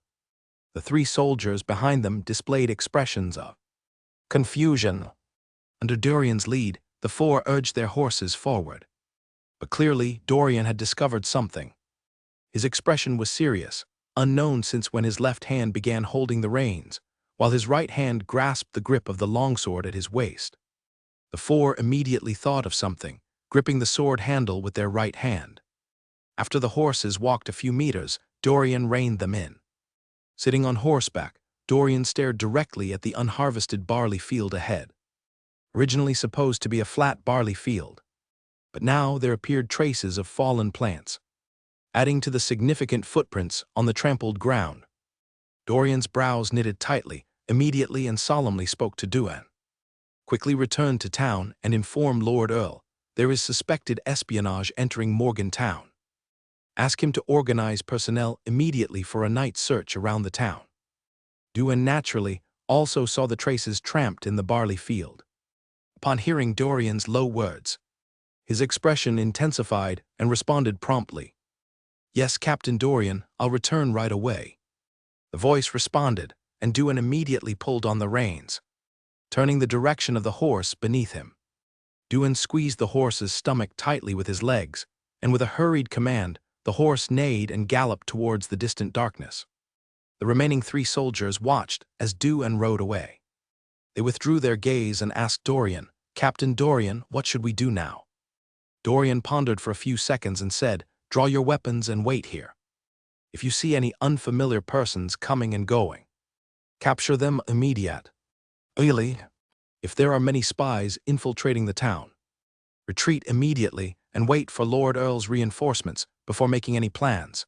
The 3 soldiers behind them displayed expressions of confusion. Under Dorian's lead, the 4 urged their horses forward. But clearly, Dorian had discovered something. His expression was serious, unknown since when his left hand began holding the reins, while his right hand grasped the grip of the longsword at his waist. The 4 immediately thought of something, gripping the sword handle with their right hand. After the horses walked a few meters, Dorian reined them in. Sitting on horseback, Dorian stared directly at the unharvested barley field ahead. Originally supposed to be a flat barley field, but now there appeared traces of fallen plants, adding to the significant footprints on the trampled ground. Dorian's brows knitted tightly, immediately and solemnly spoke to Duan. "Quickly return to town and inform Lord Earl there is suspected espionage entering Morgan Town. Ask him to organize personnel immediately for a night search around the town." Duan naturally also saw the traces tramped in the barley field. Upon hearing Dorian's low words, his expression intensified and responded promptly. "Yes, Captain Dorian, I'll return right away." The voice responded, and Duan immediately pulled on the reins, turning the direction of the horse beneath him. Duan squeezed the horse's stomach tightly with his legs, and with a hurried command, the horse neighed and galloped towards the distant darkness. The remaining 3 soldiers watched as Duan rode away. They withdrew their gaze and asked Dorian, "Captain Dorian, what should we do now?" Dorian pondered for a few seconds and said, "Draw your weapons and wait here. If you see any unfamiliar persons coming and going, capture them immediately. If there are many spies infiltrating the town, retreat immediately and wait for Lord Earl's reinforcements before making any plans."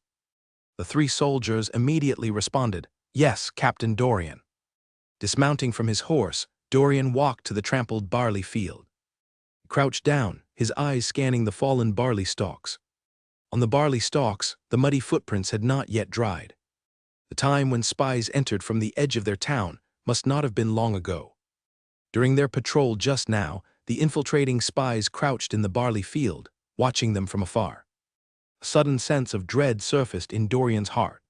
The 3 soldiers immediately responded, "Yes, Captain Dorian." Dismounting from his horse, Dorian walked to the trampled barley field. He crouched down, his eyes scanning the fallen barley stalks. On the barley stalks, the muddy footprints had not yet dried. The time when spies entered from the edge of their town must not have been long ago. During their patrol just now, the infiltrating spies crouched in the barley field, watching them from afar. A sudden sense of dread surfaced in Dorian's heart.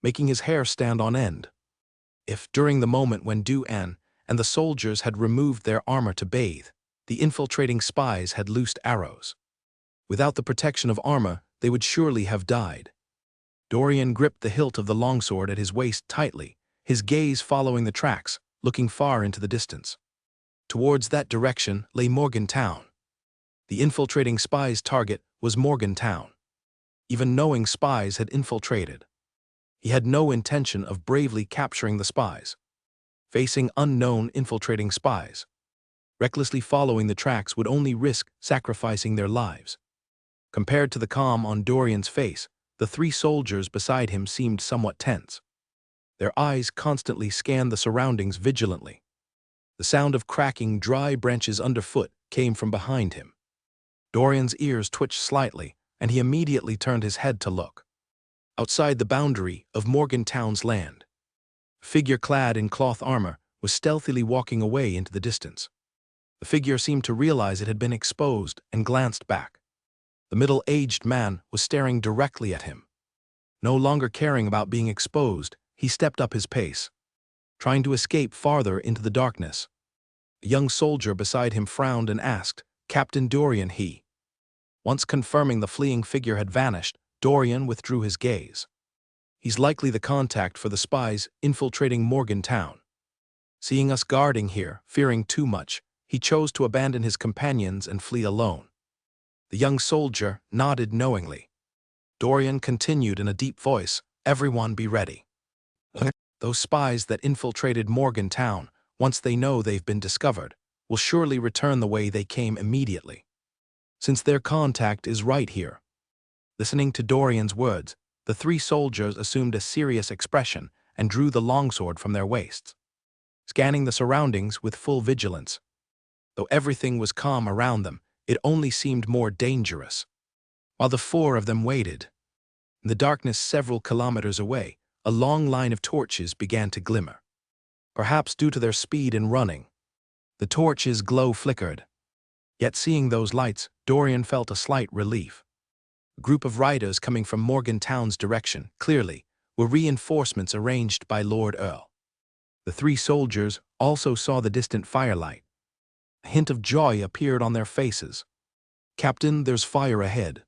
making his hair stand on end. If, during the moment when Du-An and the soldiers had removed their armor to bathe, the infiltrating spies had loosed arrows. Without the protection of armor, they would surely have died. Dorian gripped the hilt of the longsword at his waist tightly, his gaze following the tracks, looking far into the distance. Towards that direction lay Morgantown. The infiltrating spies' target was Morgantown. Even knowing spies had infiltrated, he had no intention of bravely capturing the spies. Facing unknown infiltrating spies, recklessly following the tracks would only risk sacrificing their lives. Compared to the calm on Dorian's face, the three soldiers beside him seemed somewhat tense. Their eyes constantly scanned the surroundings vigilantly. The sound of cracking dry branches underfoot came from behind him. Dorian's ears twitched slightly, and he immediately turned his head to look. Outside the boundary of Morgantown's land, a figure clad in cloth armor was stealthily walking away into the distance. The figure seemed to realize it had been exposed and glanced back. The middle-aged man was staring directly at him. No longer caring about being exposed, he stepped up his pace, trying to escape farther into the darkness. A young soldier beside him frowned and asked, "Captain Dorian, he?" Once confirming the fleeing figure had vanished, Dorian withdrew his gaze. He's likely the contact for the spies infiltrating Morgantown. Seeing us guarding here, fearing too much, he chose to abandon his companions and flee alone. The young soldier nodded knowingly. Dorian continued in a deep voice, "Everyone be ready. Those spies that infiltrated Morgantown, once they know they've been discovered, will surely return the way they came immediately. Since their contact is right here." Listening to Dorian's words, the three soldiers assumed a serious expression and drew the longsword from their waists, scanning the surroundings with full vigilance. Though everything was calm around them, it only seemed more dangerous. While the four of them waited, in the darkness several kilometers away, a long line of torches began to glimmer. Perhaps due to their speed in running, the torches' glow flickered. Yet seeing those lights, Dorian felt a slight relief. A group of riders coming from Morgantown's direction, clearly, were reinforcements arranged by Lord Earl. The three soldiers also saw the distant firelight. A hint of joy appeared on their faces. "Captain, there's fire ahead.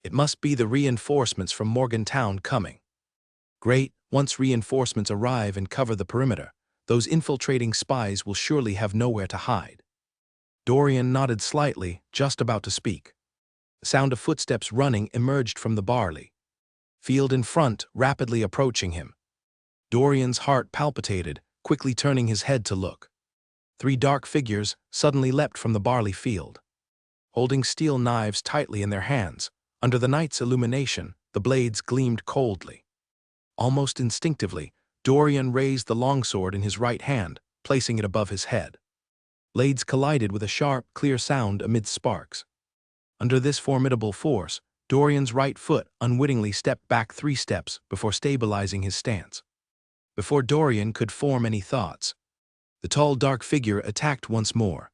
It must be the reinforcements from Morgantown coming." "Great, once reinforcements arrive and cover the perimeter, those infiltrating spies will surely have nowhere to hide." Dorian nodded slightly, just about to speak. The sound of footsteps running emerged from the barley field in front, rapidly approaching him. Dorian's heart palpitated, quickly turning his head to look. Three dark figures suddenly leapt from the barley field. Holding steel knives tightly in their hands, under the night's illumination, the blades gleamed coldly. Almost instinctively, Dorian raised the longsword in his right hand, placing it above his head. Blades collided with a sharp, clear sound amid sparks. Under this formidable force, Dorian's right foot unwittingly stepped back 3 steps before stabilizing his stance. Before Dorian could form any thoughts, the tall, dark figure attacked once more.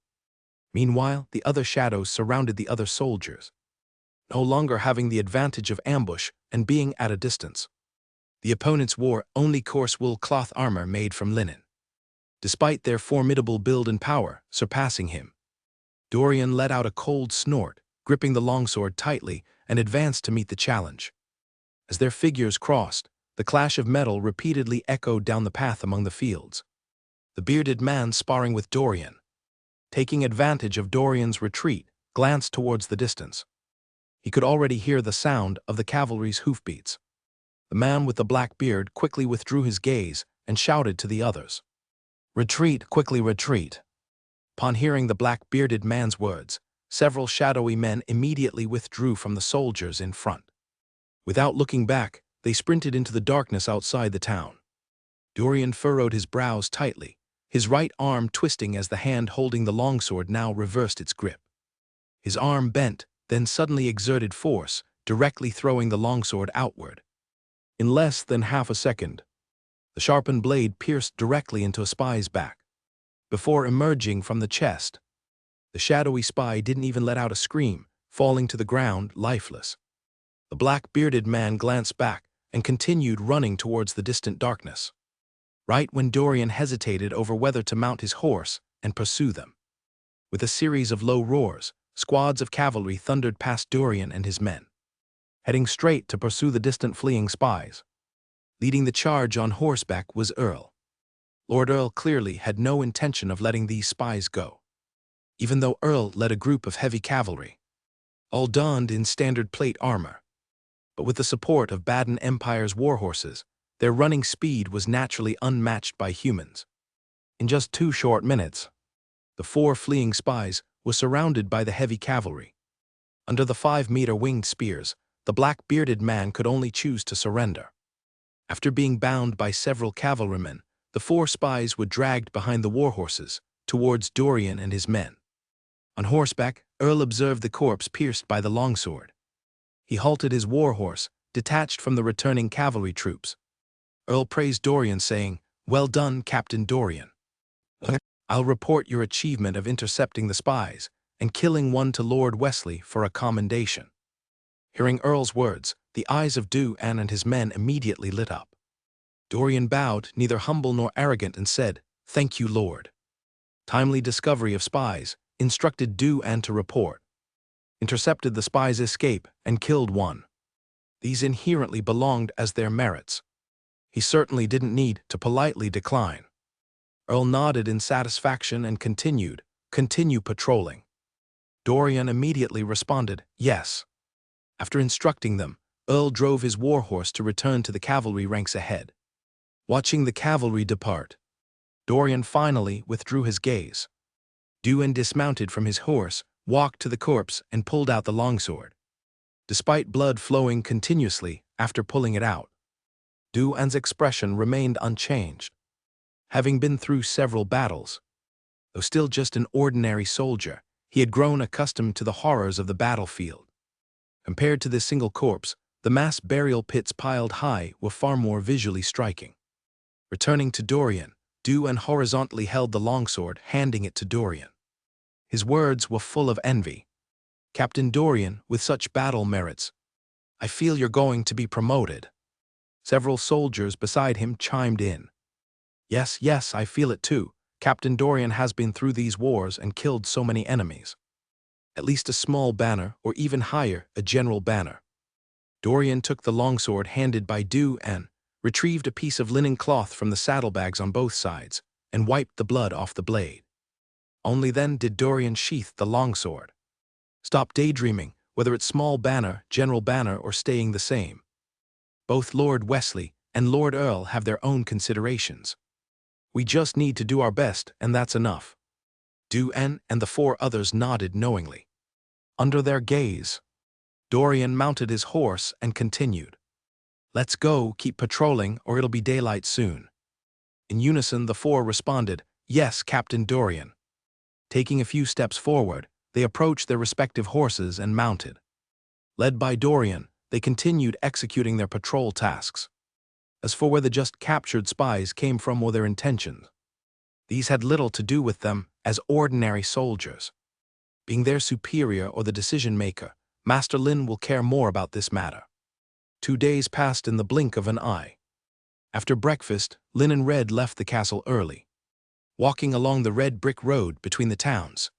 Meanwhile, the other shadows surrounded the other soldiers, no longer having the advantage of ambush and being at a distance. The opponents wore only coarse wool cloth armor made from linen. Despite their formidable build and power surpassing him, Dorian let out a cold snort, gripping the longsword tightly, and advanced to meet the challenge. As their figures crossed, the clash of metal repeatedly echoed down the path among the fields. The bearded man sparring with Dorian, taking advantage of Dorian's retreat, glanced towards the distance. He could already hear the sound of the cavalry's hoofbeats. The man with the black beard quickly withdrew his gaze and shouted to the others, "Retreat, quickly retreat." Upon hearing the black-bearded man's words, several shadowy men immediately withdrew from the soldiers in front. Without looking back, they sprinted into the darkness outside the town. Dorian furrowed his brows tightly, his right arm twisting as the hand holding the longsword now reversed its grip. His arm bent, then suddenly exerted force, directly throwing the longsword outward. In less than half a second, the sharpened blade pierced directly into a spy's back. Before emerging from the chest, the shadowy spy didn't even let out a scream, falling to the ground lifeless. The black-bearded man glanced back, and continued running towards the distant darkness. Right when Dorian hesitated over whether to mount his horse and pursue them. With a series of low roars, squads of cavalry thundered past Dorian and his men, heading straight to pursue the distant fleeing spies. Leading the charge on horseback was Earl. Lord Earl clearly had no intention of letting these spies go. Even though Earl led a group of heavy cavalry, all donned in standard plate armor. But with the support of Barren Empire's warhorses, their running speed was naturally unmatched by humans. In just 2 short minutes, the 4 fleeing spies were surrounded by the heavy cavalry. Under the 5-meter winged spears, the black-bearded man could only choose to surrender. After being bound by several cavalrymen, the 4 spies were dragged behind the warhorses towards Dorian and his men. On horseback, Earl observed the corpse pierced by the longsword. He halted his warhorse, detached from the returning cavalry troops. Earl praised Dorian, saying, "Well done, Captain Dorian. I'll report your achievement of intercepting the spies and killing one to Lord Wesley for a commendation." Hearing Earl's words, the eyes of Duan and his men immediately lit up. Dorian bowed, neither humble nor arrogant, and said, "Thank you, Lord." Timely discovery of spies, instructed Duan to report. Intercepted the spies' escape and killed one. These inherently belonged as their merits. He certainly didn't need to politely decline. Earl nodded in satisfaction and continued, "Continue patrolling." Dorian immediately responded, "Yes." After instructing them, Earl drove his warhorse to return to the cavalry ranks ahead. Watching the cavalry depart, Dorian finally withdrew his gaze. Duan dismounted from his horse, walked to the corpse, and pulled out the longsword. Despite blood flowing continuously after pulling it out, Duan's expression remained unchanged. Having been through several battles, though still just an ordinary soldier, he had grown accustomed to the horrors of the battlefield. Compared to this single corpse, the mass burial pits piled high were far more visually striking. Returning to Dorian, Duan horizontally held the longsword, handing it to Dorian. His words were full of envy. "Captain Dorian, with such battle merits, I feel you're going to be promoted." Several soldiers beside him chimed in. Yes, I feel it too. Captain Dorian has been through these wars and killed so many enemies. At least a small banner, or even higher, a general banner." Dorian took the longsword handed by Duan, retrieved a piece of linen cloth from the saddlebags on both sides, and wiped the blood off the blade. Only then did Dorian sheath the longsword. "Stop daydreaming, whether it's small banner, general banner, or staying the same. Both Lord Wesley and Lord Earl have their own considerations. We just need to do our best, and that's enough." Duan and the 4 others nodded knowingly. Under their gaze, Dorian mounted his horse and continued, "Let's go, keep patrolling, or it'll be daylight soon." In unison, the 4 responded, "Yes, Captain Dorian." Taking a few steps forward, they approached their respective horses and mounted. Led by Dorian, they continued executing their patrol tasks. As for where the just captured spies came from or their intentions, these had little to do with them as ordinary soldiers. Being their superior or the decision-maker, Master Lin will care more about this matter. 2 days passed in the blink of an eye. After breakfast, Lin and Red left the castle early, walking along the red brick road between the towns.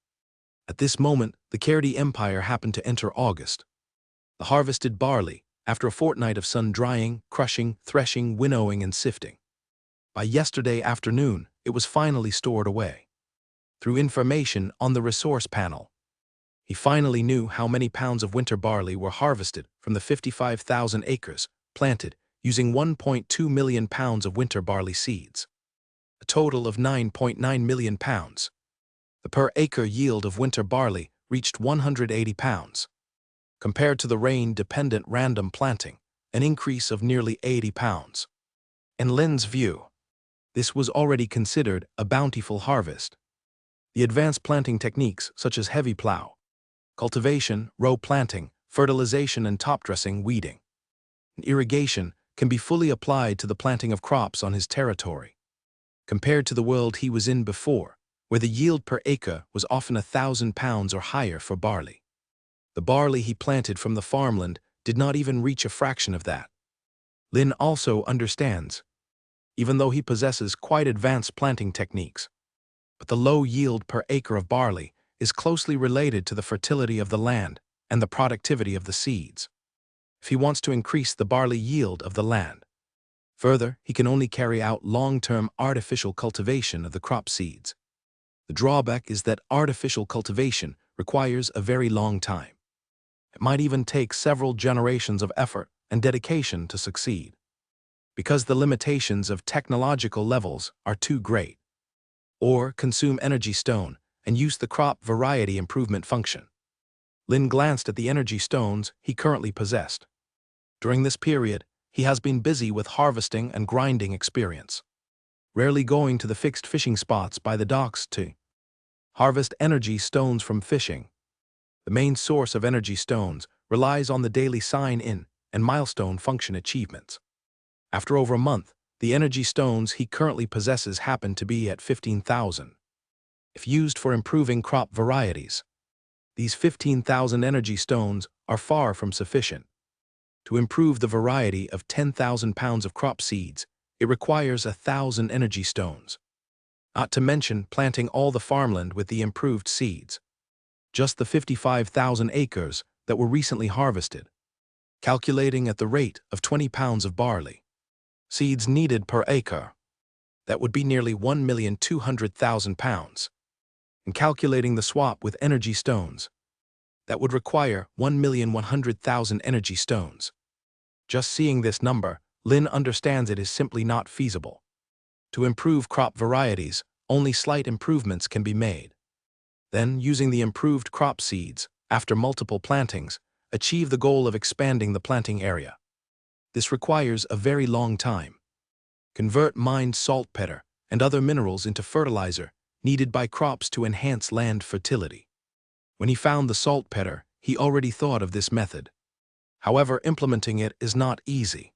At this moment, the Cardi Empire happened to enter August. The harvested barley, after a fortnight of sun drying, crushing, threshing, winnowing, and sifting. By yesterday afternoon, it was finally stored away. Through information on the resource panel, he finally knew how many pounds of winter barley were harvested from the 55,000 acres planted using 1.2 million pounds of winter barley seeds. A total of 9.9 million pounds. The per-acre yield of winter barley reached 180 pounds. Compared to the rain-dependent random planting, an increase of nearly 80 pounds. In Lin's view, this was already considered a bountiful harvest. The advanced planting techniques such as heavy plow, cultivation, row planting, fertilization, and top-dressing weeding, and irrigation can be fully applied to the planting of crops on his territory. Compared to the world he was in before, where the yield per acre was often 1,000 pounds or higher for barley. The barley he planted from the farmland did not even reach a fraction of that. Lin also understands, even though he possesses quite advanced planting techniques. But the low yield per acre of barley is closely related to the fertility of the land and the productivity of the seeds. If he wants to increase the barley yield of the land, further, he can only carry out long-term artificial cultivation of the crop seeds. The drawback is that artificial cultivation requires a very long time. It might even take several generations of effort and dedication to succeed, because the limitations of technological levels are too great. Or consume energy stone and use the crop variety improvement function. Lin glanced at the energy stones he currently possessed. During this period, he has been busy with harvesting and grinding experience, rarely going to the fixed fishing spots by the docks to harvest energy stones from fishing. The main source of energy stones relies on the daily sign-in and milestone function achievements. After over a month, the energy stones he currently possesses happen to be at 15,000. If used for improving crop varieties, these 15,000 energy stones are far from sufficient. To improve the variety of 10,000 pounds of crop seeds, it requires 1,000 energy stones. Not to mention planting all the farmland with the improved seeds. Just the 55,000 acres that were recently harvested, calculating at the rate of 20 pounds of barley seeds needed per acre, that would be nearly 1,200,000 pounds. And calculating the swap with energy stones, that would require 1,100,000 energy stones. Just seeing this number, Lin understands it is simply not feasible. To improve crop varieties, only slight improvements can be made. Then, using the improved crop seeds, after multiple plantings, achieve the goal of expanding the planting area. This requires a very long time. Convert mined saltpeter and other minerals into fertilizer needed by crops to enhance land fertility. When he found the saltpeter, he already thought of this method. However, implementing it is not easy.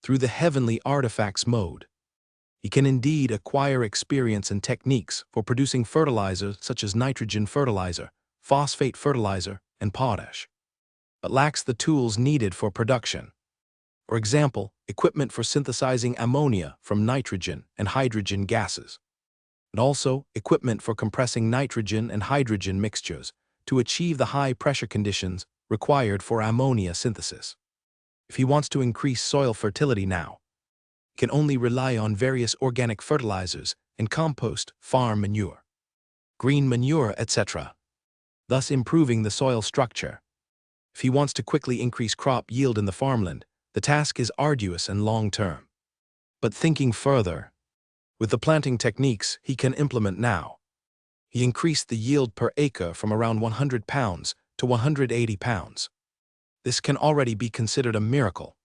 Through the heavenly artifacts mode, he can indeed acquire experience and techniques for producing fertilizers such as nitrogen fertilizer, phosphate fertilizer, and potash, but lacks the tools needed for production. For example, equipment for synthesizing ammonia from nitrogen and hydrogen gases, and also equipment for compressing nitrogen and hydrogen mixtures to achieve the high pressure conditions required for ammonia synthesis. If he wants to increase soil fertility now, he can only rely on various organic fertilizers and compost, farm manure, green manure, etc., thus improving the soil structure. If he wants to quickly increase crop yield in the farmland, the task is arduous and long-term. But thinking further, with the planting techniques he can implement now, he increased the yield per acre from around 100 pounds to 180 pounds. This can already be considered a miracle.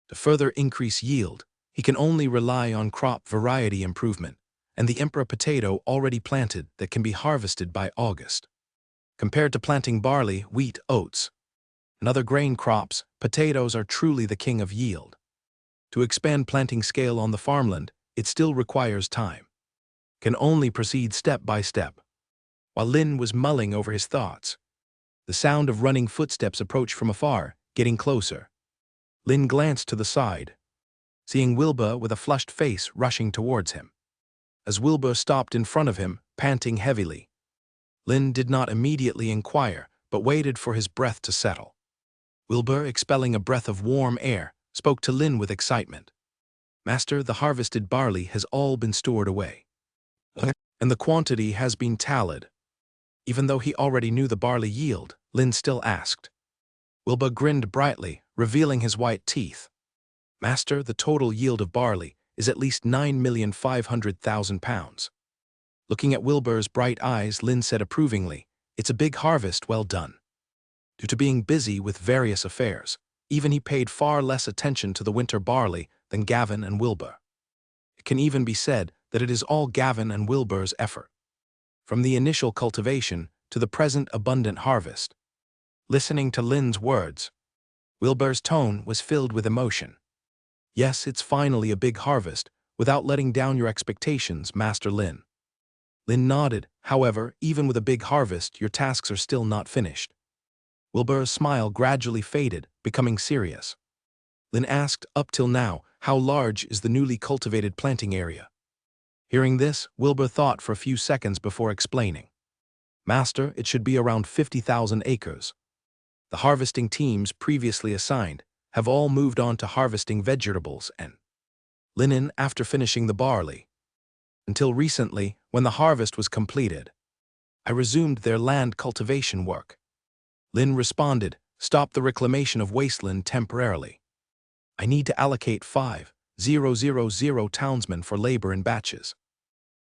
To further increase yield, he can only rely on crop variety improvement and the Empir potato already planted that can be harvested by August. Compared to planting barley, wheat, oats, and other grain crops, potatoes are truly the king of yield. To expand planting scale on the farmland, it still requires time. Can only proceed step by step. While Lin was mulling over his thoughts, the sound of running footsteps approached from afar, getting closer. Lin glanced to the side, seeing Wilbur with a flushed face rushing towards him. As Wilbur stopped in front of him, panting heavily, Lin did not immediately inquire, but waited for his breath to settle. Wilbur, expelling a breath of warm air, spoke to Lin with excitement. "Master, the harvested barley has all been stored away, and the quantity has been tallied." Even though he already knew the barley yield, Lin still asked. Wilbur grinned brightly, revealing his white teeth. "Master, the total yield of barley is at least 9,500,000 pounds. Looking at Wilbur's bright eyes, Lin said approvingly, "It's a big harvest, well done." Due to being busy with various affairs, even he paid far less attention to the winter barley than Gavin and Wilbur. It can even be said that it is all Gavin and Wilbur's effort. From the initial cultivation to the present abundant harvest. Listening to Lin's words, Wilbur's tone was filled with emotion. "Yes, it's finally a big harvest, without letting down your expectations, Master Lin." Lin nodded. "However, even with a big harvest, your tasks are still not finished." Wilbur's smile gradually faded, becoming serious. Lin asked, up till now, how large is the newly cultivated planting area? Hearing this, Wilbur thought for a few seconds before explaining. Master, it should be around 50,000 acres. The harvesting teams previously assigned have all moved on to harvesting vegetables and linen after finishing the barley. Until recently, when the harvest was completed, I resumed their land cultivation work. Lin responded, stop the reclamation of Wasteland temporarily. I need to allocate 5,000 townsmen for labor in batches.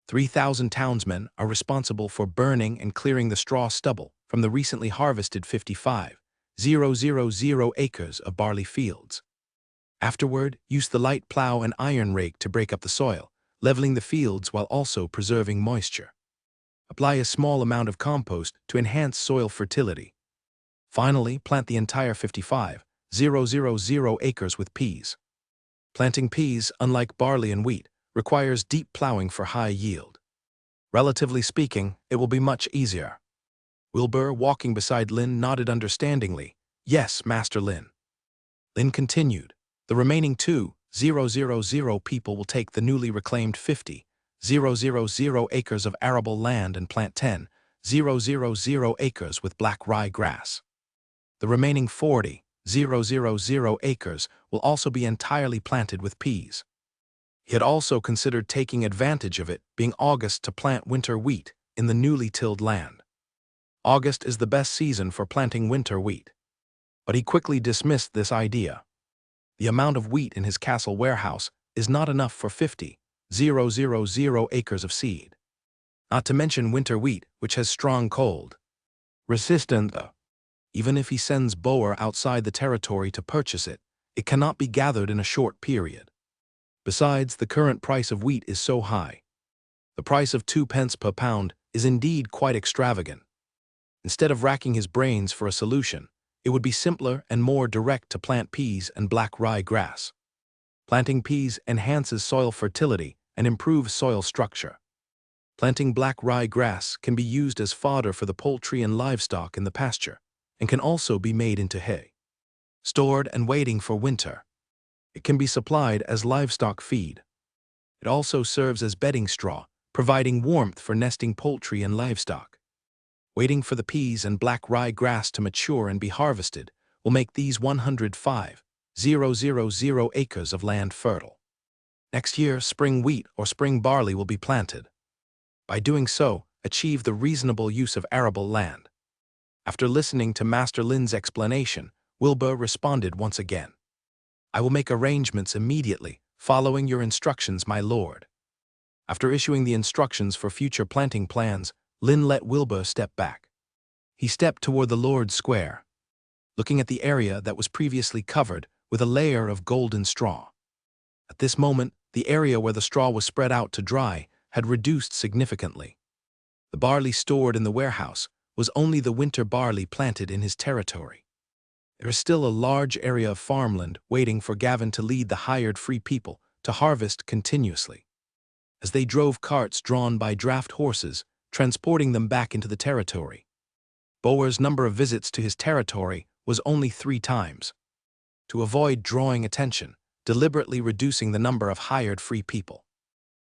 3,000 townsmen are responsible for burning and clearing the straw stubble from the recently harvested 55,000 acres of barley fields. Afterward, use the light plow and iron rake to break up the soil, leveling the fields while also preserving moisture. Apply a small amount of compost to enhance soil fertility. Finally, plant the entire 55,000 acres with peas. Planting peas, unlike barley and wheat, requires deep plowing for high yield. Relatively speaking, it will be much easier. Wilbur, walking beside Lin, nodded understandingly. Yes, Master Lin. Lin continued. The remaining 2,000 people will take the newly reclaimed 50,000 acres of arable land and plant 10,000 acres with black rye grass. The remaining 40,000 acres will also be entirely planted with peas. He had also considered taking advantage of it being August to plant winter wheat in the newly tilled land. August is the best season for planting winter wheat. But he quickly dismissed this idea. The amount of wheat in his castle warehouse is not enough for 50,000 acres of seed. Not to mention winter wheat, which has strong cold resistance. Even if he sends Boer outside the territory to purchase it, it cannot be gathered in a short period. Besides, the current price of wheat is so high. The price of 2 pence per pound is indeed quite extravagant. Instead of racking his brains for a solution, it would be simpler and more direct to plant peas and black rye grass. Planting peas enhances soil fertility and improves soil structure. Planting black rye grass can be used as fodder for the poultry and livestock in the pasture, and can also be made into hay. Stored and waiting for winter, it can be supplied as livestock feed. It also serves as bedding straw, providing warmth for nesting poultry and livestock. Waiting for the peas and black rye grass to mature and be harvested will make these 105,000 acres of land fertile. Next year, spring wheat or spring barley will be planted. By doing so, achieve the reasonable use of arable land. After listening to Master Lin's explanation, Wilbur responded once again. I will make arrangements immediately, following your instructions, my lord. After issuing the instructions for future planting plans, Lin let Wilbur step back. He stepped toward the Lord's Square, looking at the area that was previously covered with a layer of golden straw. At this moment, the area where the straw was spread out to dry had reduced significantly. The barley stored in the warehouse was only the winter barley planted in his territory. There is still a large area of farmland waiting for Gavin to lead the hired free people to harvest continuously. As they drove carts drawn by draft horses, transporting them back into the territory, Boer's number of visits to his territory was only 3 times. To avoid drawing attention, deliberately reducing the number of hired free people,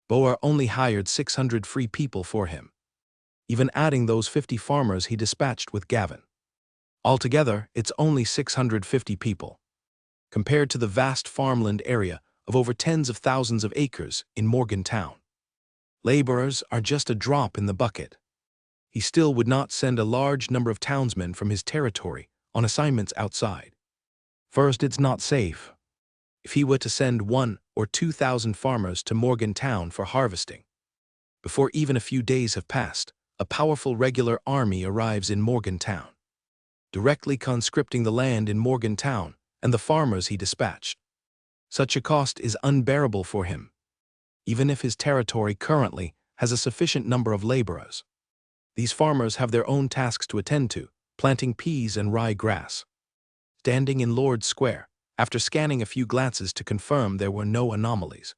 Boer only hired 600 free people for him, even adding those 50 farmers he dispatched with Gavin. Altogether, it's only 650 people, compared to the vast farmland area of over tens of thousands of acres in Morgantown. Laborers are just a drop in the bucket. He still would not send a large number of townsmen from his territory on assignments outside. First, it's not safe. If he were to send 1,000 or 2,000 farmers to Morgantown for harvesting, before even a few days have passed, a powerful regular army arrives in Morgantown, directly conscripting the land in Morgantown and the farmers he dispatched. Such a cost is unbearable for him, even if his territory currently has a sufficient number of laborers. These farmers have their own tasks to attend to, planting peas and rye grass. Standing in Lord's Square, after scanning a few glances to confirm there were no anomalies,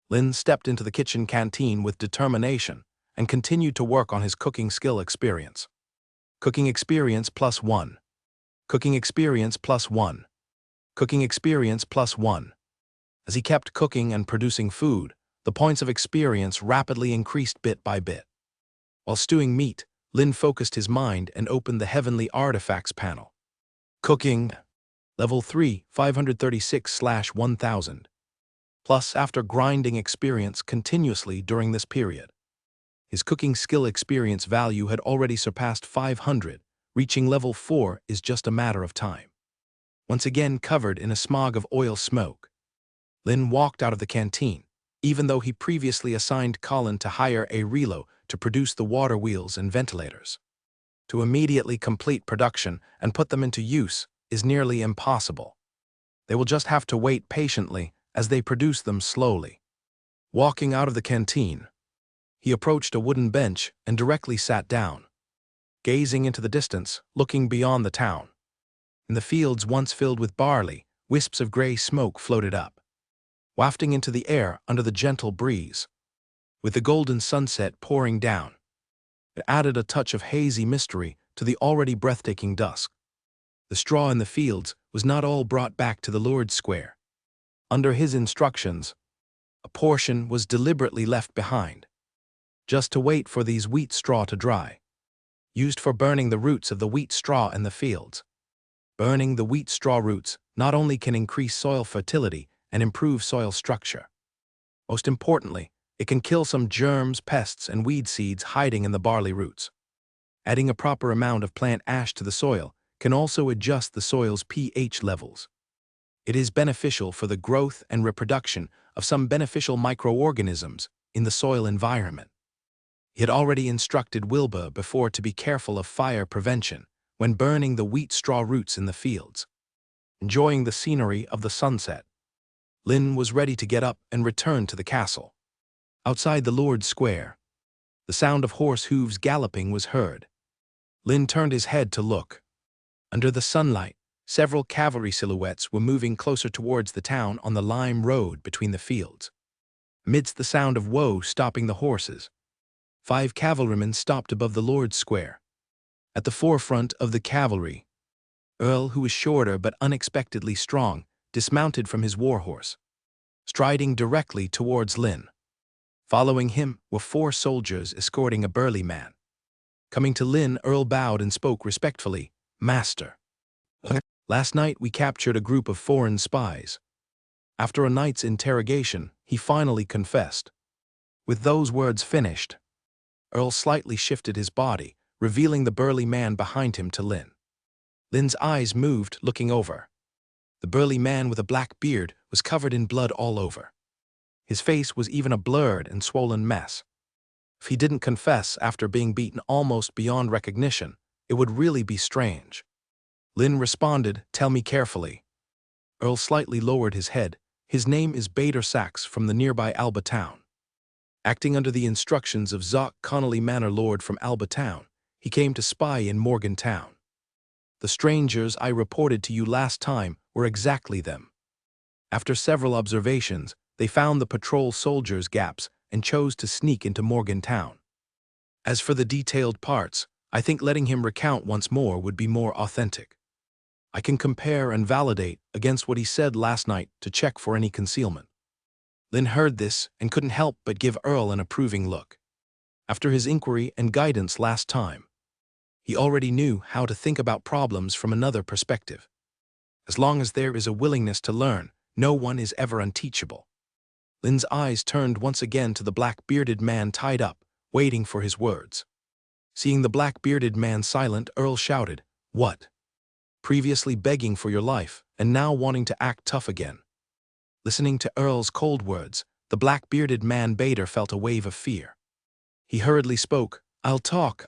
Lin stepped into the kitchen canteen with determination and continued to work on his cooking skill experience. Cooking experience +1. Cooking experience +1. Cooking experience +1. As he kept cooking and producing food, the points of experience rapidly increased bit by bit. While stewing meat, Lin focused his mind and opened the Heavenly Artifacts panel. Cooking. Level 3, 536/1000. Plus, after grinding experience continuously during this period, his cooking skill experience value had already surpassed 500, reaching level 4 is just a matter of time. Once again covered in a smog of oil smoke, Lin walked out of the canteen, even though he previously assigned Colin to hire a relo to produce the water wheels and ventilators. To immediately complete production and put them into use is nearly impossible. They will just have to wait patiently as they produce them slowly. Walking out of the canteen, he approached a wooden bench and directly sat down, gazing into the distance, looking beyond the town. In the fields once filled with barley, wisps of gray smoke floated up, wafting into the air under the gentle breeze. With the golden sunset pouring down, it added a touch of hazy mystery to the already breathtaking dusk. The straw in the fields was not all brought back to the Lord's Square. Under his instructions, a portion was deliberately left behind, just to wait for these wheat straw to dry, used for burning the roots of the wheat straw in the fields. Burning the wheat straw roots not only can increase soil fertility and improve soil structure. Most importantly, it can kill some germs, pests, and weed seeds hiding in the barley roots. Adding a proper amount of plant ash to the soil can also adjust the soil's pH levels. It is beneficial for the growth and reproduction of some beneficial microorganisms in the soil environment. He had already instructed Wilbur before to be careful of fire prevention when burning the wheat straw roots in the fields. Enjoying the scenery of the sunset, Lin was ready to get up and return to the castle. Outside the Lord's Square, the sound of horse hooves galloping was heard. Lin turned his head to look. Under the sunlight, several cavalry silhouettes were moving closer towards the town on the lime road between the fields. Amidst the sound of woe stopping the horses, 5 cavalrymen stopped above the Lord's Square. At the forefront of the cavalry, Earl, who was shorter but unexpectedly strong, dismounted from his warhorse, striding directly towards Lin. Following him were 4 soldiers escorting a burly man. Coming to Lin, Earl bowed and spoke respectfully, "Master, last night we captured a group of foreign spies." After a night's interrogation, he finally confessed. With those words finished, Earl slightly shifted his body, revealing the burly man behind him to Lin. Lin's eyes moved, looking over. The burly man with a black beard was covered in blood all over. His face was even a blurred and swollen mess. If he didn't confess after being beaten almost beyond recognition, it would really be strange. Lin responded, "Tell me carefully." Earl slightly lowered his head. "His name is Bader Sachs from the nearby Alba Town. Acting under the instructions of Zoc Connolly Manor Lord from Alba Town, he came to spy in Morgantown. The strangers I reported to you last time were exactly them. After several observations, they found the patrol soldiers' gaps and chose to sneak into Morgantown. As for the detailed parts, I think letting him recount once more would be more authentic. I can compare and validate against what he said last night to check for any concealment." Lin heard this and couldn't help but give Earl an approving look. After his inquiry and guidance last time, he already knew how to think about problems from another perspective. As long as there is a willingness to learn, no one is ever unteachable. Lin's eyes turned once again to the black-bearded man tied up, waiting for his words. Seeing the black-bearded man silent, Earl shouted, "What? Previously begging for your life, and now wanting to act tough again?" Listening to Earl's cold words, the black-bearded man Bader felt a wave of fear. He hurriedly spoke, I'll talk,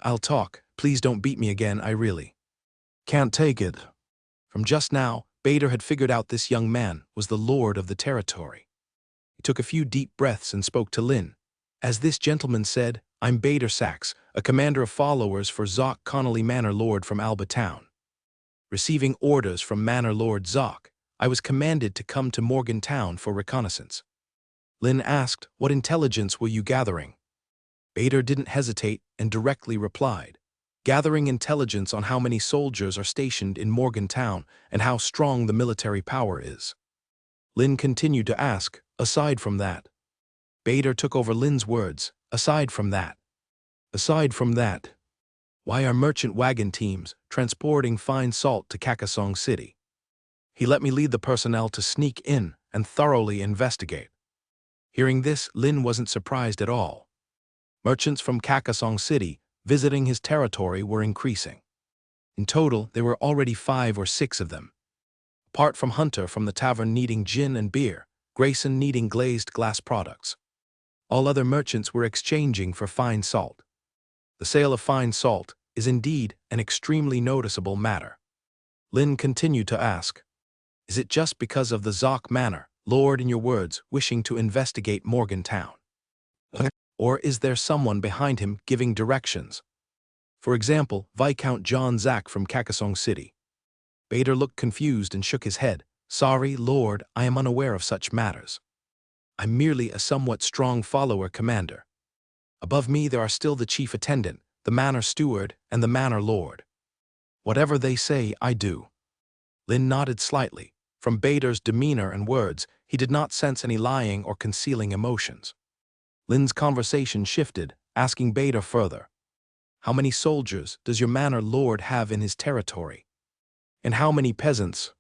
please don't beat me again, I really can't take it." From just now, Bader had figured out this young man was the lord of the territory. He took a few deep breaths and spoke to Lin. "As this gentleman said, I'm Bader Sachs, a commander of followers for Zoc Connolly Manor Lord from Alba Town. Receiving orders from Manor Lord Zoc, I was commanded to come to Morgantown for reconnaissance." Lin asked, "What intelligence were you gathering?" Bader didn't hesitate and directly replied, gathering intelligence on how many soldiers are stationed in Morgantown and how strong the military power is. Lin continued to ask, aside from that. Bader took over Lin's words, aside from that. Aside from that. Why are merchant wagon teams transporting fine salt to Kakasong City? He let me lead the personnel to sneak in and thoroughly investigate. Hearing this, Lin wasn't surprised at all. Merchants from Kakasong City visiting his territory were increasing. In total, there were already 5 or 6 of them. Apart from Hunter from the tavern needing gin and beer, Grayson needing glazed glass products. All other merchants were exchanging for fine salt. The sale of fine salt is indeed an extremely noticeable matter. Lin continued to ask, is it just because of the Zoc Manor, Lord in your words, wishing to investigate Morgantown? Or is there someone behind him giving directions? For example, Viscount John Zack from Kakasong City. Bader looked confused and shook his head. Sorry, Lord, I am unaware of such matters. I'm merely a somewhat strong follower commander. Above me there are still the chief attendant, the manor steward, and the manor lord. Whatever they say, I do. Lin nodded slightly. From Bader's demeanor and words, he did not sense any lying or concealing emotions. Lin's conversation shifted, asking Bader further. How many soldiers does your manor lord have in his territory? And how many peasants?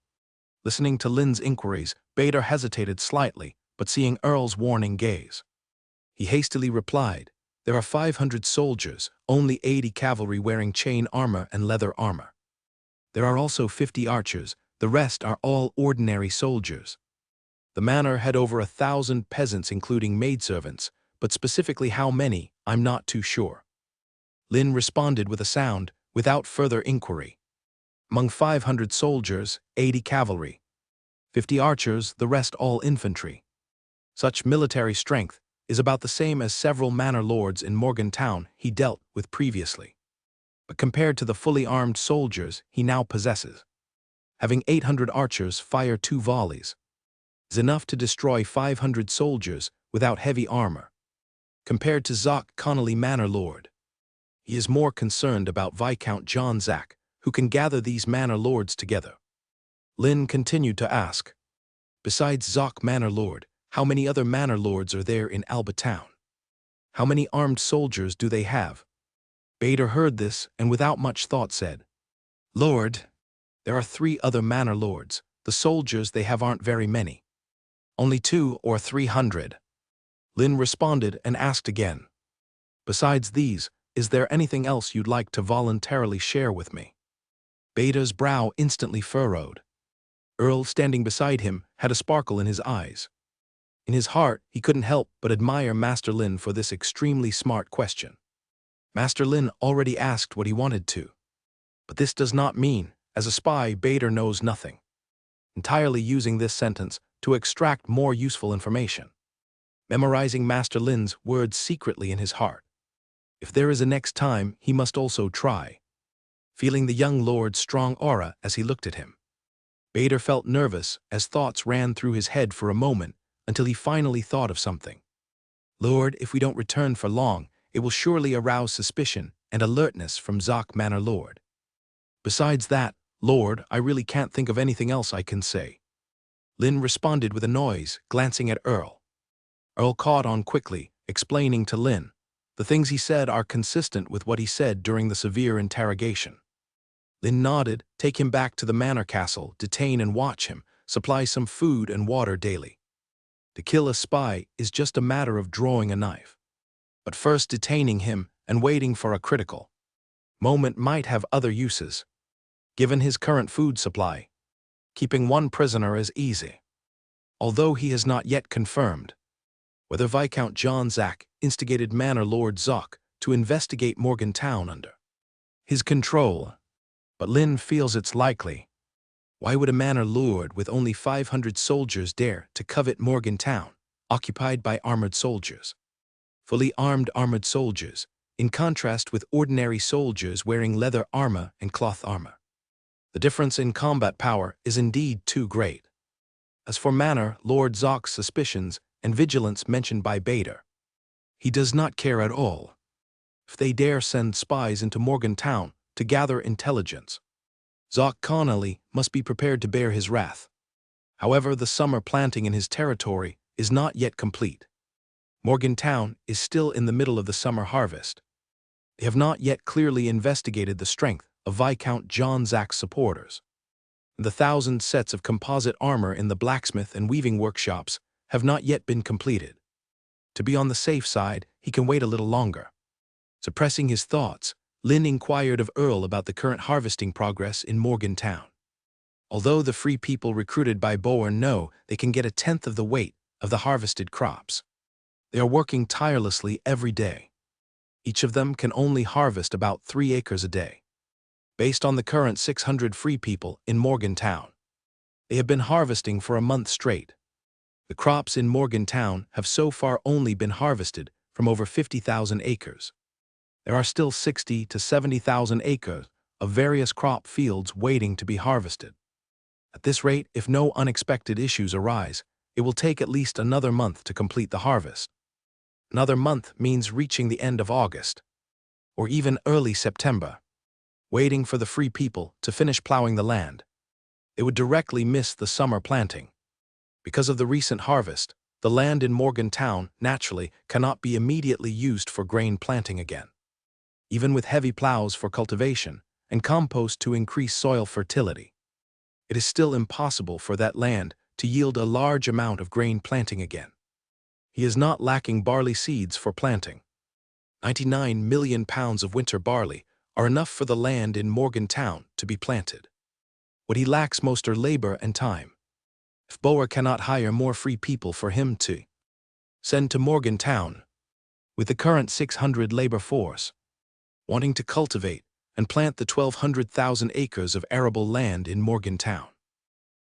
Listening to Lin's inquiries, Bader hesitated slightly, but seeing Earl's warning gaze. He hastily replied, there are 500 soldiers, only 80 cavalry wearing chain armor and leather armor. There are also 50 archers, the rest are all ordinary soldiers. The manor had over 1,000 peasants including maidservants, but specifically how many, I'm not too sure. Lin responded with a sound, without further inquiry. Among 500 soldiers, 80 cavalry. 50 archers, the rest all infantry. Such military strength is about the same as several manor lords in Morgantown he dealt with previously. But compared to the fully armed soldiers he now possesses, having 800 archers fire 2 volleys is enough to destroy 500 soldiers without heavy armor. Compared to Zoc Connolly Manor Lord, he is more concerned about Viscount John Zack, who can gather these manor lords together. Lin continued to ask, besides Zoc Manor Lord, how many other manor lords are there in Alba Town? How many armed soldiers do they have? Bader heard this and without much thought said, Lord, there are 3 other manor lords. The soldiers they have aren't very many. Only 200 or 300. Lin responded and asked again, besides these, is there anything else you'd like to voluntarily share with me? Bader's brow instantly furrowed. Earl, standing beside him, had a sparkle in his eyes. In his heart, he couldn't help but admire Master Lin for this extremely smart question. Master Lin already asked what he wanted to. But this does not mean, as a spy, Bader knows nothing. Entirely using this sentence to extract more useful information. Memorizing Master Lin's words secretly in his heart. If there is a next time, he must also try. Feeling the young lord's strong aura as he looked at him. Bader felt nervous as thoughts ran through his head for a moment until he finally thought of something. Lord, if we don't return for long, it will surely arouse suspicion and alertness from Zoc Manor Lord. Besides that, Lord, I really can't think of anything else I can say. Lin responded with a noise, glancing at Earl. Earl caught on quickly, explaining to Lin. The things he said are consistent with what he said during the severe interrogation. Lin nodded, take him back to the manor castle, detain and watch him, supply some food and water daily. To kill a spy is just a matter of drawing a knife. But first detaining him and waiting for a critical moment might have other uses. Given his current food supply, keeping one prisoner is easy. Although he has not yet confirmed whether Viscount John Zack instigated Manor Lord Zoc to investigate Morgantown under his control, but Lin feels it's likely. Why would a manor lord with only 500 soldiers dare to covet Morgantown, occupied by armored soldiers? Fully armored soldiers, in contrast with ordinary soldiers wearing leather armor and cloth armor. The difference in combat power is indeed too great. As for Manor Lord Zoc's suspicions and vigilance mentioned by Bader, he does not care at all. if they dare send spies into Morgantown to gather intelligence. Zoc Connolly must be prepared to bear his wrath. However, the summer planting in his territory is not yet complete. Morgantown is still in the middle of the summer harvest. They have not yet clearly investigated the strength of Viscount John Zach's supporters. The 1,000 sets of composite armor in the blacksmith and weaving workshops have not yet been completed. To be on the safe side, he can wait a little longer. Suppressing his thoughts, Lynn inquired of Earl about the current harvesting progress in Morgantown. Although the free people recruited by Barren know they can get 1/10 of the weight of the harvested crops, they are working tirelessly every day. Each of them can only harvest about 3 acres a day. Based on the current 600 free people in Morgantown, they have been harvesting for a month straight. The crops in Morgantown have so far only been harvested from over 50,000 acres. There are still 60 to 70,000 acres of various crop fields waiting to be harvested. At this rate, if no unexpected issues arise, it will take at least another month to complete the harvest. Another month means reaching the end of August, or even early September. Waiting for the free people to finish plowing the land, they would directly miss the summer planting. Because of the recent harvest, the land in Morgantown naturally cannot be immediately used for grain planting again. Even with heavy plows for cultivation and compost to increase soil fertility, it is still impossible for that land to yield a large amount of grain planting again. He is not lacking barley seeds for planting. 99 million pounds of winter barley are enough for the land in Morgantown to be planted. What he lacks most are labor and time. If Barren cannot hire more free people for him to send to Morgantown, with the current 600 labor force, wanting to cultivate and plant the 1,200,000 acres of arable land in Morgantown,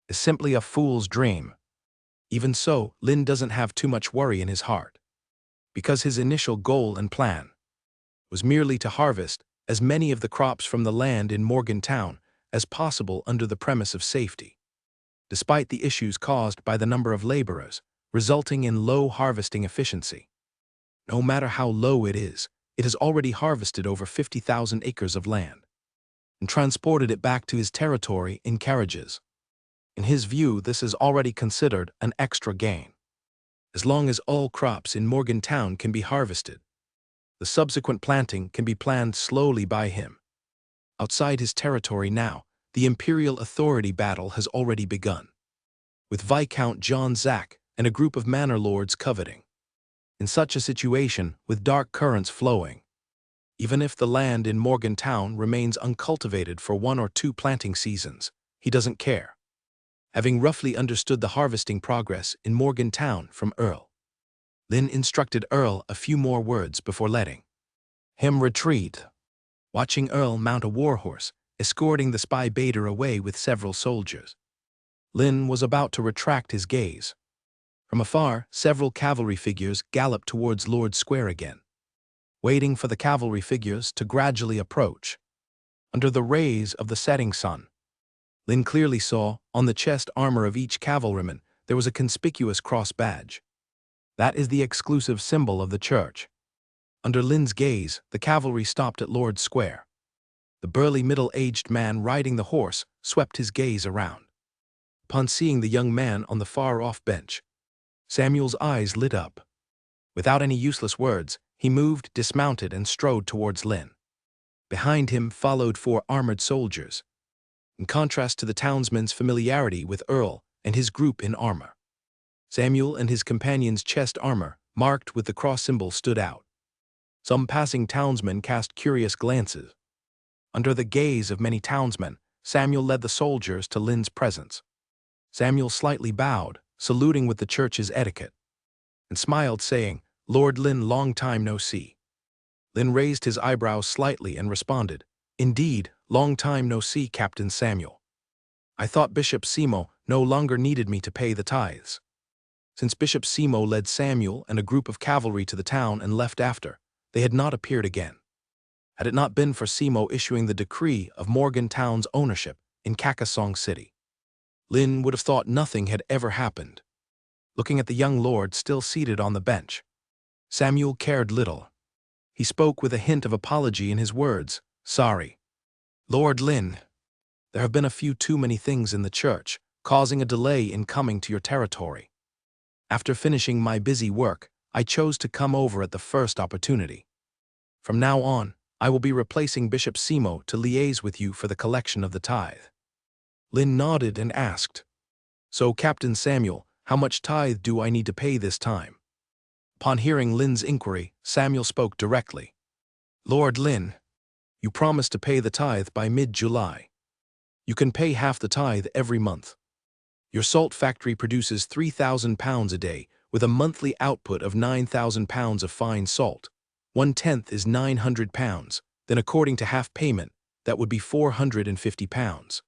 is simply a fool's dream. Even so, Lynn doesn't have too much worry in his heart, because his initial goal and plan was merely to harvest as many of the crops from the land in Morgantown as possible under the premise of safety. Despite the issues caused by the number of laborers, resulting in low harvesting efficiency. No matter how low it has already harvested over 50,000 acres of land and transported it back to his territory in carriages. In his view, this is already considered an extra gain. As long as all crops in Morgantown can be harvested, the subsequent planting can be planned slowly by him. Outside his territory now, the imperial authority battle has already begun, with Viscount John Zach and a group of manor lords coveting. In such a situation, with dark currents flowing, even if the land in Morgantown remains uncultivated for 1 or 2 planting seasons, he doesn't care. Having roughly understood the harvesting progress in Morgantown from Earl, Lynn instructed Earl a few more words before letting him retreat. Watching Earl mount a warhorse, escorting the spy Bader away with several soldiers, Lynn was about to retract his gaze. From afar, several cavalry figures galloped towards Lord Square again, waiting for the cavalry figures to gradually approach. Under the rays of the setting sun, Lynn clearly saw, on the chest armor of each cavalryman, there was a conspicuous cross badge. That is the exclusive symbol of the church. Under Lynn's gaze, the cavalry stopped at Lord Square. The burly middle-aged man riding the horse swept his gaze around. Upon seeing the young man on the far-off bench, Samuel's eyes lit up. Without any useless words, he moved, dismounted, and strode towards Lynn. Behind him followed 4 armored soldiers, in contrast to the townsman's familiarity with Earl and his group in armor. Samuel and his companion's chest armor, marked with the cross symbol, stood out. Some passing townsmen cast curious glances. Under the gaze of many townsmen, Samuel led the soldiers to Lynn's presence. Samuel slightly bowed, saluting with the church's etiquette, and smiled, saying, "Lord Lynn, long time no see." Lynn raised his eyebrows slightly and responded, "Indeed, long time no see, Captain Samuel. I thought Bishop Simo no longer needed me to pay the tithes." Since Bishop Simo led Samuel and a group of cavalry to the town and left after, they had not appeared again. Had it not been for Simo issuing the decree of Morgantown's ownership in Kakasong City, Lynn would have thought nothing had ever happened. Looking at the young lord still seated on the bench, Samuel cared little. He spoke with a hint of apology in his words. "Sorry, Lord Lin. There have been a few too many things in the church, causing a delay in coming to your territory. After finishing my busy work, I chose to come over at the first opportunity. From now on, I will be replacing Bishop Simo to liaise with you for the collection of the tithe." Lin nodded and asked, "So, Captain Samuel, how much tithe do I need to pay this time?" Upon hearing Lin's inquiry, Samuel spoke directly. "Lord Lin, you promised to pay the tithe by mid-July. You can pay half the tithe every month. Your salt factory produces 3,000 pounds a day, with a monthly output of 9,000 pounds of fine salt. 1/10 is 900 pounds, then according to half payment, that would be 450 pounds.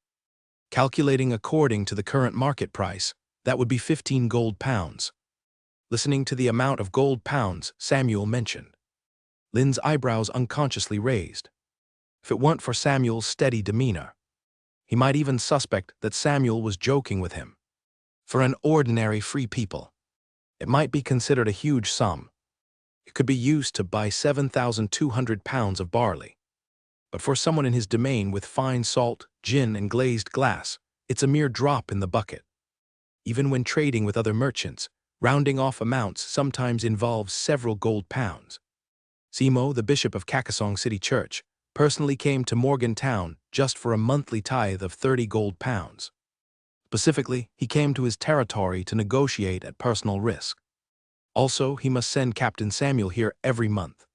Calculating according to the current market price, that would be 15 gold pounds." Listening to the amount of gold pounds Samuel mentioned, Lin's eyebrows unconsciously raised. If it weren't for Samuel's steady demeanor, he might even suspect that Samuel was joking with him. For an ordinary free people, it might be considered a huge sum. It could be used to buy 7,200 pounds of barley. But for someone in his domain with fine salt, gin, and glazed glass, it's a mere drop in the bucket. Even when trading with other merchants, rounding off amounts sometimes involves several gold pounds. Simo, the bishop of Kakasong City Church, personally came to Morgan Town just for a monthly tithe of 30 gold pounds. Specifically, he came to his territory to negotiate at personal risk. Also, he must send Captain Samuel here every month.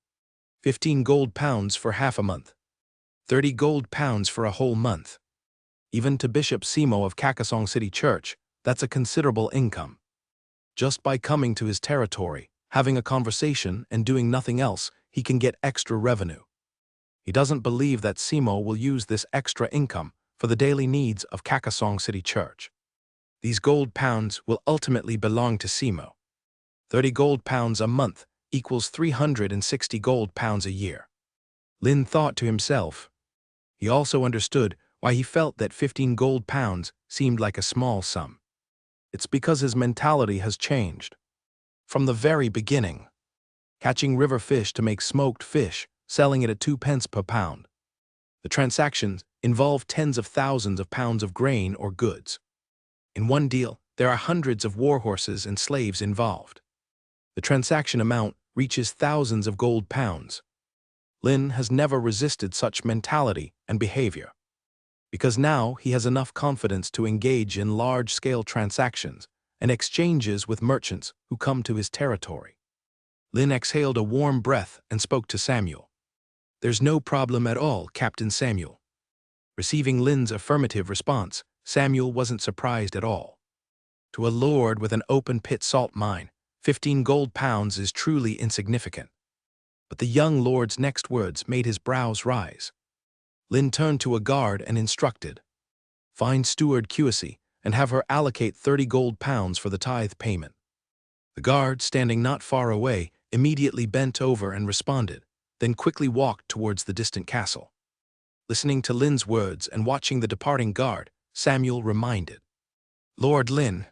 15 gold pounds for half a month. 30 gold pounds for a whole month. Even to Bishop Simo of Kakasong City Church, that's a considerable income. Just by coming to his territory, having a conversation, and doing nothing else, he can get extra revenue. He doesn't believe that Simo will use this extra income for the daily needs of Kakasong City Church. These gold pounds will ultimately belong to Simo. 30 gold pounds a month equals 360 gold pounds a year. Lin thought to himself. He also understood why he felt that 15 gold pounds seemed like a small sum. It's because his mentality has changed. From the very beginning, catching river fish to make smoked fish, selling it at 2 pence per pound. The transactions involve tens of thousands of pounds of grain or goods. In one deal, there are hundreds of war horses and slaves involved. The transaction amount reaches thousands of gold pounds. Lin has never resisted such mentality and behavior, because now he has enough confidence to engage in large-scale transactions and exchanges with merchants who come to his territory. Lin exhaled a warm breath and spoke to Samuel. "There's no problem at all, Captain Samuel." Receiving Lin's affirmative response, Samuel wasn't surprised at all. To a lord with an open-pit salt mine, 15 gold pounds is truly insignificant. But the young lord's next words made his brows rise. Lin turned to a guard and instructed, "Find Steward Cuissy and have her allocate 30 gold pounds for the tithe payment." The guard, standing not far away, immediately bent over and responded, then quickly walked towards the distant castle. Listening to Lin's words and watching the departing guard, Samuel reminded, "Lord Lin,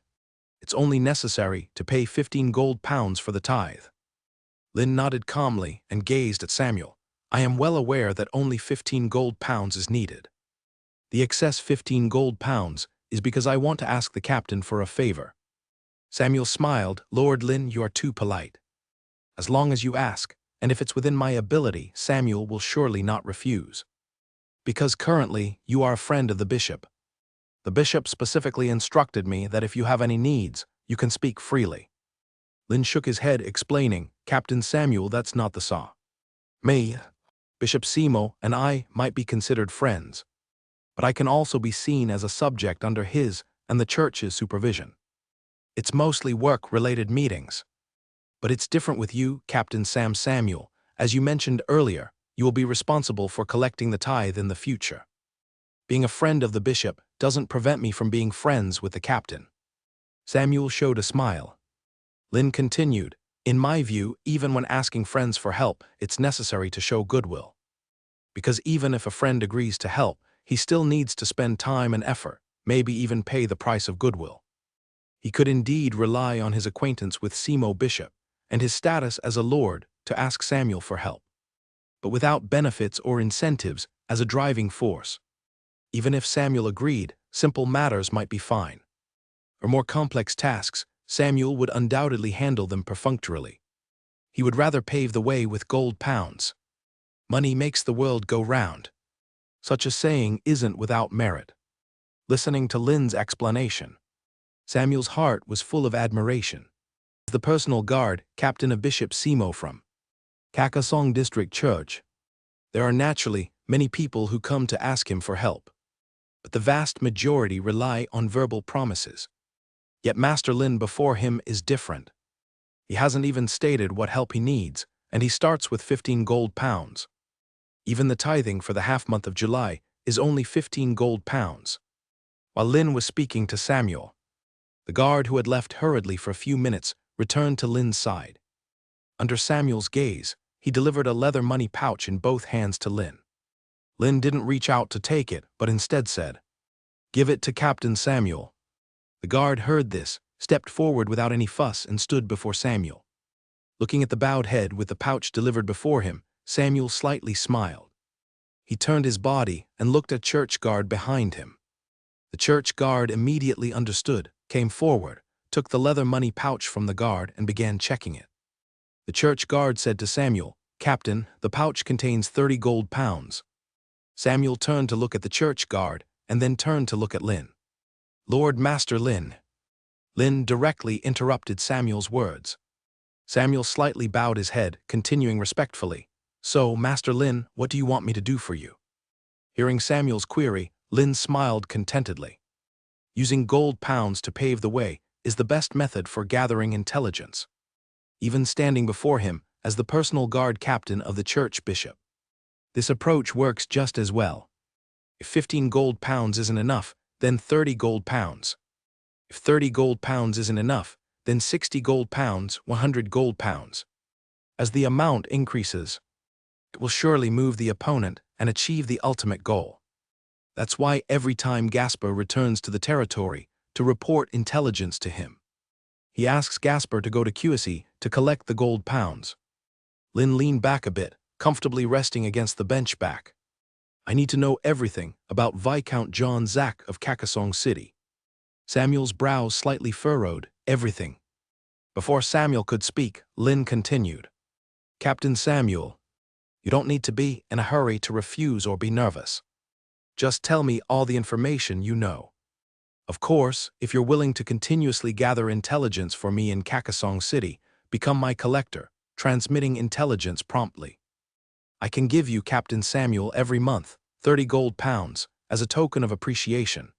it's only necessary to pay 15 gold pounds for the tithe." Lin nodded calmly and gazed at Samuel. "I am well aware that only 15 gold pounds is needed. The excess 15 gold pounds is because I want to ask the captain for a favor." Samuel smiled. "Lord Lin, you are too polite. As long as you ask, and if it's within my ability, Samuel will surely not refuse. Because currently, you are a friend of the bishop. The bishop specifically instructed me that if you have any needs, you can speak freely." Lin shook his head, explaining, "Captain Samuel, that's not the saw. Me, Bishop Simo, and I might be considered friends, but I can also be seen as a subject under his and the church's supervision. It's mostly work-related meetings. But it's different with you, Captain Sam Samuel. As you mentioned earlier, you will be responsible for collecting the tithe in the future. Being a friend of the bishop doesn't prevent me from being friends with the captain." Samuel showed a smile. Lin continued, "In my view, even when asking friends for help, it's necessary to show goodwill. Because even if a friend agrees to help, he still needs to spend time and effort, maybe even pay the price of goodwill. He could indeed rely on his acquaintance with Simo Bishop and his status as a lord to ask Samuel for help. but without benefits or incentives as a driving force. Even if Samuel agreed, simple matters might be fine. For more complex tasks, Samuel would undoubtedly handle them perfunctorily. He would rather pave the way with gold pounds. Money makes the world go round. Such a saying isn't without merit. Listening to Lin's explanation, Samuel's heart was full of admiration. The personal guard, captain of Bishop Simo from Kakasong District Church. There are naturally many people who come to ask him for help, but the vast majority rely on verbal promises. Yet Master Lin before him is different. He hasn't even stated what help he needs, and he starts with 15 gold pounds. Even the tithing for the half-month of July is only 15 gold pounds. While Lin was speaking to Samuel, the guard who had left hurriedly for a few minutes returned to Lin's side. Under Samuel's gaze, he delivered a leather money pouch in both hands to Lin. Lin didn't reach out to take it, but instead said, "Give it to Captain Samuel." The guard heard this, stepped forward without any fuss, and stood before Samuel. Looking at the bowed head with the pouch delivered before him, Samuel slightly smiled. He turned his body and looked at church guard behind him. The church guard immediately understood, came forward, took the leather money pouch from the guard and began checking it. The church guard said to Samuel, "Captain, the pouch contains 30 gold pounds." Samuel turned to look at the church guard and then turned to look at Lin. "Lord Master Lin." Lin directly interrupted Samuel's words. Samuel slightly bowed his head, continuing respectfully, "So, Master Lin, what do you want me to do for you?" Hearing Samuel's query, Lin smiled contentedly. Using gold pounds to pave the way is the best method for gathering intelligence. Even standing before him as the personal guard captain of the church bishop, this approach works just as well. If 15 gold pounds isn't enough, then 30 gold pounds. If 30 gold pounds isn't enough, then 60 gold pounds, 100 gold pounds. As the amount increases, it will surely move the opponent and achieve the ultimate goal. That's why every time Gasper returns to the territory to report intelligence to him, he asks Gasper to go to QSE to collect the gold pounds. Lin leaned back a bit, comfortably resting against the bench back. "I need to know everything about Viscount John Zack of Kakasong City." Samuel's brows slightly furrowed. "Everything." Before Samuel could speak, Lin continued, "Captain Samuel, you don't need to be in a hurry to refuse or be nervous. Just tell me all the information you know. Of course, if you're willing to continuously gather intelligence for me in Kakasong City, become my collector, transmitting intelligence promptly. I can give you, Captain Samuel, every month, 30 gold pounds, as a token of appreciation."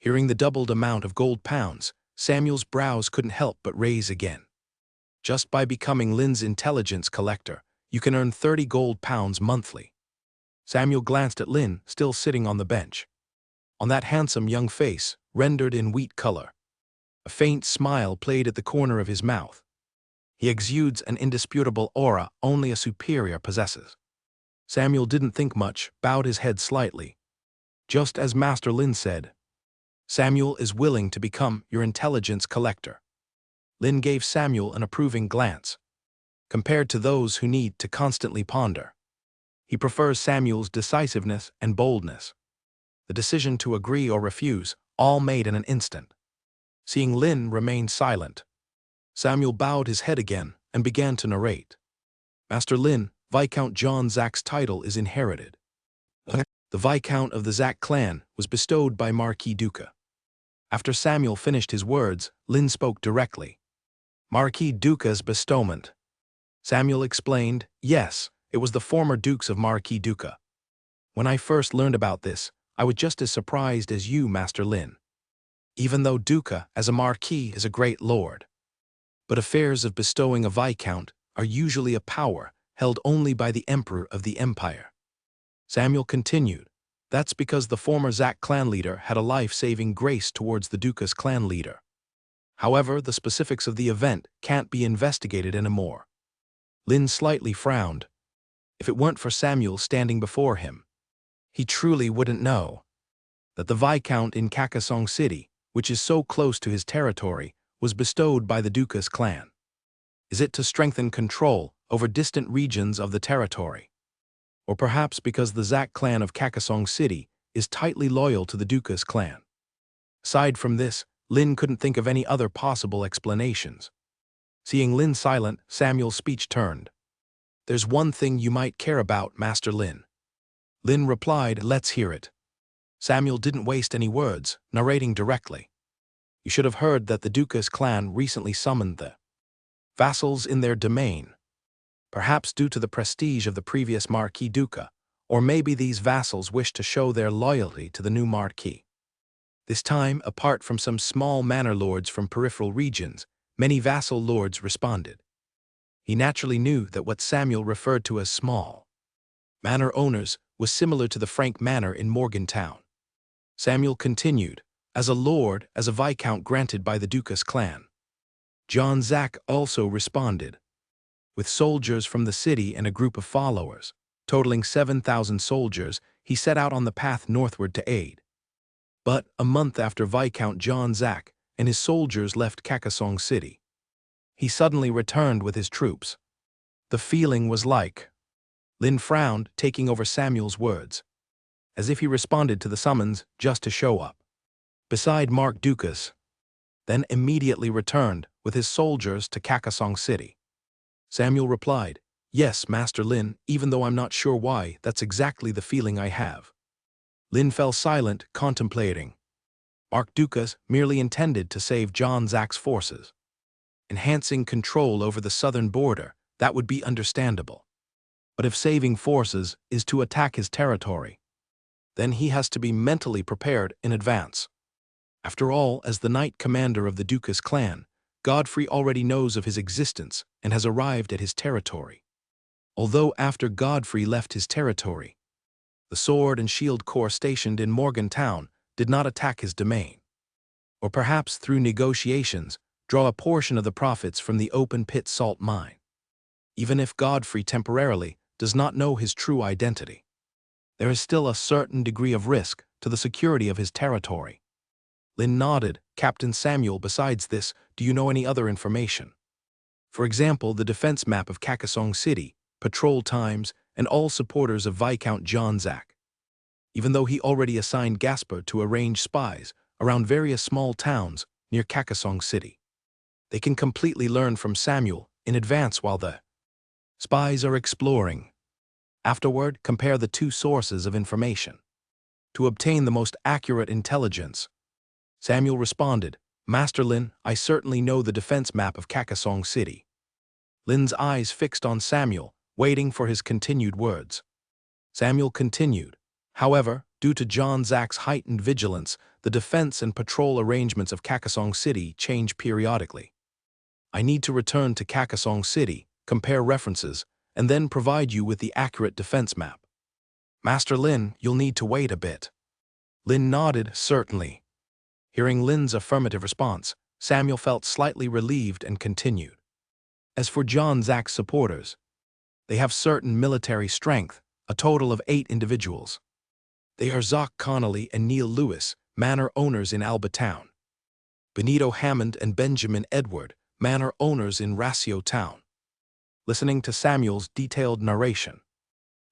Hearing the doubled amount of gold pounds, Samuel's brows couldn't help but raise again. Just by becoming Lin's intelligence collector, you can earn 30 gold pounds monthly. Samuel glanced at Lin, still sitting on the bench. On that handsome young face, rendered in wheat color, a faint smile played at the corner of his mouth. He exudes an indisputable aura only a superior possesses. Samuel didn't think much, bowed his head slightly. "Just as Master Lin said, Samuel is willing to become your intelligence collector." Lin gave Samuel an approving glance. Compared to those who need to constantly ponder, he prefers Samuel's decisiveness and boldness. The decision to agree or refuse, all made in an instant. Seeing Lin remain silent, Samuel bowed his head again and began to narrate. "Master Lin, Viscount John Zack's title is inherited. The Viscount of the Zack clan was bestowed by Marquis Duca." After Samuel finished his words, Lin spoke directly. "Marquis Duca's bestowment." Samuel explained, "Yes, it was the former dukes of Marquis Duca. When I first learned about this, I was just as surprised as you, Master Lin. Even though Duca, as a marquis, is a great lord. But affairs of bestowing a viscount are usually a power held only by the emperor of the empire." Samuel continued, "That's because the former Zack clan leader had a life-saving grace towards the Duca's clan leader. However, the specifics of the event can't be investigated anymore." Lin slightly frowned. If it weren't for Samuel standing before him, he truly wouldn't know that the Viscount in Kakasong City, which is so close to his territory, was bestowed by the Duca's clan. Is it to strengthen control over distant regions of the territory? Or perhaps because the Zack clan of Kakasong City is tightly loyal to the Dukas clan. Aside from this, Lin couldn't think of any other possible explanations. Seeing Lin silent, Samuel's speech turned. "There's one thing you might care about, Master Lin." Lin replied, "Let's hear it." Samuel didn't waste any words, narrating directly. "You should have heard that the Dukas clan recently summoned the vassals in their domain. Perhaps due to the prestige of the previous Marquis Duca, or maybe these vassals wish to show their loyalty to the new Marquis. This time, apart from some small manor lords from peripheral regions, many vassal lords responded." He naturally knew that what Samuel referred to as small manor owners was similar to the Frank Manor in Morgantown. Samuel continued, "As a lord, as a viscount granted by the Dukas clan." John Zack also responded, with soldiers from the city and a group of followers. Totaling 7,000 soldiers, he set out on the path northward to aid. But a month after Viscount John Zack and his soldiers left Kakasong City, he suddenly returned with his troops. The feeling was like... Lin frowned, taking over Samuel's words, as if he responded to the summons just to show up beside Mark Dukas, then immediately returned with his soldiers to Kakasong City. Samuel replied, "Yes, Master Lin, even though I'm not sure why, that's exactly the feeling I have." Lin fell silent, contemplating. Mark Dukas merely intended to save John Zack's forces. Enhancing control over the southern border, that would be understandable. But if saving forces is to attack his territory, then he has to be mentally prepared in advance. After all, as the Knight Commander of the Dukas clan, Godfrey already knows of his existence and has arrived at his territory. Although after Godfrey left his territory, the Sword and Shield Corps stationed in Morgantown did not attack his domain. Or perhaps through negotiations, draw a portion of the profits from the open pit salt mine. Even if Godfrey temporarily does not know his true identity, there is still a certain degree of risk to the security of his territory. Lin nodded. "Captain Samuel, besides this, do you know any other information? For example, the defense map of Kakasong City, patrol times, and all supporters of Viscount John Zack." Even though he already assigned Gasper to arrange spies around various small towns near Kakasong City, they can completely learn from Samuel in advance while the spies are exploring. Afterward, compare the two sources of information to obtain the most accurate intelligence. Samuel responded, "Master Lin, I certainly know the defense map of Kakasong City." Lin's eyes fixed on Samuel, waiting for his continued words. Samuel continued, "However, due to John Zack's heightened vigilance, the defense and patrol arrangements of Kakasong City change periodically. I need to return to Kakasong City, compare references, and then provide you with the accurate defense map." "Master Lin, you'll need to wait a bit." Lin nodded, "Certainly." Hearing Lin's affirmative response, Samuel felt slightly relieved and continued. "As for John Zack's supporters, they have certain military strength, a total of 8 individuals. They are Zoc Connolly and Neil Lewis, manor owners in Alba Town. Benito Hammond and Benjamin Edward, manor owners in Ratio Town." Listening to Samuel's detailed narration,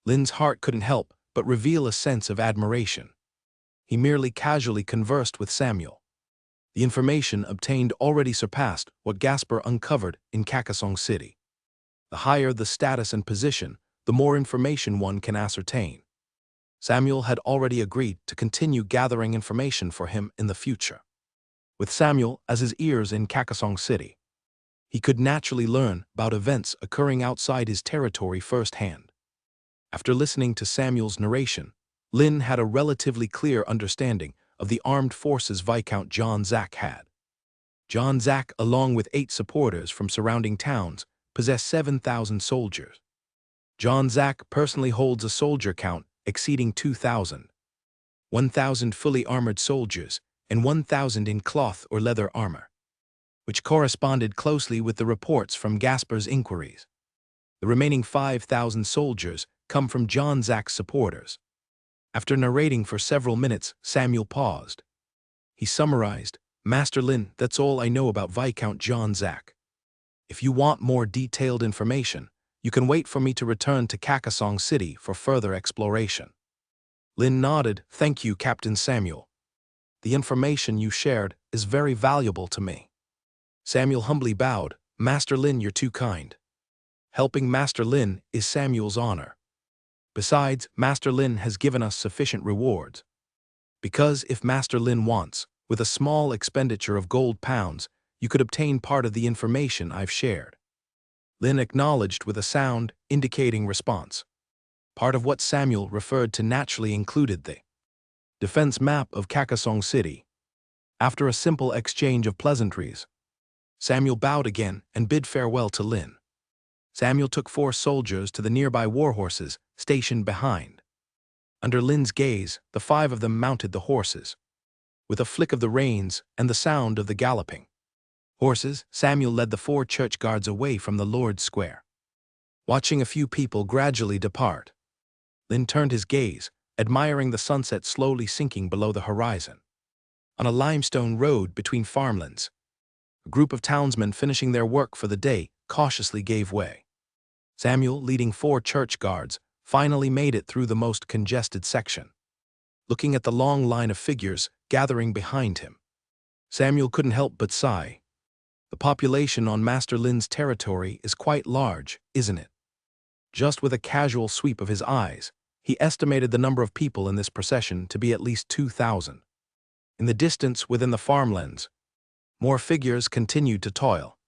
Lin's heart couldn't help but reveal a sense of admiration. He merely casually conversed with Samuel. The information obtained already surpassed what Gasper uncovered in Kakasong City. The higher the status and position, the more information one can ascertain. Samuel had already agreed to continue gathering information for him in the future. With Samuel as his ears in Kakasong City, he could naturally learn about events occurring outside his territory firsthand. After listening to Samuel's narration, Lin had a relatively clear understanding of the armed forces Viscount John Zack had. John Zack, along with 8 supporters from surrounding towns, possessed 7,000 soldiers. John Zack personally holds a soldier count exceeding 2,000. 1,000 fully armored soldiers and 1,000 in cloth or leather armor, which corresponded closely with the reports from Gasper's inquiries. The remaining 5,000 soldiers come from John Zack's supporters. After narrating for several minutes, Samuel paused. He summarized, "Master Lin, that's all I know about Viscount John Zack. If you want more detailed information, You can wait for me to return to Kakasong City for further exploration. Lin nodded. Thank you, Captain Samuel. The information you shared is very valuable to me. Samuel humbly bowed. Master Lin, you're too kind. Helping Master Lin is Samuel's honor. Besides, Master Lin has given us sufficient rewards. Because if Master Lin wants, with a small expenditure of gold pounds, you could obtain part of the information I've shared. Lin acknowledged with a sound indicating response. Part of what Samuel referred to naturally included the defense map of Kakasong City. After a simple exchange of pleasantries, Samuel bowed again and bid farewell to Lin. Samuel took 4 soldiers to the nearby warhorses stationed behind. Under Lin's gaze, the 5 of them mounted the horses. With a flick of the reins and the sound of the galloping horses, Samuel led the 4 church guards away from the Lord's Square. Watching a few people gradually depart, Lin turned his gaze, admiring the sunset slowly sinking below the horizon. On a limestone road between farmlands, a group of townsmen finishing their work for the day cautiously gave way. Samuel, leading 4 church guards, finally made it through the most congested section. Looking at the long line of figures gathering behind him, Samuel couldn't help but sigh. The population on Master Lin's territory is quite large, isn't it? Just with a casual sweep of his eyes, he estimated the number of people in this procession to be at least 2,000. In the distance within the farmlands, more figures continued to toil.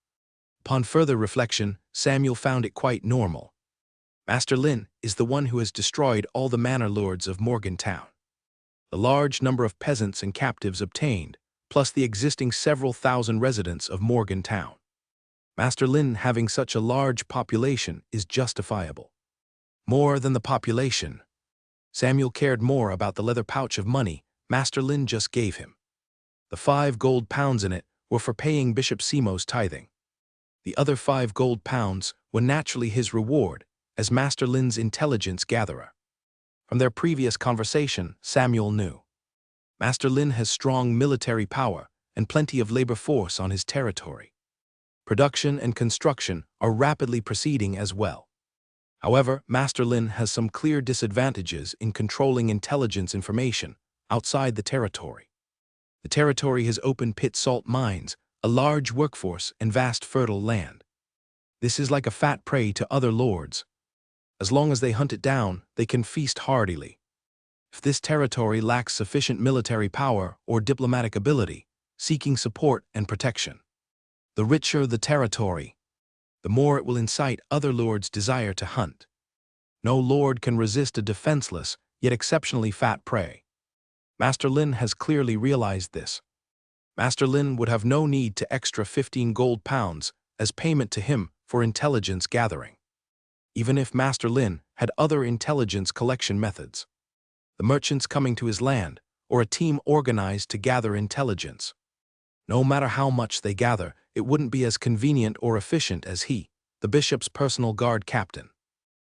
Upon further reflection, Samuel found it quite normal. Master Lin is the one who has destroyed all the manor lords of Morgantown. The large number of peasants and captives obtained, plus the existing several thousand residents of Morgantown. Master Lin having such a large population is justifiable. More than the population, Samuel cared more about the leather pouch of money Master Lin just gave him. The 5 gold pounds in it were for paying Bishop Simo's tithing. The other 5 gold pounds were naturally his reward as Master Lin's intelligence gatherer. From their previous conversation, Samuel knew Master Lin has strong military power and plenty of labor force on his territory. Production and construction are rapidly proceeding as well. However, Master Lin has some clear disadvantages in controlling intelligence information outside the territory. The territory has open-pit salt mines, a large workforce, and vast fertile land. This is like a fat prey to other lords. As long as they hunt it down, they can feast heartily. If this territory lacks sufficient military power or diplomatic ability, seeking support and protection, the richer the territory, the more it will incite other lords' desire to hunt. No lord can resist a defenseless, yet exceptionally fat prey. Master Lin has clearly realized this. Master Lin would have no need to extra 15 gold pounds as payment to him for intelligence gathering. Even if Master Lin had other intelligence collection methods, the merchants coming to his land, or a team organized to gather intelligence, no matter how much they gather, it wouldn't be as convenient or efficient as he, the bishop's personal guard captain.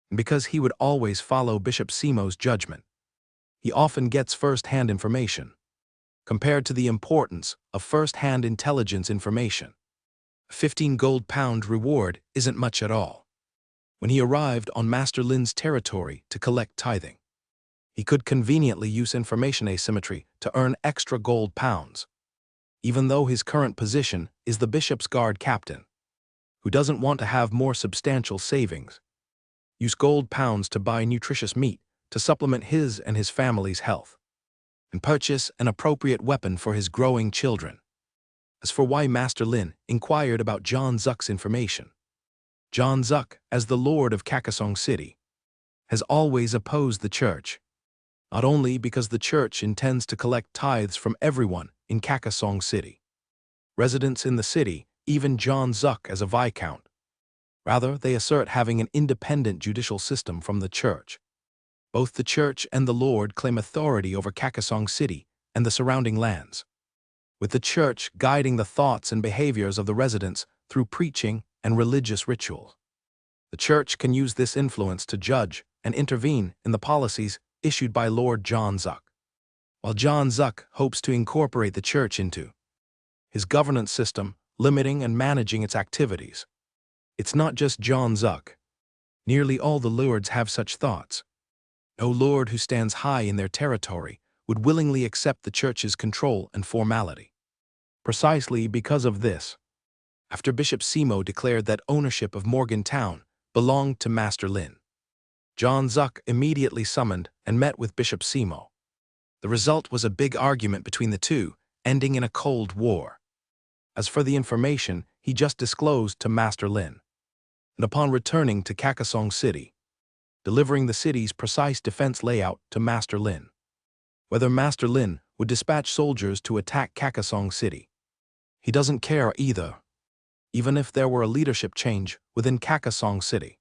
And because he would always follow Bishop Simo's judgment, he often gets first-hand information. Compared to the importance of first-hand intelligence information, a 15 gold pound reward isn't much at all. When he arrived on Master Lin's territory to collect tithing, he could conveniently use information asymmetry to earn extra gold pounds, even though his current position is the bishop's guard captain, who doesn't want to have more substantial savings. Use gold pounds to buy nutritious meat to supplement his and his family's health, and purchase an appropriate weapon for his growing children. As for why Master Lin inquired about John Zuck's information, John Zuck, as the Lord of Kakasong City, has always opposed the church, not only because the church intends to collect tithes from everyone in Kakasong City, residents in the city, even John Zuck as a viscount. Rather, they assert having an independent judicial system from the church. Both the church and the Lord claim authority over Kakasong City and the surrounding lands, with the church guiding the thoughts and behaviors of the residents through preaching and religious rituals. The church can use this influence to judge and intervene in the policies issued by Lord John Zuck. While John Zuck hopes to incorporate the church into his governance system, limiting and managing its activities, it's not just John Zuck. Nearly all the lords have such thoughts. No lord who stands high in their territory would willingly accept the church's control and formality. Precisely because of this, after Bishop Simo declared that ownership of Morgantown belonged to Master Lin, John Zuck immediately summoned and met with Bishop Simo. The result was a big argument between the two, ending in a cold war. As for the information he just disclosed to Master Lin, and upon returning to Kakasong City, delivering the city's precise defense layout to Master Lin, whether Master Lin would dispatch soldiers to attack Kakasong City. He doesn't care either, even if there were a leadership change within Kakasong City.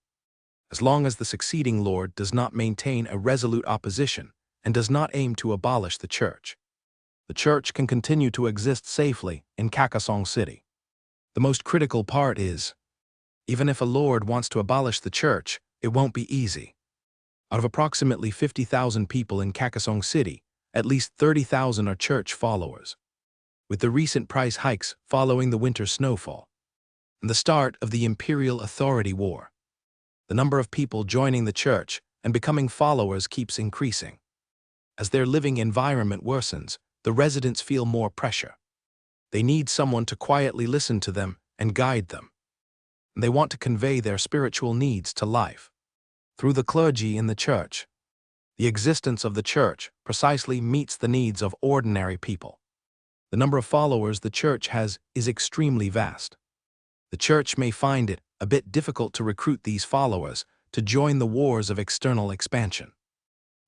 As long as the succeeding lord does not maintain a resolute opposition and does not aim to abolish the church can continue to exist safely in Kakasong City. The most critical part is, even if a lord wants to abolish the church, it won't be easy. Out of approximately 50,000 people in Kakasong City, at least 30,000 are church followers. With the recent price hikes following the winter snowfall and the start of the Imperial Authority War, the number of people joining the church and becoming followers keeps increasing. As their living environment worsens, the residents feel more pressure. They need someone to quietly listen to them and guide them. And they want to convey their spiritual needs to life through the clergy in the church. The existence of the church precisely meets the needs of ordinary people. The number of followers the church has is extremely vast. The church may find it a bit difficult to recruit these followers to join the wars of external expansion.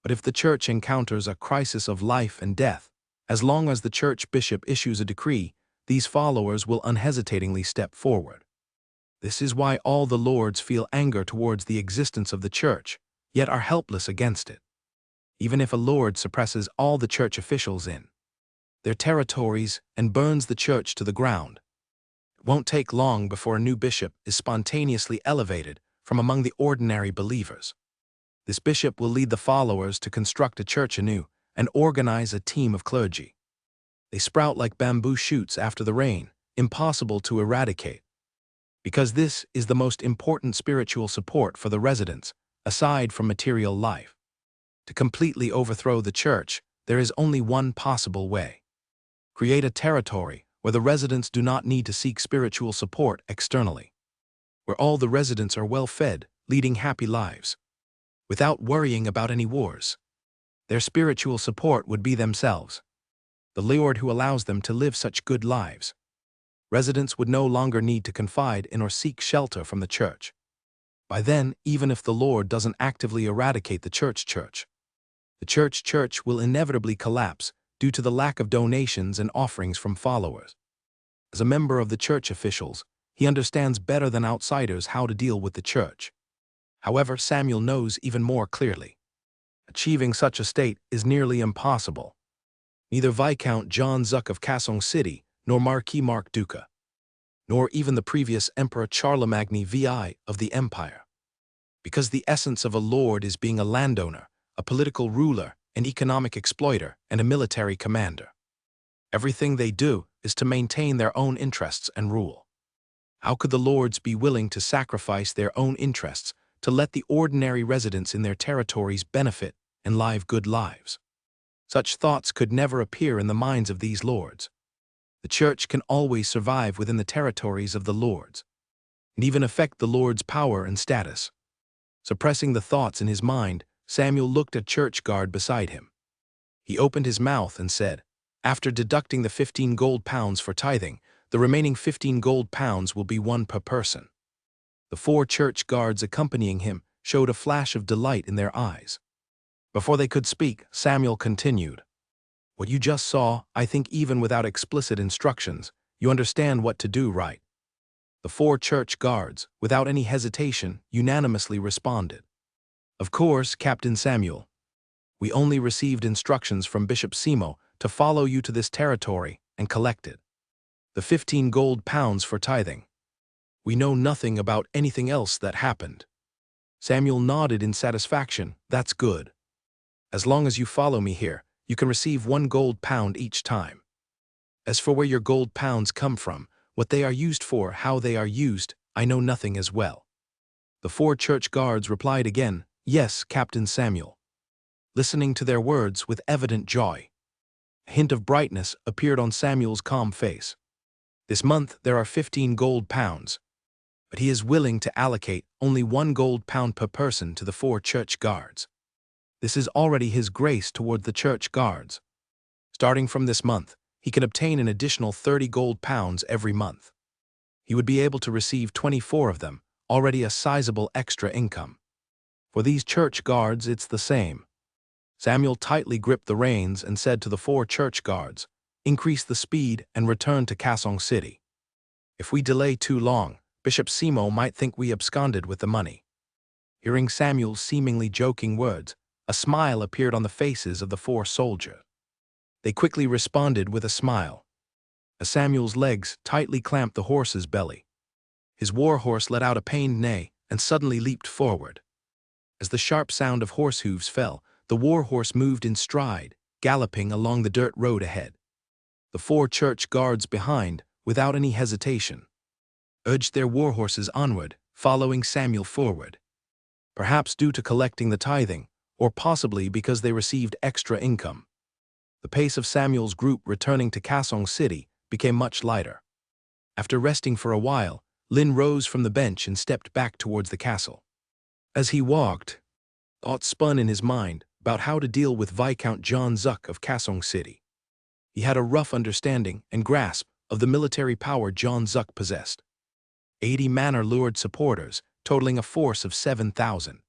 But if the church encounters a crisis of life and death, as long as the church bishop issues a decree, these followers will unhesitatingly step forward. This is why all the lords feel anger towards the existence of the church, yet are helpless against it. Even if a lord suppresses all the church officials in their territories and burns the church to the ground, it won't take long before a new bishop is spontaneously elevated from among the ordinary believers. This bishop will lead the followers to construct a church anew and organize a team of clergy. They sprout like bamboo shoots after the rain, impossible to eradicate. Because this is the most important spiritual support for the residents, aside from material life. To completely overthrow the church, there is only one possible way. Create a territory where the residents do not need to seek spiritual support externally. Where all the residents are well fed, leading happy lives, without worrying about any wars. Their spiritual support would be themselves, the Lord who allows them to live such good lives. Residents would no longer need to confide in or seek shelter from the church. By then, even if the Lord doesn't actively eradicate the church, the church will inevitably collapse due to the lack of donations and offerings from followers. As a member of the church officials, he understands better than outsiders how to deal with the church. However, Samuel knows even more clearly. Achieving such a state is nearly impossible. Neither Viscount John Zuck of Kasong City, nor Marquis Mark Duca, nor even the previous Emperor Charlemagne VI of the Empire. Because the essence of a lord is being a landowner, a political ruler, an economic exploiter, and a military commander. Everything they do is to maintain their own interests and rule. How could the lords be willing to sacrifice their own interests to let the ordinary residents in their territories benefit and live good lives? Such thoughts could never appear in the minds of these lords. The church can always survive within the territories of the lords, and even affect the lord's power and status. Suppressing the thoughts in his mind, Samuel looked at church guard beside him. He opened his mouth and said, "After deducting the 15 gold pounds for tithing, the remaining 15 gold pounds will be one per person." The 4 church guards accompanying him showed a flash of delight in their eyes. Before they could speak, Samuel continued, "What you just saw, I think even without explicit instructions, you understand what to do, right?" The 4 church guards, without any hesitation, unanimously responded, "Of course, Captain Samuel. We only received instructions from Bishop Simo to follow you to this territory and collect it. The 15 gold pounds for tithing. We know nothing about anything else that happened." Samuel nodded in satisfaction. "That's good. As long as you follow me here, you can receive 1 gold pound each time. As for where your gold pounds come from, what they are used for, how they are used, I know nothing as well. The 4 church guards replied again, "Yes, Captain Samuel," listening to their words with evident joy. A hint of brightness appeared on Samuel's calm face. This month there are 15 gold pounds, but he is willing to allocate only 1 gold pound per person to the 4 church guards. This is already his grace toward the church guards. Starting from this month, he can obtain an additional 30 gold pounds every month. He would be able to receive 24 of them, already a sizable extra income. For these church guards, it's the same. Samuel tightly gripped the reins and said to the 4 church guards, "Increase the speed and return to Kasong City. If we delay too long, Bishop Simo might think we absconded with the money." Hearing Samuel's seemingly joking words, a smile appeared on the faces of the 4 soldiers. They quickly responded with a smile. As Samuel's legs tightly clamped the horse's belly, his war horse let out a pained neigh and suddenly leaped forward. As the sharp sound of horse hooves fell, the war horse moved in stride, galloping along the dirt road ahead. The 4 church guards behind, without any hesitation, urged their war horses onward, following Samuel forward. Perhaps due to collecting the tithing, or possibly because they received extra income, the pace of Samuel's group returning to Kasong City became much lighter. After resting for a while, Lin rose from the bench and stepped back towards the castle. As he walked, thoughts spun in his mind about how to deal with Viscount John Zuck of Kasong City. He had a rough understanding and grasp of the military power John Zuck possessed. 80 manor-lured supporters, totaling a force of 7,000.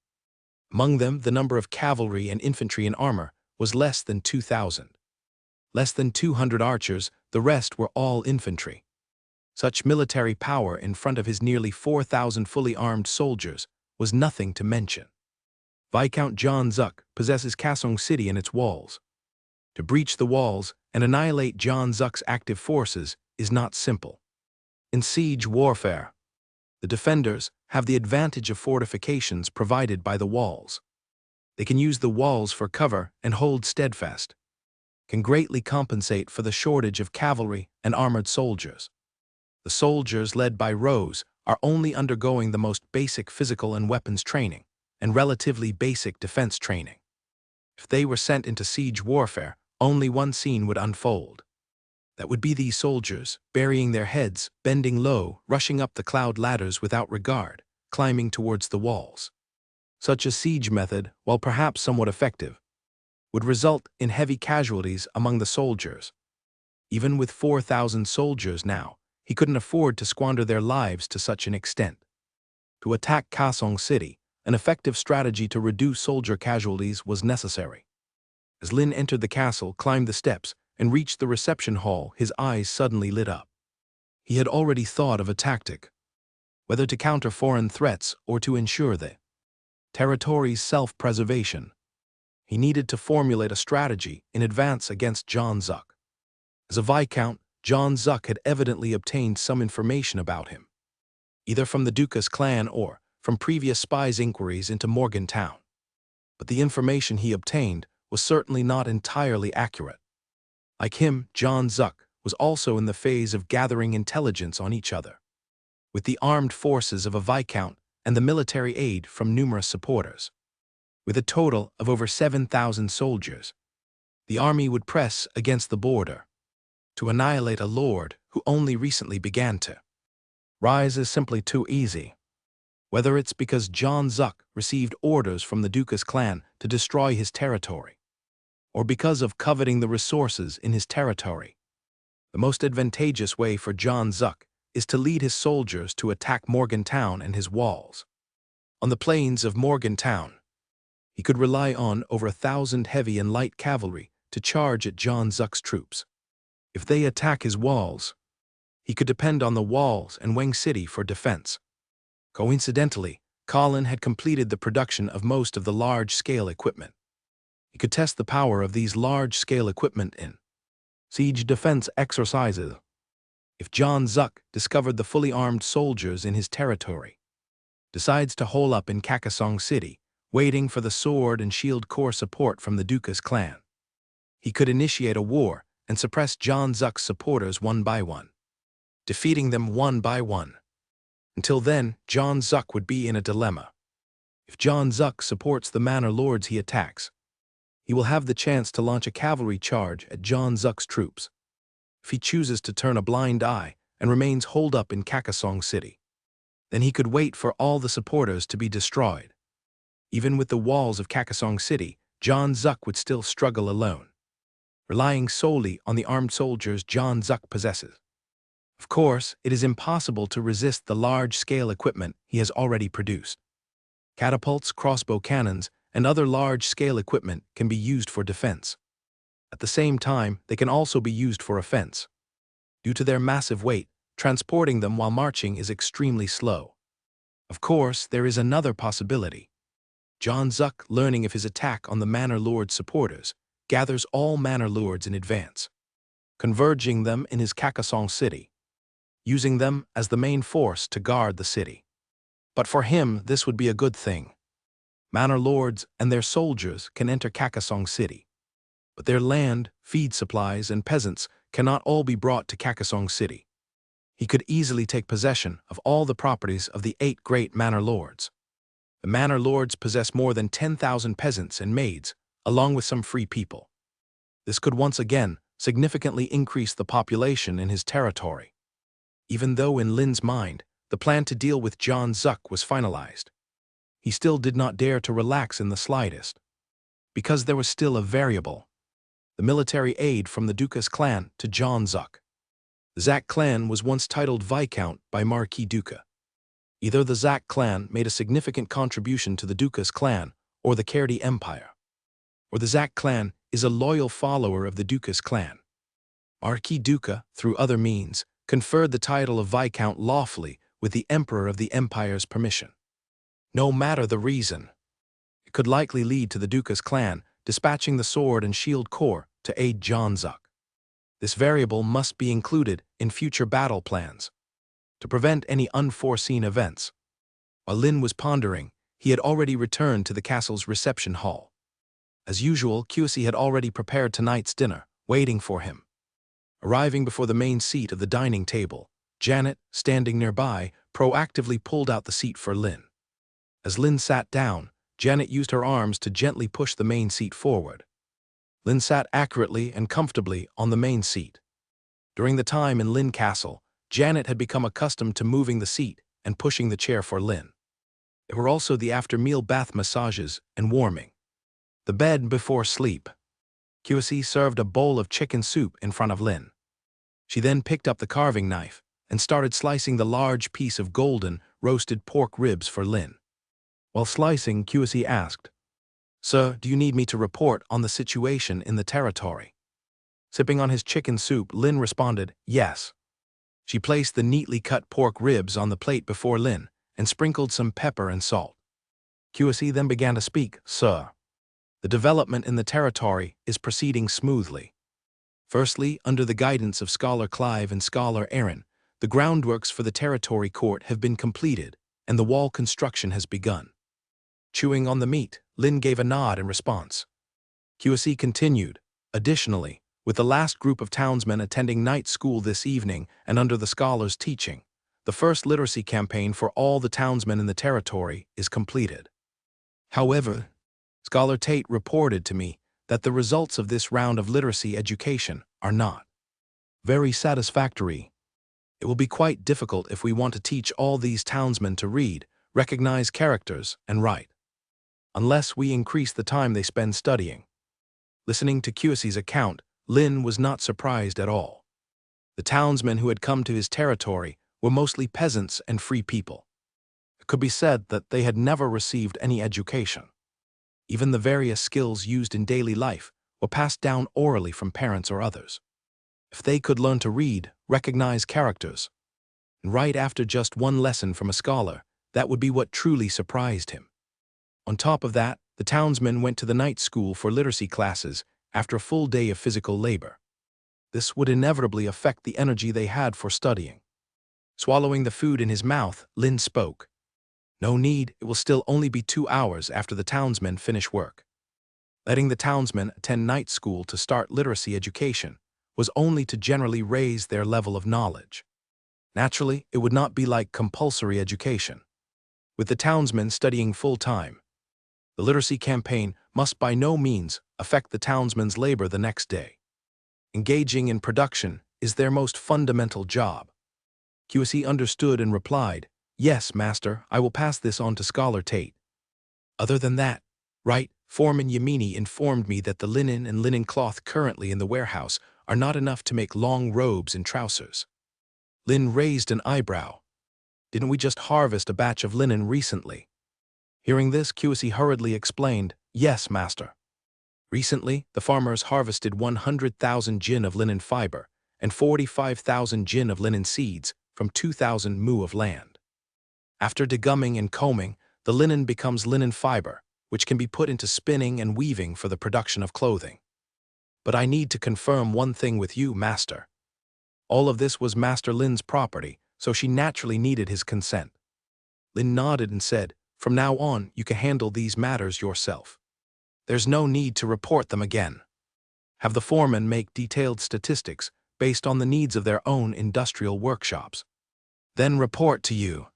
Among them, the number of cavalry and infantry in armor was less than 2,000. Less than 200 archers, the rest were all infantry. Such military power in front of his nearly 4,000 fully armed soldiers was nothing to mention. Viscount John Zuck possesses Kasong City and its walls. To breach the walls and annihilate John Zuck's active forces is not simple. In siege warfare, the defenders have the advantage of fortifications provided by the walls. They can use the walls for cover and hold steadfast, can greatly compensate for the shortage of cavalry and armored soldiers. The soldiers led by Rose are only undergoing the most basic physical and weapons training, and relatively basic defense training. If they were sent into siege warfare, only one scene would unfold. That would be these soldiers, burying their heads, bending low, rushing up the cloud ladders without regard, climbing towards the walls. Such a siege method, while perhaps somewhat effective, would result in heavy casualties among the soldiers. Even with 4,000 soldiers now, he couldn't afford to squander their lives to such an extent. To attack Kasong City, an effective strategy to reduce soldier casualties was necessary. As Lin entered the castle, climbed the steps, and reached the reception hall, his eyes suddenly lit up. He had already thought of a tactic, whether to counter foreign threats or to ensure the territory's self-preservation. He needed to formulate a strategy in advance against John Zuck. As a Viscount, John Zuck had evidently obtained some information about him, either from the Dukas clan or from previous spies' inquiries into Morgantown. But the information he obtained was certainly not entirely accurate. Like him, John Zuck was also in the phase of gathering intelligence on each other, with the armed forces of a Viscount and the military aid from numerous supporters. With a total of over 7,000 soldiers, the army would press against the border. To annihilate a lord who only recently began to rise is simply too easy. Whether it's because John Zuck received orders from the Dukas clan to destroy his territory, or because of coveting the resources in his territory, the most advantageous way for John Zuck is to lead his soldiers to attack Morgantown and his walls. On the plains of Morgantown, he could rely on over 1,000 heavy and light cavalry to charge at John Zuck's troops. If they attack his walls, he could depend on the walls and Wang City for defense. Coincidentally, Colin had completed the production of most of the large-scale equipment. He could test the power of these large-scale equipment in siege defense exercises. If John Zuck discovered the fully armed soldiers in his territory, decides to hole up in Kasong City, waiting for the sword and shield corps support from the Dukas clan, he could initiate a war and suppress John Zuck's supporters one by one, defeating them one by one. Until then, John Zuck would be in a dilemma. If John Zuck supports the manor lords he attacks, he will have the chance to launch a cavalry charge at John Zuck's troops. If he chooses to turn a blind eye and remains holed up in Kakasong City, then he could wait for all the supporters to be destroyed. Even with the walls of Kakasong City, John Zuck would still struggle alone, relying solely on the armed soldiers John Zuck possesses. Of course, it is impossible to resist the large-scale equipment he has already produced. Catapults, crossbow cannons, and other large-scale equipment can be used for defense. At the same time, they can also be used for offense. Due to their massive weight, transporting them while marching is extremely slow. Of course, there is another possibility. John Zuck, learning of his attack on the Manor Lord's supporters, gathers all Manor Lords in advance, converging them in his Kakasong City, using them as the main force to guard the city. But for him, this would be a good thing. Manor Lords and their soldiers can enter Kakasong City, but their land, feed supplies, and peasants cannot all be brought to Kakasong City. He could easily take possession of all the properties of the 8 great Manor Lords. The Manor Lords possess more than 10,000 peasants and maids, along with some free people. This could once again significantly increase the population in his territory. Even though in Lin's mind, the plan to deal with John Zuck was finalized, he still did not dare to relax in the slightest, because there was still a variable: the military aid from the Dukas clan to John Zuck. The Zack clan was once titled Viscount by Marquis Duka. Either the Zack clan made a significant contribution to the Dukas clan or the Kerdi Empire, or the Zack clan is a loyal follower of the Dukas clan. Marquis Duka, through other means, conferred the title of Viscount lawfully with the Emperor of the Empire's permission. No matter the reason, it could likely lead to the Dukas clan dispatching the Sword and Shield Corps to aid John Zuck. This variable must be included in future battle plans to prevent any unforeseen events. While Lin was pondering, he had already returned to the castle's reception hall. As usual, Kyusi had already prepared tonight's dinner, waiting for him. Arriving before the main seat of the dining table, Janet, standing nearby, proactively pulled out the seat for Lin. As Lin sat down, Janet used her arms to gently push the main seat forward. Lin sat accurately and comfortably on the main seat. During the time in Lin Castle, Janet had become accustomed to moving the seat and pushing the chair for Lin. There were also the after-meal bath massages and warming. The bed before sleep. Kyusi served a bowl of chicken soup in front of Lin. She then picked up the carving knife and started slicing the large piece of golden, roasted pork ribs for Lin. While slicing, Kyusi asked, "Sir, do you need me to report on the situation in the territory?" Sipping on his chicken soup, Lin responded, "Yes." She placed the neatly cut pork ribs on the plate before Lin and sprinkled some pepper and salt. Kyusi then began to speak, "Sir, the development in the territory is proceeding smoothly. Firstly, under the guidance of Scholar Clive and Scholar Aaron, the groundworks for the territory court have been completed and the wall construction has begun." Chewing on the meat, Lin gave a nod in response. Kyusi continued, "Additionally, with the last group of townsmen attending night school this evening and under the scholars' teaching, the first literacy campaign for all the townsmen in the territory is completed. However, Scholar Tate reported to me that the results of this round of literacy education are not very satisfactory. It will be quite difficult if we want to teach all these townsmen to read, recognize characters, and write, unless we increase the time they spend studying." Listening to Kyusi's account, Lin was not surprised at all. The townsmen who had come to his territory were mostly peasants and free people. It could be said that they had never received any education. Even the various skills used in daily life were passed down orally from parents or others. If they could learn to read, recognize characters, and write after just one lesson from a scholar, that would be what truly surprised him. On top of that, the townsmen went to the night school for literacy classes after a full day of physical labor. This would inevitably affect the energy they had for studying. Swallowing the food in his mouth, Lin spoke. "No need, it will still only be 2 hours after the townsmen finish work. Letting the townsmen attend night school to start literacy education was only to generally raise their level of knowledge. Naturally, it would not be like compulsory education. With the townsmen studying full-time, the literacy campaign must by no means affect the townsmen's labor the next day. Engaging in production is their most fundamental job. QSE understood and replied, "Yes, Master, I will pass this on to Scholar Tate. Other than that, right, Foreman Yamini informed me that the linen and linen cloth currently in the warehouse are not enough to make long robes and trousers." Lin raised an eyebrow. "Didn't we just harvest a batch of linen recently?" Hearing this, QSE hurriedly explained, "Yes, Master. Recently, the farmers harvested 100,000 jin of linen fiber and 45,000 jin of linen seeds from 2,000 mu of land. After degumming and combing, the linen becomes linen fiber, which can be put into spinning and weaving for the production of clothing. But I need to confirm one thing with you, Master." All of this was Master Lin's property, so she naturally needed his consent. Lin nodded and said, "From now on, you can handle these matters yourself. There's no need to report them again. Have the foremen make detailed statistics based on the needs of their own industrial workshops. Then report to you.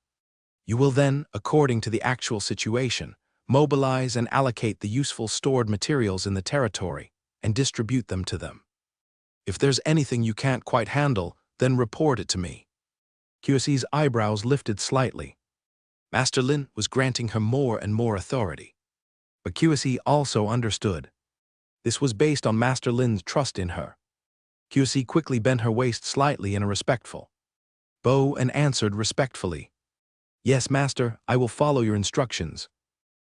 You will then, according to the actual situation, mobilize and allocate the useful stored materials in the territory and distribute them to them. If there's anything you can't quite handle, then report it to me." QSE's eyebrows lifted slightly. Master Lin was granting her more and more authority. But QSE also understood. This was based on Master Lin's trust in her. QSE quickly bent her waist slightly in a respectful bow and answered respectfully, "Yes, Master, I will follow your instructions."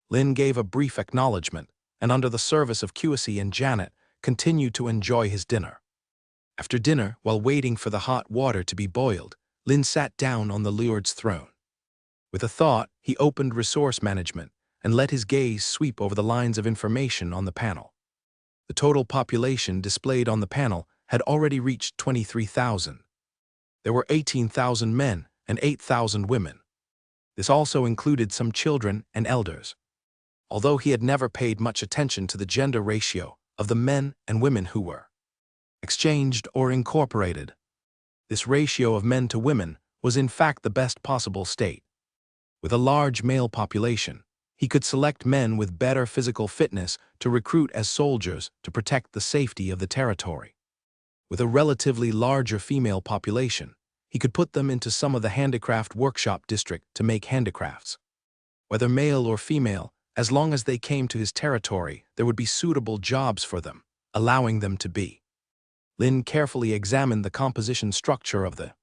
Lin gave a brief acknowledgement, and under the service of QSE and Janet, continued to enjoy his dinner. After dinner, while waiting for the hot water to be boiled, Lin sat down on the lord's throne. With a thought, he opened Resource Management and let his gaze sweep over the lines of information on the panel. The total population displayed on the panel had already reached 23,000. There were 18,000 men and 8,000 women. This also included some children and elders. Although he had never paid much attention to the gender ratio of the men and women who were exchanged or incorporated, this ratio of men to women was in fact the best possible state. With a large male population, he could select men with better physical fitness to recruit as soldiers to protect the safety of the territory. With a relatively larger female population, he could put them into some of the handicraft workshop district to make handicrafts. Whether male or female, as long as they came to his territory, there would be suitable jobs for them, allowing them to be. Lin carefully examined the composition structure of the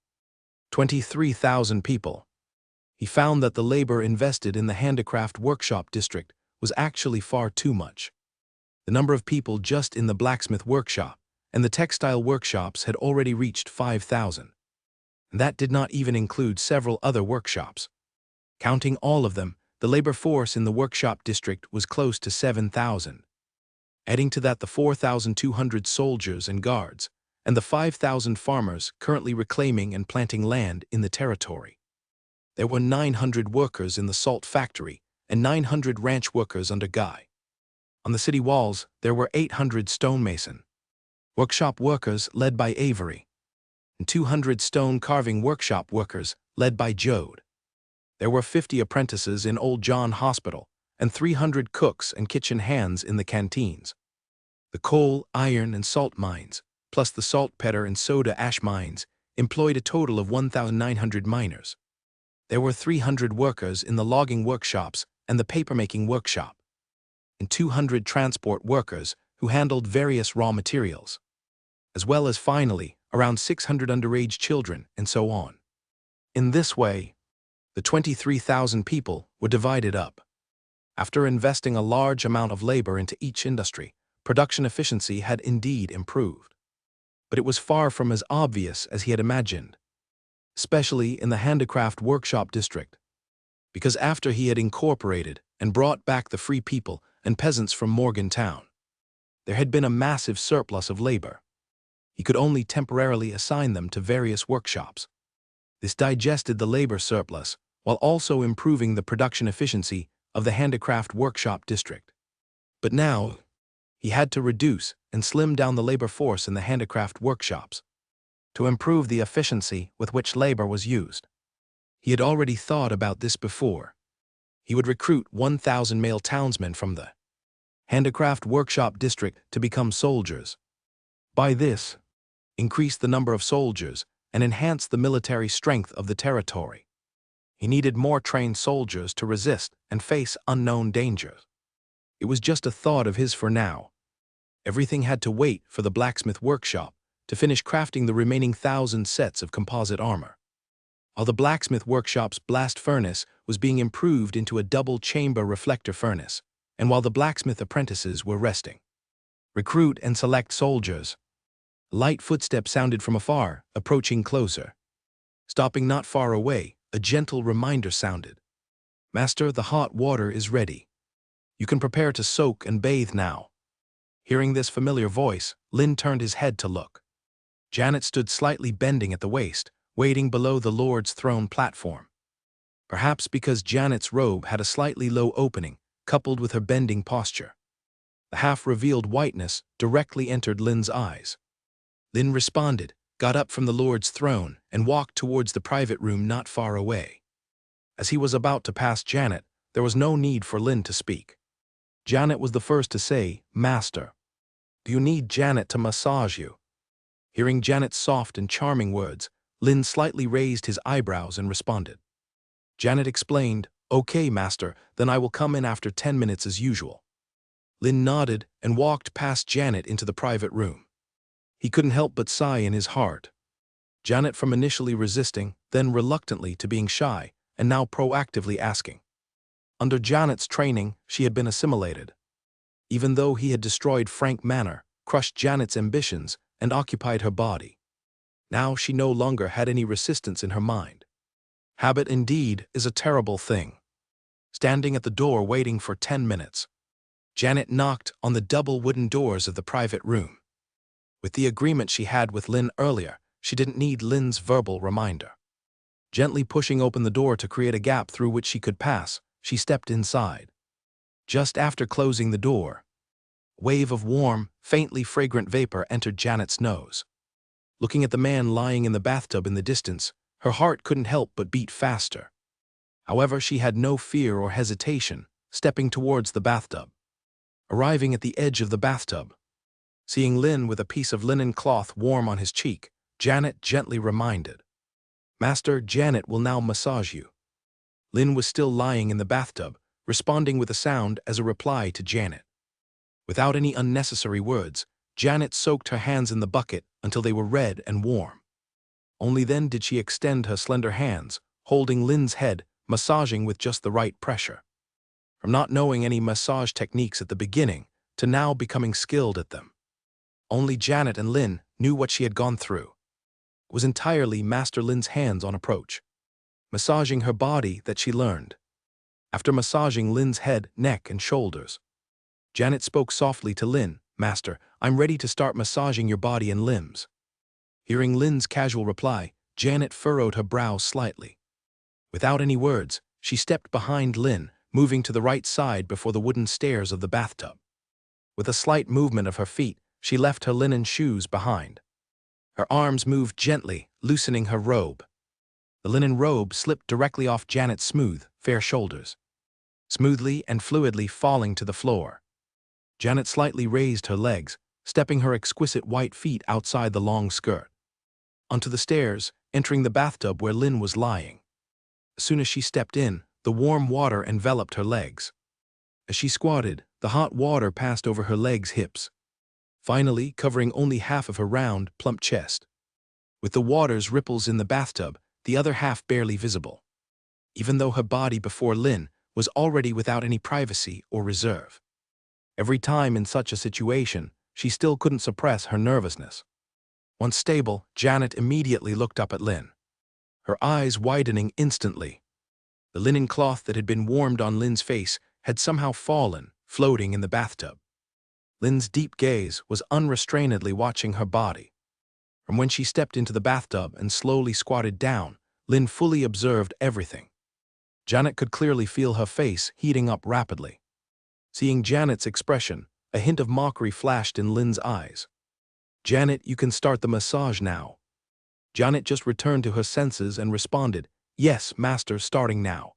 23,000 people. He found that the labor invested in the handicraft workshop district was actually far too much. The number of people just in the blacksmith workshop and the textile workshops had already reached 5,000. And that did not even include several other workshops. Counting all of them, the labor force in the workshop district was close to 7,000. Adding to that the 4,200 soldiers and guards, and the 5,000 farmers currently reclaiming and planting land in the territory. There were 900 workers in the salt factory and 900 ranch workers under Guy. On the city walls, there were 800 stonemason workshop workers led by Avery, and 200 stone carving workshop workers led by Jode. There were 50 apprentices in Old John Hospital and 300 cooks and kitchen hands in the canteens. The coal, iron, and salt mines, plus the saltpeter and soda ash mines, employed a total of 1,900 miners. There were 300 workers in the logging workshops and the papermaking workshop, and 200 transport workers who handled various raw materials, as well as finally around 600 underage children and so on. In this way, the 23,000 people were divided up. After investing a large amount of labor into each industry, production efficiency had indeed improved. But it was far from as obvious as he had imagined, especially in the handicraft workshop district, because after he had incorporated and brought back the free people and peasants from Morgantown, there had been a massive surplus of labor. He could only temporarily assign them to various workshops. This digested the labor surplus while also improving the production efficiency of the handicraft workshop district. But now, he had to reduce and slim down the labor force in the handicraft workshops. to improve the efficiency with which labor was used. He had already thought about this before. He would recruit 1,000 male townsmen from the handicraft workshop district to become soldiers. By this, increase the number of soldiers and enhance the military strength of the territory. He needed more trained soldiers to resist and face unknown dangers. It was just a thought of his for now. Everything had to wait for the blacksmith workshop to finish crafting the remaining 1,000 sets of composite armor. While the blacksmith workshop's blast furnace was being improved into a double-chamber reflector furnace, and while the blacksmith apprentices were resting. Recruit and select soldiers. Light footsteps sounded from afar, approaching closer. Stopping not far away, a gentle reminder sounded. Master, the hot water is ready. You can prepare to soak and bathe now. Hearing this familiar voice, Lin turned his head to look. Janet stood slightly bending at the waist, waiting below the Lord's throne platform. Perhaps because Janet's robe had a slightly low opening, coupled with her bending posture. The half-revealed whiteness directly entered Lin's eyes. Lin responded, got up from the Lord's throne, and walked towards the private room not far away. As he was about to pass Janet, there was no need for Lin to speak. Janet was the first to say, Master, do you need Janet to massage you? Hearing Janet's soft and charming words, Lin slightly raised his eyebrows and responded. Janet explained, Okay, Master, then I will come in after 10 minutes as usual. Lin nodded and walked past Janet into the private room. He couldn't help but sigh in his heart. Janet, from initially resisting, then reluctantly to being shy, and now proactively asking. Under Janet's training, she had been assimilated. Even though he had destroyed Frank Manor, crushed Janet's ambitions, and occupied her body. Now she no longer had any resistance in her mind. Habit indeed is a terrible thing. Standing at the door waiting for 10 minutes, Janet knocked on the double wooden doors of the private room. With the agreement she had with Lin earlier, she didn't need Lin's verbal reminder. Gently pushing open the door to create a gap through which she could pass, she stepped inside. Just after closing the door, a wave of warm, faintly fragrant vapor entered Janet's nose. Looking at the man lying in the bathtub in the distance, her heart couldn't help but beat faster. However, she had no fear or hesitation, stepping towards the bathtub. Arriving at the edge of the bathtub, seeing Lin with a piece of linen cloth warm on his cheek, Janet gently reminded, Master, Janet will now massage you. Lin was still lying in the bathtub, responding with a sound as a reply to Janet. Without any unnecessary words, Janet soaked her hands in the bucket until they were red and warm. Only then did she extend her slender hands, holding Lin's head, massaging with just the right pressure. From not knowing any massage techniques at the beginning, to now becoming skilled at them. Only Janet and Lin knew what she had gone through. It was entirely Master Lin's hands-on approach. Massaging her body that she learned. After massaging Lin's head, neck, and shoulders, Janet spoke softly to Lin, Master, I'm ready to start massaging your body and limbs. Hearing Lin's casual reply, Janet furrowed her brow slightly. Without any words, she stepped behind Lin, moving to the right side before the wooden stairs of the bathtub. With a slight movement of her feet, she left her linen shoes behind. Her arms moved gently, loosening her robe. The linen robe slipped directly off Janet's smooth, fair shoulders, smoothly and fluidly falling to the floor. Janet slightly raised her legs, stepping her exquisite white feet outside the long skirt. Onto the stairs, entering the bathtub where Lin was lying. As soon as she stepped in, the warm water enveloped her legs. As she squatted, the hot water passed over her legs' hips, finally covering only half of her round, plump chest. With the water's ripples in the bathtub, the other half barely visible. Even though her body before Lin was already without any privacy or reserve. Every time in such a situation, she still couldn't suppress her nervousness. Once stable, Janet immediately looked up at Lin, her eyes widening instantly. The linen cloth that had been warmed on Lin's face had somehow fallen, floating in the bathtub. Lin's deep gaze was unrestrainedly watching her body. From when she stepped into the bathtub and slowly squatted down, Lin fully observed everything. Janet could clearly feel her face heating up rapidly. Seeing Janet's expression, a hint of mockery flashed in Lin's eyes. Janet, you can start the massage now. Janet just returned to her senses and responded, "Yes, master, starting now."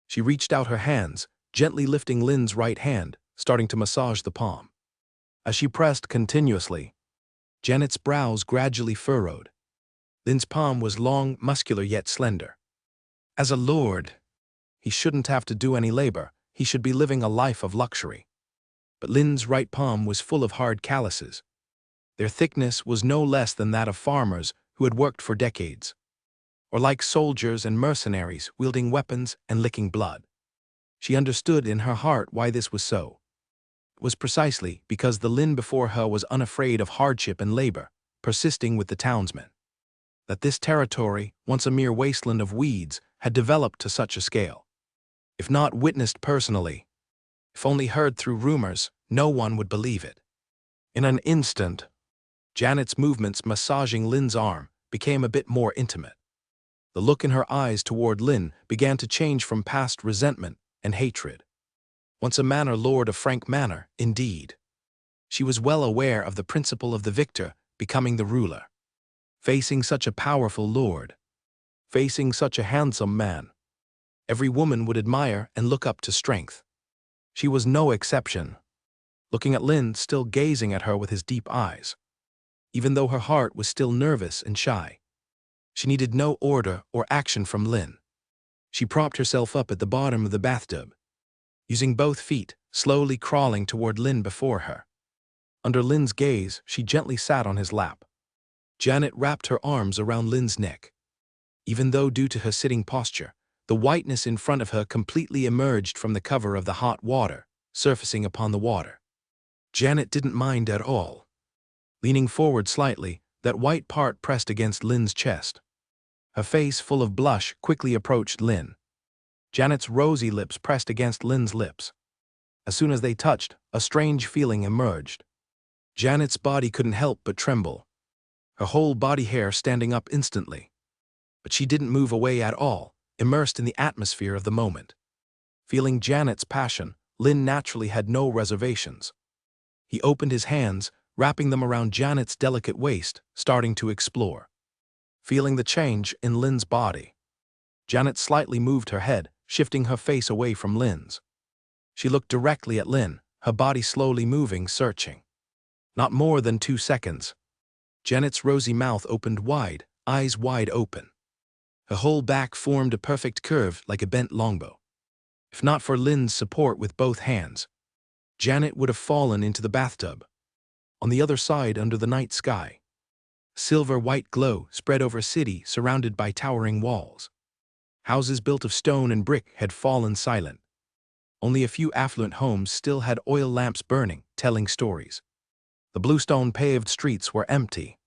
She reached out her hands, gently lifting Lin's right hand, starting to massage the palm. As she pressed continuously, Janet's brows gradually furrowed. Lin's palm was long, muscular yet slender. As a lord, he shouldn't have to do any labor. He should be living a life of luxury. But Lin's right palm was full of hard calluses. Their thickness was no less than that of farmers who had worked for decades, or like soldiers and mercenaries wielding weapons and licking blood. She understood in her heart why this was so. It was precisely because the Lin before her was unafraid of hardship and labor, persisting with the townsmen. That this territory, once a mere wasteland of weeds, had developed to such a scale. If not witnessed personally, if only heard through rumors, no one would believe it. In an instant, Janet's movements massaging Lin's arm became a bit more intimate. The look in her eyes toward Lin began to change from past resentment and hatred. Once a manor lord of Frank Manor, indeed. She was well aware of the principle of the victor becoming the ruler. Facing such a powerful lord, facing such a handsome man, every woman would admire and look up to strength. She was no exception, looking at Lin, still gazing at her with his deep eyes. Even though her heart was still nervous and shy, she needed no order or action from Lin. She propped herself up at the bottom of the bathtub, using both feet, slowly crawling toward Lin before her. Under Lin's gaze, she gently sat on his lap. Janet wrapped her arms around Lin's neck. Even though due to her sitting posture, the whiteness in front of her completely emerged from the cover of the hot water, surfacing upon the water. Janet didn't mind at all. Leaning forward slightly, that white part pressed against Lin's chest. Her face full of blush quickly approached Lin. Janet's rosy lips pressed against Lin's lips. As soon as they touched, a strange feeling emerged. Janet's body couldn't help but tremble, her whole body hair standing up instantly. But she didn't move away at all, immersed in the atmosphere of the moment. Feeling Janet's passion, Lin naturally had no reservations. He opened his hands, wrapping them around Janet's delicate waist, starting to explore. Feeling the change in Lin's body, Janet slightly moved her head, shifting her face away from Lin's. She looked directly at Lin, her body slowly moving, searching. Not more than 2 seconds. Janet's rosy mouth opened wide, eyes wide open. Her whole back formed a perfect curve like a bent longbow. If not for Lin's support with both hands, Janet would have fallen into the bathtub. On the other side, under the night sky, silver-white glow spread over a city surrounded by towering walls. Houses built of stone and brick had fallen silent. Only a few affluent homes still had oil lamps burning, telling stories. The bluestone-paved streets were empty.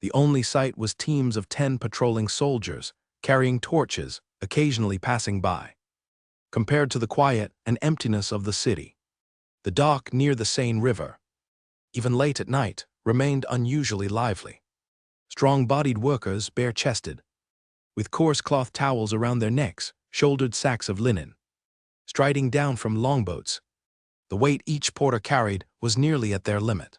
The only sight was teams of 10 patrolling soldiers, carrying torches, occasionally passing by. Compared to the quiet and emptiness of the city, the dock near the Seine River, even late at night, remained unusually lively. Strong-bodied workers, bare-chested, with coarse cloth towels around their necks, shouldered sacks of linen. Striding down from longboats, the weight each porter carried was nearly at their limit.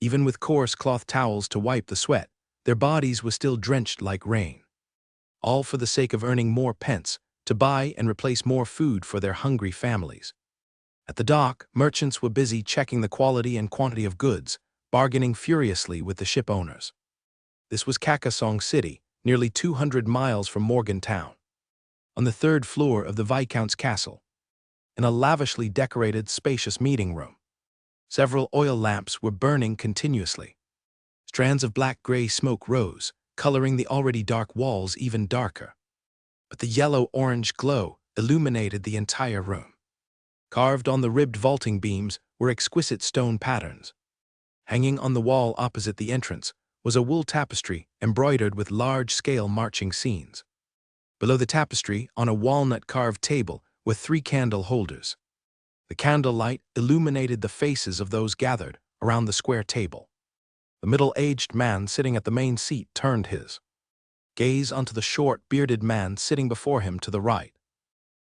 Even with coarse cloth towels to wipe the sweat, their bodies were still drenched like rain. All for the sake of earning more pence, to buy and replace more food for their hungry families. At the dock, merchants were busy checking the quality and quantity of goods, bargaining furiously with the ship owners. This was Carcassonne City, nearly 200 miles from Morgantown. On the 3rd floor of the Viscount's castle, in a lavishly decorated, spacious meeting room, several oil lamps were burning continuously. Strands of black-gray smoke rose, coloring the already dark walls even darker. But the yellow-orange glow illuminated the entire room. Carved on the ribbed vaulting beams were exquisite stone patterns. Hanging on the wall opposite the entrance was a wool tapestry embroidered with large-scale marching scenes. Below the tapestry, on a walnut-carved table, were 3 candle holders. The candlelight illuminated the faces of those gathered around the square table. The middle-aged man sitting at the main seat turned his gaze onto the short, bearded man sitting before him to the right.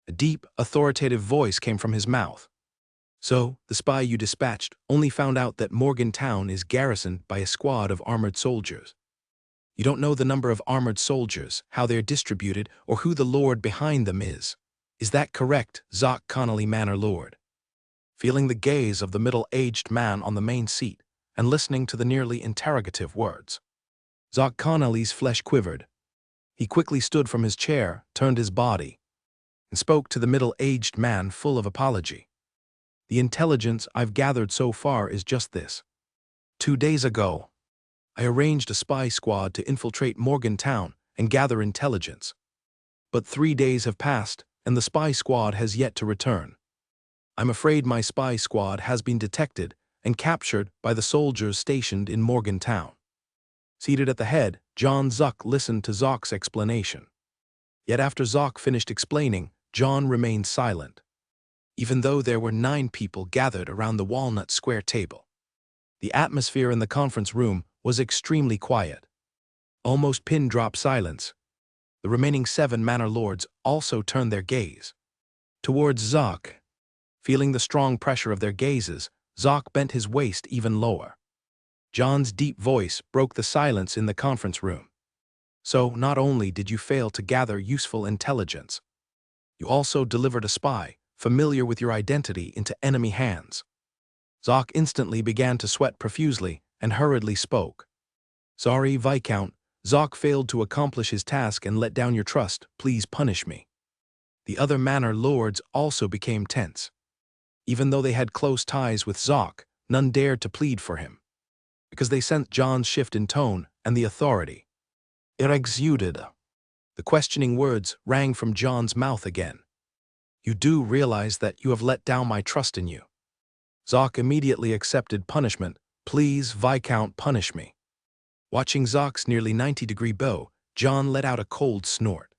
A deep, authoritative voice came from his mouth. "So, the spy you dispatched only found out that Morgantown is garrisoned by a squad of armored soldiers. You don't know the number of armored soldiers, how they're distributed, or who the lord behind them is. Is that correct, Zoc Connolly Manor Lord? Feeling the gaze of the middle-aged man on the main seat and listening to the nearly interrogative words, Zoc Connolly's flesh quivered. He quickly stood from his chair, turned his body, and spoke to the middle-aged man full of apology. The intelligence I've gathered so far is just this. 2 days ago, I arranged a spy squad to infiltrate Morgantown and gather intelligence. But 3 days have passed, and the spy squad has yet to return. I'm afraid my spy squad has been detected and captured by the soldiers stationed in Morgantown. Seated at the head, John Zuck listened to Zoc's explanation. Yet after Zoc finished explaining, John remained silent. Even though there were 9 people gathered around the walnut square table, the atmosphere in the conference room was extremely quiet. Almost pin-drop silence. The remaining 7 manor lords also turned their gaze towards Zoc. Feeling the strong pressure of their gazes, Zoc bent his waist even lower. John's deep voice broke the silence in the conference room. So, not only did you fail to gather useful intelligence, you also delivered a spy, familiar with your identity, into enemy hands. Zoc instantly began to sweat profusely and hurriedly spoke. Sorry, Viscount, Zoc failed to accomplish his task and let down your trust. Please punish me. The other manor lords also became tense. Even though they had close ties with Zoc, none dared to plead for him, because they sensed John's shift in tone and the authority it exuded. The questioning words rang from John's mouth again. You do realize that you have let down my trust in you. Zoc immediately accepted punishment. Please, Viscount, punish me. Watching Zoc's nearly 90-degree bow, John let out a cold snort.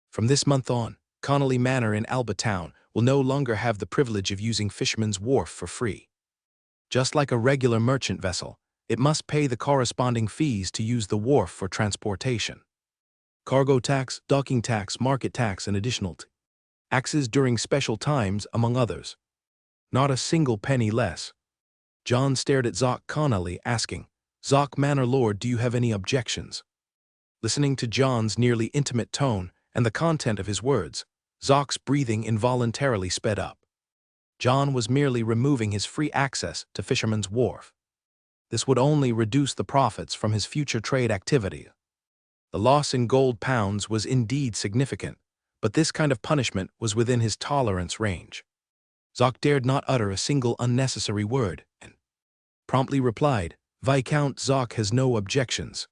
From this month on, Connolly Manor in Albatown will no longer have the privilege of using Fisherman's Wharf for free. Just like a regular merchant vessel, it must pay the corresponding fees to use the wharf for transportation. Cargo tax, docking tax, market tax, and additional taxes during special times, among others. Not a single penny less. John stared at Zoc Connolly, asking, Zoc Manor Lord, do you have any objections? Listening to John's nearly intimate tone and the content of his words, Zoc's breathing involuntarily sped up. John was merely removing his free access to Fisherman's Wharf. This would only reduce the profits from his future trade activity. The loss in gold pounds was indeed significant, but this kind of punishment was within his tolerance range. Zoc dared not utter a single unnecessary word, and promptly replied, Viscount, Zoc has no objections.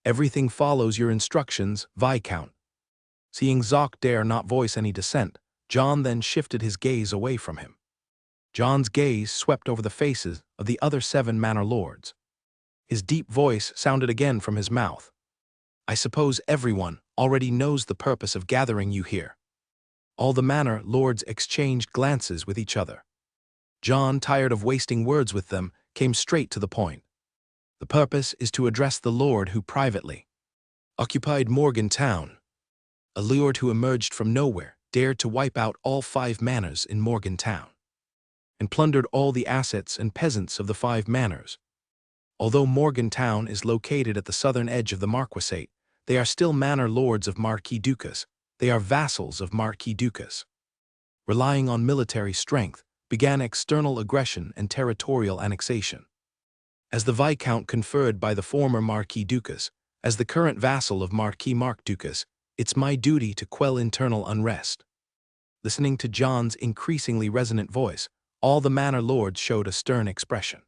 Everything follows your instructions, Viscount. Seeing Zoc dare not voice any dissent, John then shifted his gaze away from him. John's gaze swept over the faces of the other 7 manor lords. His deep voice sounded again from his mouth. I suppose everyone already knows the purpose of gathering you here. All the manor lords exchanged glances with each other. John, tired of wasting words with them, came straight to the point. The purpose is to address the lord who privately occupied Morgantown. A lord who emerged from nowhere, dared to wipe out all 5 manors in Morgantown, and plundered all the assets and peasants of the 5 manors. Although Morgantown is located at the southern edge of the Marquisate, they are still manor lords of Marquis Ducas. They are vassals of Marquis Ducas. Relying on military strength, began external aggression and territorial annexation. As the Viscount conferred by the former Marquis Ducas, as the current vassal of Marquis Mark Ducas, it's my duty to quell internal unrest. Listening to John's increasingly resonant voice, all the manor lords showed a stern expression.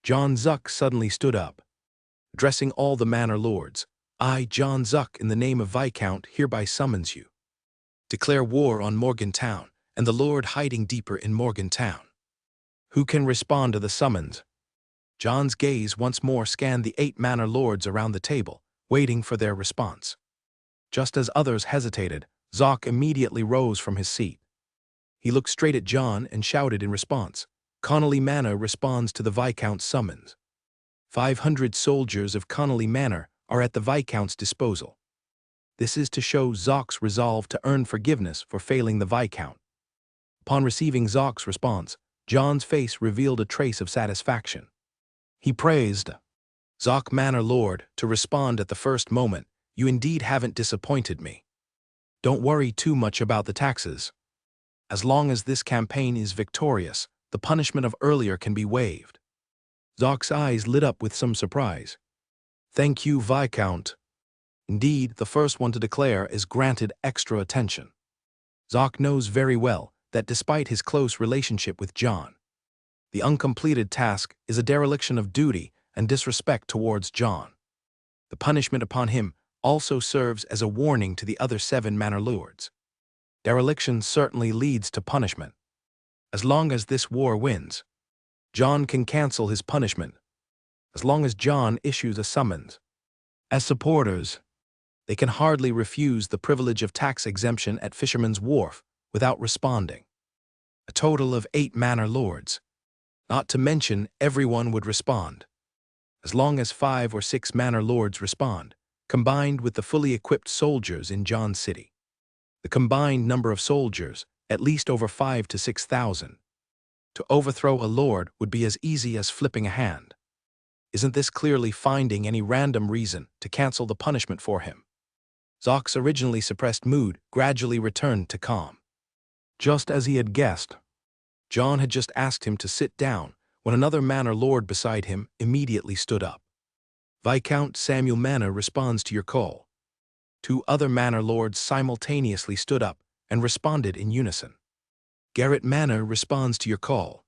John Zuck suddenly stood up. Addressing all the manor lords, I, John Zuck, in the name of Viscount, hereby summons you. Declare war on Morgantown, and the lord hiding deeper in Morgantown. Who can respond to the summons? John's gaze once more scanned the 8 manor lords around the table, waiting for their response. Just as others hesitated, Zoc immediately rose from his seat. He looked straight at John and shouted in response, Connolly Manor responds to the Viscount's summons. 500 soldiers of Connolly Manor are at the Viscount's disposal. This is to show Zoc's resolve to earn forgiveness for failing the Viscount. Upon receiving Zoc's response, John's face revealed a trace of satisfaction. He praised Zoc Manor Lord, to respond at the first moment, you indeed haven't disappointed me. Don't worry too much about the taxes. As long as this campaign is victorious, the punishment of earlier can be waived. Zoc's eyes lit up with some surprise. Thank you, Viscount. Indeed, the first one to declare is granted extra attention. Zoc knows very well that despite his close relationship with John, the uncompleted task is a dereliction of duty and disrespect towards John. The punishment upon him also serves as a warning to the other 7 manor lords. Dereliction certainly leads to punishment. As long as this war wins, John can cancel his punishment, as long as John issues a summons. As supporters, they can hardly refuse the privilege of tax exemption at Fisherman's Wharf without responding. A total of 8 manor lords. Not to mention everyone would respond. As long as 5 or 6 manor lords respond, combined with the fully equipped soldiers in John City. The combined number of soldiers, at least over 5,000 to 6,000. To overthrow a lord would be as easy as flipping a hand. Isn't this clearly finding any random reason to cancel the punishment for him? Zoc's originally suppressed mood gradually returned to calm. Just as he had guessed, John had just asked him to sit down when another manor lord beside him immediately stood up. Viscount Samuel Manor responds to your call. 2 other manor lords simultaneously stood up and responded in unison. Garrett Manor responds to your call.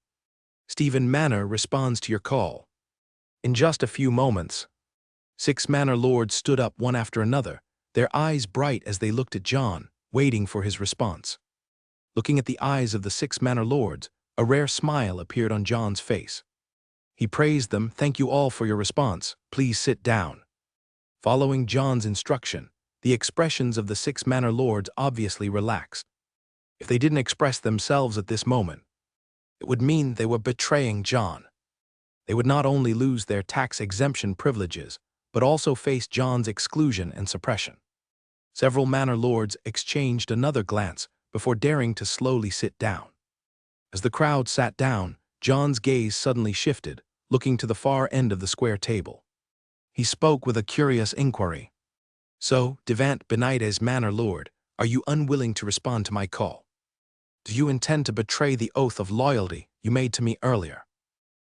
Stephen Manor responds to your call. In just a few moments, 6 manor lords stood up one after another, their eyes bright as they looked at John, waiting for his response. Looking at the eyes of the 6 manor lords, a rare smile appeared on John's face. He praised them. Thank you all for your response. Please sit down. Following John's instruction, the expressions of the 6 manor lords obviously relaxed. If they didn't express themselves at this moment, it would mean they were betraying John. They would not only lose their tax exemption privileges, but also face John's exclusion and suppression. Several manor lords exchanged another glance before daring to slowly sit down. As the crowd sat down, John's gaze suddenly shifted, looking to the far end of the square table. He spoke with a curious inquiry. So, Devant Benitez Manor Lord, are you unwilling to respond to my call? Do you intend to betray the oath of loyalty you made to me earlier?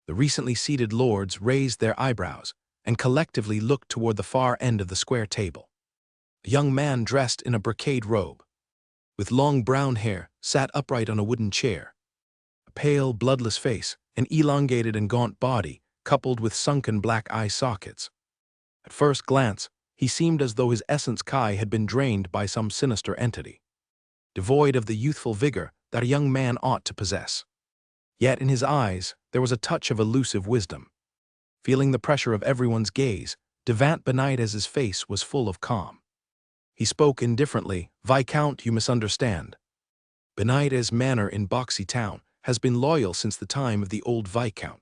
The recently seated lords raised their eyebrows and collectively looked toward the far end of the square table. A young man dressed in a brocade robe, with long brown hair, sat upright on a wooden chair. A pale, bloodless face, an elongated and gaunt body, coupled with sunken black eye sockets. At first glance, he seemed as though his essence Kai had been drained by some sinister entity, devoid of the youthful vigor that a young man ought to possess. Yet in his eyes, there was a touch of elusive wisdom. Feeling the pressure of everyone's gaze, Devant Benitez's face was full of calm. He spoke indifferently. Viscount, you misunderstand. Benitez Manor in Boxy Town has been loyal since the time of the old Viscount.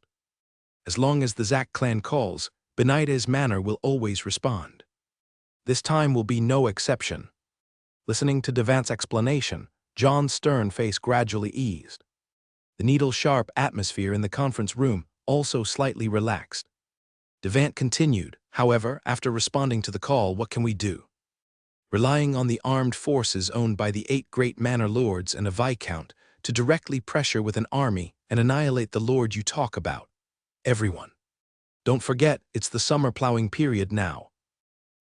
As long as the Zack clan calls, Benitez Manor will always respond. This time will be no exception. Listening to Devant's explanation, John's stern face gradually eased. The needle-sharp atmosphere in the conference room also slightly relaxed. Devant continued, however, after responding to the call, what can we do? Relying on the armed forces owned by the 8 great manor lords and a viscount to directly pressure with an army and annihilate the lord you talk about. Everyone. Don't forget, it's the summer plowing period now.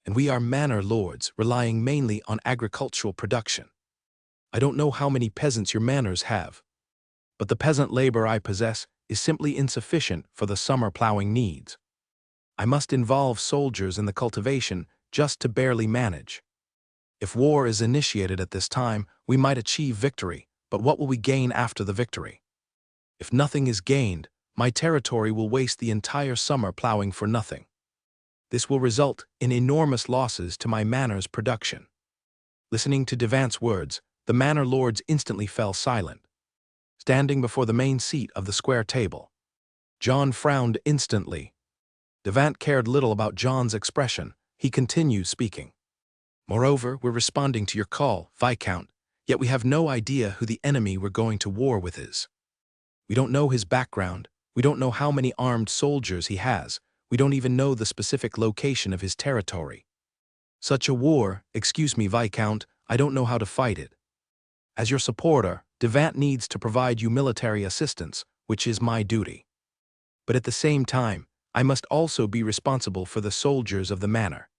And we are manor lords relying mainly on agricultural production. I don't know how many peasants your manors have, but the peasant labor I possess is simply insufficient for the summer plowing needs. I must involve soldiers in the cultivation just to barely manage. If war is initiated at this time, we might achieve victory, but what will we gain after the victory? If nothing is gained, my territory will waste the entire summer plowing for nothing. This will result in enormous losses to my manor's production. Listening to Devant's words, the manor lords instantly fell silent. Standing before the main seat of the square table, John frowned instantly. Devant cared little about John's expression. He continued speaking. Moreover, we're responding to your call, Viscount, yet we have no idea who the enemy we're going to war with is. We don't know his background, we don't know how many armed soldiers he has, We don't even know the specific location of his territory. Such a war, excuse me, Viscount, I don't know how to fight it. As your supporter, Devant needs to provide you military assistance, which is my duty. But at the same time, I must also be responsible for the soldiers of the manor.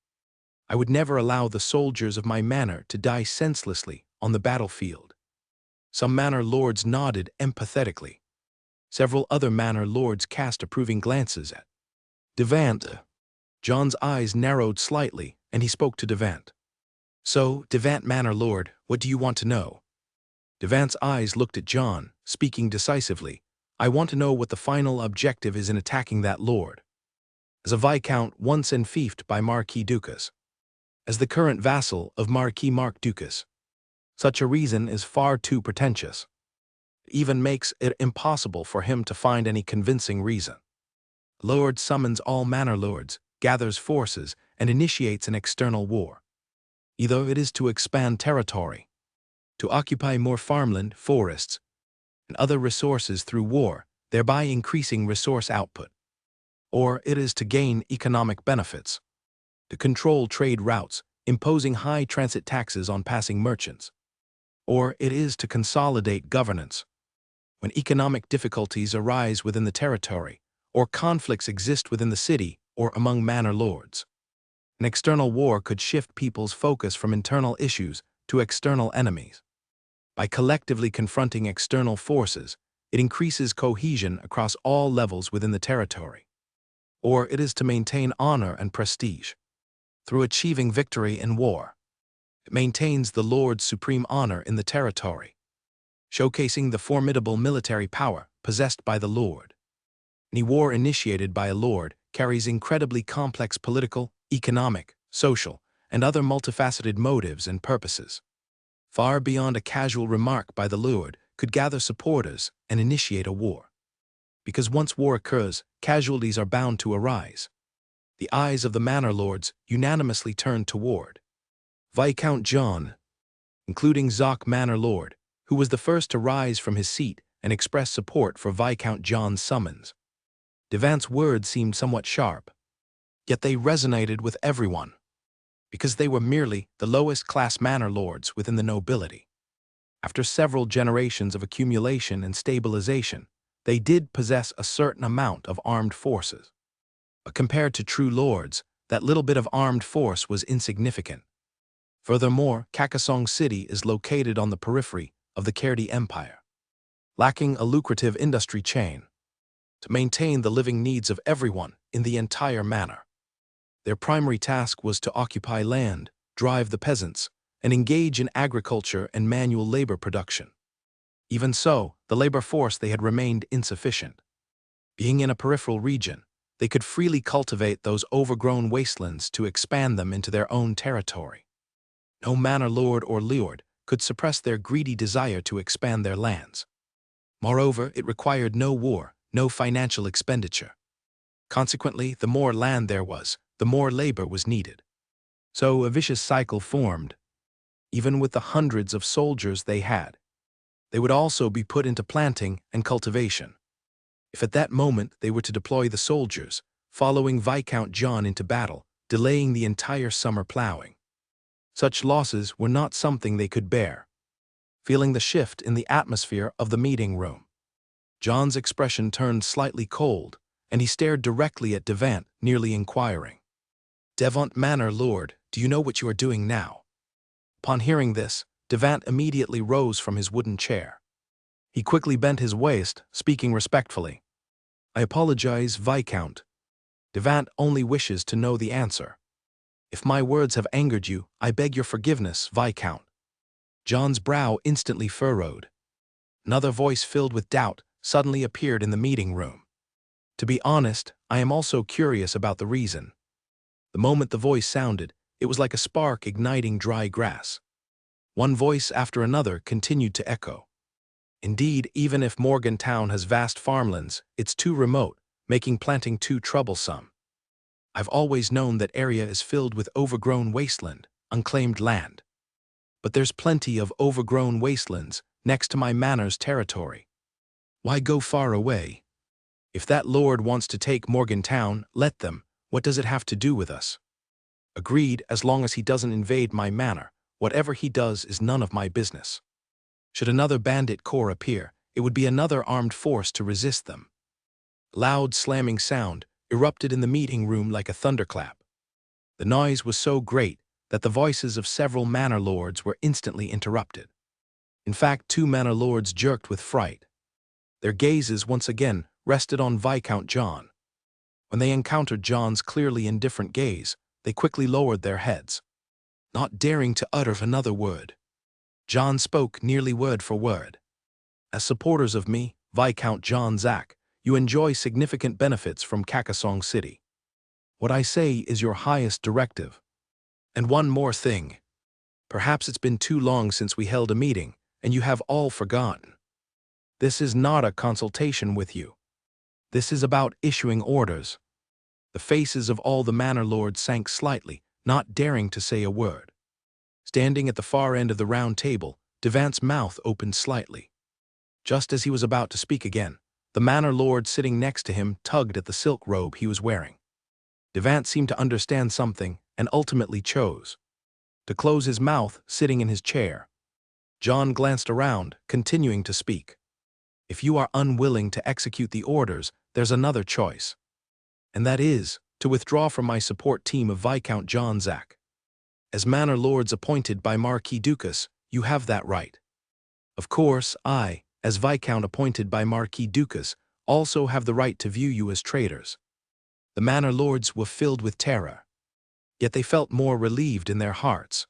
I would never allow the soldiers of my manor to die senselessly on the battlefield. Some manor lords nodded empathetically. Several other manor lords cast approving glances at Devant. John's eyes narrowed slightly, and he spoke to Devant. So, Devant Manor Lord, what do you want to know? Devant's eyes looked at John, speaking decisively. I want to know what the final objective is in attacking that lord. As a Viscount once enfeoffed by Marquis Ducas. As the current vassal of Marquis Marc Ducas. Such a reason is far too pretentious. It even makes it impossible for him to find any convincing reason. Lord summons all manor lords, gathers forces, and initiates an external war. Either it is to expand territory, to occupy more farmland, forests, and other resources through war, thereby increasing resource output. Or it is to gain economic benefits, to control trade routes, imposing high transit taxes on passing merchants. Or it is to consolidate governance. When economic difficulties arise within the territory, or conflicts exist within the city or among manor lords. An external war could shift people's focus from internal issues to external enemies. By collectively confronting external forces, it increases cohesion across all levels within the territory. Or it is to maintain honor and prestige. Through achieving victory in war, it maintains the lord's supreme honor in the territory, showcasing the formidable military power possessed by the lord. Any war initiated by a lord carries incredibly complex political, economic, social, and other multifaceted motives and purposes. Far beyond a casual remark by the lord could gather supporters and initiate a war. Because once war occurs, casualties are bound to arise. The eyes of the manor lords unanimously turned toward Viscount John, including Zoc Manor Lord, who was the first to rise from his seat and express support for Viscount John's summons. Devant's words seemed somewhat sharp, yet they resonated with everyone, because they were merely the lowest-class manor lords within the nobility. After several generations of accumulation and stabilization, they did possess a certain amount of armed forces. But compared to true lords, that little bit of armed force was insignificant. Furthermore, Kakasong City is located on the periphery of the Kerdi Empire, lacking a lucrative industry chain to maintain the living needs of everyone in the entire manor. Their primary task was to occupy land, drive the peasants, and engage in agriculture and manual labor production. Even so, the labor force they had remained insufficient. Being in a peripheral region, they could freely cultivate those overgrown wastelands to expand them into their own territory. No manor lord or lord could suppress their greedy desire to expand their lands. Moreover, it required no war, no financial expenditure. Consequently, the more land there was, the more labor was needed. So a vicious cycle formed. Even with the hundreds of soldiers they had, they would also be put into planting and cultivation. If at that moment they were to deploy the soldiers, following Viscount John into battle, delaying the entire summer plowing, such losses were not something they could bear. Feeling the shift in the atmosphere of the meeting room, John's expression turned slightly cold, and he stared directly at Devant, nearly inquiring. Devant Manor Lord, do you know what you are doing now? Upon hearing this, Devant immediately rose from his wooden chair. He quickly bent his waist, speaking respectfully. I apologize, Viscount. Devant only wishes to know the answer. If my words have angered you, I beg your forgiveness, Viscount. John's brow instantly furrowed. Another voice filled with doubt suddenly appeared in the meeting room. To be honest, I am also curious about the reason. The moment the voice sounded, it was like a spark igniting dry grass. One voice after another continued to echo. Indeed, even if Morgantown has vast farmlands, it's too remote, making planting too troublesome. I've always known that area is filled with overgrown wasteland, unclaimed land. But there's plenty of overgrown wastelands next to my manor's territory. Why go far away? If that lord wants to take Morgantown, let them. What does it have to do with us? Agreed, as long as he doesn't invade my manor. Whatever he does is none of my business. Should another bandit corps appear, it would be another armed force to resist them. Loud slamming sound erupted in the meeting room like a thunderclap. The noise was so great that the voices of several manor lords were instantly interrupted. In fact, 2 manor lords jerked with fright. Their gazes once again rested on Viscount John. When they encountered John's clearly indifferent gaze, they quickly lowered their heads, not daring to utter another word. John spoke nearly word for word. As supporters of me, Viscount John Zack, you enjoy significant benefits from Carcassonne City. What I say is your highest directive. And one more thing. Perhaps it's been too long since we held a meeting, and you have all forgotten. This is not a consultation with you. This is about issuing orders. The faces of all the manor lords sank slightly, not daring to say a word. Standing at the far end of the round table, Devant's mouth opened slightly. Just as he was about to speak again, the manor lord sitting next to him tugged at the silk robe he was wearing. Devant seemed to understand something and ultimately chose to close his mouth, sitting in his chair. John glanced around, continuing to speak. If you are unwilling to execute the orders, there's another choice. And that is to withdraw from my support team of Viscount John Zack. As manor lords appointed by Marquis Ducas, you have that right. Of course, I, as Viscount appointed by Marquis Ducas, also have the right to view you as traitors. The manor lords were filled with terror. Yet they felt more relieved in their hearts.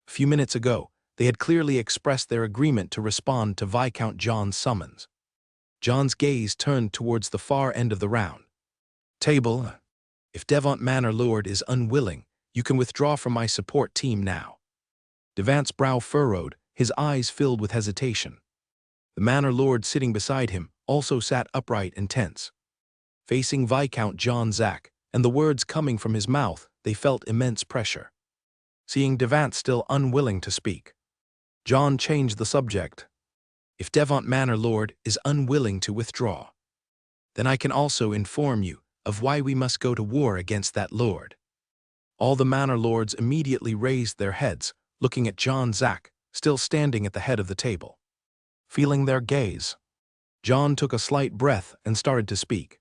A few minutes ago, they had clearly expressed their agreement to respond to Viscount John's summons. John's gaze turned towards the far end of the round table. If Devant Manor Lord is unwilling, you can withdraw from my support team now. Devant's brow furrowed, his eyes filled with hesitation. The manor lord sitting beside him also sat upright and tense. Facing Viscount John Zack, and the words coming from his mouth, they felt immense pressure. Seeing Devant still unwilling to speak, John changed the subject. If Devant Manor Lord is unwilling to withdraw, then I can also inform you of why we must go to war against that lord. All the manor lords immediately raised their heads, looking at John Zack, still standing at the head of the table. Feeling their gaze, John took a slight breath and started to speak.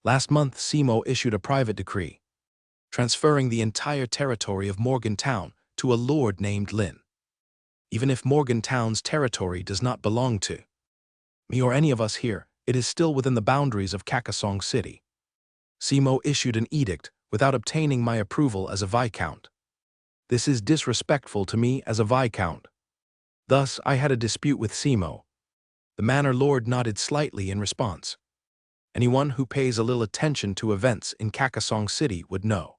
Last month, Simo issued a private decree, transferring the entire territory of Morgantown to a lord named Lin. Even if Morgantown's territory does not belong to me or any of us here, it is still within the boundaries of Carcassonne City. Simo issued an edict without obtaining my approval as a Viscount. This is disrespectful to me as a Viscount. Thus, I had a dispute with Simo. The manor lord nodded slightly in response. Anyone who pays a little attention to events in Carcassonne City would know.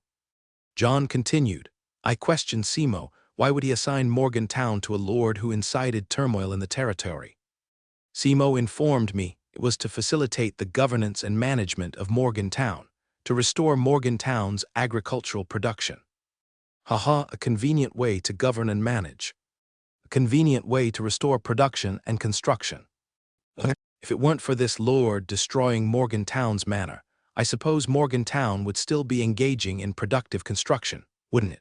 John continued, I questioned Simo, why would he assign Morgantown to a lord who incited turmoil in the territory? Simo informed me it was to facilitate the governance and management of Morgantown, to restore Morgantown's agricultural production. Haha, a convenient way to govern and manage. A convenient way to restore production and construction. If it weren't for this lord destroying Morgantown's manor, I suppose Morgantown would still be engaging in productive construction, wouldn't it?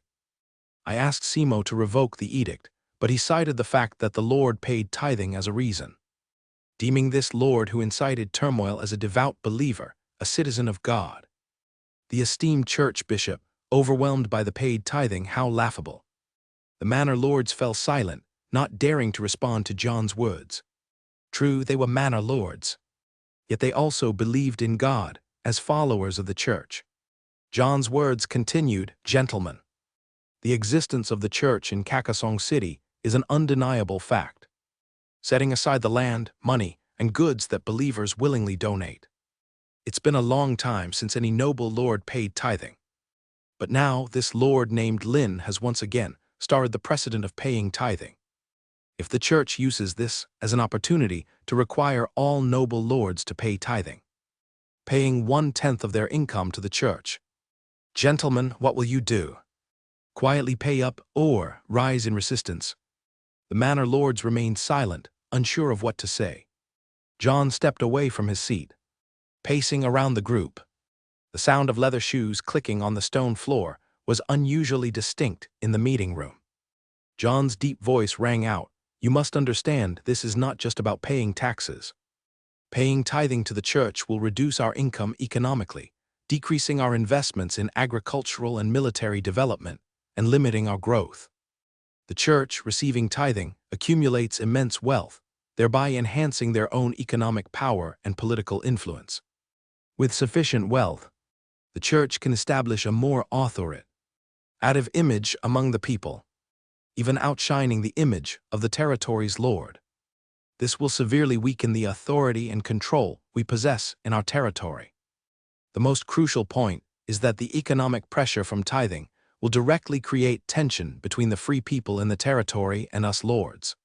I asked Simo to revoke the edict, but he cited the fact that the lord paid tithing as a reason. Deeming this lord who incited turmoil as a devout believer, a citizen of God. The esteemed church bishop, overwhelmed by the paid tithing, how laughable. The manor lords fell silent, not daring to respond to John's words. True, they were manor lords. Yet they also believed in God, as followers of the church. John's words continued, Gentlemen, the existence of the church in Carcassonne City is an undeniable fact. Setting aside the land, money, and goods that believers willingly donate. It's been a long time since any noble lord paid tithing. But now this lord named Lin has once again started the precedent of paying tithing. If the church uses this as an opportunity to require all noble lords to pay tithing, paying 1/10 of their income to the church, gentlemen, what will you do? Quietly pay up or rise in resistance? The manor lords remained silent, unsure of what to say. John stepped away from his seat. pacing around the group. The sound of leather shoes clicking on the stone floor was unusually distinct in the meeting room. John's deep voice rang out, "You must understand, this is not just about paying taxes. Paying tithing to the church will reduce our income economically, decreasing our investments in agricultural and military development, and limiting our growth. The church, receiving tithing, accumulates immense wealth, thereby enhancing their own economic power and political influence. With sufficient wealth, the church can establish a more authoritative image among the people, even outshining the image of the territory's lord. This will severely weaken the authority and control we possess in our territory. The most crucial point is that the economic pressure from tithing will directly create tension between the free people in the territory and us lords.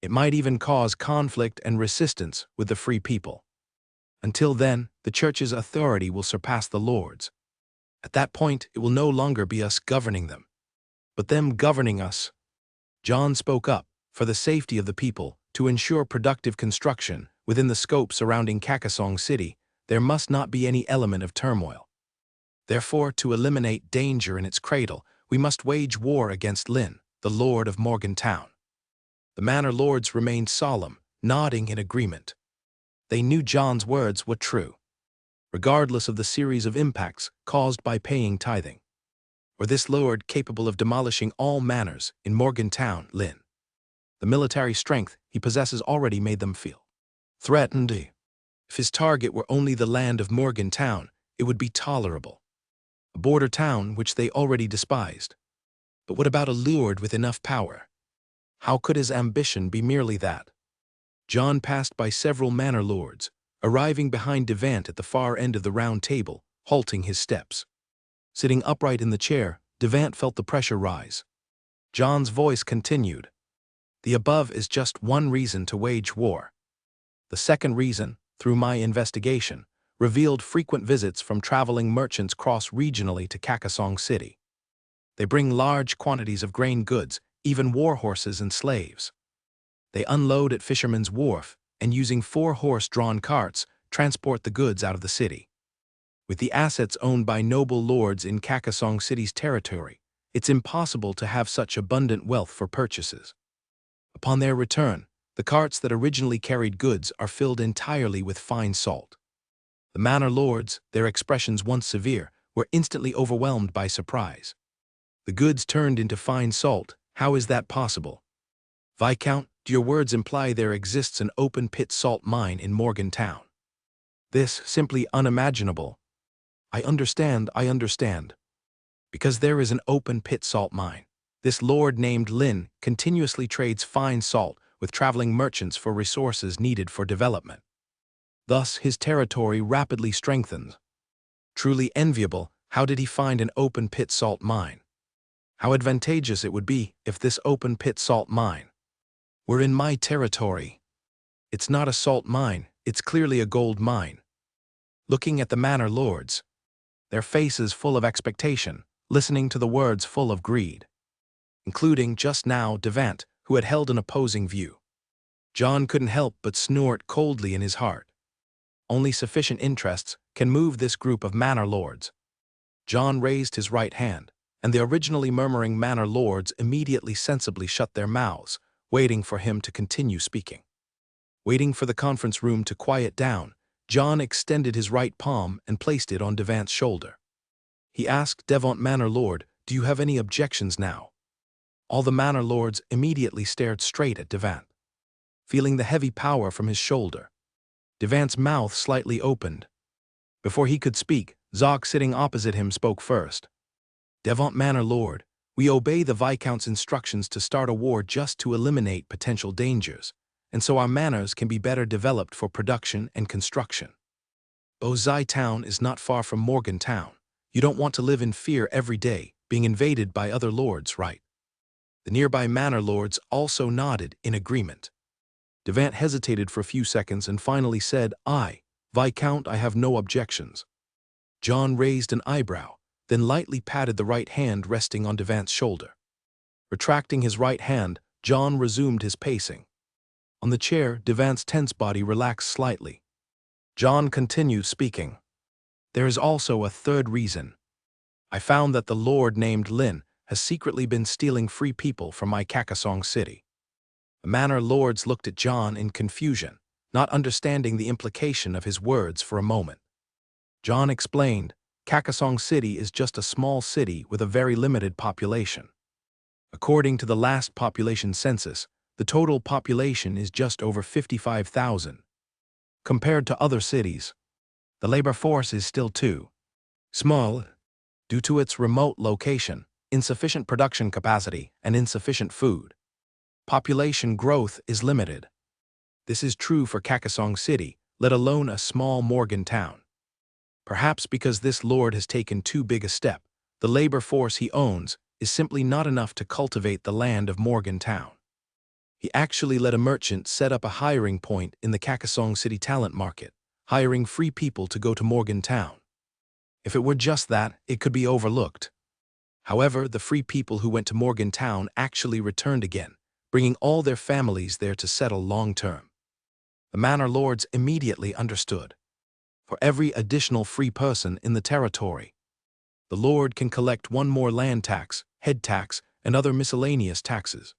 It might even cause conflict and resistance with the free people. Until then, the church's authority will surpass the lords. At that point, it will no longer be us governing them, but them governing us." John spoke up, for the safety of the people, to ensure productive construction within the scope surrounding Kakasong City, there must not be any element of turmoil. Therefore, to eliminate danger in its cradle, we must wage war against Lin, the lord of Morgantown. The manor lords remained solemn, nodding in agreement. They knew John's words were true, regardless of the series of impacts caused by paying tithing. Or this lord capable of demolishing all manors in Morgantown, Lin. The military strength he possesses already made them feel threatened. If his target were only the land of Morgantown, it would be tolerable. A border town which they already despised. But what about a lord with enough power? How could his ambition be merely that? John passed by several manor lords, arriving behind Devant at the far end of the round table, halting his steps. Sitting upright in the chair, Devant felt the pressure rise. John's voice continued, "The above is just one reason to wage war. The second reason, through my investigation, revealed frequent visits from traveling merchants cross-regionally to Kakasong City. They bring large quantities of grain goods, even war horses and slaves. They unload at Fisherman's Wharf and, using 4 horse-drawn carts, transport the goods out of the city. With the assets owned by noble lords in Kakasong City's territory, it's impossible to have such abundant wealth for purchases. Upon their return, the carts that originally carried goods are filled entirely with fine salt. The manor lords, their expressions once severe, were instantly overwhelmed by surprise. The goods turned into fine salt, how is that possible? Viscount, do your words imply there exists an open-pit salt mine in Morgantown? This, simply unimaginable. I understand. Because there is an open-pit salt mine. This lord named Lin continuously trades fine salt with traveling merchants for resources needed for development. Thus, his territory rapidly strengthens. Truly enviable, how did he find an open-pit salt mine? How advantageous it would be if this open-pit salt mine were in my territory. It's not a salt mine, it's clearly a gold mine." Looking at the manor lords, their faces full of expectation, listening to the words full of greed. Including, just now, Devant, who had held an opposing view. John couldn't help but snort coldly in his heart. Only sufficient interests can move this group of manor lords. John raised his right hand, and the originally murmuring manor lords immediately sensibly shut their mouths, waiting for him to continue speaking. Waiting for the conference room to quiet down, John extended his right palm and placed it on Devant's shoulder. He asked Devant Manor Lord, "Do you have any objections now?" All the manor lords immediately stared straight at Devant. Feeling the heavy power from his shoulder, Devant's mouth slightly opened. Before he could speak, Zog sitting opposite him spoke first. "Devant Manor Lord, we obey the Viscount's instructions to start a war just to eliminate potential dangers, and so our manors can be better developed for production and construction. Bozai Town is not far from Morgantown. You don't want to live in fear every day, being invaded by other lords, right?" The nearby manor lords also nodded in agreement. Devant hesitated for a few seconds and finally said, "Aye, Viscount, I have no objections." John raised an eyebrow, then lightly patted the right hand resting on Devant's shoulder. Retracting his right hand, John resumed his pacing. On the chair, Devant's tense body relaxed slightly. John continued speaking. There is also a third reason. I found that the lord named Lin has secretly been stealing free people from my Kakasong city. The manor lords looked at John in confusion, not understanding the implication of his words for a moment. John explained, Kakasong City is just a small city with a very limited population. According to the last population census, the total population is just over 55,000. Compared to other cities, the labor force is still too small due to its remote location, insufficient production capacity, and insufficient food. Population growth is limited. This is true for Kakasong City, let alone a small Morgan town. Perhaps because this lord has taken too big a step, the labor force he owns is simply not enough to cultivate the land of Morgan town. He actually let a merchant set up a hiring point in the Kakasong City talent market, hiring free people to go to Morgan town. If it were just that, it could be overlooked. However, the free people who went to Morgan town actually returned again, bringing all their families there to settle long-term. The manor lords immediately understood. For every additional free person in the territory, the lord can collect one more land tax, head tax, and other miscellaneous taxes.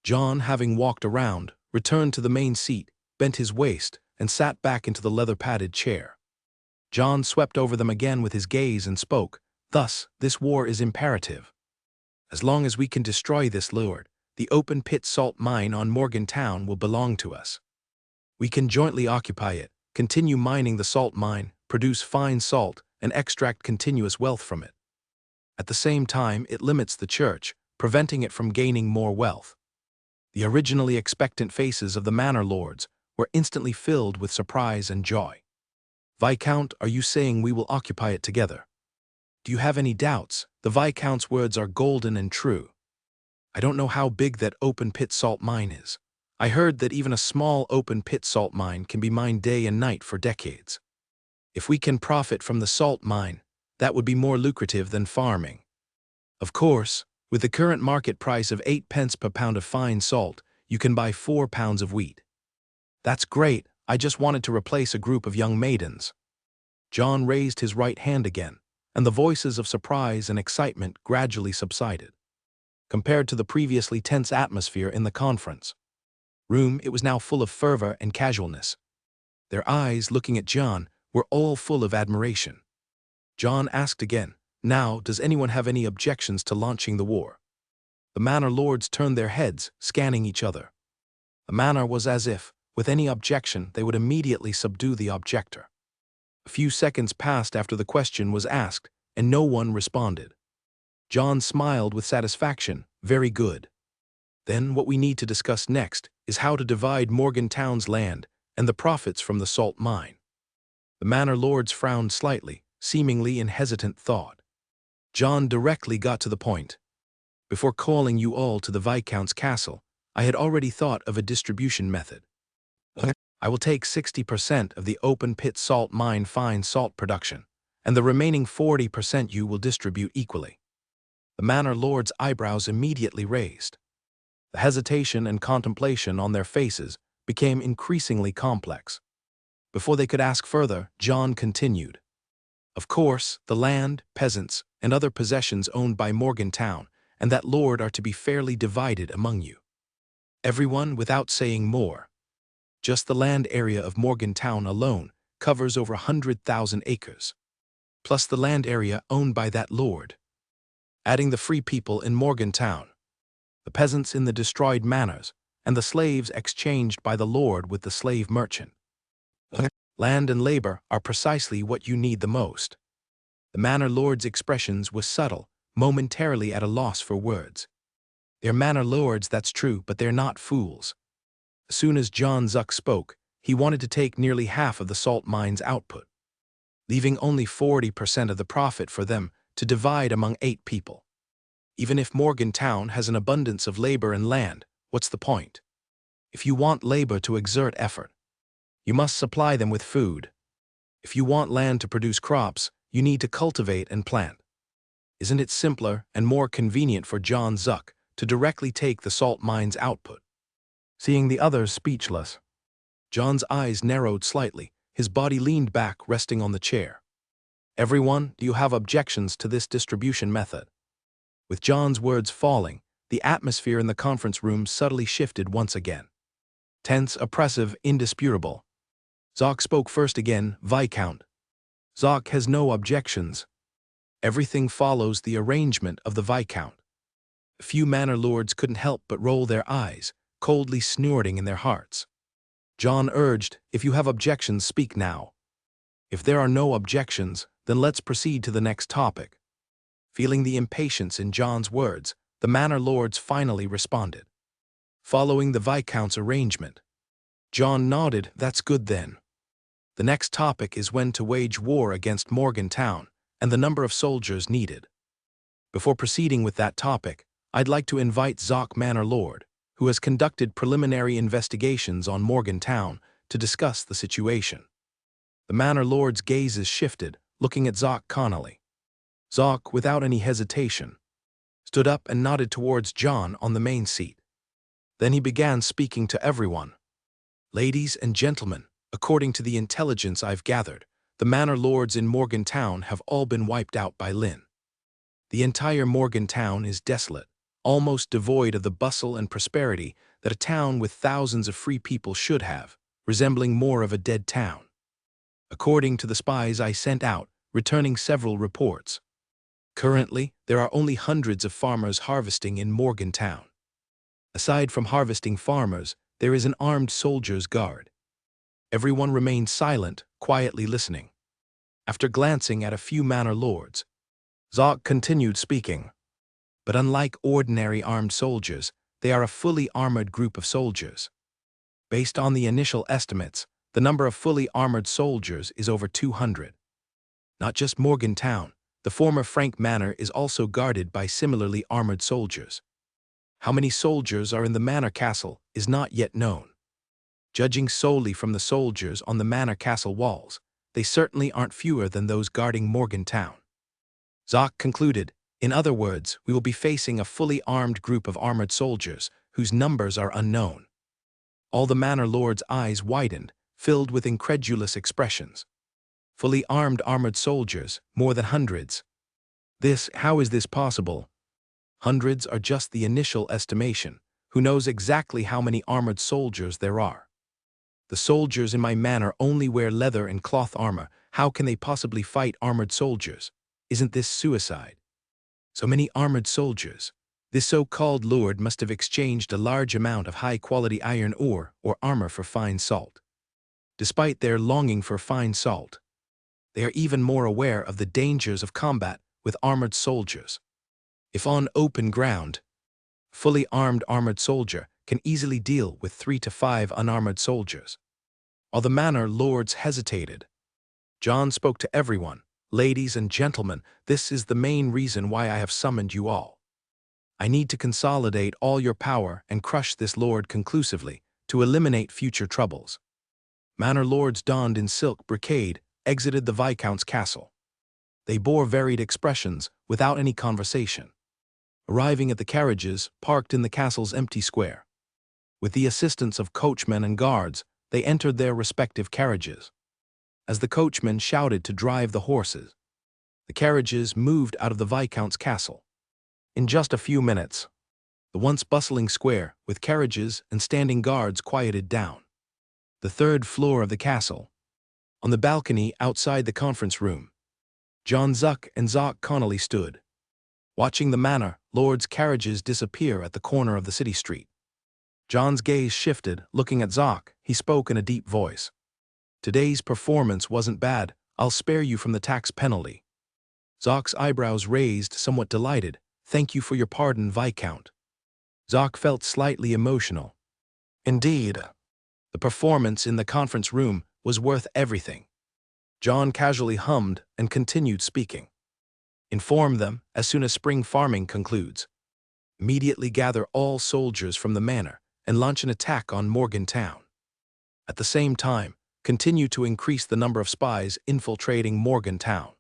John, having walked around, returned to the main seat, bent his waist, and sat back into the leather-padded chair. John swept over them again with his gaze and spoke, "Thus, this war is imperative. As long as we can destroy this lord, the open-pit salt mine on Morgan town will belong to us. We can jointly occupy it, continue mining the salt mine, produce fine salt, and extract continuous wealth from it. At the same time, it limits the church, preventing it from gaining more wealth." The originally expectant faces of the manor lords were instantly filled with surprise and joy. "Viscount, are you saying we will occupy it together? Do you have any doubts? The Viscount's words are golden and true. I don't know how big that open-pit salt mine is. I heard that even a small open-pit salt mine can be mined day and night for decades. If we can profit from the salt mine, that would be more lucrative than farming. Of course, with the current market price of 8 pence per pound of fine salt, you can buy 4 pounds of wheat." "That's great, I just wanted to replace a group of young maidens." John raised his right hand again, and the voices of surprise and excitement gradually subsided. Compared to the previously tense atmosphere in the conference room, it was now full of fervor and casualness. Their eyes, looking at John, were all full of admiration. John asked again, "Now, does anyone have any objections to launching the war?" The manor lords turned their heads, scanning each other. The manner was as if, with any objection, they would immediately subdue the objector. A few seconds passed after the question was asked, and no one responded. John smiled with satisfaction. "Very good. Then what we need to discuss next is how to divide Morgan town's land and the profits from the salt mine." The manor lords frowned slightly, seemingly in hesitant thought. John directly got to the point. "Before calling you all to the Viscount's castle, I had already thought of a distribution method. I will take 60% of the open-pit salt mine fine salt production, and the remaining 40% you will distribute equally." The manor lords' eyebrows immediately raised. The hesitation and contemplation on their faces became increasingly complex. Before they could ask further, John continued. "Of course, the land, peasants, and other possessions owned by Morgan town and that lord are to be fairly divided among you. Everyone without saying more. Just the land area of Morgan town alone covers over 100,000 acres, plus the land area owned by that lord. Adding the free people in Morgan town, the peasants in the destroyed manors, and the slaves exchanged by the lord with the slave merchant. Land and labor are precisely what you need the most." The manor lord's expressions were subtle, momentarily at a loss for words. "They're manor lords, that's true, but they're not fools." As soon as John Zuck spoke, he wanted to take nearly half of the salt mine's output, leaving only 40% of the profit for them to divide among 8 people. Even if Morgan town has an abundance of labor and land, what's the point? If you want labor to exert effort, you must supply them with food. If you want land to produce crops, you need to cultivate and plant. Isn't it simpler and more convenient for John Zuck to directly take the salt mine's output?" Seeing the others speechless, John's eyes narrowed slightly, His body leaned back, resting on the chair. "Everyone, do you have objections to this distribution method?" With John's words falling, the atmosphere in the conference room subtly shifted once again. Tense, oppressive, indisputable. Zoc spoke first again. "Viscount. Zoc has no objections. Everything follows the arrangement of the Viscount." A few manor lords couldn't help but roll their eyes, coldly snorting in their hearts. John urged, "If you have objections, speak now." "If there are no objections, then let's proceed to the next topic." Feeling the impatience in John's words, the manor lords finally responded. "Following the Viscount's arrangement." John nodded. "That's good then. The next topic is when to wage war against Morgantown, and the number of soldiers needed." Before proceeding with that topic, I'd like to invite Zoc Manor Lord, who has conducted preliminary investigations on Morgantown, to discuss the situation. The Manor Lord's gazes shifted, looking at Zoc Connolly. Zoc, without any hesitation, stood up and nodded towards John on the main seat. Then he began speaking to everyone. "Ladies and gentlemen, according to the intelligence I've gathered, the manor lords in Morgantown have all been wiped out by Lynn. The entire Morgantown is desolate, almost devoid of the bustle and prosperity that a town with thousands of free people should have, resembling more of a dead town. According to the spies I sent out, returning several reports. Currently, there are only hundreds of farmers harvesting in Morgantown. Aside from harvesting farmers, there is an armed soldiers' guard." Everyone remained silent, quietly listening. After glancing at a few manor lords, Zoc continued speaking. "But unlike ordinary armed soldiers, they are a fully armored group of soldiers. Based on the initial estimates, the number of fully armored soldiers is over 200. Not just Morgantown, the former Frank Manor is also guarded by similarly armored soldiers. How many soldiers are in the manor castle is not yet known. Judging solely from the soldiers on the manor castle walls, they certainly aren't fewer than those guarding Morgantown." Zoc concluded, "In other words, we will be facing a fully armed group of armored soldiers whose numbers are unknown." All the manor lords' eyes widened, filled with incredulous expressions. Fully armored soldiers, more than hundreds. How is this possible? Hundreds are just the initial estimation. Who knows exactly how many armored soldiers there are? The soldiers in my manor only wear leather and cloth armor. How can they possibly fight armored soldiers? Isn't this suicide? So many armored soldiers. This so-called lord must have exchanged a large amount of high-quality iron ore or armor for fine salt. Despite their longing for fine salt, they are even more aware of the dangers of combat with armored soldiers. If on open ground, fully armored soldier can easily deal with 3 to 5 unarmored soldiers. All the manor lords hesitated. John spoke to everyone. "Ladies and gentlemen, this is the main reason why I have summoned you all. I need to consolidate all your power and crush this lord conclusively to eliminate future troubles." Manor lords donned in silk brocade exited the Viscount's castle. They bore varied expressions without any conversation. Arriving at the carriages parked in the castle's empty square. With the assistance of coachmen and guards, they entered their respective carriages. As the coachmen shouted to drive the horses, the carriages moved out of the Viscount's castle. In just a few minutes, the once bustling square, with carriages and standing guards, quieted down. The third floor of the castle. On the balcony outside the conference room, John Zuck and Zoc Connolly stood, watching the manor lord's carriages disappear at the corner of the city street. John's gaze shifted, looking at Zoc. He spoke in a deep voice. "Today's performance wasn't bad. I'll spare you from the tax penalty." Zoc's eyebrows raised, somewhat delighted. "Thank you for your pardon, Viscount." Zoc felt slightly emotional. Indeed, the performance in the conference room was worth everything. John casually hummed and continued speaking. "Inform them, as soon as spring farming concludes. Immediately gather all soldiers from the manor and launch an attack on Morgantown. At the same time, continue to increase the number of spies infiltrating Morgantown.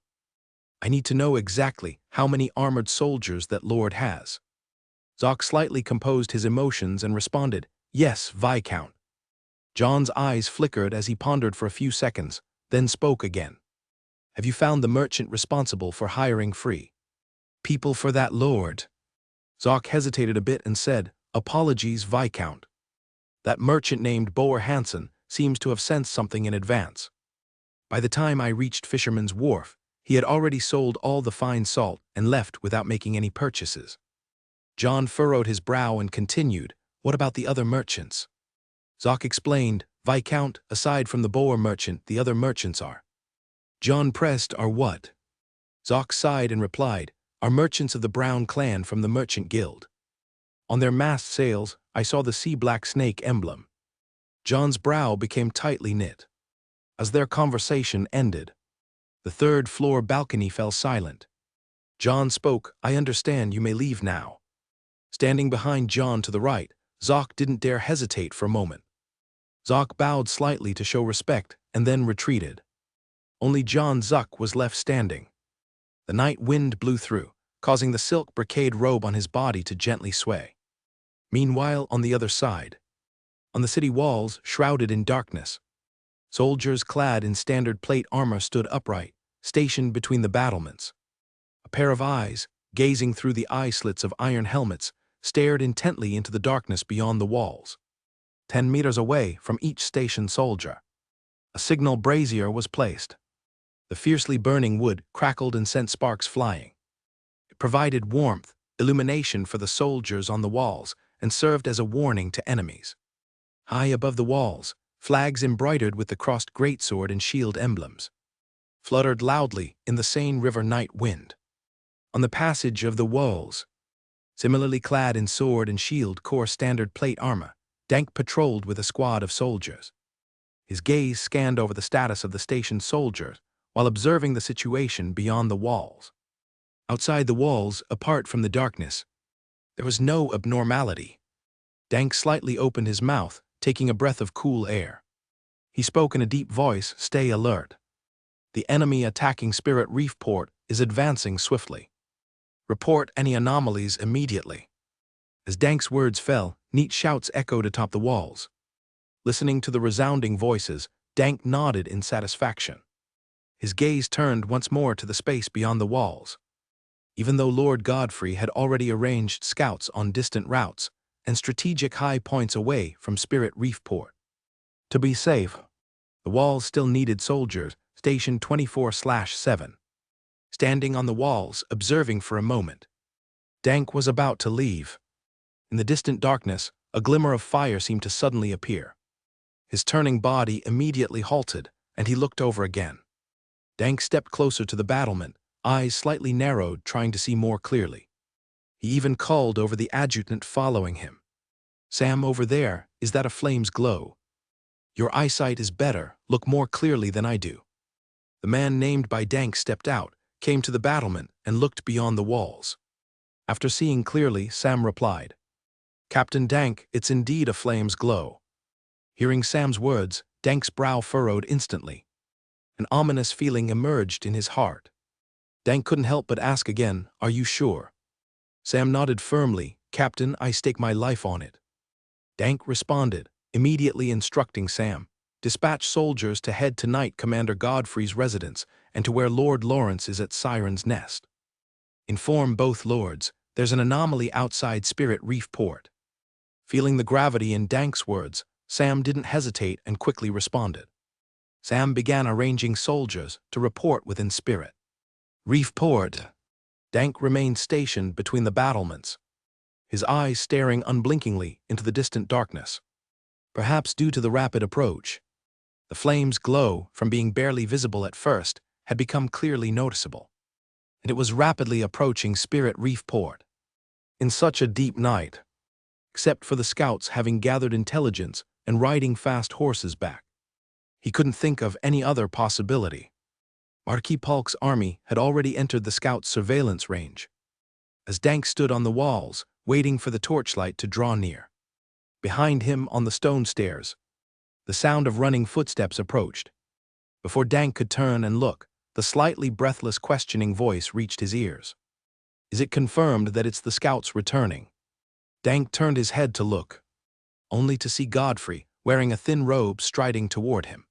I need to know exactly how many armored soldiers that lord has." Zoc slightly composed his emotions and responded, "Yes, Viscount." John's eyes flickered as he pondered for a few seconds, then spoke again. Have you found the merchant responsible for hiring free people for that lord? Zoc hesitated a bit and said, Apologies, Viscount. That merchant named Boer Hansen seems to have sensed something in advance. By the time I reached Fisherman's Wharf, he had already sold all the fine salt and left without making any purchases. John furrowed his brow and continued, What about the other merchants? Zoc explained, Viscount, aside from the Boer merchant, the other merchants are. John pressed, Are what? Zoc sighed and replied, Are merchants of the Brown clan from the Merchant Guild. On their mast sails, I saw the sea black snake emblem. John's brow became tightly knit. As their conversation ended, the third-floor balcony fell silent. John spoke, I understand, you may leave now. Standing behind John to the right, Zoc didn't dare hesitate for a moment. Zoc bowed slightly to show respect and then retreated. Only John Zuck was left standing. The night wind blew through, causing the silk brocade robe on his body to gently sway. Meanwhile, on the other side, on the city walls, shrouded in darkness, soldiers clad in standard plate armor stood upright, stationed between the battlements. A pair of eyes, gazing through the eye slits of iron helmets, stared intently into the darkness beyond the walls. 10 meters away from each station soldier, a signal brazier was placed. The fiercely burning wood crackled and sent sparks flying. It provided warmth, illumination for the soldiers on the walls, and served as a warning to enemies. High above the walls, flags embroidered with the crossed greatsword and shield emblems fluttered loudly in the Seine River night wind. On the passage of the walls, similarly clad in sword and shield corps standard plate armor, Dank patrolled with a squad of soldiers. His gaze scanned over the status of the station's soldiers while observing the situation beyond the walls. Outside the walls, apart from the darkness, there was no abnormality. Dank slightly opened his mouth, taking a breath of cool air. He spoke in a deep voice, Stay alert. The enemy attacking Spirit Reef Port is advancing swiftly. Report any anomalies immediately. As Dank's words fell, neat shouts echoed atop the walls. Listening to the resounding voices, Dank nodded in satisfaction. His gaze turned once more to the space beyond the walls. Even though Lord Godfrey had already arranged scouts on distant routes and strategic high points away from Spirit Reef Port. To be safe, the walls still needed soldiers stationed 24/7. Standing on the walls, observing for a moment, Dank was about to leave. In the distant darkness, a glimmer of fire seemed to suddenly appear. His turning body immediately halted, and he looked over again. Dank stepped closer to the battlement, eyes slightly narrowed, trying to see more clearly. He even called over the adjutant following him. Sam, over there, is that a flame's glow? Your eyesight is better, look more clearly than I do. The man named by Dank stepped out, came to the battlement, and looked beyond the walls. After seeing clearly, Sam replied, Captain Dank, it's indeed a flame's glow. Hearing Sam's words, Dank's brow furrowed instantly. An ominous feeling emerged in his heart. Dank couldn't help but ask again, Are you sure? Sam nodded firmly, Captain, I stake my life on it. Dank responded, immediately instructing Sam, Dispatch soldiers to head tonight Commander Godfrey's residence and to where Lord Lawrence is at Siren's Nest. Inform both lords, there's an anomaly outside Spirit Reef Port. Feeling the gravity in Dank's words, Sam didn't hesitate and quickly responded. Sam began arranging soldiers to report within Spirit Reef Port. Dank remained stationed between the battlements, his eyes staring unblinkingly into the distant darkness. Perhaps due to the rapid approach, the flame's glow, from being barely visible at first, had become clearly noticeable, and it was rapidly approaching Spirit Reef Port. In such a deep night, except for the scouts having gathered intelligence and riding fast horses back, he couldn't think of any other possibility. Marquis Polk's army had already entered the scouts' surveillance range. As Dank stood on the walls, waiting for the torchlight to draw near, behind him on the stone stairs, the sound of running footsteps approached. Before Dank could turn and look, the slightly breathless questioning voice reached his ears. Is it confirmed that it's the scouts returning? Dank turned his head to look, only to see Godfrey, wearing a thin robe, striding toward him.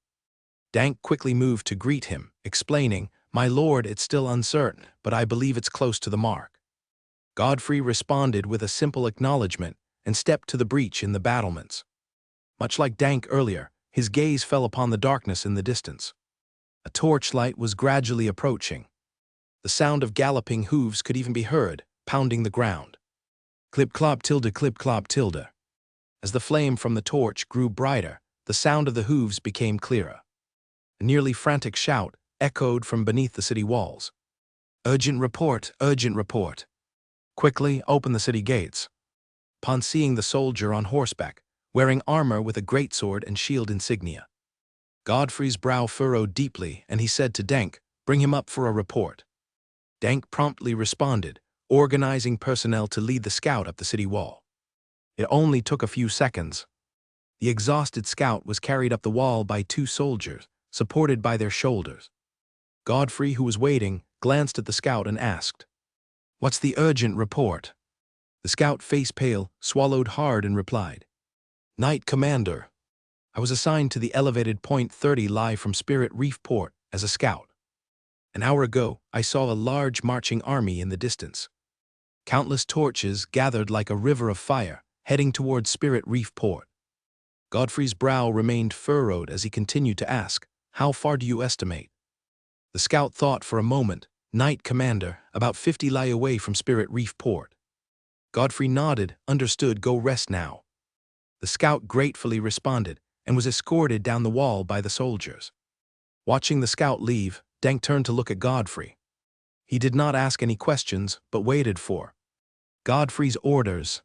Dank quickly moved to greet him, explaining, "My lord, it's still uncertain, but I believe it's close to the mark." Godfrey responded with a simple acknowledgement and stepped to the breach in the battlements. Much like Dank earlier, his gaze fell upon the darkness in the distance. A torchlight was gradually approaching. The sound of galloping hooves could even be heard, pounding the ground. Clip-clop tilde, clip-clop tilde. As the flame from the torch grew brighter, the sound of the hooves became clearer. A nearly frantic shout echoed from beneath the city walls. "Urgent report, urgent report. Quickly open the city gates." Upon seeing the soldier on horseback, wearing armor with a greatsword and shield insignia, Godfrey's brow furrowed deeply, and he said to Dank, "Bring him up for a report." Dank promptly responded, organizing personnel to lead the scout up the city wall. It only took a few seconds. The exhausted scout was carried up the wall by two soldiers, supported by their shoulders. Godfrey, who was waiting, glanced at the scout and asked, "What's the urgent report?" The scout, face pale, swallowed hard and replied, "Knight Commander, I was assigned to the elevated Point 30 lie from Spirit Reef Port as a scout. An hour ago, I saw a large marching army in the distance. Countless torches gathered like a river of fire, heading toward Spirit Reef Port." Godfrey's brow remained furrowed as he continued to ask, "How far do you estimate?" The scout thought for a moment. "Knight Commander, about 50 lie away from Spirit Reef Port." Godfrey nodded, "Understood, go rest now." The scout gratefully responded and was escorted down the wall by the soldiers. Watching the scout leave, Dank turned to look at Godfrey. He did not ask any questions, but waited for Godfrey's orders.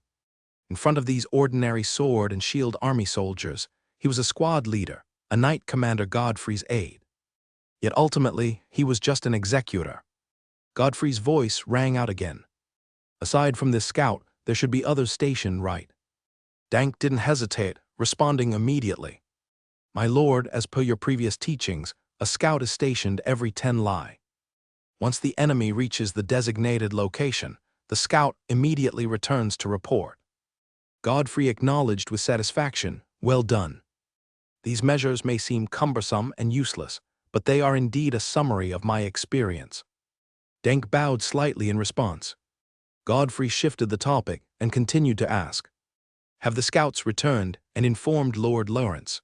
In front of these ordinary sword and shield army soldiers, he was a squad leader, a Knight Commander, Godfrey's aide. Yet ultimately, he was just an executor. Godfrey's voice rang out again. "Aside from this scout, there should be others stationed right." Dank didn't hesitate, responding immediately. "My lord, as per your previous teachings, a scout is stationed every 10 lie. Once the enemy reaches the designated location, the scout immediately returns to report." Godfrey acknowledged with satisfaction, "Well done. These measures may seem cumbersome and useless, but they are indeed a summary of my experience." Dank bowed slightly in response. Godfrey shifted the topic and continued to ask, "Have the scouts returned and informed Lord Lawrence?"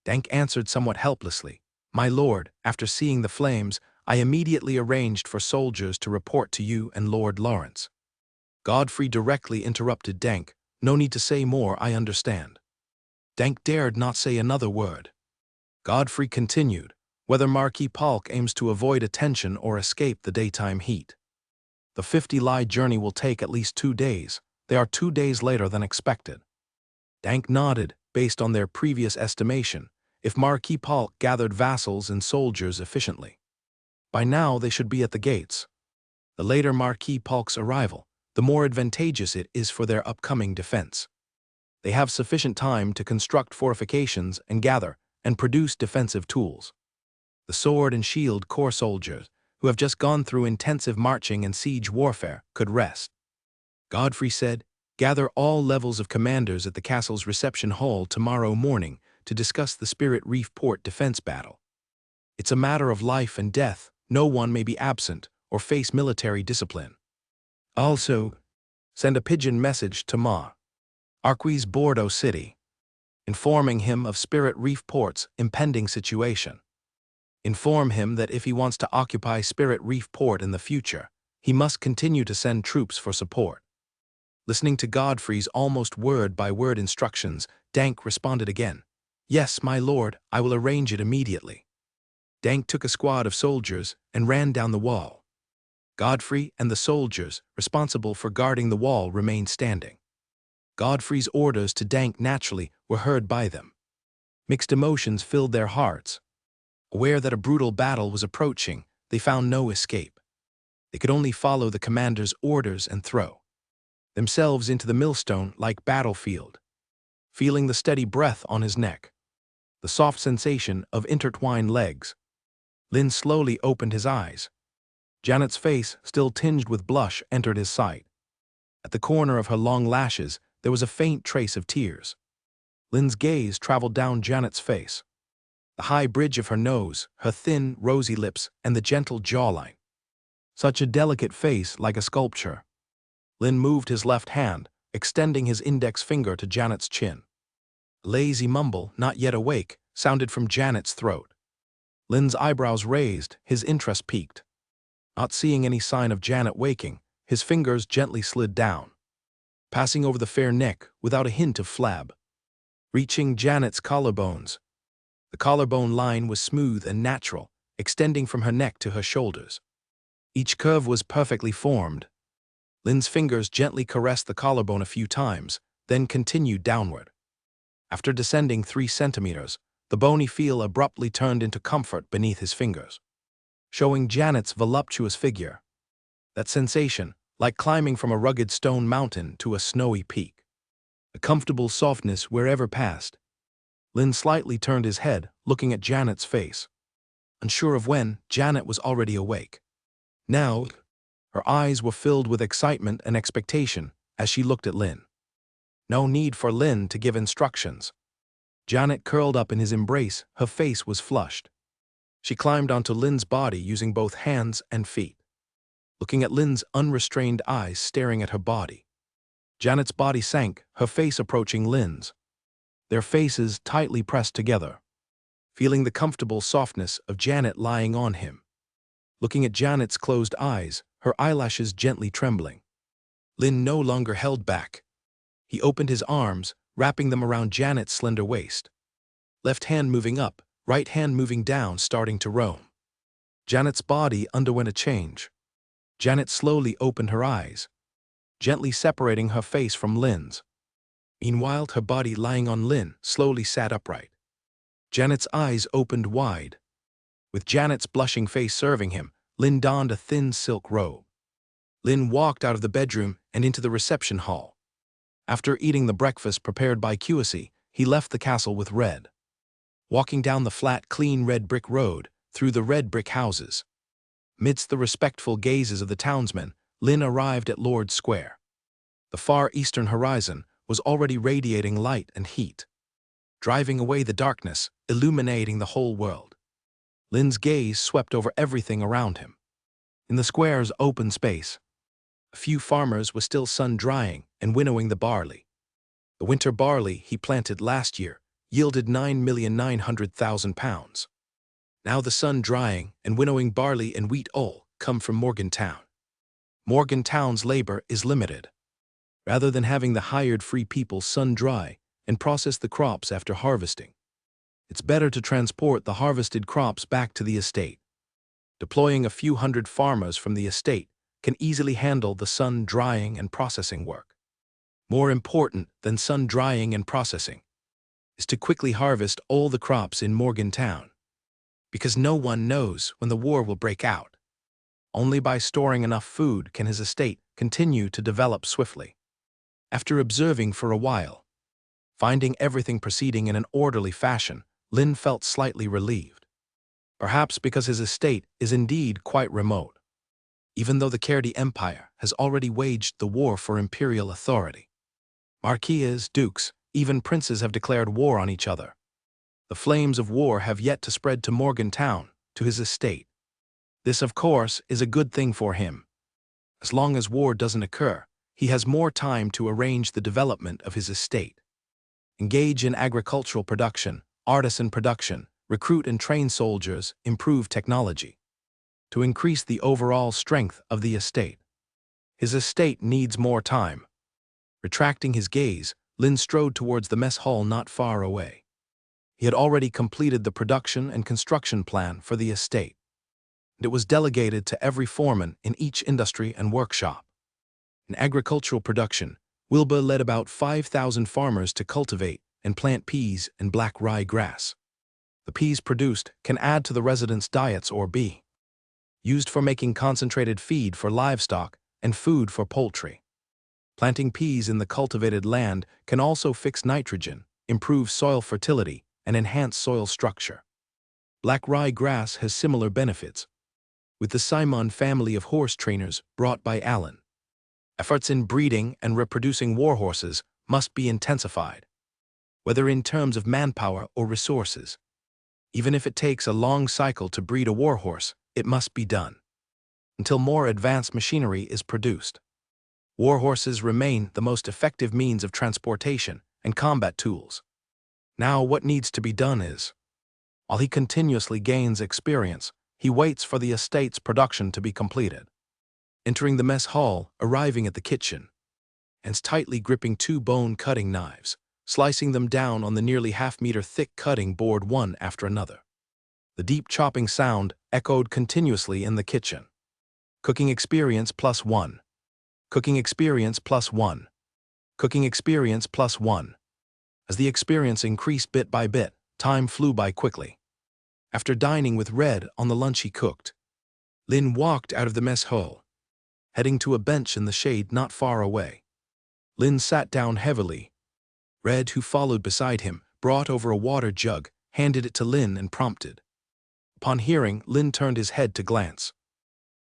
Dank answered somewhat helplessly, "My lord, after seeing the flames, I immediately arranged for soldiers to report to you and Lord Lawrence." Godfrey directly interrupted Dank, "No need to say more, I understand." Dank dared not say another word. Godfrey continued, "Whether Marquis Polk aims to avoid attention or escape the daytime heat. The 50-lie journey will take at least 2 days. They are 2 days later than expected." Dank nodded, based on their previous estimation, if Marquis Polk gathered vassals and soldiers efficiently. By now they should be at the gates. The later Marquis Polk's arrival, the more advantageous it is for their upcoming defense. They have sufficient time to construct fortifications and gather and produce defensive tools. The sword and shield corps soldiers, who have just gone through intensive marching and siege warfare, could rest. Godfrey said, "Gather all levels of commanders at the castle's reception hall tomorrow morning to discuss the Spirit Reef Port defense battle. It's a matter of life and death. No one may be absent or face military discipline. Also, send a pigeon message to Marquis Bordeaux City, informing him of Spirit Reef Port's impending situation. Inform him that if he wants to occupy Spirit Reef Port in the future, he must continue to send troops for support." Listening to Godfrey's almost word-by-word instructions, Dank responded again, "Yes, my lord, I will arrange it immediately." Dank took a squad of soldiers and ran down the wall. Godfrey and the soldiers responsible for guarding the wall remained standing. Godfrey's orders to Dank naturally were heard by them. Mixed emotions filled their hearts. Aware that a brutal battle was approaching, they found no escape. They could only follow the commander's orders and throw themselves into the millstone like battlefield. Feeling the steady breath on his neck, the soft sensation of intertwined legs, Lynn slowly opened his eyes. Janet's face, still tinged with blush, entered his sight. At the corner of her long lashes, there was a faint trace of tears. Lynn's gaze traveled down Janet's face. The high bridge of her nose, her thin, rosy lips, and the gentle jawline. Such a delicate face, like a sculpture. Lynn moved his left hand, extending his index finger to Janet's chin. A lazy mumble, not yet awake, sounded from Janet's throat. Lynn's eyebrows raised, his interest piqued. Not seeing any sign of Janet waking, his fingers gently slid down, passing over the fair neck without a hint of flab. Reaching Janet's collarbones. The collarbone line was smooth and natural, extending from her neck to her shoulders. Each curve was perfectly formed. Lynn's fingers gently caressed the collarbone a few times, then continued downward. After descending 3 centimeters, the bony feel abruptly turned into comfort beneath his fingers, showing Janet's voluptuous figure. That sensation, like climbing from a rugged stone mountain to a snowy peak. A comfortable softness wherever passed. Lynn slightly turned his head, looking at Janet's face. Unsure of when, Janet was already awake. Now, her eyes were filled with excitement and expectation as she looked at Lynn. No need for Lynn to give instructions. Janet curled up in his embrace, her face was flushed. She climbed onto Lynn's body using both hands and feet, looking at Lynn's unrestrained eyes staring at her body. Janet's body sank, her face approaching Lynn's. Their faces tightly pressed together, feeling the comfortable softness of Janet lying on him. Looking at Janet's closed eyes, her eyelashes gently trembling. Lynn no longer held back. He opened his arms, wrapping them around Janet's slender waist. Left hand moving up, right hand moving down, starting to roam. Janet's body underwent a change. Janet slowly opened her eyes, gently separating her face from Lynn's. Meanwhile, her body lying on Lynn slowly sat upright. Janet's eyes opened wide. With Janet's blushing face serving him, Lynn donned a thin silk robe. Lynn walked out of the bedroom and into the reception hall. After eating the breakfast prepared by QSE, he left the castle with Red. Walking down the flat, clean red brick road, through the red brick houses. Midst the respectful gazes of the townsmen, Lynn arrived at Lord's Square. The far eastern horizon was already radiating light and heat, driving away the darkness, illuminating the whole world. Lynn's gaze swept over everything around him. In the square's open space, a few farmers were still sun-drying and winnowing the barley. The winter barley he planted last year yielded 9,900,000 pounds. Now the sun-drying and winnowing barley and wheat all come from Morgantown. Morgantown's labor is limited. Rather than having the hired free people sun-dry and process the crops after harvesting, it's better to transport the harvested crops back to the estate. Deploying a few hundred farmers from the estate can easily handle the sun-drying and processing work. More important than sun-drying and processing is to quickly harvest all the crops in Morgantown, because no one knows when the war will break out. Only by storing enough food can his estate continue to develop swiftly. After observing for a while, finding everything proceeding in an orderly fashion, Lynn felt slightly relieved. Perhaps because his estate is indeed quite remote, even though the Kerdi Empire has already waged the war for imperial authority. Marquises, dukes, even princes have declared war on each other. The flames of war have yet to spread to Morgantown, to his estate. This, of course, is a good thing for him. As long as war doesn't occur, he has more time to arrange the development of his estate. Engage in agricultural production, artisan production, recruit and train soldiers, improve technology. To increase the overall strength of the estate. His estate needs more time. Retracting his gaze, Lynn strode towards the mess hall not far away. He had already completed the production and construction plan for the estate, and it was delegated to every foreman in each industry and workshop. In agricultural production, Wilbur led about 5,000 farmers to cultivate and plant peas and black rye grass. The peas produced can add to the residents' diets or be used for making concentrated feed for livestock and food for poultry. Planting peas in the cultivated land can also fix nitrogen, improve soil fertility, and enhance soil structure. Black rye grass has similar benefits, with the Simon family of horse trainers brought by Allen. Efforts in breeding and reproducing war horses must be intensified. whether in terms of manpower or resources. Even if it takes a long cycle to breed a warhorse, it must be done. Until more advanced machinery is produced, warhorses remain the most effective means of transportation and combat tools. Now what needs to be done is, while he continuously gains experience, he waits for the estate's production to be completed. Entering the mess hall, arriving at the kitchen, and tightly gripping two bone-cutting knives, slicing them down on the nearly half-meter thick cutting board one after another. The deep chopping sound echoed continuously in the kitchen. Cooking experience +1. Cooking experience +1. Cooking experience +1. As the experience increased bit by bit, time flew by quickly. After dining with Red on the lunch he cooked, Lin walked out of the mess hall, heading to a bench in the shade not far away. Lin sat down heavily. Red, who followed beside him, brought over a water jug, handed it to Lin and prompted. Upon hearing, Lin turned his head to glance.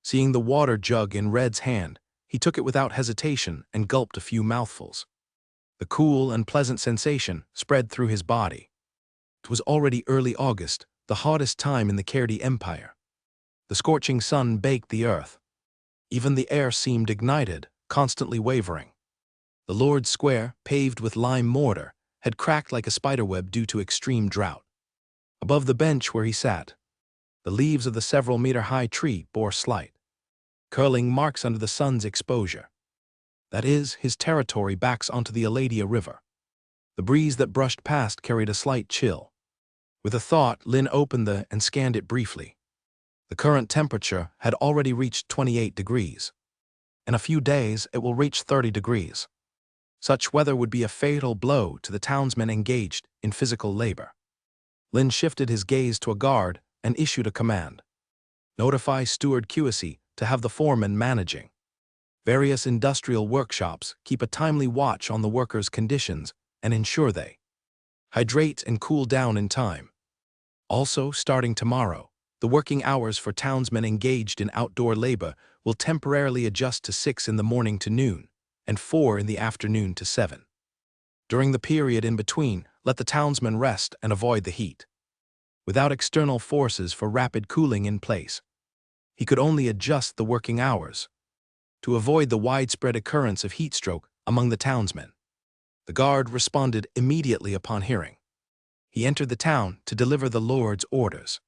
Seeing the water jug in Red's hand, he took it without hesitation and gulped a few mouthfuls. The cool and pleasant sensation spread through his body. It was already early August, the hottest time in the Kerdi Empire. The scorching sun baked the earth. Even the air seemed ignited, constantly wavering. The Lord's Square, paved with lime mortar, had cracked like a spiderweb due to extreme drought. Above the bench where he sat, the leaves of the several-meter-high tree bore slight, curling marks under the sun's exposure. That is, his territory backs onto the Eladia River. The breeze that brushed past carried a slight chill. With a thought, Lin opened and scanned it briefly. The current temperature had already reached 28 degrees. In a few days, it will reach 30 degrees. Such weather would be a fatal blow to the townsmen engaged in physical labor. Lin shifted his gaze to a guard and issued a command. Notify Steward Qc to have the foreman managing various industrial workshops keep a timely watch on the workers' conditions and ensure they hydrate and cool down in time. Also, starting tomorrow, the working hours for townsmen engaged in outdoor labor will temporarily adjust to 6 in the morning to noon, and 4 in the afternoon to 7. During the period in between, let the townsmen rest and avoid the heat. Without external forces for rapid cooling in place, he could only adjust the working hours to avoid the widespread occurrence of heat stroke among the townsmen. The guard responded immediately upon hearing. He entered the town to deliver the Lord's orders.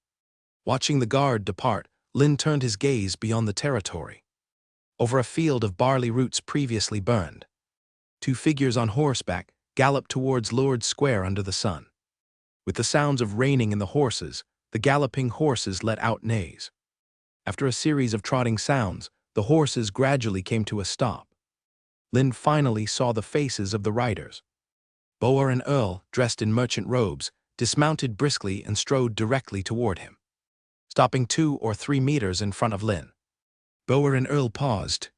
Watching the guard depart, Lin turned his gaze beyond the territory. Over a field of barley roots previously burned, 2 figures on horseback galloped towards Lord's Square under the sun. With the sounds of reining in the horses, the galloping horses let out neighs. After a series of trotting sounds, the horses gradually came to a stop. Lin finally saw the faces of the riders. Boer and Earl, dressed in merchant robes, dismounted briskly and strode directly toward him, stopping 2 or 3 meters in front of Lin. Boer and Earl paused.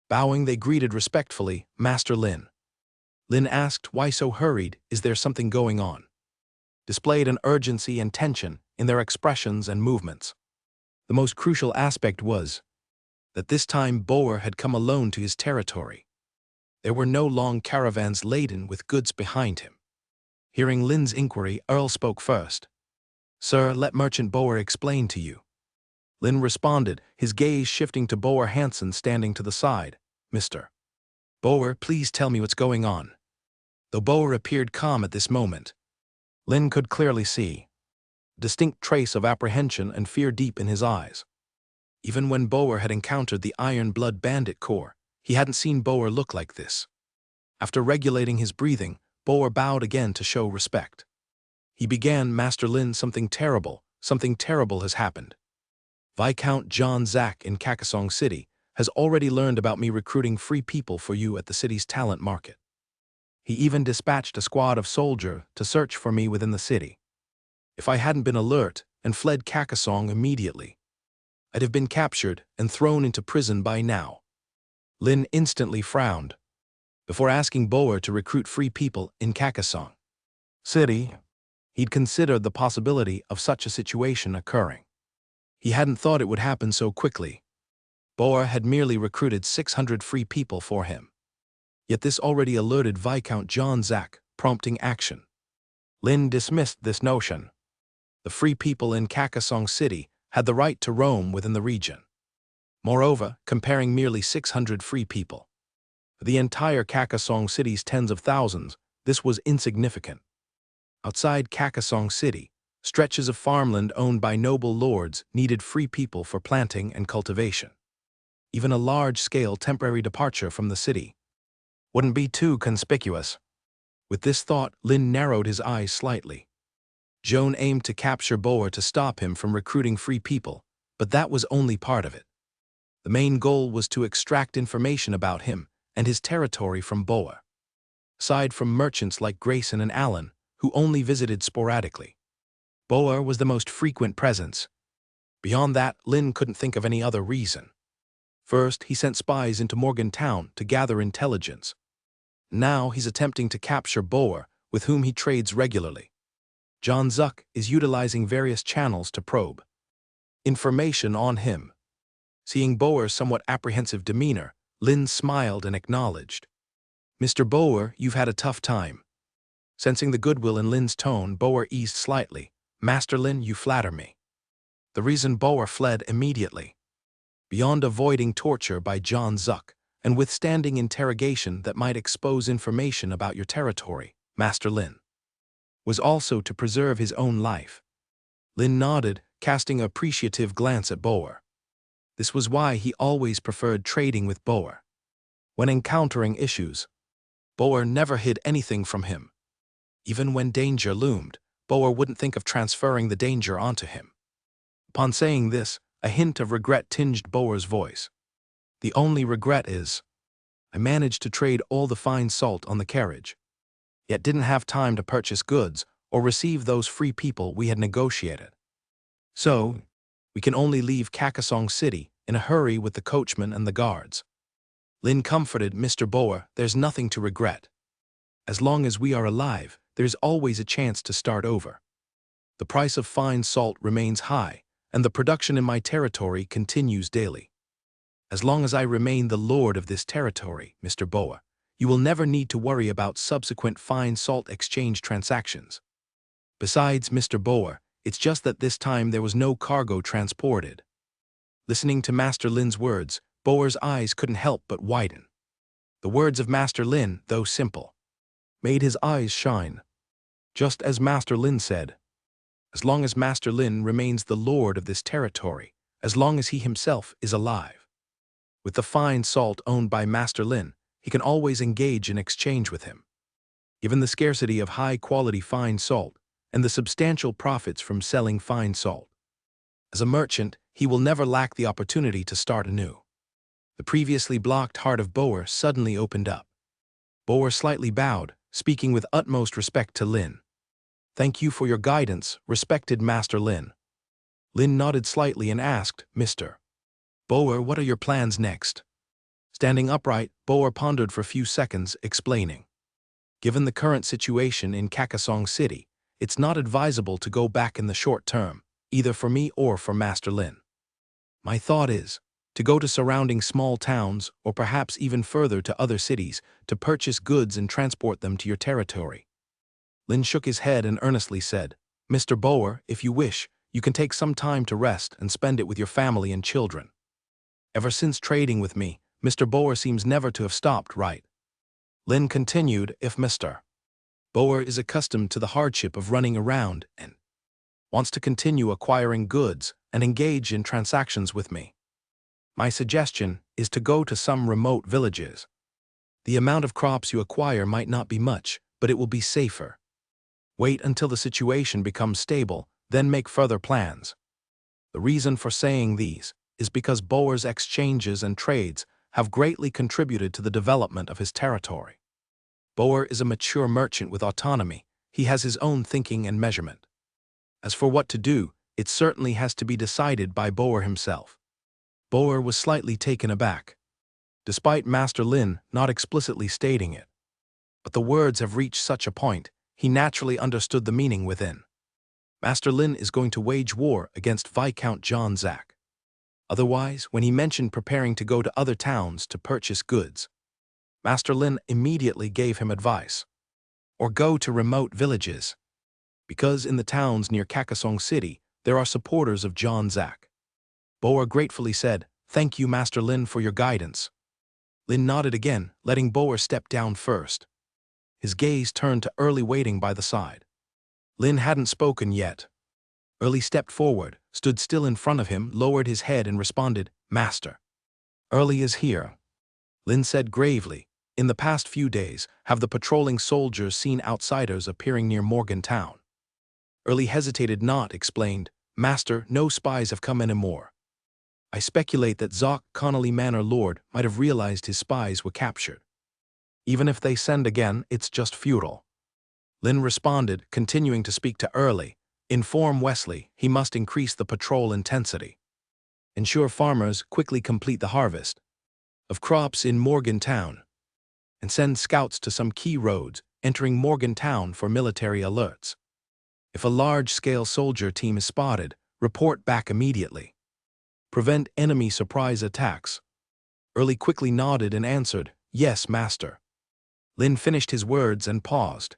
Bowing, they greeted respectfully, Master Lin. Lin asked, why so hurried, is there something going on? Displayed an urgency and tension in their expressions and movements. The most crucial aspect was that this time Boer had come alone to his territory. There were no long caravans laden with goods behind him. Hearing Lin's inquiry, Earl spoke first. Sir, let Merchant Boer explain to you. Lin responded, his gaze shifting to Boer Hansen standing to the side. Mr. Boer, please tell me what's going on. Though Boer appeared calm at this moment, Lin could clearly see a distinct trace of apprehension and fear deep in his eyes. Even when Boer had encountered the Iron Blood Bandit Corps, he hadn't seen Boer look like this. After regulating his breathing, Boer bowed again to show respect. He began, Master Lin, something terrible has happened. Viscount John Zack in Kakasong City has already learned about me recruiting free people for you at the city's talent market. He even dispatched a squad of soldiers to search for me within the city. If I hadn't been alert and fled Kakasong immediately, I'd have been captured and thrown into prison by now. Lin instantly frowned before asking Boer to recruit free people in Kakasong City. He'd considered the possibility of such a situation occurring. He hadn't thought it would happen so quickly. Boer had merely recruited 600 free people for him. Yet this already alerted Viscount John Zack, prompting action. Lin dismissed this notion. The free people in Kakasong City had the right to roam within the region. Moreover, comparing merely 600 free people for the entire Kakasong City's tens of thousands, this was insignificant. Outside Kakasong City, stretches of farmland owned by noble lords needed free people for planting and cultivation. Even a large-scale temporary departure from the city wouldn't be too conspicuous. With this thought, Lin narrowed his eyes slightly. Joan aimed to capture Boer to stop him from recruiting free people, but that was only part of it. The main goal was to extract information about him and his territory from Boer. Aside from merchants like Grayson and Allen, who only visited sporadically, Boer was the most frequent presence. Beyond that, Lin couldn't think of any other reason. First, he sent spies into Morgantown to gather intelligence. Now he's attempting to capture Boer, with whom he trades regularly. John Zuck is utilizing various channels to probe information on him. Seeing Boer's somewhat apprehensive demeanor, Lin smiled and acknowledged. "Mr. Boer, you've had a tough time." Sensing the goodwill in Lin's tone, Boer eased slightly. "Master Lin, you flatter me." The reason Boer fled immediately, beyond avoiding torture by John Zuck and withstanding interrogation that might expose information about your territory, Master Lin, was also to preserve his own life. Lin nodded, casting an appreciative glance at Boer. This was why he always preferred trading with Boer. When encountering issues, Boer never hid anything from him. Even when danger loomed, Boer wouldn't think of transferring the danger onto him. Upon saying this, a hint of regret tinged Boer's voice. "The only regret is, I managed to trade all the fine salt on the carriage, yet didn't have time to purchase goods or receive those free people we had negotiated. So, we can only leave Kakasong City in a hurry with the coachman and the guards." Lin comforted Mr. Boer, "There's nothing to regret. As long as we are alive, there's always a chance to start over. The price of fine salt remains high, and the production in my territory continues daily. As long as I remain the lord of this territory, Mr. Boer, you will never need to worry about subsequent fine salt exchange transactions. Besides, Mr. Boer, it's just that this time there was no cargo transported." Listening to Master Lin's words, Boer's eyes couldn't help but widen. The words of Master Lin, though simple, made his eyes shine. Just as Master Lin said, as long as Master Lin remains the lord of this territory, as long as he himself is alive. With the fine salt owned by Master Lin, he can always engage in exchange with him. Given the scarcity of high-quality fine salt and the substantial profits from selling fine salt, as a merchant, he will never lack the opportunity to start anew. The previously blocked heart of Boer suddenly opened up. Boer slightly bowed, speaking with utmost respect to Lin. "Thank you for your guidance, respected Master Lin." Lin nodded slightly and asked, "Mr. Boer, what are your plans next?" Standing upright, Boer pondered for a few seconds, explaining. "Given the current situation in Kakasong City, it's not advisable to go back in the short term, either for me or for Master Lin. My thought is to go to surrounding small towns or perhaps even further to other cities to purchase goods and transport them to your territory." Lin shook his head and earnestly said, "Mr. Boer, if you wish, you can take some time to rest and spend it with your family and children. Ever since trading with me, Mr. Boer seems never to have stopped, right?" Lin continued, "If Mr. Boer is accustomed to the hardship of running around and wants to continue acquiring goods and engage in transactions with me, my suggestion is to go to some remote villages. The amount of crops you acquire might not be much, but it will be safer. Wait until the situation becomes stable, then make further plans." The reason for saying these is because Boer's exchanges and trades have greatly contributed to the development of his territory. Boer is a mature merchant with autonomy. He has his own thinking and measurement. As for what to do, it certainly has to be decided by Boer himself. Boer was slightly taken aback, despite Master Lin not explicitly stating it. But the words have reached such a point, he naturally understood the meaning within. Master Lin is going to wage war against Viscount John Zack. Otherwise, when he mentioned preparing to go to other towns to purchase goods, Master Lin immediately gave him advice. Or go to remote villages. Because in the towns near Kakasong City, there are supporters of John Zack. Boa gratefully said, "Thank you, Master Lin, for your guidance." Lin nodded again, letting Boa step down first. His gaze turned to Early waiting by the side. Lin hadn't spoken yet. Early stepped forward, stood still in front of him, lowered his head and responded, "Master." "Early is here," Lin said gravely. "In the past few days, have the patrolling soldiers seen outsiders appearing near Morgantown?" Early hesitated not, explained, "Master, no spies have come anymore. I speculate that Zoc Connolly Manor Lord might have realized his spies were captured. Even if they send again, it's just futile." Lin responded, continuing to speak to Early, "Inform Wesley he must increase the patrol intensity. Ensure farmers quickly complete the harvest of crops in Morgantown, and send scouts to some key roads entering Morgantown for military alerts. If a large-scale soldier team is spotted, report back immediately. Prevent enemy surprise attacks." Early quickly nodded and answered, "Yes, Master." Lin finished his words and paused.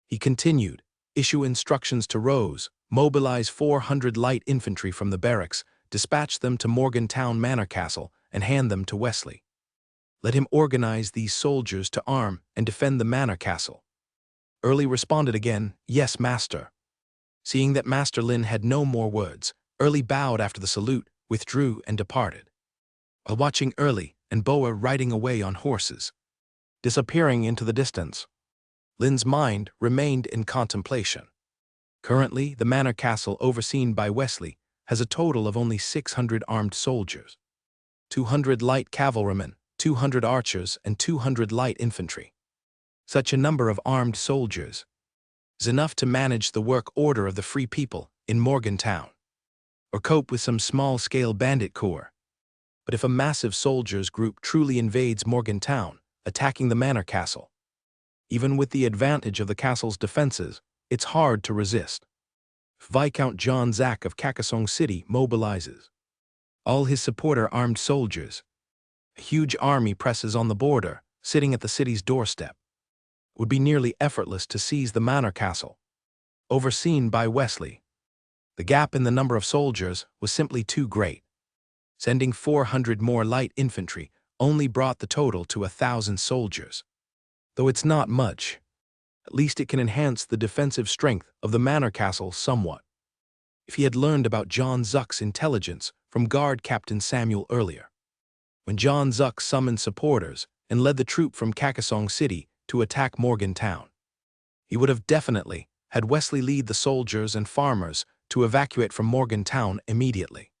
He continued, "Issue instructions to Rose, mobilize 400 light infantry from the barracks, dispatch them to Morgantown Manor Castle, and hand them to Wesley. Let him organize these soldiers to arm and defend the Manor Castle." Early responded again, "Yes, Master." Seeing that Master Lin had no more words, Early bowed after the salute, withdrew and departed. While watching Early and Boa riding away on horses, disappearing into the distance, Lin's mind remained in contemplation. Currently, the Manor Castle overseen by Wesley has a total of only 600 armed soldiers. 200 light cavalrymen, 200 archers, and 200 light infantry. Such a number of armed soldiers is enough to manage the work order of the free people in Morgantown, or cope with some small-scale bandit corps. But if a massive soldiers group truly invades Morgantown, attacking the Manor Castle, even with the advantage of the castle's defenses, it's hard to resist. Viscount John Zack of Kakasong City mobilizes all his supporter armed soldiers. A huge army presses on the border, sitting at the city's doorstep. It would be nearly effortless to seize the Manor Castle, overseen by Wesley. The gap in the number of soldiers was simply too great. Sending 400 more light infantry only brought the total to 1,000 soldiers. Though it's not much, at least it can enhance the defensive strength of the Manor Castle somewhat. If he had learned about John Zuck's intelligence from Guard Captain Samuel earlier, when John Zuck summoned supporters and led the troop from Kakasong City to attack Morgantown, he would have definitely had Wesley lead the soldiers and farmers to evacuate from Morgantown immediately.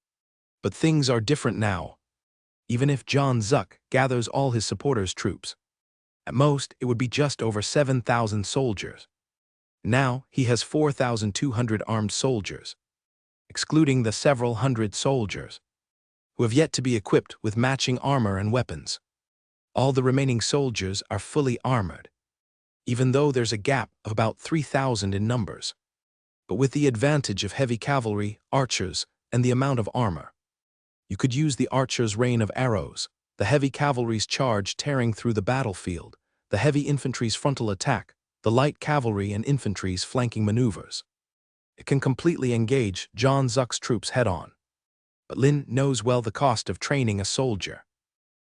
But things are different now. Even if John Zuck gathers all his supporters' troops, at most it would be just over 7,000 soldiers. Now he has 4,200 armed soldiers, excluding the several hundred soldiers who have yet to be equipped with matching armor and weapons. All the remaining soldiers are fully armored, even though there's a gap of about 3,000 in numbers. But with the advantage of heavy cavalry, archers, and the amount of armor, you could use the archers' rain of arrows, the heavy cavalry's charge tearing through the battlefield, the heavy infantry's frontal attack, the light cavalry and infantry's flanking maneuvers. It can completely engage John Zuck's troops head-on. But Lin knows well the cost of training a soldier.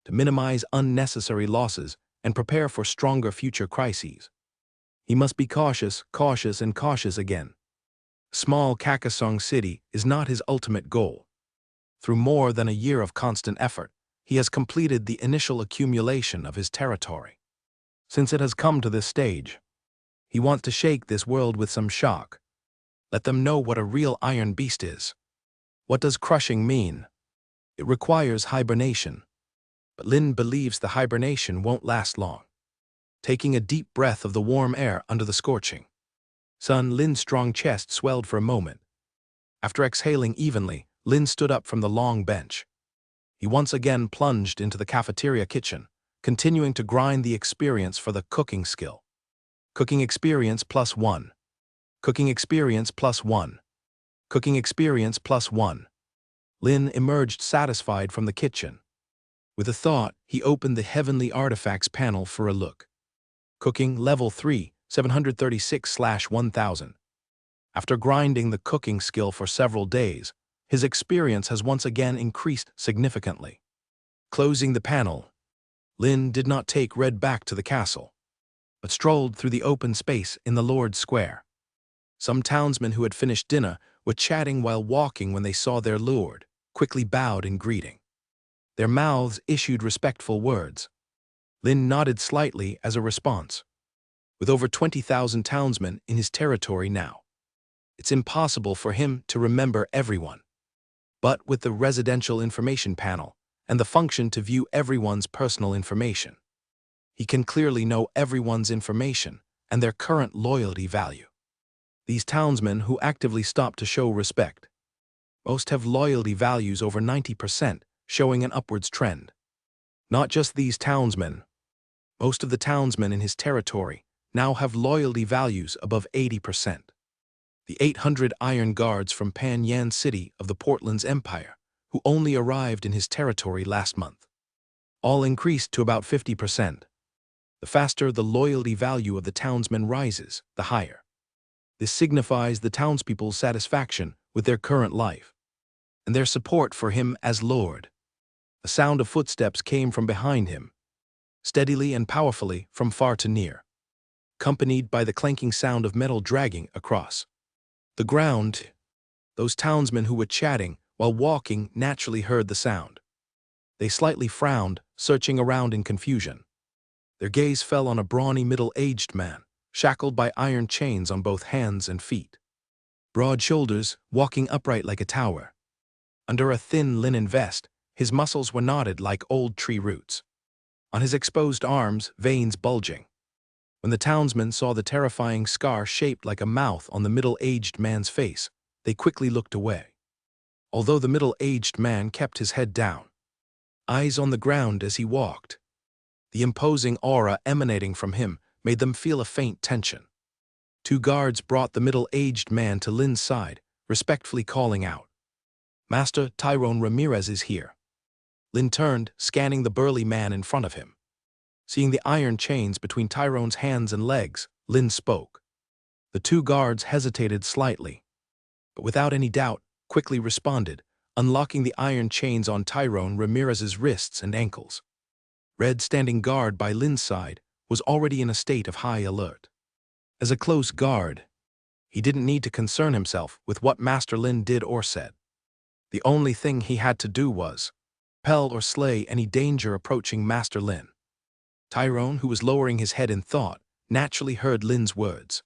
To minimize unnecessary losses and prepare for stronger future crises, he must be cautious, and cautious again. Small Kakasong City is not his ultimate goal. Through more than a year of constant effort, he has completed the initial accumulation of his territory. Since it has come to this stage, he wants to shake this world with some shock. Let them know what a real iron beast is. What does crushing mean? It requires hibernation. But Lin believes the hibernation won't last long. Taking a deep breath of the warm air under the scorching sun, Lin's strong chest swelled for a moment. After exhaling evenly, Lin stood up from the long bench. He once again plunged into the cafeteria kitchen, continuing to grind the experience for the cooking skill. Cooking experience +1. Cooking experience +1. Cooking experience +1. Lin emerged satisfied from the kitchen. With a thought, he opened the Heavenly Artifacts panel for a look. Cooking Level 3, 736/1000. After grinding the cooking skill for several days, his experience has once again increased significantly. Closing the panel, Lin did not take Red back to the castle, but strolled through the open space in the Lord's Square. Some townsmen who had finished dinner were chatting while walking when they saw their lord, quickly bowed in greeting. Their mouths issued respectful words. Lin nodded slightly as a response. With over 20,000 townsmen in his territory now, it's impossible for him to remember everyone. But with the residential information panel and the function to view everyone's personal information, he can clearly know everyone's information and their current loyalty value. These townsmen who actively stop to show respect, most have loyalty values over 90%, showing an upwards trend. Not just these townsmen. Most of the townsmen in his territory now have loyalty values above 80%. The 800 iron guards from Pan Yan City of the Portland's Empire, who only arrived in his territory last month, all increased to about 50%. The faster the loyalty value of the townsmen rises, the higher. This signifies the townspeople's satisfaction with their current life and their support for him as Lord. A sound of footsteps came from behind him, steadily and powerfully from far to near, accompanied by the clanking sound of metal dragging across the ground. Those townsmen who were chatting while walking naturally heard the sound. They slightly frowned, searching around in confusion. Their gaze fell on a brawny middle-aged man, shackled by iron chains on both hands and feet. Broad shoulders, walking upright like a tower. Under a thin linen vest, his muscles were knotted like old tree roots. On his exposed arms, veins bulging. When the townsmen saw the terrifying scar shaped like a mouth on the middle-aged man's face, they quickly looked away. Although the middle-aged man kept his head down, eyes on the ground as he walked, the imposing aura emanating from him made them feel a faint tension. Two guards brought the middle-aged man to Lin's side, respectfully calling out, "Master Tyrone Ramirez is here." Lin turned, scanning the burly man in front of him. Seeing the iron chains between Tyrone's hands and legs, Lin spoke. The two guards hesitated slightly, but without any doubt, quickly responded, unlocking the iron chains on Tyrone Ramirez's wrists and ankles. Red, standing guard by Lin's side, was already in a state of high alert. As a close guard, he didn't need to concern himself with what Master Lin did or said. The only thing he had to do was repel or slay any danger approaching Master Lin. Tyrone, who was lowering his head in thought, naturally heard Lin's words.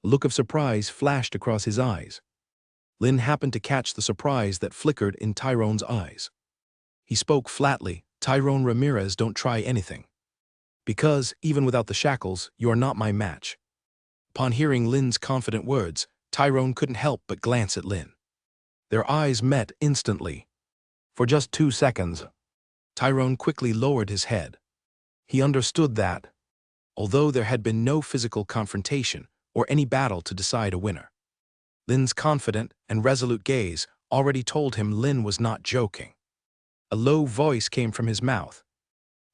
A look of surprise flashed across his eyes. Lin happened to catch the surprise that flickered in Tyrone's eyes. He spoke flatly, "Tyrone Ramirez, don't try anything. Because, even without the shackles, you are not my match." Upon hearing Lin's confident words, Tyrone couldn't help but glance at Lin. Their eyes met instantly. For just 2 seconds, Tyrone quickly lowered his head. He understood that, although there had been no physical confrontation or any battle to decide a winner, Lin's confident and resolute gaze already told him Lin was not joking. A low voice came from his mouth.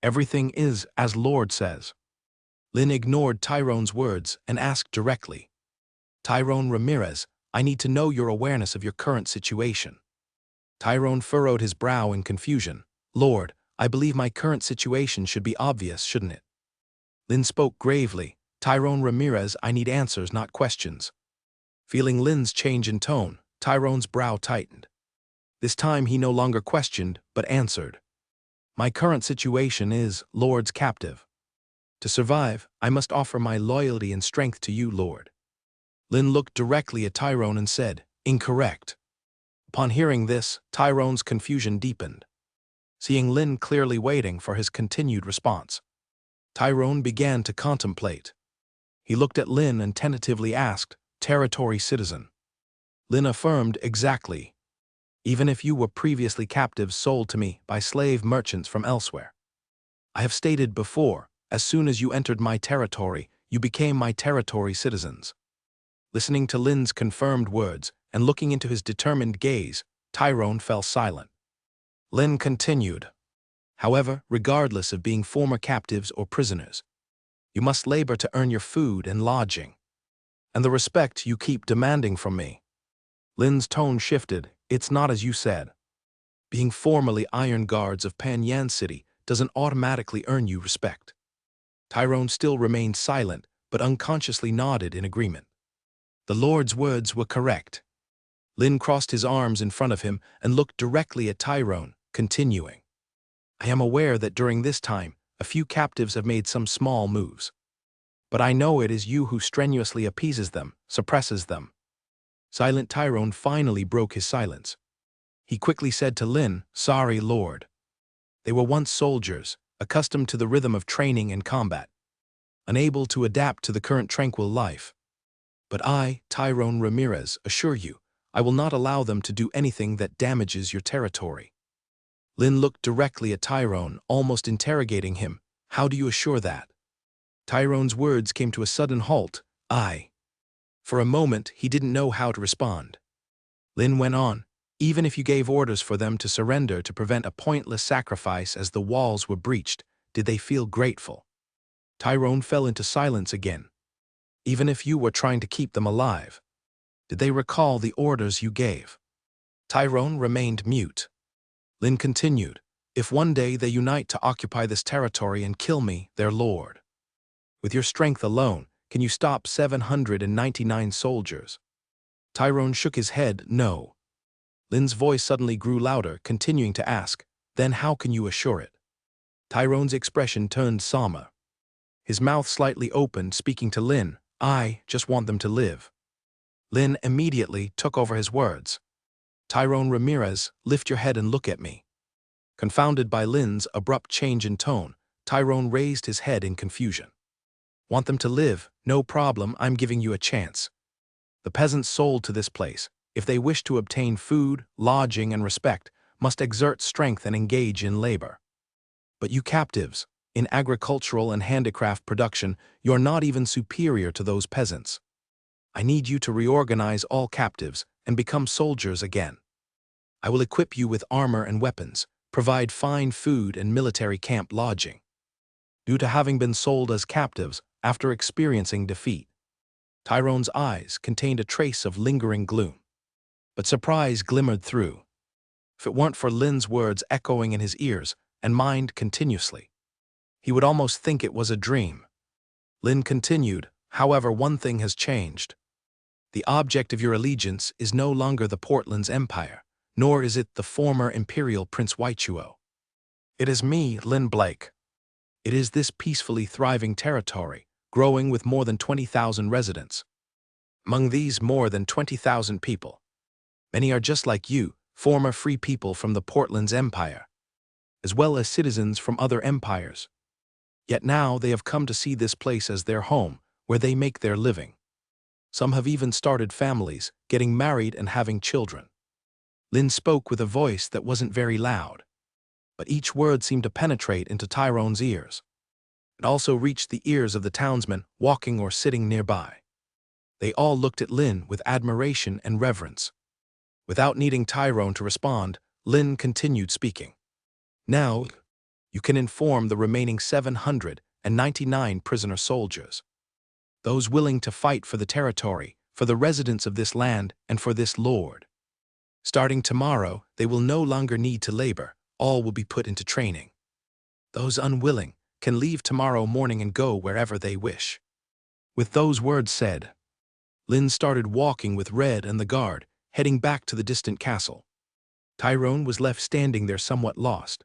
"Everything is as Lord says." Lin ignored Tyrone's words and asked directly, "Tyrone Ramirez, I need to know your awareness of your current situation." Tyrone furrowed his brow in confusion. "Lord, I believe my current situation should be obvious, shouldn't it?" Lin spoke gravely. "Tyrone Ramirez, I need answers, not questions." Feeling Lin's change in tone, Tyrone's brow tightened. This time he no longer questioned, but answered. "My current situation is Lord's captive. To survive, I must offer my loyalty and strength to you, Lord." Lin looked directly at Tyrone and said, "Incorrect." Upon hearing this, Tyrone's confusion deepened. Seeing Lin clearly waiting for his continued response, Tyrone began to contemplate. He looked at Lin and tentatively asked, "Territory citizen?" Lin affirmed, "Exactly. Even if you were previously captives sold to me by slave merchants from elsewhere. I have stated before, as soon as you entered my territory, you became my territory citizens." Listening to Lin's confirmed words and looking into his determined gaze, Tyrone fell silent. Lin continued, "However, regardless of being former captives or prisoners, you must labor to earn your food and lodging. and the respect you keep demanding from me." Lin's tone shifted. "It's not as you said. Being formerly Iron Guards of Panyan City doesn't automatically earn you respect." Tyrone still remained silent, but unconsciously nodded in agreement. The Lord's words were correct. Lin crossed his arms in front of him and looked directly at Tyrone, continuing. "I am aware that during this time, a few captives have made some small moves. But I know it is you who strenuously appeases them, suppresses them." Silent Tyrone finally broke his silence. He quickly said to Lin, "Sorry, Lord. They were once soldiers, accustomed to the rhythm of training and combat, unable to adapt to the current tranquil life. But I, Tyrone Ramirez, assure you, I will not allow them to do anything that damages your territory." Lin looked directly at Tyrone, almost interrogating him. "How do you assure that?" Tyrone's words came to a sudden halt. For a moment, he didn't know how to respond. Lin went on, "Even if you gave orders for them to surrender to prevent a pointless sacrifice as the walls were breached, did they feel grateful?" Tyrone fell into silence again. "Even if you were trying to keep them alive, did they recall the orders you gave?" Tyrone remained mute. Lin continued, "If one day they unite to occupy this territory and kill me, their lord, with your strength alone, can you stop 799 soldiers?" Tyrone shook his head, "No." Lin's voice suddenly grew louder, continuing to ask, "Then how can you assure it?" Tyrone's expression turned somber. His mouth slightly opened, speaking to Lin, "I just want them to live." Lin immediately took over his words. "Tyrone Ramirez, lift your head and look at me." Confounded by Lin's abrupt change in tone, Tyrone raised his head in confusion. "Want them to live? No problem, I'm giving you a chance. The peasants sold to this place, if they wish to obtain food, lodging, and respect, must exert strength and engage in labor. But you captives, in agricultural and handicraft production, you're not even superior to those peasants. I need you to reorganize all captives and become soldiers again. I will equip you with armor and weapons, provide fine food and military camp lodging. Due to having been sold as captives after experiencing defeat." Tyrone's eyes contained a trace of lingering gloom, but surprise glimmered through. If it weren't for Lin's words echoing in his ears and mind continuously, he would almost think it was a dream. Lin continued, "However, one thing has changed. The object of your allegiance is no longer the Portland's empire, nor is it the former imperial Prince Huichuo. It is me, Lin Blake. It is this peacefully thriving territory, growing with more than 20,000 residents. Among these more than 20,000 people, many are just like you, former free people from the Portland's empire, as well as citizens from other empires. Yet now they have come to see this place as their home, where they make their living. Some have even started families, getting married and having children." Lin spoke with a voice that wasn't very loud, but each word seemed to penetrate into Tyrone's ears. It also reached the ears of the townsmen walking or sitting nearby. They all looked at Lin with admiration and reverence. Without needing Tyrone to respond, Lin continued speaking. "Now, you can inform the remaining 799 prisoner soldiers. Those willing to fight for the territory, for the residents of this land, and for this lord. Starting tomorrow, they will no longer need to labor, all will be put into training. Those unwilling can leave tomorrow morning and go wherever they wish." With those words said, Lin started walking with Red and the guard, heading back to the distant castle. Tyrone was left standing there somewhat lost.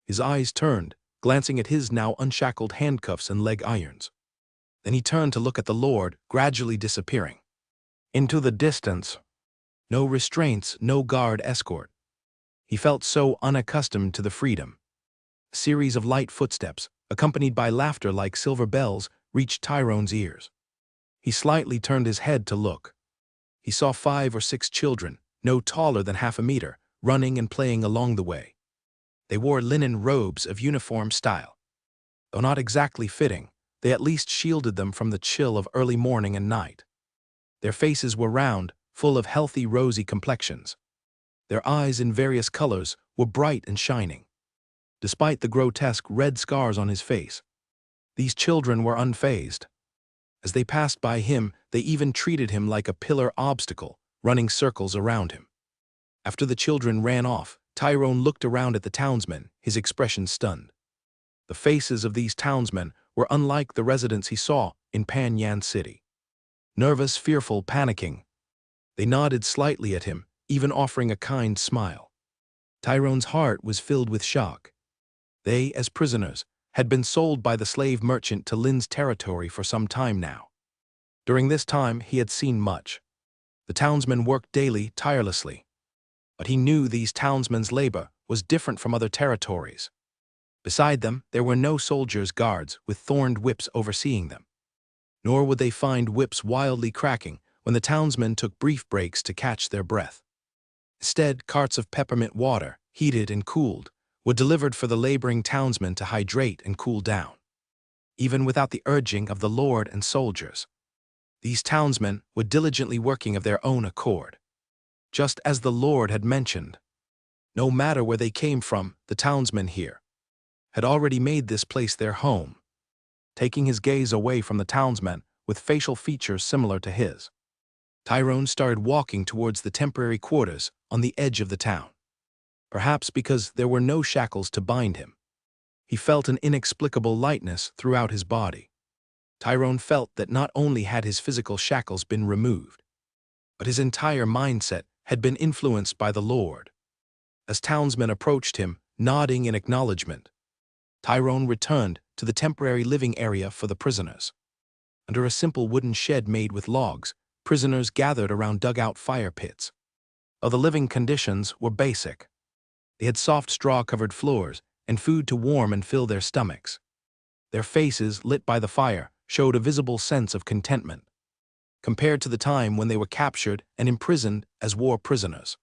His eyes turned, glancing at his now unshackled handcuffs and leg irons. Then he turned to look at the Lord, gradually disappearing into the distance. No restraints, no guard escort. He felt so unaccustomed to the freedom. A series of light footsteps, accompanied by laughter like silver bells, reached Tyrone's ears. He slightly turned his head to look. He saw 5 or 6 children, no taller than half a meter, running and playing along the way. They wore linen robes of uniform style. Though not exactly fitting, they at least shielded them from the chill of early morning and night. Their faces were round, full of healthy rosy complexions. Their eyes in various colors were bright and shining. Despite the grotesque red scars on his face, these children were unfazed. As they passed by him, they even treated him like a pillar obstacle, running circles around him. After the children ran off, Tyrone looked around at the townsmen, his expression stunned. The faces of these townsmen were unlike the residents he saw in Pan Yan City. Nervous, fearful, panicking. They nodded slightly at him, even offering a kind smile. Tyrone's heart was filled with shock. They, as prisoners, had been sold by the slave merchant to Lin's territory for some time now. During this time, he had seen much. The townsmen worked daily, tirelessly. But he knew these townsmen's labor was different from other territories. Beside them, there were no soldiers' guards with thorned whips overseeing them. Nor would they find whips wildly cracking when the townsmen took brief breaks to catch their breath. Instead, carts of peppermint water, heated and cooled, were delivered for the laboring townsmen to hydrate and cool down. Even without the urging of the lord and soldiers, these townsmen were diligently working of their own accord. Just as the lord had mentioned, no matter where they came from, the townsmen here had already made this place their home. Taking his gaze away from the townsmen with facial features similar to his, Tyrone started walking towards the temporary quarters on the edge of the town. Perhaps because there were no shackles to bind him, he felt an inexplicable lightness throughout his body. Tyrone felt that not only had his physical shackles been removed, but his entire mindset had been influenced by the Lord. As townsmen approached him, nodding in acknowledgement, Tyrone returned to the temporary living area for the prisoners. Under a simple wooden shed made with logs, prisoners gathered around dug-out fire pits. Though the living conditions were basic, they had soft straw-covered floors and food to warm and fill their stomachs. Their faces, lit by the fire, showed a visible sense of contentment, compared to the time when they were captured and imprisoned as war prisoners,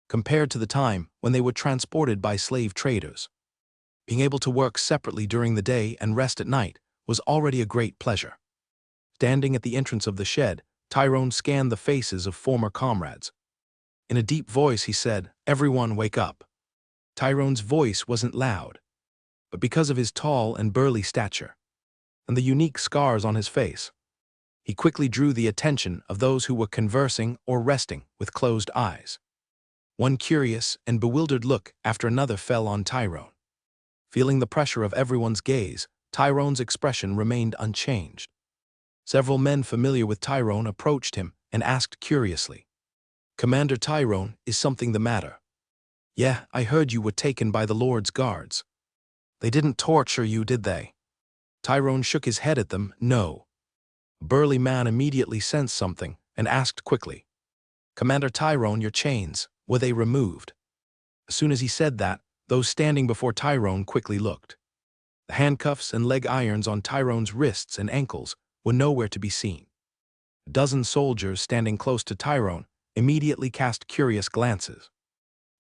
compared to the time when they were transported by slave traders. Being able to work separately during the day and rest at night was already a great pleasure. Standing at the entrance of the shed, Tyrone scanned the faces of former comrades. In a deep voice he said, "Everyone wake up." Tyrone's voice wasn't loud, but because of his tall and burly stature, and the unique scars on his face, he quickly drew the attention of those who were conversing or resting with closed eyes. One curious and bewildered look after another fell on Tyrone. Feeling the pressure of everyone's gaze, Tyrone's expression remained unchanged. Several men familiar with Tyrone approached him and asked curiously, "Commander Tyrone, is something the matter?" "Yeah, I heard you were taken by the Lord's guards." "They didn't torture you, did they?" Tyrone shook his head at them, "No." A burly man immediately sensed something and asked quickly, "Commander Tyrone, your chains, were they removed?" As soon as he said that, those standing before Tyrone quickly looked. The handcuffs and leg irons on Tyrone's wrists and ankles were nowhere to be seen. A dozen soldiers standing close to Tyrone immediately cast curious glances.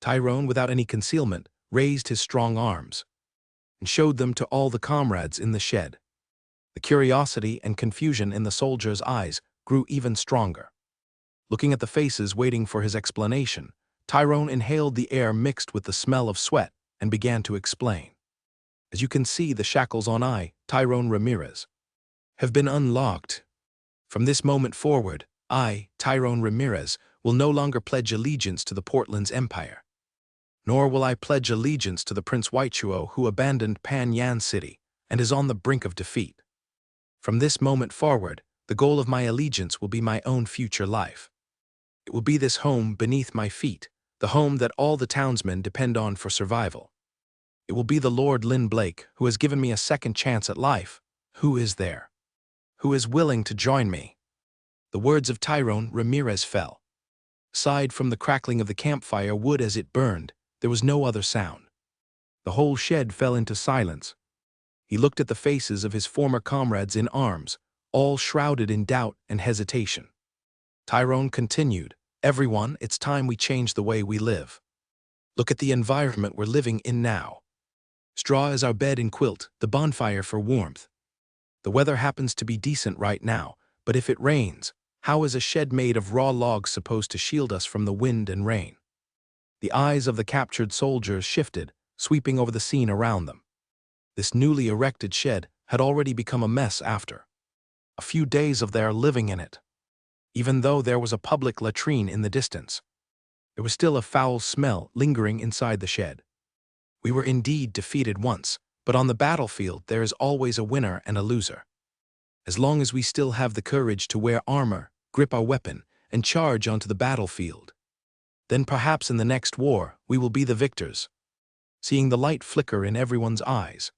Tyrone, without any concealment, raised his strong arms and showed them to all the comrades in the shed. The curiosity and confusion in the soldiers' eyes grew even stronger. Looking at the faces waiting for his explanation, Tyrone inhaled the air mixed with the smell of sweat and began to explain. "As you can see, the shackles on I, Tyrone Ramirez, have been unlocked. From this moment forward, I, Tyrone Ramirez, will no longer pledge allegiance to the Portland's Empire. Nor will I pledge allegiance to the Prince Huichuo who abandoned Pan Yan City and is on the brink of defeat. From this moment forward, the goal of my allegiance will be my own future life. It will be this home beneath my feet, the home that all the townsmen depend on for survival. It will be the Lord Lynn Blake who has given me a second chance at life. Who is there? Who is willing to join me?" The words of Tyrone Ramirez fell. Aside from the crackling of the campfire wood as it burned, there was no other sound. The whole shed fell into silence. He looked at the faces of his former comrades in arms, all shrouded in doubt and hesitation. Tyrone continued, "Everyone, it's time we change the way we live. Look at the environment we're living in now. Straw is our bed and quilt, the bonfire for warmth. The weather happens to be decent right now, but if it rains, how is a shed made of raw logs supposed to shield us from the wind and rain?" The eyes of the captured soldiers shifted, sweeping over the scene around them. This newly erected shed had already become a mess after. a few days of their living in it. Even though there was a public latrine in the distance, there was still a foul smell lingering inside the shed. We were indeed defeated once, but on the battlefield there is always a winner and a loser. As long as we still have the courage to wear armor, grip our weapon, and charge onto the battlefield, then perhaps in the next war we will be the victors. Seeing the light flicker in everyone's eyes,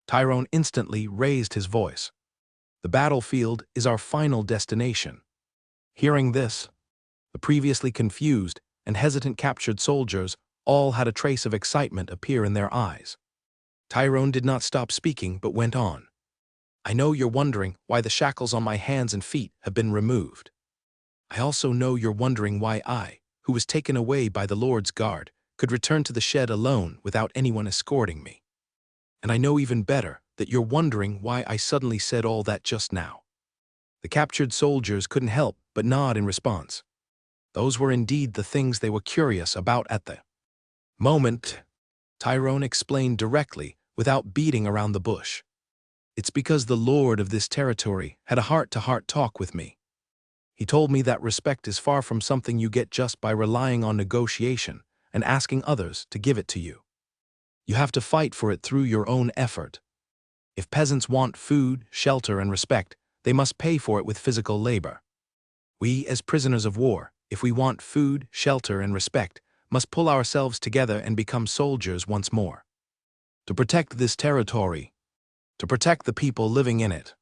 Tyrone instantly raised his voice. The battlefield is our final destination. Hearing this, the previously confused and hesitant captured soldiers all had a trace of excitement appear in their eyes. Tyrone did not stop speaking but went on. I know you're wondering why the shackles on my hands and feet have been removed. I also know you're wondering why I, who was taken away by the Lord's guard, could return to the shed alone without anyone escorting me. And I know even better that you're wondering why I suddenly said all that just now. The captured soldiers couldn't help but nod in response. Those were indeed the things they were curious about at the moment. Tyrone explained directly, without beating around the bush. It's because the lord of this territory had a heart-to-heart talk with me. He told me that respect is far from something you get just by relying on negotiation and asking others to give it to you. You have to fight for it through your own effort. If peasants want food, shelter, and respect, they must pay for it with physical labor. We, as prisoners of war, if we want food, shelter, and respect, must pull ourselves together and become soldiers once more. To protect this territory, to protect the people living in it.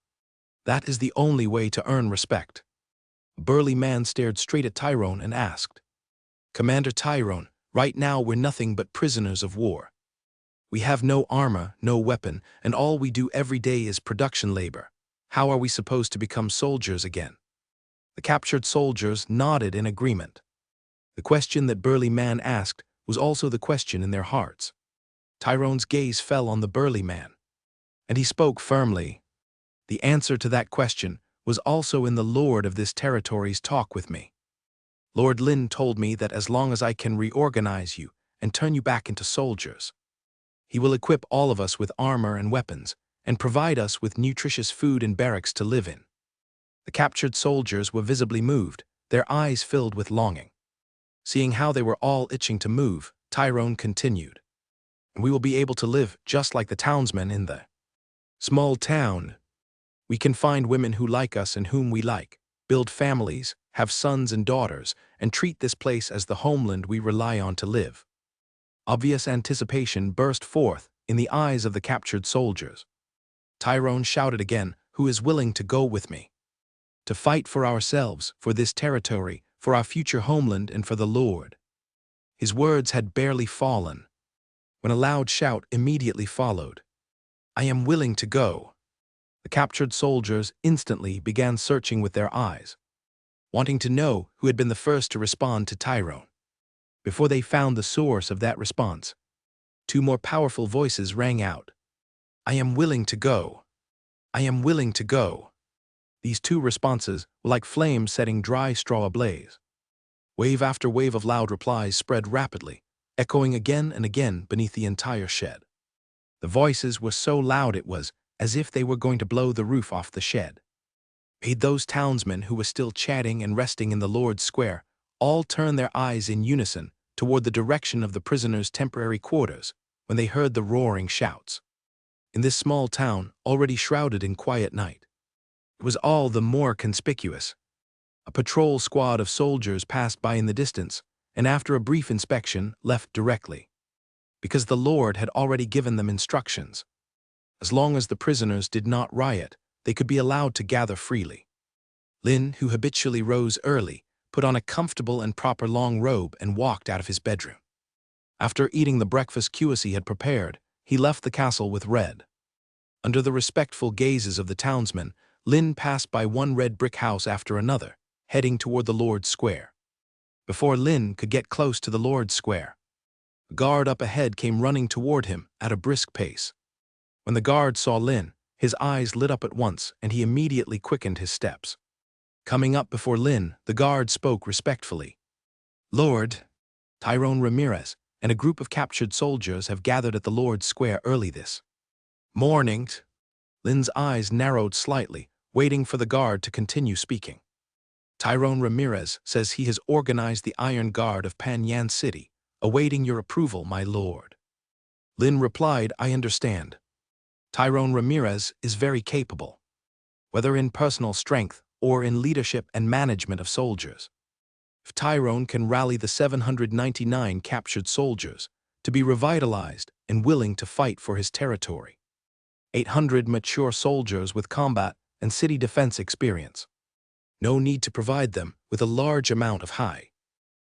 That is the only way to earn respect. A burly man stared straight at Tyrone and asked, Commander Tyrone, right now we're nothing but prisoners of war. We have no armor, no weapon, and all we do every day is production labor. How are we supposed to become soldiers again? The captured soldiers nodded in agreement. The question that burly man asked was also the question in their hearts. Tyrone's gaze fell on the burly man, and he spoke firmly. The answer to that question was also in the lord of this territory's talk with me. Lord Lin told me that as long as I can reorganize you and turn you back into soldiers, he will equip all of us with armor and weapons and provide us with nutritious food and barracks to live in. The captured soldiers were visibly moved, their eyes filled with longing. Seeing how they were all itching to move, Tyrone continued. And we will be able to live just like the townsmen in the small town. We can find women who like us and whom we like, build families, have sons and daughters, and treat this place as the homeland we rely on to live. Obvious anticipation burst forth in the eyes of the captured soldiers. Tyrone shouted again, who is willing to go with me? To fight for ourselves, for this territory, for our future homeland, and for the Lord. His words had barely fallen when a loud shout immediately followed. I am willing to go. The captured soldiers instantly began searching with their eyes, wanting to know who had been the first to respond to Tyrone. Before they found the source of that response, two more powerful voices rang out. I am willing to go. I am willing to go. These two responses were like flames setting dry straw ablaze. Wave after wave of loud replies spread rapidly, echoing again and again beneath the entire shed. The voices were so loud it was as if they were going to blow the roof off the shed. Made those townsmen who were still chatting and resting in the Lord's square all turn their eyes in unison toward the direction of the prisoners' temporary quarters when they heard the roaring shouts. In this small town, already shrouded in quiet night, it was all the more conspicuous. A patrol squad of soldiers passed by in the distance, and after a brief inspection, left directly. Because the Lord had already given them instructions. As long as the prisoners did not riot, they could be allowed to gather freely. Lin, who habitually rose early, put on a comfortable and proper long robe and walked out of his bedroom. After eating the breakfast Qc had prepared, he left the castle with Red. Under the respectful gazes of the townsmen, Lin passed by one red brick house after another, heading toward the Lord's Square. Before Lin could get close to the Lord's Square, a guard up ahead came running toward him at a brisk pace. When the guard saw Lin, his eyes lit up at once and he immediately quickened his steps. Coming up before Lin, the guard spoke respectfully. Lord, Tyrone Ramirez and a group of captured soldiers have gathered at the Lord's Square early this morning. Lin's eyes narrowed slightly waiting for the guard to continue speaking. Tyrone Ramirez says he has organized the Iron Guard of Panyan City, awaiting your approval, my lord. Lin replied, I understand. Tyrone Ramirez is very capable, whether in personal strength or in leadership and management of soldiers. If Tyrone can rally the 799 captured soldiers to be revitalized and willing to fight for his territory, 800 mature soldiers with combat and city defense experience. No need to provide them with a large amount of high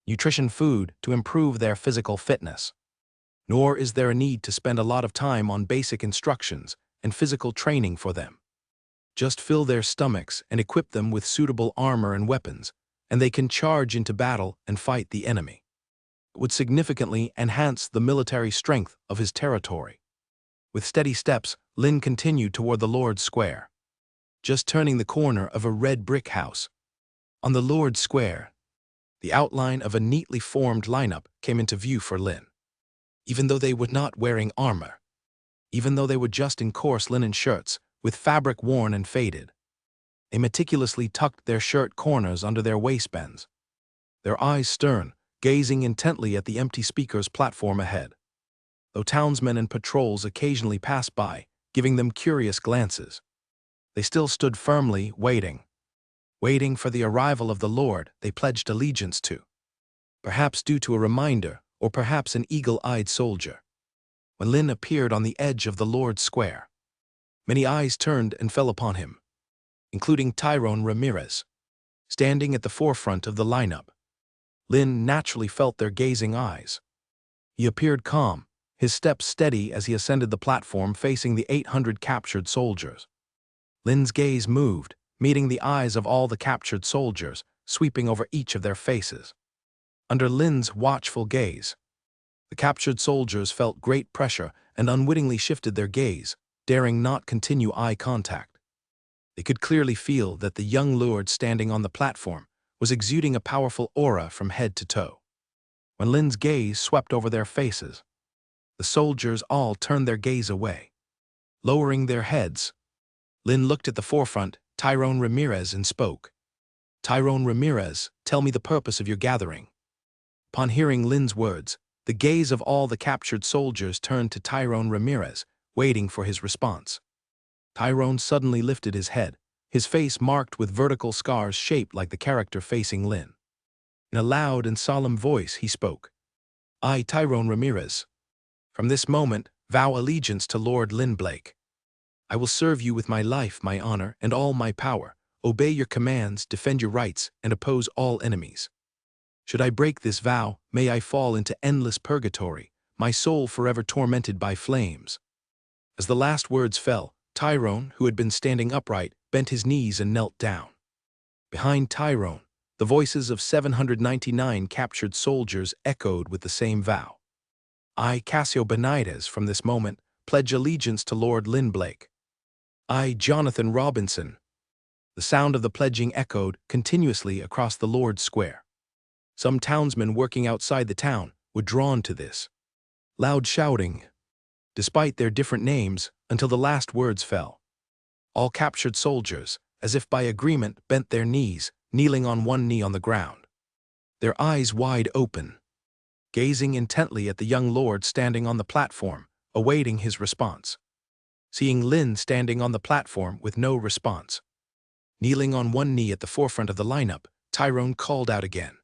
nutrition food to improve their physical fitness. Nor is there a need to spend a lot of time on basic instructions and physical training for them. Just fill their stomachs and equip them with suitable armor and weapons, and they can charge into battle and fight the enemy. It would significantly enhance the military strength of his territory. With steady steps, Lin continued toward the Lord's Square, just turning the corner of a red brick house. On the Lord's Square, the outline of a neatly formed lineup came into view for Lin. Even though they were not wearing armor, even though they were just in coarse linen shirts with fabric worn and faded, they meticulously tucked their shirt corners under their waistbands, their eyes stern, gazing intently at the empty speaker's platform ahead. Though townsmen and patrols occasionally passed by, giving them curious glances, they still stood firmly, waiting for the arrival of the Lord they pledged allegiance to. Perhaps due to a reminder, or perhaps an eagle-eyed soldier. When Lin appeared on the edge of the Lord's Square, many eyes turned and fell upon him, including Tyrone Ramirez, standing at the forefront of the lineup. Lin naturally felt their gazing eyes. He appeared calm, his steps steady as he ascended the platform facing the 800 captured soldiers. Lin's gaze moved, meeting the eyes of all the captured soldiers, sweeping over each of their faces. Under Lin's watchful gaze, the captured soldiers felt great pressure and unwittingly shifted their gaze, daring not continue eye contact. They could clearly feel that the young lord standing on the platform was exuding a powerful aura from head to toe. When Lin's gaze swept over their faces, the soldiers all turned their gaze away. Lowering their heads, Lin looked at the forefront, Tyrone Ramirez, and spoke. Tyrone Ramirez, tell me the purpose of your gathering. Upon hearing Lin's words, the gaze of all the captured soldiers turned to Tyrone Ramirez, waiting for his response. Tyrone suddenly lifted his head, his face marked with vertical scars shaped like the character facing Lin. In a loud and solemn voice, he spoke. I, Tyrone Ramirez, from this moment, vow allegiance to Lord Lin Blake. I will serve you with my life, my honor, and all my power, obey your commands, defend your rights, and oppose all enemies. Should I break this vow, may I fall into endless purgatory, my soul forever tormented by flames. As the last words fell, Tyrone, who had been standing upright, bent his knees and knelt down. Behind Tyrone, the voices of 799 captured soldiers echoed with the same vow. I, Cassio Benitez, from this moment, pledge allegiance to Lord Lin Blake. I, Jonathan Robinson. The sound of the pledging echoed continuously across the Lord's Square. Some townsmen working outside the town were drawn to this loud shouting, despite their different names, until the last words fell. All captured soldiers, as if by agreement, bent their knees, kneeling on one knee on the ground, their eyes wide open, gazing intently at the young lord standing on the platform, awaiting his response. Seeing Lin standing on the platform with no response, kneeling on one knee at the forefront of the lineup, Tyrone called out again.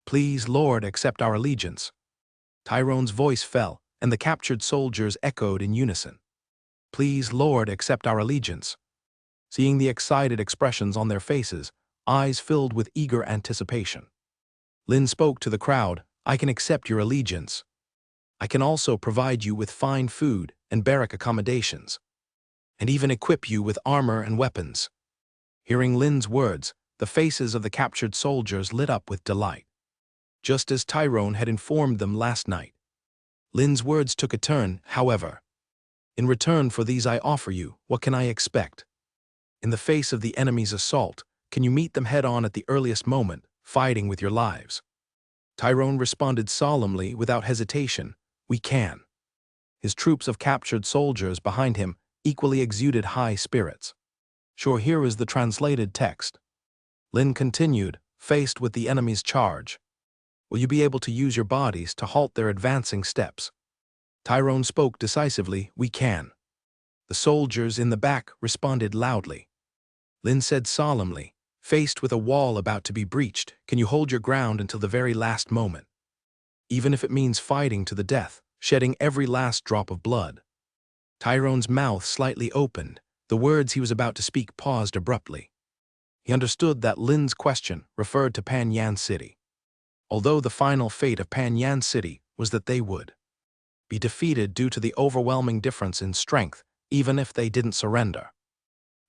Please, Lord, accept our allegiance. Tyrone's voice fell, and the captured soldiers echoed in unison. Please, Lord, accept our allegiance. Seeing the excited expressions on their faces, eyes filled with eager anticipation, Lin spoke to the crowd, I can accept your allegiance. I can also provide you with fine food and barrack accommodations, and even equip you with armor and weapons. Hearing Lin's words, the faces of the captured soldiers lit up with delight. Just as Tyrone had informed them last night. Lin's words took a turn, however. In return for these I offer you, what can I expect? In the face of the enemy's assault, can you meet them head-on at the earliest moment, fighting with your lives? Tyrone responded solemnly, without hesitation, we can. His troops of captured soldiers behind him equally exuded high spirits. Sure, here is the translated text. Lin continued, faced with the enemy's charge. Will you be able to use your bodies to halt their advancing steps? Tyrone spoke decisively, we can. The soldiers in the back responded loudly. Lin said solemnly, faced with a wall about to be breached, can you hold your ground until the very last moment? Even if it means fighting to the death, shedding every last drop of blood. Tyrone's mouth slightly opened, the words he was about to speak paused abruptly. He understood that Lin's question referred to Pan Yan City. Although the final fate of Pan Yan City was that they would be defeated due to the overwhelming difference in strength, even if they didn't surrender.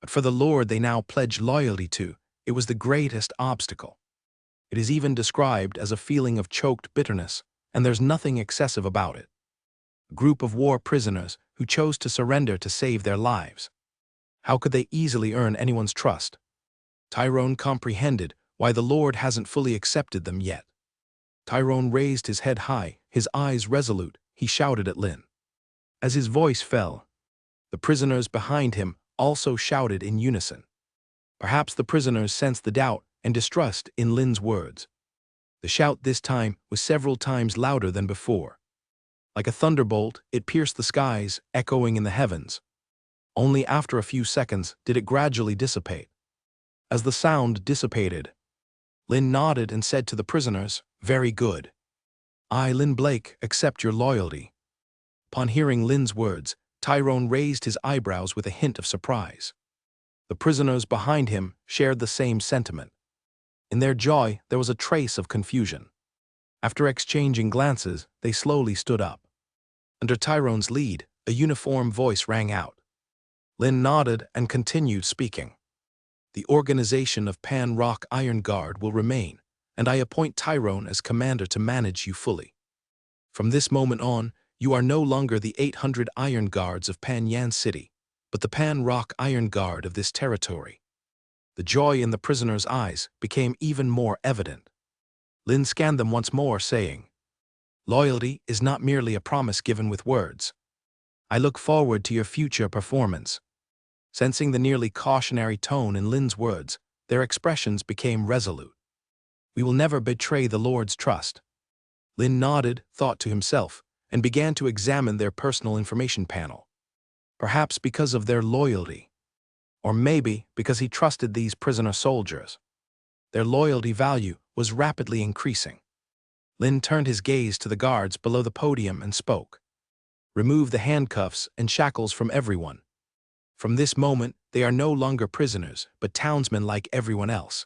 But for the lord they now pledged loyalty to, it was the greatest obstacle. It is even described as a feeling of choked bitterness, and there's nothing excessive about it. A group of war prisoners who chose to surrender to save their lives. How could they easily earn anyone's trust? Tyrone comprehended why the lord hasn't fully accepted them yet. Tyrone raised his head high, his eyes resolute, he shouted at Lin. As his voice fell, the prisoners behind him also shouted in unison. Perhaps the prisoners sensed the doubt and distrust in Lin's words. The shout this time was several times louder than before. Like a thunderbolt, it pierced the skies, echoing in the heavens. Only after a few seconds did it gradually dissipate. As the sound dissipated, Lin nodded and said to the prisoners, very good. I, Lin Blake, accept your loyalty. Upon hearing Lin's words, Tyrone raised his eyebrows with a hint of surprise. The prisoners behind him shared the same sentiment. In their joy, there was a trace of confusion. After exchanging glances, they slowly stood up. Under Tyrone's lead, a uniform voice rang out. Lin nodded and continued speaking. The organization of Pan Rock Iron Guard will remain, and I appoint Tyrone as commander to manage you fully. From this moment on, you are no longer the 800 Iron Guards of Pan Yan City, but the Pan Rock Iron Guard of this territory. The joy in the prisoner's eyes became even more evident. Lin scanned them once more, saying, loyalty is not merely a promise given with words. I look forward to your future performance. Sensing the nearly cautionary tone in Lin's words, their expressions became resolute. We will never betray the Lord's trust. Lin nodded, thought to himself, and began to examine their personal information panel. Perhaps because of their loyalty. Or maybe because he trusted these prisoner soldiers. Their loyalty value was rapidly increasing. Lin turned his gaze to the guards below the podium and spoke. Remove the handcuffs and shackles from everyone. From this moment, they are no longer prisoners, but townsmen like everyone else.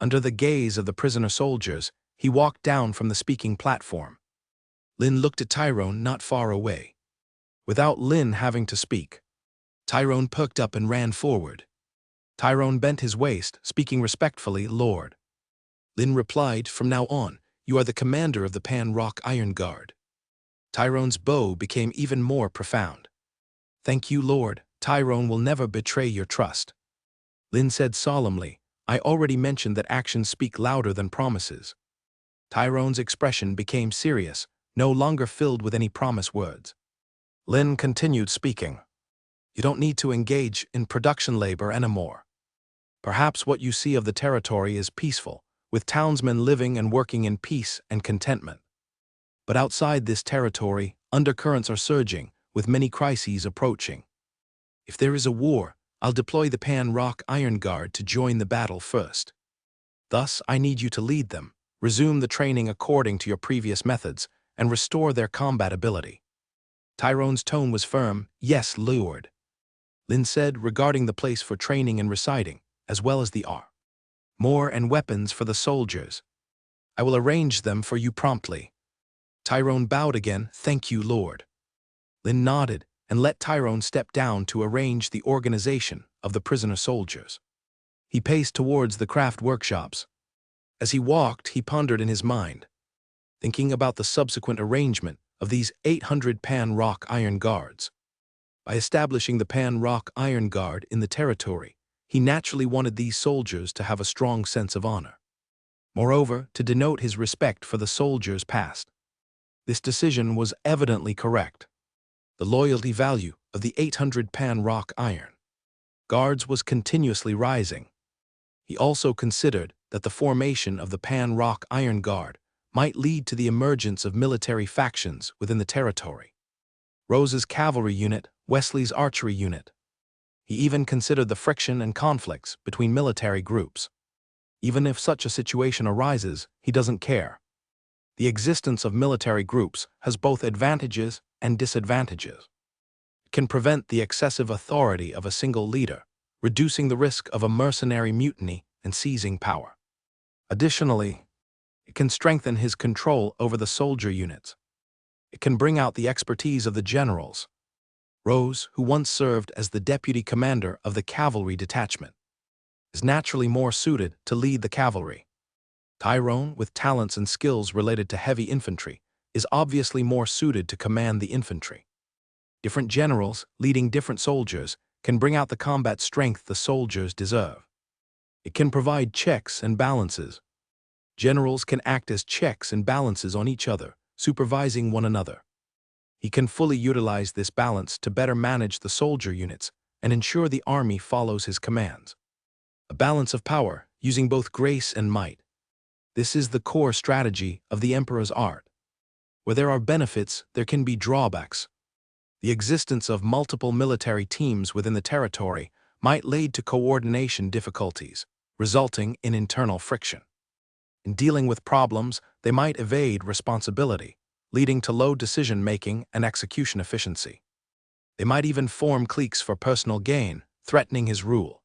Under the gaze of the prisoner soldiers, he walked down from the speaking platform. Lin looked at Tyrone not far away. Without Lin having to speak, Tyrone perked up and ran forward. Tyrone bent his waist, speaking respectfully, Lord. Lin replied, from now on, you are the commander of the Pan Rock Iron Guard. Tyrone's bow became even more profound. Thank you, Lord. Tyrone will never betray your trust. Lin said solemnly, I already mentioned that actions speak louder than promises. Tyrone's expression became serious, no longer filled with any promise words. Lin continued speaking. You don't need to engage in production labor anymore. Perhaps what you see of the territory is peaceful, with townsmen living and working in peace and contentment. But outside this territory, undercurrents are surging, with many crises approaching. If there is a war, I'll deploy the Pan Rock Iron Guard to join the battle first. Thus, I need you to lead them, resume the training according to your previous methods, and restore their combat ability. Tyrone's tone was firm, yes, Lord. Lin said, regarding the place for training and reciting, as well as the armor and weapons for the soldiers. I will arrange them for you promptly. Tyrone bowed again, thank you, Lord. Lin nodded and let Tyrone step down to arrange the organization of the prisoner soldiers. He paced towards the craft workshops. As he walked, he pondered in his mind, thinking about the subsequent arrangement of these 800 Pan Rock Iron Guards. By establishing the Pan Rock Iron Guard in the territory, he naturally wanted these soldiers to have a strong sense of honor. Moreover, to denote his respect for the soldiers past. This decision was evidently correct. The loyalty value of the 800 Pan Rock Iron guards was continuously rising. He also considered that the formation of the Pan-Rock Iron Guard might lead to the emergence of military factions within the territory. Rose's cavalry unit, Wesley's archery unit. He even considered the friction and conflicts between military groups. Even if such a situation arises, he doesn't care. The existence of military groups has both advantages and disadvantages. It can prevent the excessive authority of a single leader, reducing the risk of a mercenary mutiny and seizing power. Additionally, it can strengthen his control over the soldier units. It can bring out the expertise of the generals. Rose, who once served as the deputy commander of the cavalry detachment, is naturally more suited to lead the cavalry. Tyrone, with talents and skills related to heavy infantry, is obviously more suited to command the infantry. Different generals, leading different soldiers, can bring out the combat strength the soldiers deserve. It can provide checks and balances. Generals can act as checks and balances on each other, supervising one another. He can fully utilize this balance to better manage the soldier units and ensure the army follows his commands. A balance of power, using both grace and might. This is the core strategy of the Emperor's art. Where there are benefits, there can be drawbacks. The existence of multiple military teams within the territory might lead to coordination difficulties, resulting in internal friction. In dealing with problems, they might evade responsibility, leading to low decision-making and execution efficiency. They might even form cliques for personal gain, threatening his rule.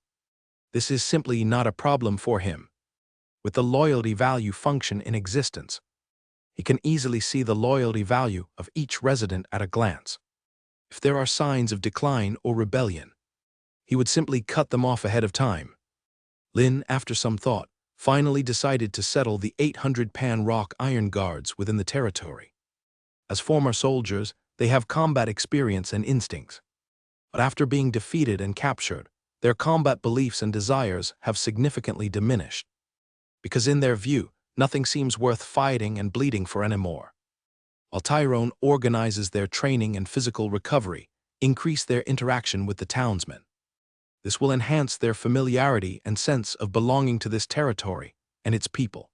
This is simply not a problem for him. With the loyalty value function in existence, he can easily see the loyalty value of each resident at a glance. If there are signs of decline or rebellion, he would simply cut them off ahead of time. Lin, after some thought, finally decided to settle the 800 Pan-Rock Iron Guards within the territory. As former soldiers, they have combat experience and instincts. But after being defeated and captured, their combat beliefs and desires have significantly diminished. Because in their view, nothing seems worth fighting and bleeding for anymore. While Tyrone organizes their training and physical recovery, increase their interaction with the townsmen. This will enhance their familiarity and sense of belonging to this territory and its people.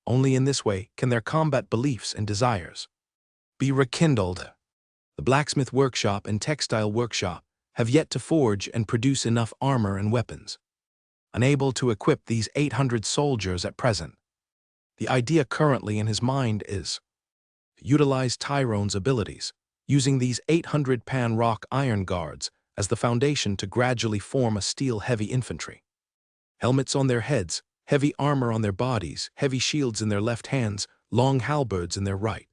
Only in this way can their combat beliefs and desires be rekindled. The blacksmith workshop and textile workshop have yet to forge and produce enough armor and weapons. Unable to equip these 800 soldiers at present, the idea currently in his mind is to utilize Tyrone's abilities, using these 800 Pan-Rock Iron Guards as the foundation to gradually form a steel heavy infantry. Helmets on their heads, heavy armor on their bodies, heavy shields in their left hands, long halberds in their right.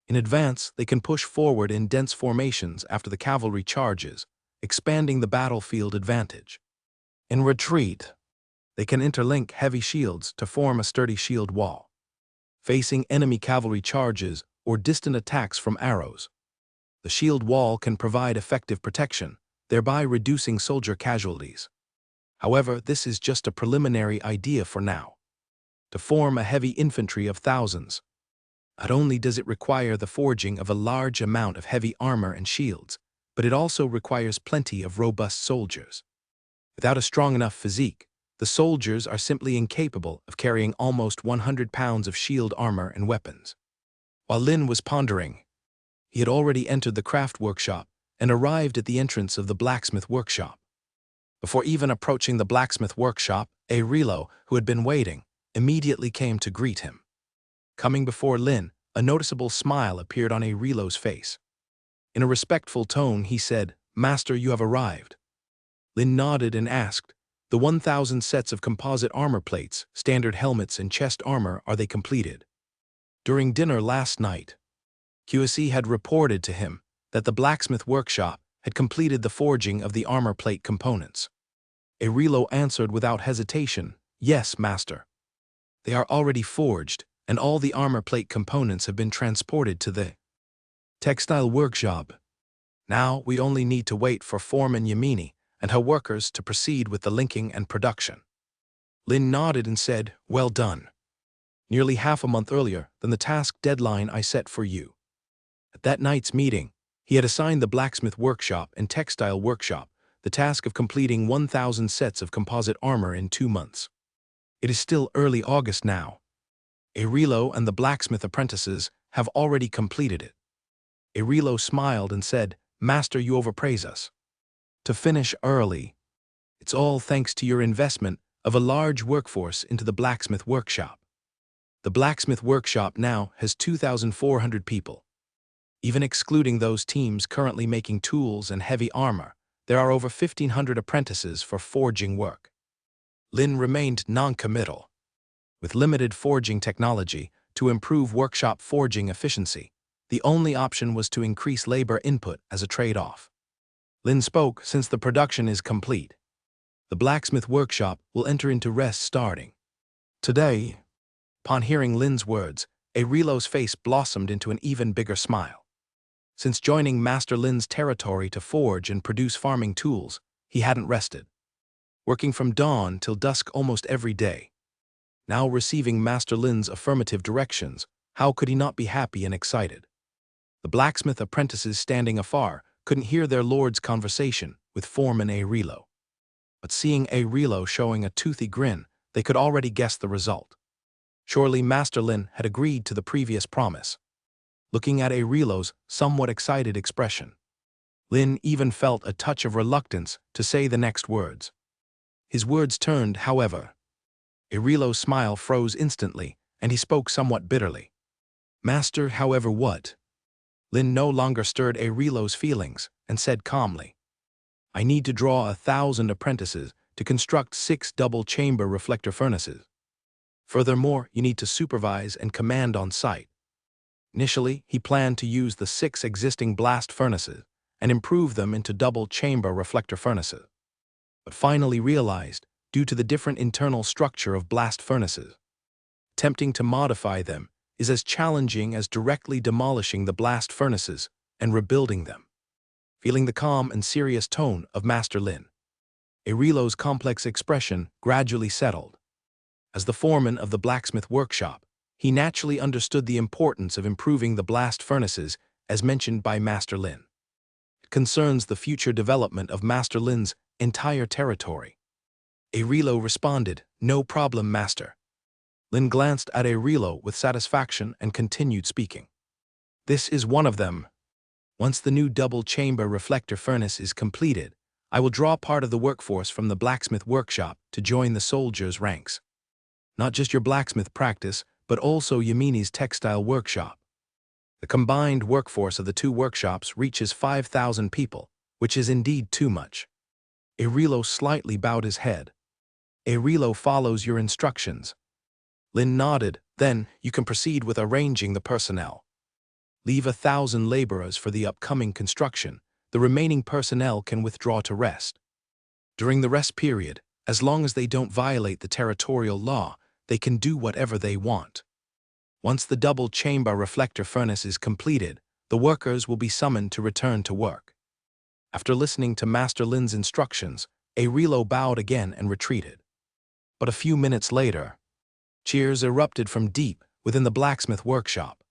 In advance, they can push forward in dense formations after the cavalry charges, expanding the battlefield advantage. In retreat, they can interlink heavy shields to form a sturdy shield wall, facing enemy cavalry charges or distant attacks from arrows. The shield wall can provide effective protection, thereby reducing soldier casualties. However, this is just a preliminary idea for now. To form a heavy infantry of thousands, not only does it require the forging of a large amount of heavy armor and shields, but it also requires plenty of robust soldiers. Without a strong enough physique, the soldiers are simply incapable of carrying almost 100 pounds of shield armor and weapons. While Lin was pondering, he had already entered the craft workshop and arrived at the entrance of the blacksmith workshop. Before even approaching the blacksmith workshop, a Relo, who had been waiting, immediately came to greet him. Coming before Lin, a noticeable smile appeared on a Relo's face. In a respectful tone, he said, "Master, you have arrived." Lin nodded and asked, "The 1,000 sets of composite armor plates, standard helmets, and chest armor, are they completed?" During dinner last night, QSE had reported to him that the blacksmith workshop had completed the forging of the armor plate components. A Relo answered without hesitation, "Yes, master. They are already forged, and all the armor plate components have been transported to the textile workshop. Now we only need to wait for Foreman Yamini and her workers to proceed with the linking and production." Lin nodded and said, "Well done. Nearly half a month earlier than the task deadline I set for you." At that night's meeting, he had assigned the blacksmith workshop and textile workshop the task of completing 1,000 sets of composite armor in 2 months. It is still early August now. Arilo and the blacksmith apprentices have already completed it. Arilo smiled and said, "Master, you overpraise us. To finish early, it's all thanks to your investment of a large workforce into the blacksmith workshop. The blacksmith workshop now has 2,400 people. Even excluding those teams currently making tools and heavy armor, there are over 1,500 apprentices for forging work." Lin remained non-committal. With limited forging technology to improve workshop forging efficiency, the only option was to increase labor input as a trade-off. Lin spoke, "Since the production is complete, the blacksmith workshop will enter into rest starting today." Upon hearing Lin's words, Arilo's face blossomed into an even bigger smile. Since joining Master Lin's territory to forge and produce farming tools, he hadn't rested, working from dawn till dusk almost every day. Now receiving Master Lin's affirmative directions, how could he not be happy and excited? The blacksmith apprentices standing afar couldn't hear their lord's conversation with Foreman Arilo. But seeing Arilo showing a toothy grin, they could already guess the result. Surely Master Lin had agreed to the previous promise. Looking at Arilo's somewhat excited expression, Lin even felt a touch of reluctance to say the next words. His words turned, however. Arilo's smile froze instantly, and he spoke somewhat bitterly. "Master, however what?" Lin no longer stirred Arilo's feelings and said calmly, "I need to draw 1,000 apprentices to construct 6 double-chamber reflector furnaces. Furthermore, you need to supervise and command on site." Initially, he planned to use the 6 existing blast furnaces and improve them into double-chamber reflector furnaces, but finally realized, due to the different internal structure of blast furnaces, attempting to modify them is as challenging as directly demolishing the blast furnaces and rebuilding them. Feeling the calm and serious tone of Master Lin, Arilo's complex expression gradually settled. As the foreman of the blacksmith workshop, he naturally understood the importance of improving the blast furnaces as mentioned by Master Lin. It concerns the future development of Master Lin's entire territory. Arilo responded, "No problem, Master." Lin glanced at Arilo with satisfaction and continued speaking. "This is one of them. Once the new double-chamber reflector furnace is completed, I will draw part of the workforce from the blacksmith workshop to join the soldiers' ranks. Not just your blacksmith practice, but also Yamini's textile workshop. The combined workforce of the 2 workshops reaches 5,000 people, which is indeed too much." Arilo slightly bowed his head. "Arilo follows your instructions." Lin nodded. "Then you can proceed with arranging the personnel. Leave 1,000 laborers for the upcoming construction. The remaining personnel can withdraw to rest. During the rest period, as long as they don't violate the territorial law, they can do whatever they want. Once the double-chamber reflector furnace is completed, the workers will be summoned to return to work." After listening to Master Lin's instructions, Arilo bowed again and retreated. But a few minutes later, cheers erupted from deep within the blacksmith workshop.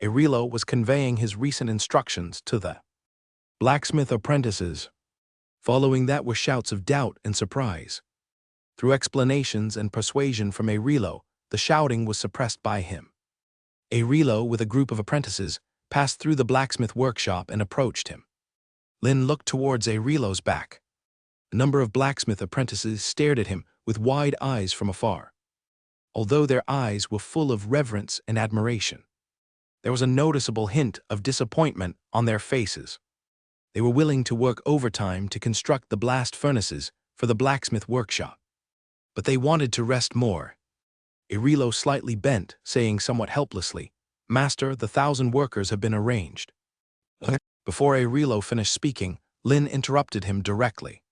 Arilo was conveying his recent instructions to the blacksmith apprentices. Following that were shouts of doubt and surprise. Through explanations and persuasion from Arilo, the shouting was suppressed by him. Arilo, with a group of apprentices, passed through the blacksmith workshop and approached him. Lin looked towards Arilo's back. A number of blacksmith apprentices stared at him with wide eyes from afar. Although their eyes were full of reverence and admiration, there was a noticeable hint of disappointment on their faces. They were willing to work overtime to construct the blast furnaces for the blacksmith workshop, but they wanted to rest more. Arilo slightly bent, saying somewhat helplessly, "Master, the 1,000 workers have been arranged." Before Arilo finished speaking, Lin interrupted him directly.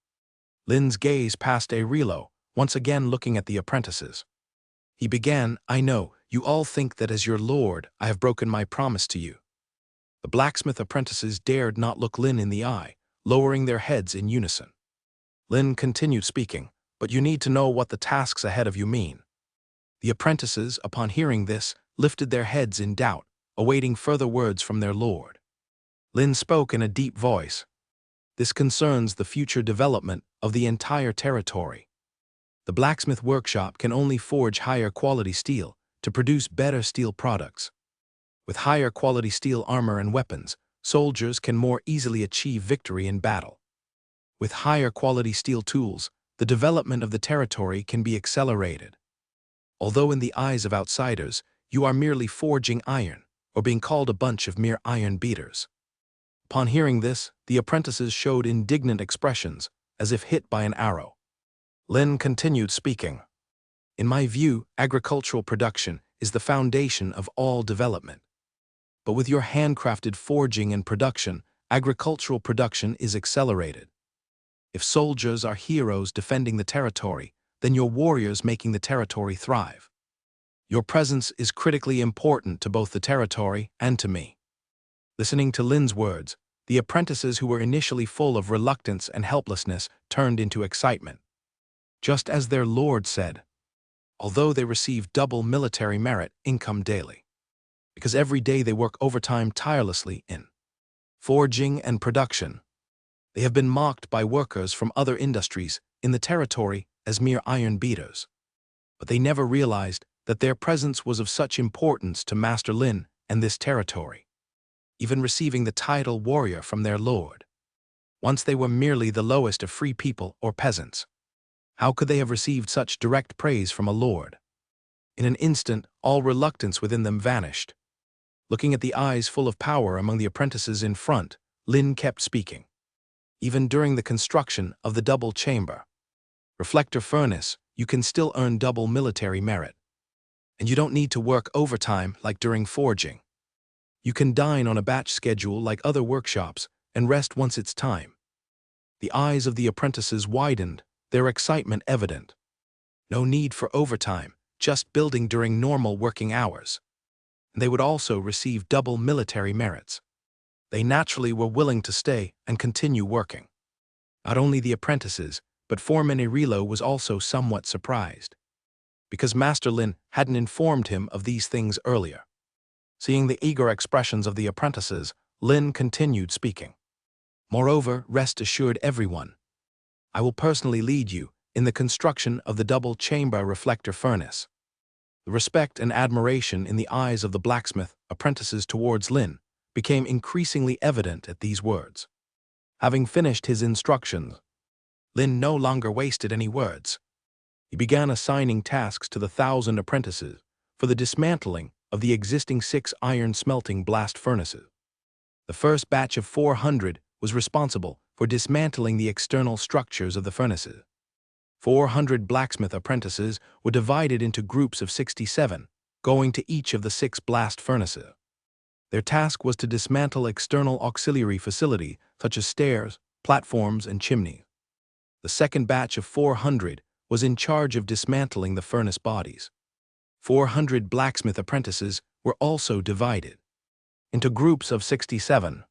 Lin's gaze passed Arilo, once again looking at the apprentices. He began, "I know, you all think that as your lord, I have broken my promise to you." The blacksmith apprentices dared not look Lin in the eye, lowering their heads in unison. Lin continued speaking, "But you need to know what the tasks ahead of you mean." The apprentices, upon hearing this, lifted their heads in doubt, awaiting further words from their lord. Lin spoke in a deep voice. This concerns the future development of the entire territory. The blacksmith workshop can only forge higher quality steel to produce better steel products. With higher quality steel armor and weapons, soldiers can more easily achieve victory in battle. With higher quality steel tools, the development of the territory can be accelerated. Although in the eyes of outsiders, you are merely forging iron, or being called a bunch of mere iron beaters. Upon hearing this, the apprentices showed indignant expressions, as if hit by an arrow. Lin continued speaking. In my view, agricultural production is the foundation of all development. But with your handcrafted forging and production, agricultural production is accelerated. If soldiers are heroes defending the territory, then your warriors making the territory thrive. Your presence is critically important to both the territory and to me. Listening to Lin's words, the apprentices who were initially full of reluctance and helplessness turned into excitement. Just as their lord said, although they receive double military merit income daily, because every day they work overtime tirelessly in forging and production, they have been mocked by workers from other industries in the territory as mere iron beaters. But they never realized that their presence was of such importance to Master Lin and this territory, even receiving the title warrior from their lord. Once they were merely the lowest of free people or peasants. How could they have received such direct praise from a lord? In an instant, all reluctance within them vanished. Looking at the eyes full of power among the apprentices in front, Lin kept speaking. Even during the construction of the double chamber reflector furnace, you can still earn double military merit. And you don't need to work overtime like during forging. You can dine on a batch schedule like other workshops and rest once it's time. The eyes of the apprentices widened, their excitement evident. No need for overtime, just building during normal working hours. And they would also receive double military merits. They naturally were willing to stay and continue working. Not only the apprentices, but Foreman Irilo was also somewhat surprised, because Master Lin hadn't informed him of these things earlier. Seeing the eager expressions of the apprentices, Lin continued speaking. Moreover, rest assured everyone, I will personally lead you in the construction of the double chamber reflector furnace. The respect and admiration in the eyes of the blacksmith apprentices towards Lin became increasingly evident at these words. Having finished his instructions, Lin no longer wasted any words. He began assigning tasks to the 1,000 apprentices for the dismantling of the existing 6 iron smelting blast furnaces. The first batch of 400 was responsible for dismantling the external structures of the furnaces. 400 blacksmith apprentices were divided into groups of 67, going to each of the 6 blast furnaces. Their task was to dismantle external auxiliary facilities such as stairs, platforms, and chimneys. The second batch of 400 was in charge of dismantling the furnace bodies. 400 blacksmith apprentices were also divided into groups of 67.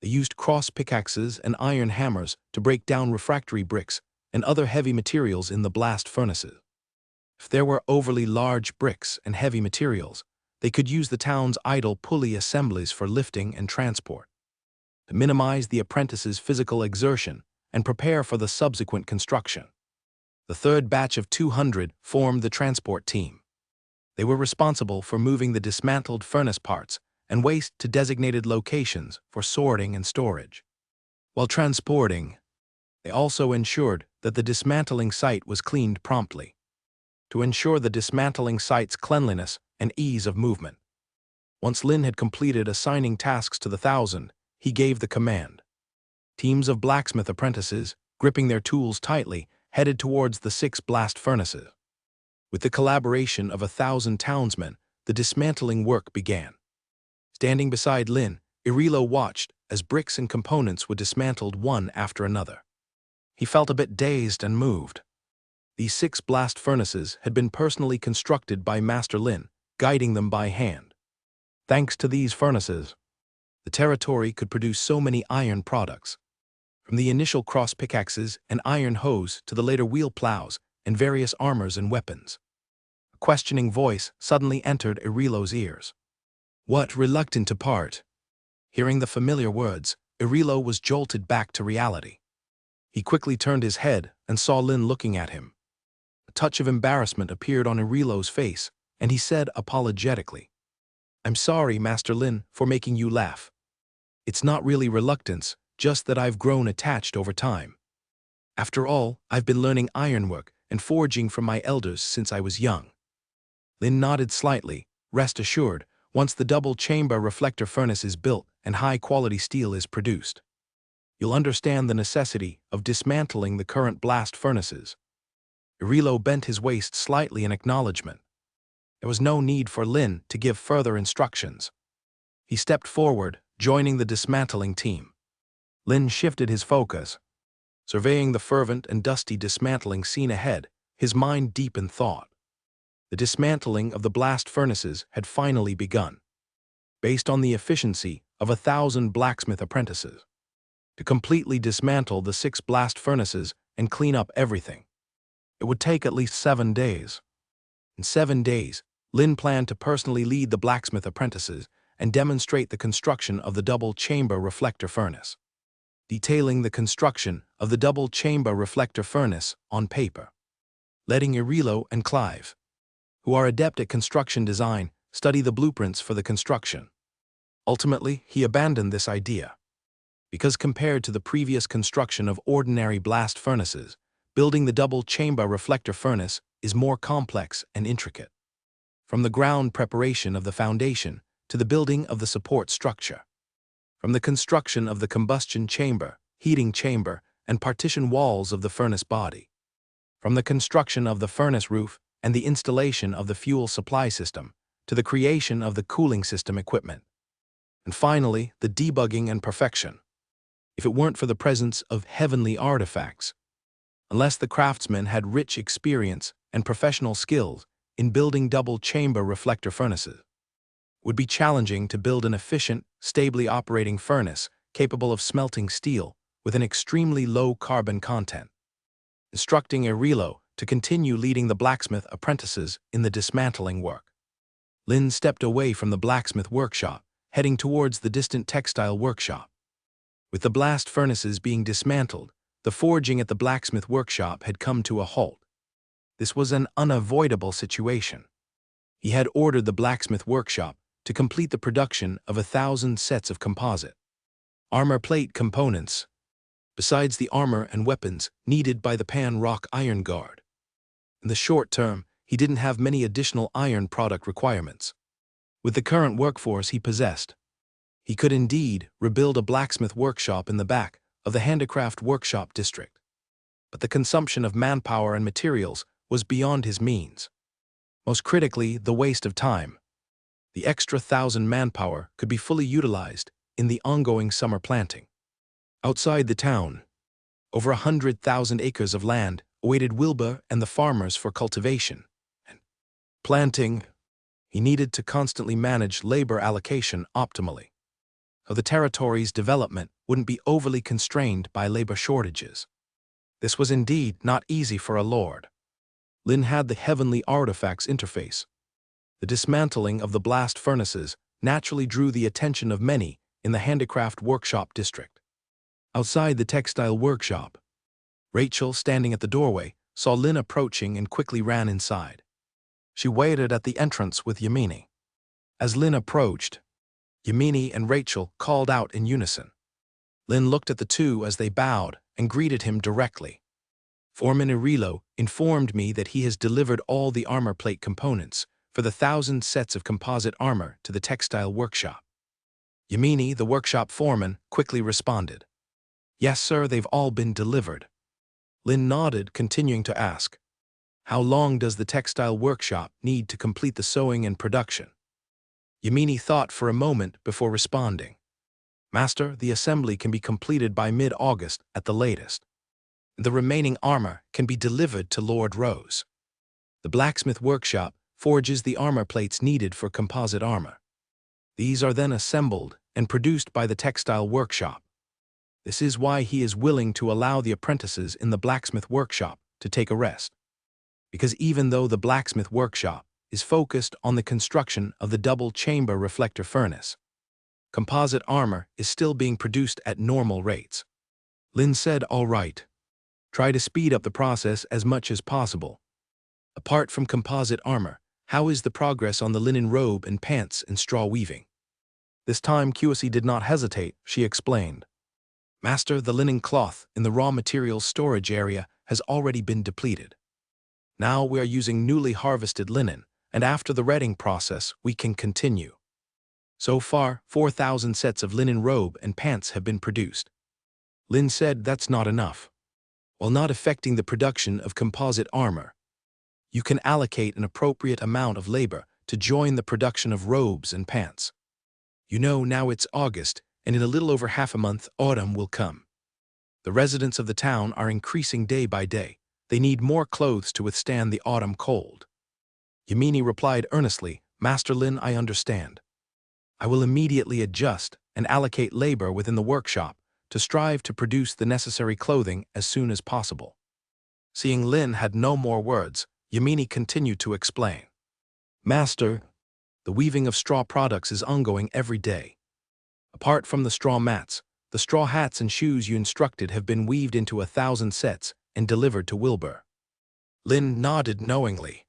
They used cross pickaxes and iron hammers to break down refractory bricks and other heavy materials in the blast furnaces. If there were overly large bricks and heavy materials, they could use the town's idle pulley assemblies for lifting and transport. To minimize the apprentices' physical exertion and prepare for the subsequent construction, the third batch of 200 formed the transport team. They were responsible for moving the dismantled furnace parts and waste to designated locations for sorting and storage. While transporting, they also ensured that the dismantling site was cleaned promptly, to ensure the dismantling site's cleanliness and ease of movement. Once Lin had completed assigning tasks to the 1,000, he gave the command. Teams of blacksmith apprentices, gripping their tools tightly, headed towards the 6 blast furnaces. With the collaboration of 1,000 townsmen, the dismantling work began. Standing beside Lin, Irilo watched as bricks and components were dismantled one after another. He felt a bit dazed and moved. These 6 blast furnaces had been personally constructed by Master Lin, guiding them by hand. Thanks to these furnaces, the territory could produce so many iron products, from the initial cross pickaxes and iron hoes to the later wheel plows and various armors and weapons. A questioning voice suddenly entered Irilo's ears. What reluctant to part? Hearing the familiar words, Irilo was jolted back to reality. He quickly turned his head and saw Lin looking at him. A touch of embarrassment appeared on Irilo's face, and he said apologetically, "I'm sorry, Master Lin, for making you laugh. It's not really reluctance, just that I've grown attached over time. After all, I've been learning ironwork and forging from my elders since I was young." Lin nodded slightly. "Rest assured, once the double-chamber reflector furnace is built and high-quality steel is produced, you'll understand the necessity of dismantling the current blast furnaces." Irilo bent his waist slightly in acknowledgement. There was no need for Lin to give further instructions. He stepped forward, joining the dismantling team. Lin shifted his focus, surveying the fervent and dusty dismantling scene ahead, his mind deep in thought. The dismantling of the blast furnaces had finally begun, based on the efficiency of 1,000 blacksmith apprentices. To completely dismantle the 6 blast furnaces and clean up everything, it would take at least 7 days. In 7 days, Lin planned to personally lead the blacksmith apprentices and demonstrate the construction of the double-chamber reflector furnace, detailing the construction of the double-chamber reflector furnace on paper, letting Irilo and Clive, who are adept at construction design, study the blueprints for the construction. Ultimately, he abandoned this idea, because compared to the previous construction of ordinary blast furnaces, building the double-chamber reflector furnace is more complex and intricate. From the ground preparation of the foundation to the building of the support structure, from the construction of the combustion chamber, heating chamber, and partition walls of the furnace body, from the construction of the furnace roof and the installation of the fuel supply system, to the creation of the cooling system equipment, and finally, the debugging and perfection. If it weren't for the presence of heavenly artifacts, unless the craftsmen had rich experience and professional skills in building double-chamber reflector furnaces, it would be challenging to build an efficient, stably operating furnace capable of smelting steel with an extremely low carbon content. Instructing Irilo to continue leading the blacksmith apprentices in the dismantling work, Lin stepped away from the blacksmith workshop, heading towards the distant textile workshop. With the blast furnaces being dismantled, the forging at the blacksmith workshop had come to a halt. This was an unavoidable situation. He had ordered the blacksmith workshop to complete the production of 1,000 sets of composite armor plate components, besides the armor and weapons needed by the Pan-Rock Iron Guard. In the short term, he didn't have many additional iron product requirements. With the current workforce he possessed, he could indeed rebuild a blacksmith workshop in the back of the handicraft workshop district. But the consumption of manpower and materials was beyond his means. Most critically, the waste of time. The extra 1,000 manpower could be fully utilized in the ongoing summer planting. Outside the town, over 100,000 acres of land awaited Wilbur and the farmers for cultivation and planting. He needed to constantly manage labor allocation optimally, so the territory's development wouldn't be overly constrained by labor shortages. This was indeed not easy for a lord. Lin had the heavenly artifacts interface. The dismantling of the blast furnaces naturally drew the attention of many in the handicraft workshop district. Outside the textile workshop, Rachel, standing at the doorway, saw Lin approaching and quickly ran inside. She waited at the entrance with Yamini. As Lin approached, Yamini and Rachel called out in unison. Lin looked at the two as they bowed and greeted him directly. "Foreman Irilo informed me that he has delivered all the armor plate components for the 1,000 sets of composite armor to the textile workshop." Yamini, the workshop foreman, quickly responded, "Yes, sir, they've all been delivered." Lin nodded, continuing to ask, "How long does the textile workshop need to complete the sewing and production?" Yamini thought for a moment before responding, "Master, the assembly can be completed by mid-August at the latest. The remaining armor can be delivered to Lord Rose. The blacksmith workshop forges the armor plates needed for composite armor. These are then assembled and produced by the textile workshop. This is why he is willing to allow the apprentices in the blacksmith workshop to take a rest. Because even though the blacksmith workshop is focused on the construction of the double-chamber reflector furnace, Composite armor is still being produced at normal rates. Lin said, "All right. Try to speed up the process as much as possible." Apart from composite armor, how is the progress on the linen robe and pants and straw weaving? This time QSE did not hesitate, she explained. Master, the linen cloth in the raw materials storage area has already been depleted. Now we are using newly harvested linen, and after the retting process, we can continue. So far, 4,000 sets of linen robe and pants have been produced. Lin said that's not enough. While not affecting the production of composite armor, you can allocate an appropriate amount of labor to join the production of robes and pants. You know, now it's August, and in a little over half a month, autumn will come. The residents of the town are increasing day by day. They need more clothes to withstand the autumn cold. Yamini replied earnestly, Master Lin, I understand. I will immediately adjust and allocate labor within the workshop to strive to produce the necessary clothing as soon as possible. Seeing Lin had no more words, Yamini continued to explain. Master, the weaving of straw products is ongoing every day. Apart from the straw mats, the straw hats and shoes you instructed have been weaved into 1,000 sets and delivered to Wilbur. Lin nodded knowingly.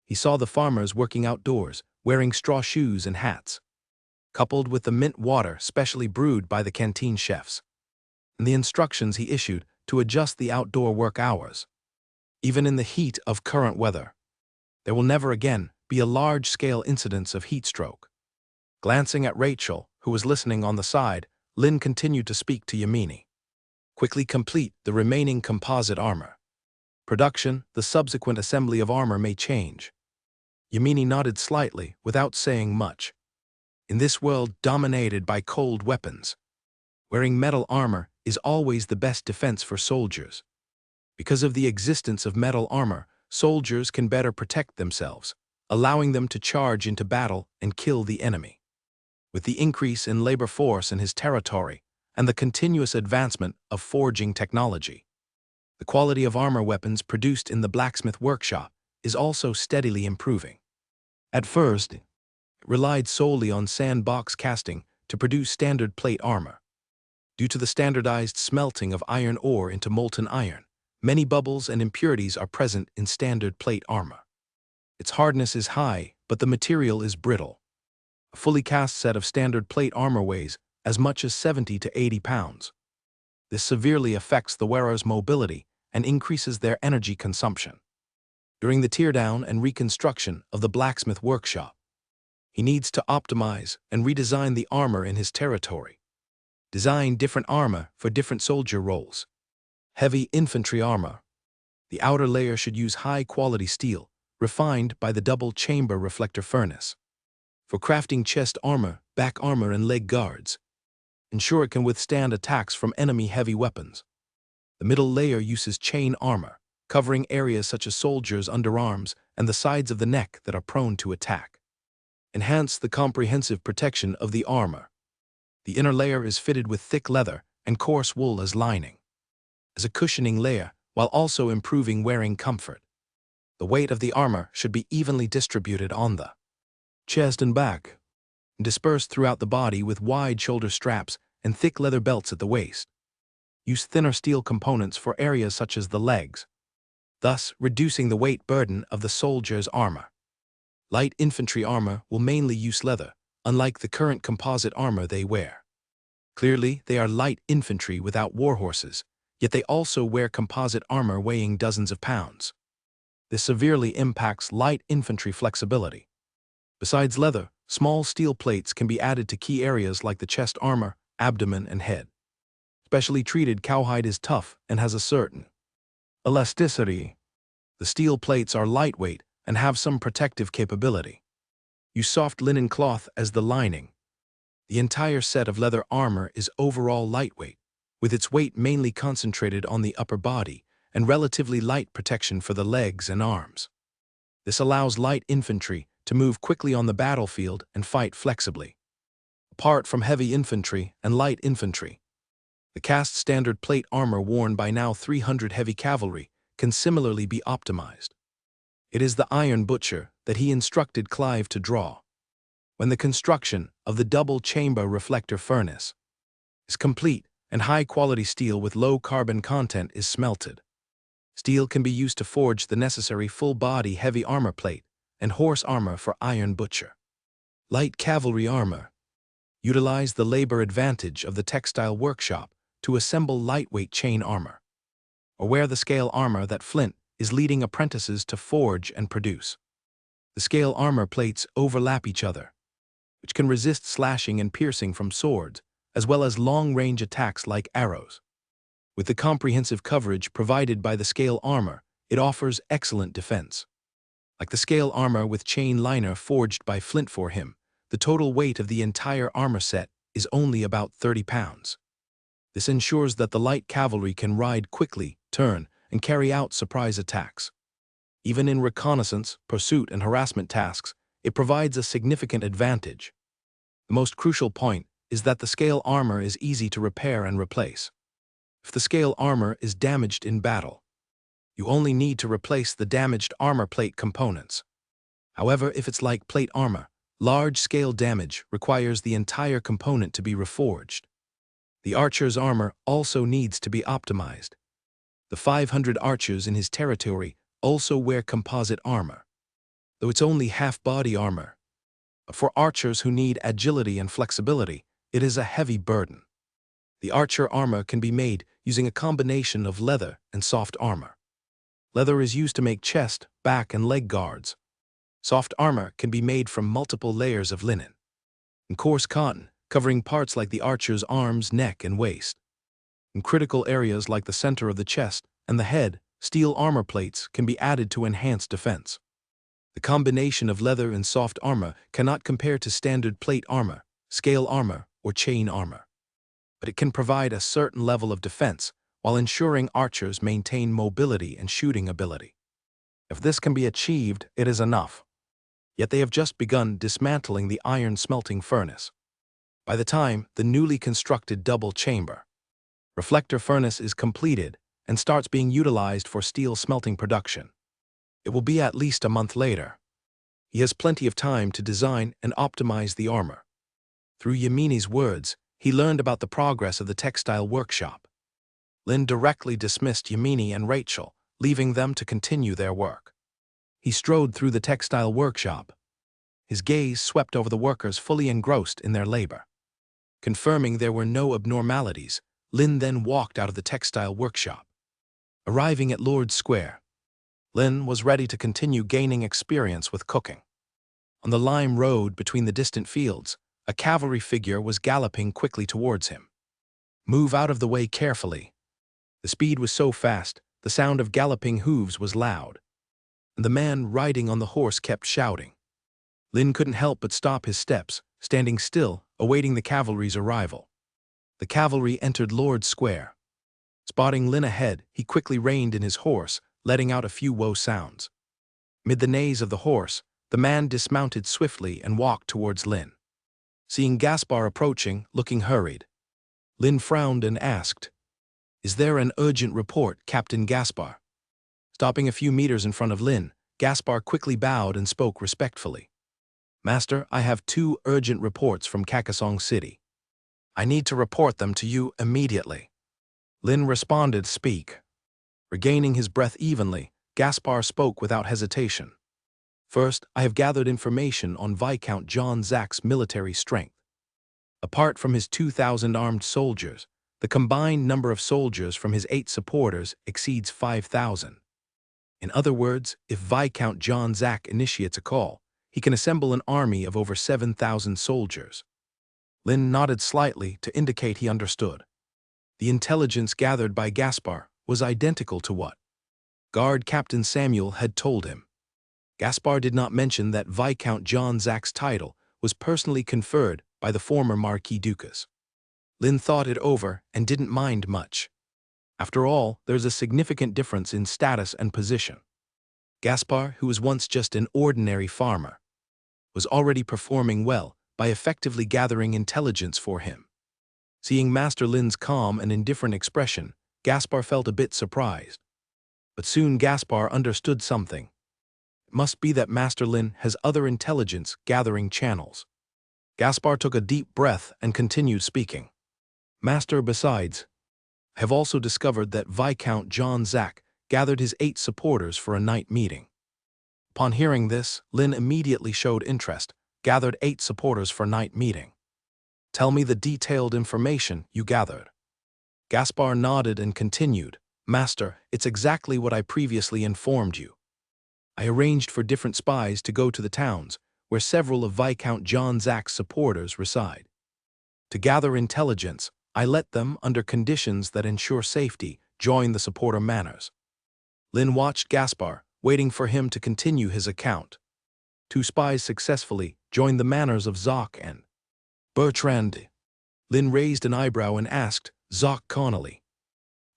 He saw the farmers working outdoors, wearing straw shoes and hats, coupled with the mint water specially brewed by the canteen chefs, and the instructions he issued to adjust the outdoor work hours. Even in the heat of current weather, there will never again be a large-scale incidence of heat stroke. Glancing at Rachel, who was listening on the side, Lin continued to speak to Yamini. Quickly complete the remaining composite armor. Production, the subsequent assembly of armor may change. Yamini nodded slightly without saying much. In this world dominated by cold weapons, wearing metal armor is always the best defense for soldiers. Because of the existence of metal armor, soldiers can better protect themselves, allowing them to charge into battle and kill the enemy. With the increase in labor force in his territory and the continuous advancement of forging technology, the quality of armor weapons produced in the blacksmith workshop is also steadily improving. At first, it relied solely on sandbox casting to produce standard plate armor. Due to the standardized smelting of iron ore into molten iron, many bubbles and impurities are present in standard plate armor. Its hardness is high, but the material is brittle. A fully cast set of standard plate armor weighs as much as 70 to 80 pounds. This severely affects the wearer's mobility and increases their energy consumption. During the teardown and reconstruction of the blacksmith workshop, he needs to optimize and redesign the armor in his territory. Design different armor for different soldier roles. Heavy infantry armor. The outer layer should use high-quality steel, refined by the double-chamber reflector furnace. For crafting chest armor, back armor, and leg guards, ensure it can withstand attacks from enemy heavy weapons. The middle layer uses chain armor, covering areas such as soldiers' underarms and the sides of the neck that are prone to attack. Enhance the comprehensive protection of the armor. The inner layer is fitted with thick leather and coarse wool as lining, as a cushioning layer, while also improving wearing comfort. The weight of the armor should be evenly distributed on the chest and back, and dispersed throughout the body with wide shoulder straps and thick leather belts at the waist. Use thinner steel components for areas such as the legs, thus reducing the weight burden of the soldier's armor. Light infantry armor will mainly use leather, unlike the current composite armor they wear. Clearly, they are light infantry without warhorses, yet they also wear composite armor weighing dozens of pounds. This severely impacts light infantry flexibility. Besides leather, small steel plates can be added to key areas like the chest armor, abdomen, and head. Specially treated cowhide is tough and has a certain elasticity. The steel plates are lightweight and have some protective capability. Use soft linen cloth as the lining. The entire set of leather armor is overall lightweight, with its weight mainly concentrated on the upper body and relatively light protection for the legs and arms. This allows light infantry to move quickly on the battlefield and fight flexibly. Apart from heavy infantry and light infantry, the cast standard plate armor worn by now 300 heavy cavalry can similarly be optimized. It is the Iron Butcher that he instructed Clive to draw. when the construction of the double-chamber reflector furnace is complete and high-quality steel with low carbon content is smelted. Steel can be used to forge the necessary full-body heavy armor plate and horse armor for Iron Butcher. Light cavalry armor. Utilize the labor advantage of the textile workshop to assemble lightweight chain armor, or wear the scale armor that Flint is leading apprentices to forge and produce. The scale armor plates overlap each other, which can resist slashing and piercing from swords, as well as long-range attacks like arrows. With the comprehensive coverage provided by the scale armor, it offers excellent defense. Like the scale armor with chain liner forged by Flint for him, the total weight of the entire armor set is only about 30 pounds. This ensures that the light cavalry can ride quickly, turn, and carry out surprise attacks. Even in reconnaissance, pursuit, and harassment tasks, it provides a significant advantage. The most crucial point is that the scale armor is easy to repair and replace. If the scale armor is damaged in battle, you only need to replace the damaged armor plate components. However, if it's like plate armor, large-scale damage requires the entire component to be reforged. The archer's armor also needs to be optimized. The 500 archers in his territory also wear composite armor, though it's only half-body armor. But for archers who need agility and flexibility, it is a heavy burden. The archer armor can be made using a combination of leather and soft armor. Leather is used to make chest, back, and leg guards. Soft armor can be made from multiple layers of linen and coarse cotton, covering parts like the archer's arms, neck, and waist. In critical areas like the center of the chest and the head, steel armor plates can be added to enhance defense. The combination of leather and soft armor cannot compare to standard plate armor, scale armor, or chain armor, but it can provide a certain level of defense while ensuring archers maintain mobility and shooting ability. If this can be achieved, it is enough. Yet they have just begun dismantling the iron smelting furnace. By the time the newly constructed double-chamber reflector furnace is completed and starts being utilized for steel smelting production, it will be at least a month later. He has plenty of time to design and optimize the armor. Through Yamini's words, he learned about the progress of the textile workshop. Lynn directly dismissed Yamini and Rachel, leaving them to continue their work. He strode through the textile workshop. His gaze swept over the workers fully engrossed in their labor. Confirming there were no abnormalities, Lynn then walked out of the textile workshop. Arriving at Lord's Square, Lynn was ready to continue gaining experience with cooking. On the lime road between the distant fields, a cavalry figure was galloping quickly towards him. Move out of the way carefully. The speed was so fast, the sound of galloping hooves was loud, and the man riding on the horse kept shouting. Lynn couldn't help but stop his steps, standing still, awaiting the cavalry's arrival. The cavalry entered Lord's Square. Spotting Lynn ahead, he quickly reined in his horse, letting out a few woe sounds. Mid the neighs of the horse, the man dismounted swiftly and walked towards Lynn. Seeing Gaspar approaching, looking hurried, Lynn frowned and asked, "Is there an urgent report, Captain Gaspar?" Stopping a few meters in front of Lynn, Gaspar quickly bowed and spoke respectfully. "Master, I have 2 urgent reports from Kakasong City. I need to report them to you immediately." Lynn responded, "Speak." Regaining his breath evenly, Gaspar spoke without hesitation. "First, I have gathered information on Viscount John Zach's military strength. Apart from his 2,000 armed soldiers, the combined number of soldiers from his 8 supporters exceeds 5,000. In other words, if Viscount John Zach initiates a call, he can assemble an army of over 7,000 soldiers." Lynn nodded slightly to indicate he understood. The intelligence gathered by Gaspar was identical to what Guard Captain Samuel had told him. Gaspar did not mention that Viscount John Zach's title was personally conferred by the former Marquis Ducas. Lynn thought it over and didn't mind much. After all, there's a significant difference in status and position. Gaspar, who was once just an ordinary farmer, was already performing well by effectively gathering intelligence for him. Seeing Master Lin's calm and indifferent expression, Gaspar felt a bit surprised. But soon Gaspar understood something. It must be that Master Lin has other intelligence gathering channels. Gaspar took a deep breath and continued speaking. Master, besides, I have also discovered that Viscount John Zack gathered his 8 supporters for a night meeting. Upon hearing this, Lynn immediately showed interest, gathered 8 supporters for night meeting. Tell me the detailed information you gathered. Gaspar nodded and continued, Master, it's exactly what I previously informed you. I arranged for different spies to go to the towns, where several of Viscount John Zack's supporters reside. To gather intelligence, I let them, under conditions that ensure safety, join the supporter manors. Lynn watched Gaspar, waiting for him to continue his account. 2 spies successfully joined the manors of Zoc and Bertrand. Lynn raised an eyebrow and asked, Zoc Connolly.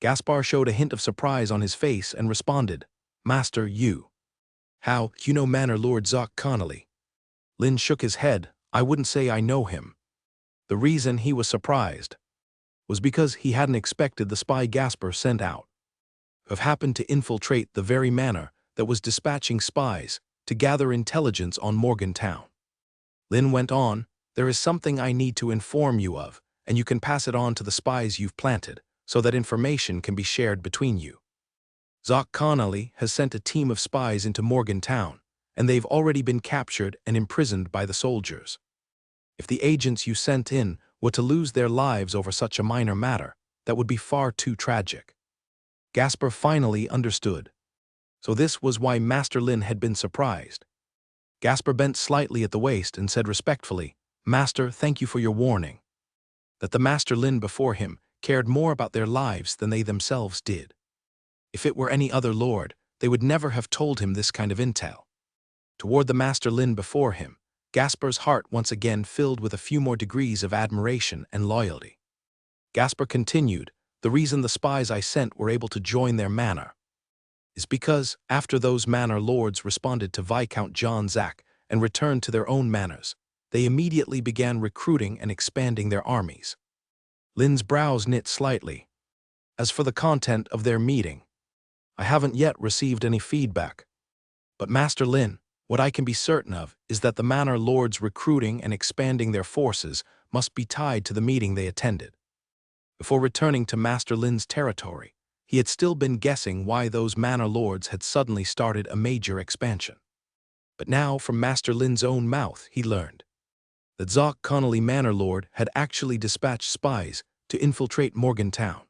Gaspar showed a hint of surprise on his face and responded, Master, you. How, you know Manor Lord Zoc Connolly? Lynn shook his head. I wouldn't say I know him. The reason he was surprised was because he hadn't expected the spy Gaspar sent out have happened to infiltrate the very manor that was dispatching spies to gather intelligence on Morgantown. Lynn went on, there is something I need to inform you of, and you can pass it on to the spies you've planted, so that information can be shared between you. Zoc Connolly has sent a team of spies into Morgantown, and they've already been captured and imprisoned by the soldiers. If the agents you sent in were to lose their lives over such a minor matter, that would be far too tragic. Gaspar finally understood. So this was why Master Lynn had been surprised. Gaspar bent slightly at the waist and said respectfully, Master, thank you for your warning. That the Master Lynn before him cared more about their lives than they themselves did. If it were any other lord, they would never have told him this kind of intel. Toward the Master Lynn before him, Gaspar's heart once again filled with a few more degrees of admiration and loyalty. Gaspar continued, the reason the spies I sent were able to join their manor is because, after those manor lords responded to Viscount John Zack and returned to their own manors, they immediately began recruiting and expanding their armies. Lynn's brows knit slightly. As for the content of their meeting, I haven't yet received any feedback. But Master Lynn, what I can be certain of is that the manor lords recruiting and expanding their forces must be tied to the meeting they attended. Before returning to Master Lynn's territory, he had still been guessing why those manor lords had suddenly started a major expansion. But now, from Master Lynn's own mouth, he learned that Zoc Connolly Manor Lord had actually dispatched spies to infiltrate Morgantown.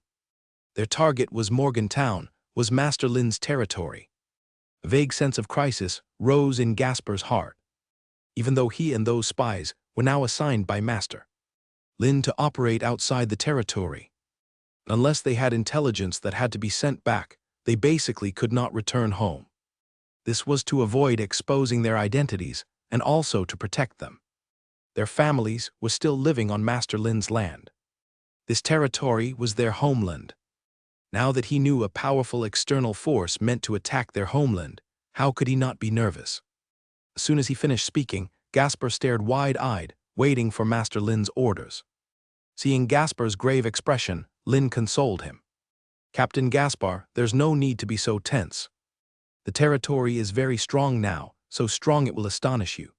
Their target was Morgantown, was Master Lynn's territory. A vague sense of crisis rose in Gaspar's heart, even though he and those spies were now assigned by Master Lynn to operate outside the territory. Unless they had intelligence that had to be sent back, they basically could not return home. This was to avoid exposing their identities and also to protect them. Their families were still living on Master Lynn's land. This territory was their homeland. Now that he knew a powerful external force meant to attack their homeland, how could he not be nervous? As soon as he finished speaking, Gaspar stared wide-eyed, waiting for Master Lynn's orders. Seeing Gaspar's grave expression, Lynn consoled him. Captain Gaspar, there's no need to be so tense. The territory is very strong now, so strong it will astonish you.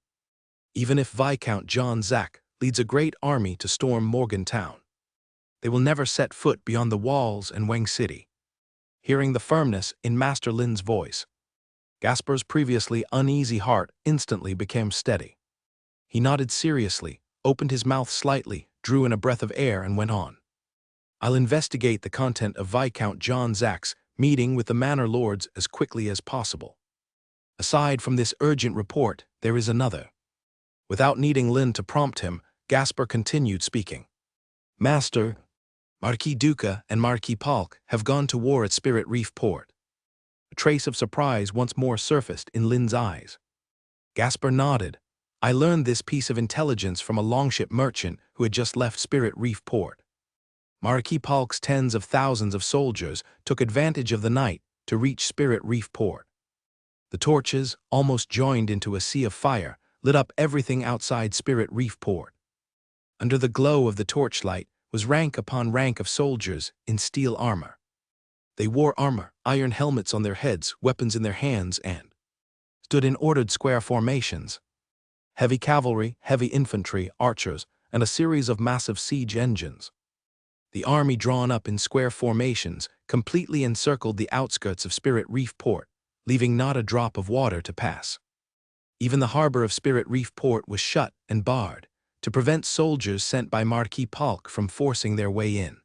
Even if Viscount John Zack leads a great army to storm Morgantown, they will never set foot beyond the walls and Wang City. Hearing the firmness in Master Lynn's voice, Gaspar's previously uneasy heart instantly became steady. He nodded seriously, opened his mouth slightly, drew in a breath of air and went on. I'll investigate the content of Viscount John Zack's meeting with the manor lords as quickly as possible. Aside from this urgent report, there is another. Without needing Lynn to prompt him, Gaspar continued speaking. Master, Marquis Duca and Marquis Palk have gone to war at Spirit Reef Port. A trace of surprise once more surfaced in Lynn's eyes. Gaspar nodded. I learned this piece of intelligence from a longship merchant who had just left Spirit Reef Port. Marquis Palk's tens of thousands of soldiers took advantage of the night to reach Spirit Reef Port. The torches, almost joined into a sea of fire, lit up everything outside Spirit Reef Port. Under the glow of the torchlight was rank upon rank of soldiers in steel armor. They wore armor, iron helmets on their heads, weapons in their hands, and stood in ordered square formations. heavy cavalry, heavy infantry, archers, and a series of massive siege engines. The army, drawn up in square formations, completely encircled the outskirts of Spirit Reef Port, leaving not a drop of water to pass. Even the harbor of Spirit Reef Port was shut and barred, to prevent soldiers sent by Marquis Polk from forcing their way in.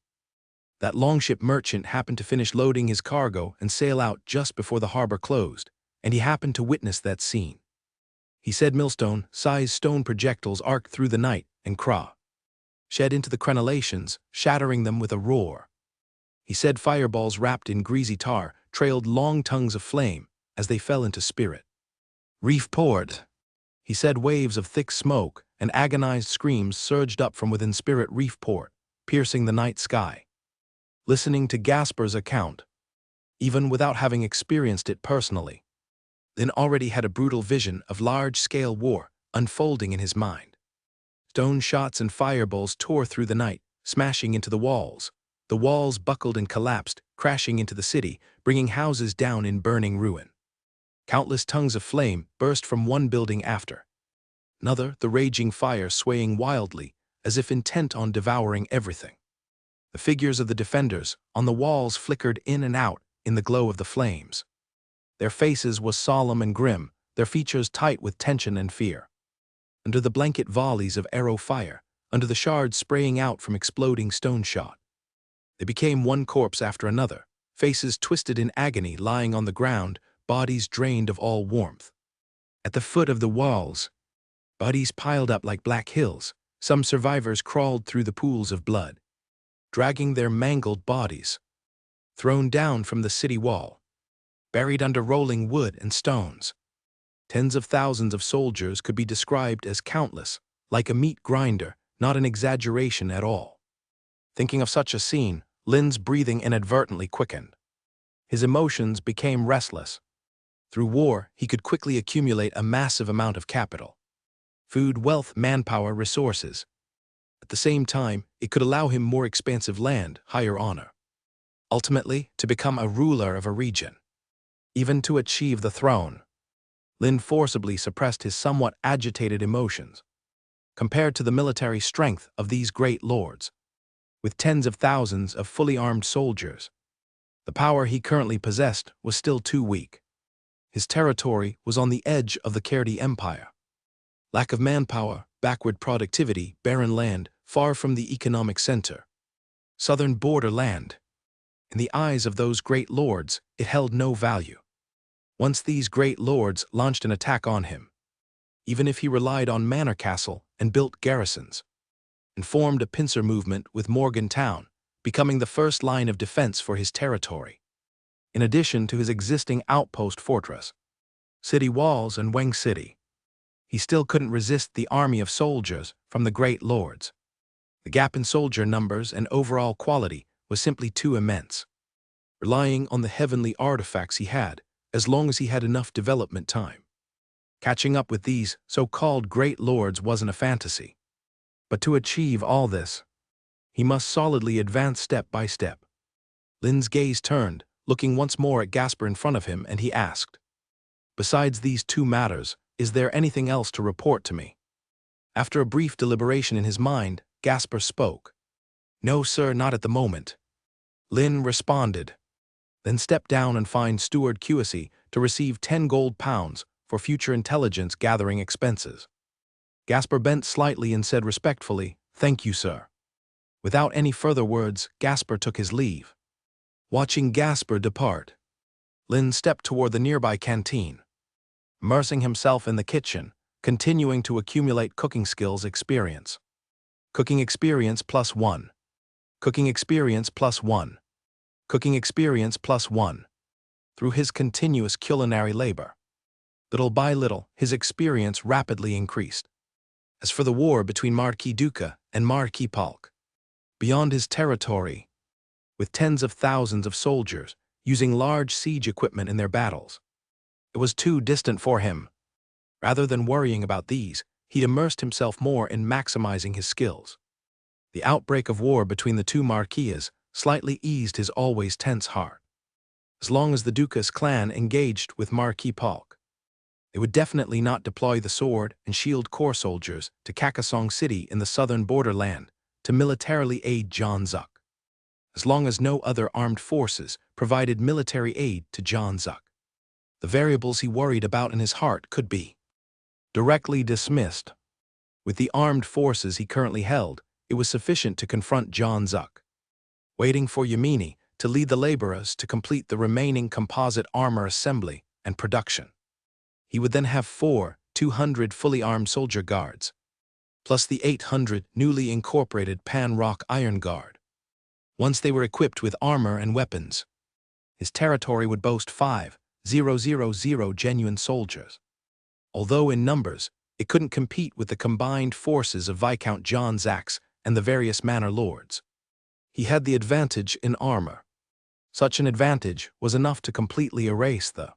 That longship merchant happened to finish loading his cargo and sail out just before the harbor closed, and he happened to witness that scene. He said millstone-sized stone projectiles arced through the night and shed into the crenellations, shattering them with a roar. He said fireballs wrapped in greasy tar trailed long tongues of flame as they fell into Spirit Reef Port. He said waves of thick smoke and agonized screams surged up from within Spirit Reef Port, piercing the night sky. Listening to Gasper's account, even without having experienced it personally, Lynn already had a brutal vision of large-scale war unfolding in his mind. Stone shots and fireballs tore through the night, smashing into the walls. The walls buckled and collapsed, crashing into the city, bringing houses down in burning ruin. Countless tongues of flame burst from one building after another, the raging fire swaying wildly, as if intent on devouring everything. The figures of the defenders on the walls flickered in and out in the glow of the flames. Their faces were solemn and grim, their features tight with tension and fear. Under the blanket volleys of arrow fire, under the shards spraying out from exploding stone shot, they became one corpse after another, faces twisted in agony lying on the ground, bodies drained of all warmth. At the foot of the walls, bodies piled up like black hills. Some survivors crawled through the pools of blood, dragging their mangled bodies, thrown down from the city wall, buried under rolling wood and stones. Tens of thousands of soldiers could be described as countless, like a meat grinder, not an exaggeration at all. Thinking of such a scene, Lynn's breathing inadvertently quickened. His emotions became restless. Through war, he could quickly accumulate a massive amount of capital. Food, wealth, manpower, resources. At the same time, it could allow him more expansive land, higher honor. Ultimately, to become a ruler of a region. Even to achieve the throne. Lynn forcibly suppressed his somewhat agitated emotions. Compared to the military strength of these great lords, with tens of thousands of fully armed soldiers, the power he currently possessed was still too weak. His territory was on the edge of the Kerdi Empire. Lack of manpower, backward productivity, barren land, far from the economic center. Southern border land. In the eyes of those great lords, it held no value. Once these great lords launched an attack on him, even if he relied on Manor Castle and built garrisons, and formed a pincer movement with Morgantown, becoming the first line of defense for his territory. In addition to his existing outpost fortress, city walls, and Weng City, he still couldn't resist the army of soldiers from the great lords. The gap in soldier numbers and overall quality was simply too immense. Relying on the heavenly artifacts he had, as long as he had enough development time. Catching up with these so-called great lords wasn't a fantasy. But to achieve all this, he must solidly advance step by step. Lynn's gaze turned, looking once more at Gasper in front of him, and he asked, "Besides these two matters, is there anything else to report to me?" After a brief deliberation in his mind, Gasper spoke. "No, sir, not at the moment," Lynn responded. "Then step down and find Steward Cusey to receive 10 gold pounds for future intelligence gathering expenses." Gasper bent slightly and said respectfully, "Thank you, sir." Without any further words, Gasper took his leave. Watching Gasper depart, Lynn stepped toward the nearby canteen, immersing himself in the kitchen, continuing to accumulate cooking skills experience. Cooking experience +1. Cooking experience +1. Cooking experience +1. Through his continuous culinary labor, little by little, his experience rapidly increased. As for the war between Marquis Duca and Marquis Polk, beyond his territory, with tens of thousands of soldiers using large siege equipment in their battles, it was too distant for him. Rather than worrying about these, he immersed himself more in maximizing his skills. The outbreak of war between the two marquises slightly eased his always tense heart. As long as the Duca's clan engaged with Marquis Polk, They would definitely not deploy the sword and shield corps soldiers to Kakasong City in the southern borderland to militarily aid John Zuck, as long as no other armed forces provided military aid to John Zuck. The variables he worried about in his heart could be directly dismissed. With the armed forces he currently held, it was sufficient to confront John Zuck. Waiting for Yamini to lead the laborers to complete the remaining composite armor assembly and production. He would then have 200 fully armed soldier guards, plus the 800 newly incorporated Pan-Rock Iron Guard. Once they were equipped with armor and weapons, his territory would boast 5,000 genuine soldiers. Although in numbers, it couldn't compete with the combined forces of Viscount John Zax and the various manor lords. He had the advantage in armor. Such an advantage was enough to completely erase the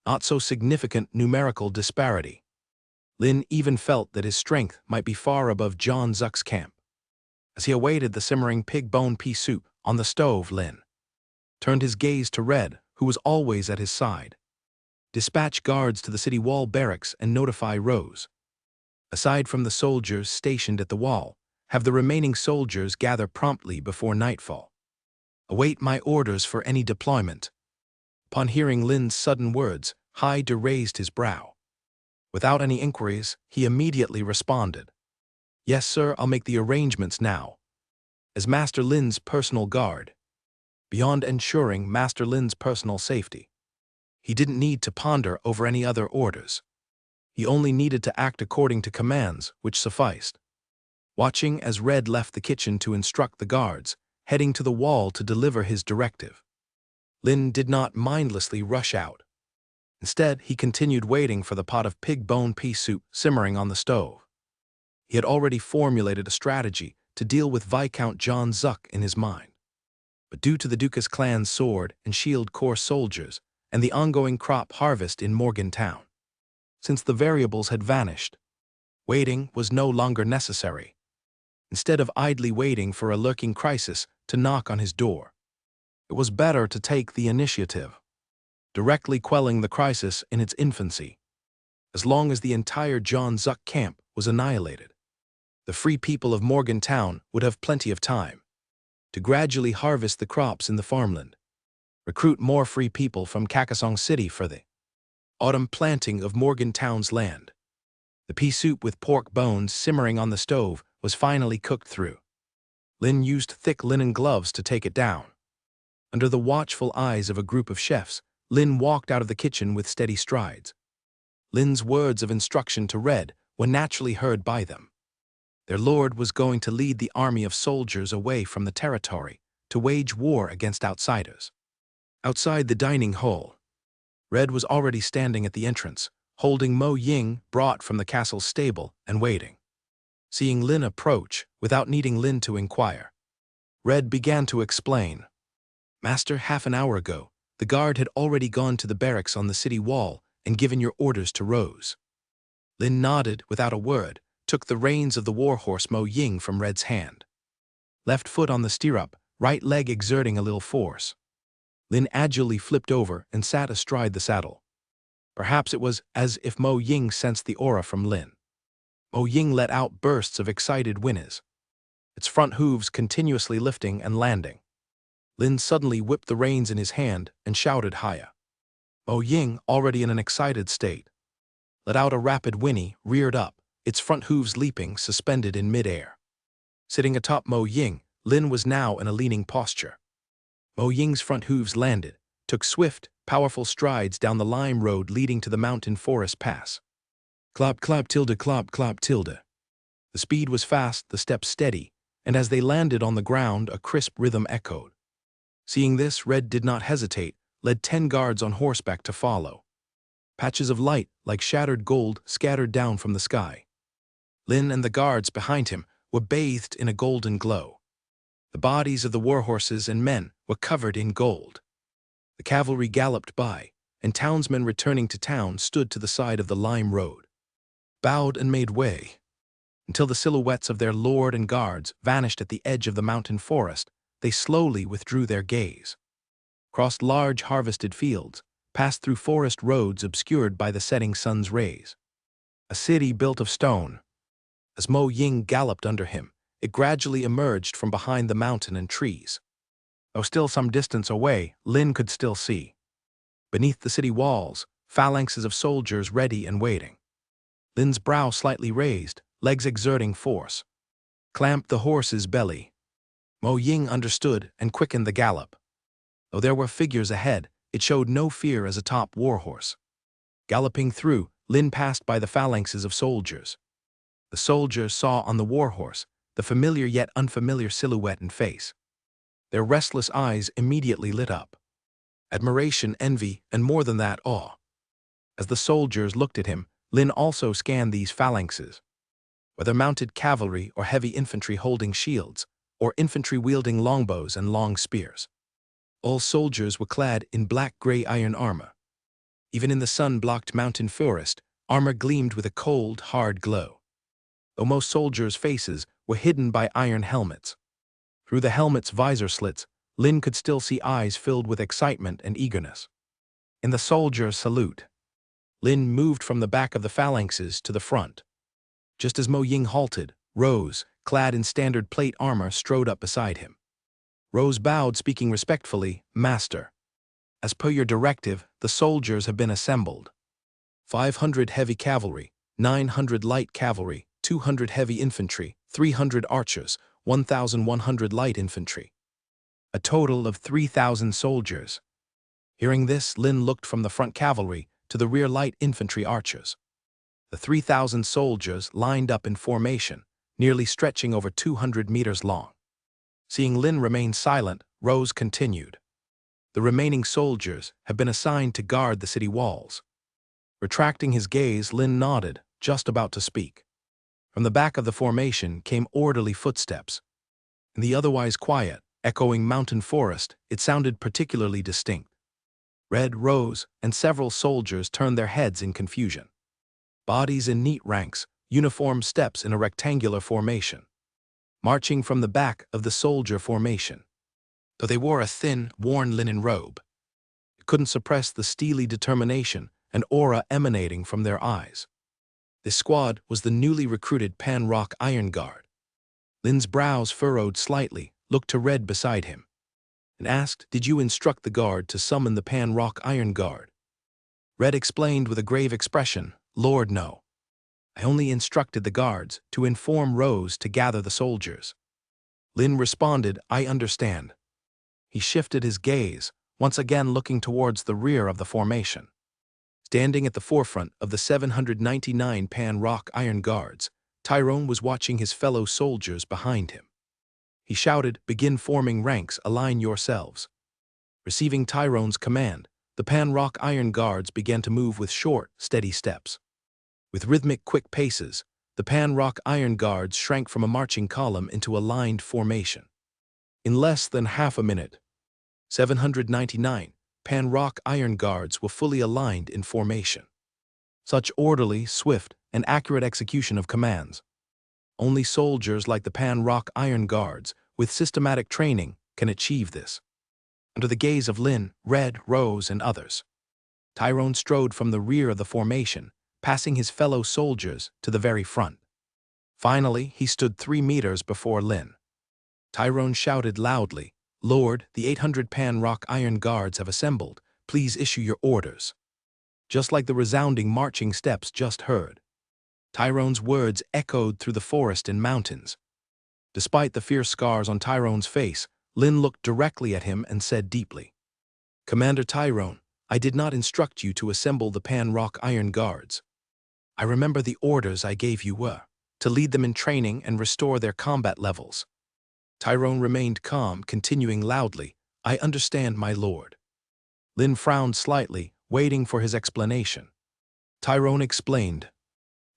not-so-significant numerical disparity. Lin even felt that his strength might be far above John Zuck's camp. As he awaited the simmering pig bone pea soup on the stove, Lin turned his gaze to Red, who was always at his side. Dispatch guards to the city wall barracks and notify Rose. Aside from the soldiers stationed at the wall, have the remaining soldiers gather promptly before nightfall. Await my orders for any deployment. Upon hearing Lin's sudden words, Hyde raised his brow. Without any inquiries, he immediately responded. Yes, sir, I'll make the arrangements now. As Master Lin's personal guard, beyond ensuring Master Lin's personal safety, he didn't need to ponder over any other orders. He only needed to act according to commands, which sufficed. Watching as Red left the kitchen to instruct the guards, heading to the wall to deliver his directive, Lin did not mindlessly rush out. Instead, he continued waiting for the pot of pig bone pea soup simmering on the stove. He had already formulated a strategy to deal with Viscount John Zuck in his mind. But due to the Dukas clan's sword and shield corps soldiers and the ongoing crop harvest in Morgantown, since the variables had vanished, waiting was no longer necessary. Instead of idly waiting for a lurking crisis to knock on his door, it was better to take the initiative, directly quelling the crisis in its infancy. As long as the entire John Zuck camp was annihilated, the free people of Morgantown would have plenty of time to gradually harvest the crops in the farmland, recruit more free people from Kakasong City for the autumn planting of Morgantown's land. The pea soup with pork bones simmering on the stove was finally cooked through. Lin used thick linen gloves to take it down. Under the watchful eyes of a group of chefs, Lin walked out of the kitchen with steady strides. Lin's words of instruction to Red were naturally heard by them. Their lord was going to lead the army of soldiers away from the territory to wage war against outsiders. Outside the dining hall, Red was already standing at the entrance, holding Mo Ying brought from the castle's stable and waiting. Seeing Lin approach, without needing Lin to inquire, Red began to explain. Master, half an hour ago, the guard had already gone to the barracks on the city wall and given your orders to Rose. Lin nodded without a word, took the reins of the warhorse Mo Ying from Red's hand. Left foot on the stirrup, right leg exerting a little force. Lin agilely flipped over and sat astride the saddle. Perhaps it was as if Mo Ying sensed the aura from Lin. Mo Ying let out bursts of excited whinnies, its front hooves continuously lifting and landing. Lin suddenly whipped the reins in his hand and shouted Haya. Mo Ying, already in an excited state, let out a rapid whinny, reared up, its front hooves leaping, suspended in midair. Sitting atop Mo Ying, Lin was now in a leaning posture. Mo Ying's front hooves landed, took swift, powerful strides down the lime road leading to the mountain forest pass. Clop, clop, tilde, clop, clop, tilde. The speed was fast, the steps steady, and as they landed on the ground, a crisp rhythm echoed. Seeing this, Red did not hesitate, led 10 guards on horseback to follow. Patches of light, like shattered gold, scattered down from the sky. Lin and the guards behind him were bathed in a golden glow. The bodies of the warhorses and men were covered in gold. The cavalry galloped by, and townsmen returning to town stood to the side of the lime road, bowed and made way, until the silhouettes of their lord and guards vanished at the edge of the mountain forest. They slowly withdrew their gaze, crossed large harvested fields, passed through forest roads obscured by the setting sun's rays. A city built of stone. As Mo Ying galloped under him, it gradually emerged from behind the mountain and trees. Though still some distance away, Lin could still see. Beneath the city walls, phalanxes of soldiers ready and waiting. Lin's brow slightly raised, legs exerting force. Clamped the horse's belly. Mo Ying understood and quickened the gallop. Though there were figures ahead, it showed no fear as a top warhorse. Galloping through, Lin passed by the phalanxes of soldiers. The soldiers saw on the warhorse the familiar yet unfamiliar silhouette and face. Their restless eyes immediately lit up. Admiration, envy, and more than that, awe. As the soldiers looked at him, Lin also scanned these phalanxes. Whether mounted cavalry or heavy infantry holding shields, or infantry wielding longbows and long spears. All soldiers were clad in black-gray iron armor. Even in the sun-blocked mountain forest, armor gleamed with a cold, hard glow. Though most soldiers' faces were hidden by iron helmets. Through the helmet's visor slits, Lin could still see eyes filled with excitement and eagerness. In the soldier's salute, Lin moved from the back of the phalanxes to the front. Just as Mo Ying halted, Rose, clad in standard plate armor, strode up beside him. Rose bowed, speaking respectfully, "Master, as per your directive, the soldiers have been assembled. 500 heavy cavalry, 900 light cavalry, 200 heavy infantry, 300 archers, 1,100 light infantry. A total of 3,000 soldiers." Hearing this, Lin looked from the front cavalry to the rear light infantry archers. The 3,000 soldiers lined up in formation, nearly stretching over 200 meters long. Seeing Lin remain silent, Rose continued. The remaining soldiers have been assigned to guard the city walls. Retracting his gaze, Lin nodded, just about to speak. From the back of the formation came orderly footsteps. In the otherwise quiet, echoing mountain forest, it sounded particularly distinct. Red, Rose, and several soldiers turned their heads in confusion. Bodies in neat ranks, uniform steps in a rectangular formation. Marching from the back of the soldier formation. Though they wore a thin, worn linen robe, it couldn't suppress the steely determination and aura emanating from their eyes. This squad was the newly recruited Pan-Rock Iron Guard. Lin's brows furrowed slightly, looked to Red beside him, and asked, "Did you instruct the guard to summon the Pan-Rock Iron Guard?" Red explained with a grave expression, "Lord, no. I only instructed the guards to inform Rose to gather the soldiers." Lin responded, "I understand." He shifted his gaze, once again looking towards the rear of the formation. Standing at the forefront of the 799 Pan-Rock Iron Guards, Tyrone was watching his fellow soldiers behind him. He shouted, "Begin forming ranks, align yourselves." Receiving Tyrone's command, the Pan-Rock Iron Guards began to move with short, steady steps. With rhythmic, quick paces, the Pan-Rock Iron Guards shrank from a marching column into a lined formation. In less than half a minute, 799 Pan-Rock Iron Guards were fully aligned in formation. Such orderly, swift, and accurate execution of commands. Only soldiers like the Pan-Rock Iron Guards, with systematic training, can achieve this. Under the gaze of Lin, Red, Rose, and others, Tyrone strode from the rear of the formation, passing his fellow soldiers to the very front. Finally, he stood 3 meters before Lin. Tyrone shouted loudly, "Lord, the 800 Pan-Rock Iron Guards have assembled. Please issue your orders." Just like the resounding marching steps just heard, Tyrone's words echoed through the forest and mountains. Despite the fierce scars on Tyrone's face, Lin looked directly at him and said deeply, "Commander Tyrone, I did not instruct you to assemble the Pan-Rock Iron Guards. I remember the orders I gave you were to lead them in training and restore their combat levels." Tyrone remained calm, continuing loudly, "I understand, my lord." Lin frowned slightly, waiting for his explanation. Tyrone explained,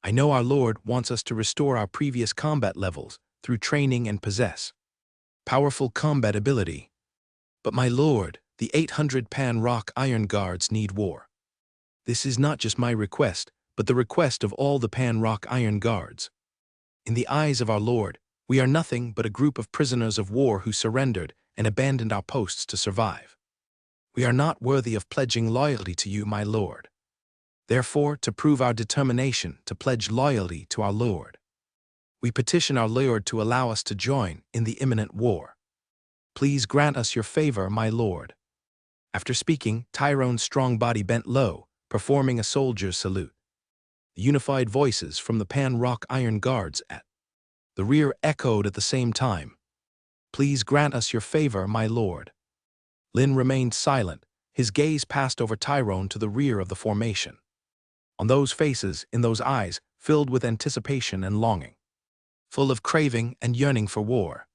"I know our lord wants us to restore our previous combat levels through training and possess powerful combat ability. But my lord, the 800 Pan-Rock Iron Guards need war. This is not just my request, but the request of all the Pan-Rock Iron Guards. In the eyes of our lord, we are nothing but a group of prisoners of war who surrendered and abandoned our posts to survive. We are not worthy of pledging loyalty to you, my lord. Therefore, to prove our determination to pledge loyalty to our lord, we petition our lord to allow us to join in the imminent war. Please grant us your favor, my lord." After speaking, Tyrone's strong body bent low, performing a soldier's salute. The unified voices from the Pan-Rock Iron Guards at the rear echoed at the same time. "Please grant us your favor, my lord." Lyn remained silent, his gaze passed over Tyrone to the rear of the formation. On those faces, in those eyes, filled with anticipation and longing, full of craving and yearning for war,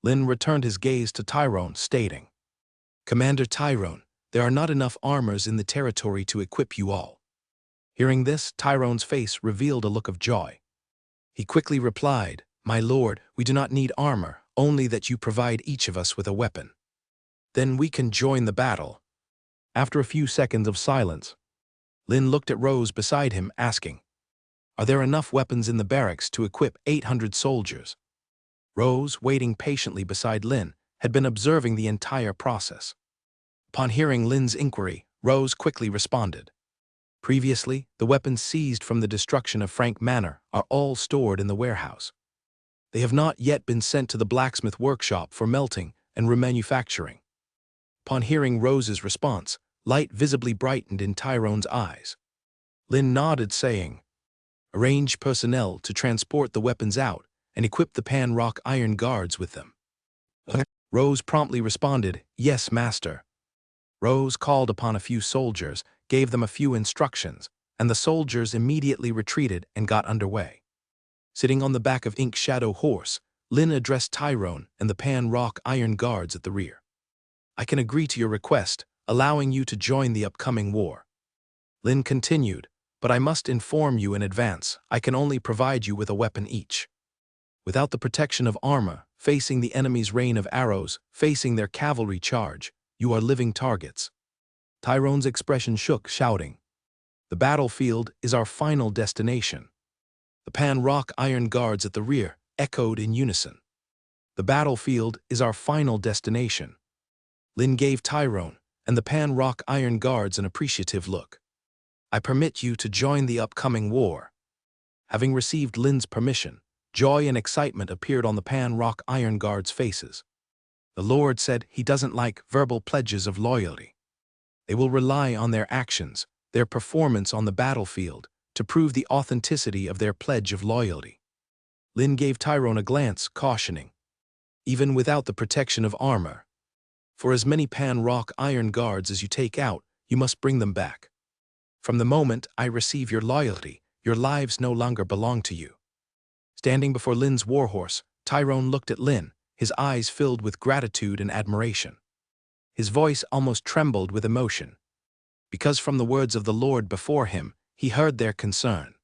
Lyn returned his gaze to Tyrone, stating, "Commander Tyrone, there are not enough armors in the territory to equip you all." Hearing this, Tyrone's face revealed a look of joy. He quickly replied, "My lord, we do not need armor, only that you provide each of us with a weapon. Then we can join the battle." After a few seconds of silence, Lyn looked at Rose beside him, asking, "Are there enough weapons in the barracks to equip 800 soldiers?" Rose, waiting patiently beside Lyn, had been observing the entire process. Upon hearing Lyn's inquiry, Rose quickly responded. "Previously, the weapons seized from the destruction of Frank Manor are all stored in the warehouse. They have not yet been sent to the blacksmith workshop for melting and remanufacturing." Upon hearing Rose's response, light visibly brightened in Tyrone's eyes. Lyn nodded, saying, "Arrange personnel to transport the weapons out and equip the Pan-Rock Iron Guards with them." Rose promptly responded, "Yes, master." Rose called upon a few soldiers, gave them a few instructions, and the soldiers immediately retreated and got underway. Sitting on the back of Ink's shadow horse, Lyn addressed Tyrone and the Pan-Rock Iron Guards at the rear. "I can agree to your request, allowing you to join the upcoming war." Lyn continued, "But I must inform you in advance, I can only provide you with a weapon each. Without the protection of armor, facing the enemy's rain of arrows, facing their cavalry charge, you are living targets." Tyrone's expression shook, shouting, "The battlefield is our final destination." The Pan-Rock Iron Guards at the rear echoed in unison. "The battlefield is our final destination." Lyn gave Tyrone and the Pan-Rock Iron Guards an appreciative look. "I permit you to join the upcoming war." Having received Lyn's permission, joy and excitement appeared on the Pan-Rock Iron Guards' faces. The Lord said he doesn't like verbal pledges of loyalty. They will rely on their actions, their performance on the battlefield, to prove the authenticity of their pledge of loyalty. Lyn gave Tyrone a glance, cautioning, "Even without the protection of armor, for as many Pan-Rock Iron Guards as you take out, you must bring them back. From the moment I receive your loyalty, your lives no longer belong to you." Standing before Lyn's warhorse, Tyrone looked at Lyn, his eyes filled with gratitude and admiration. His voice almost trembled with emotion, because from the words of the Lord before him, he heard their concern.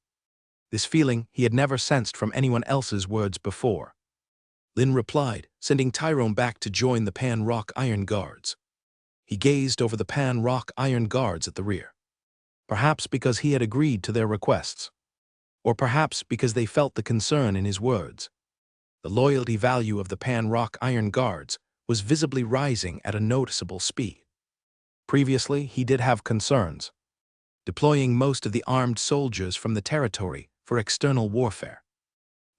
This feeling he had never sensed from anyone else's words before. Lyn replied, sending Tyrone back to join the Pan-Rock Iron Guards. He gazed over the Pan-Rock Iron Guards at the rear. Perhaps because he had agreed to their requests, or perhaps because they felt the concern in his words. The loyalty value of the Pan-Rock Iron Guards was visibly rising at a noticeable speed. Previously, he did have concerns, deploying most of the armed soldiers from the territory for external warfare,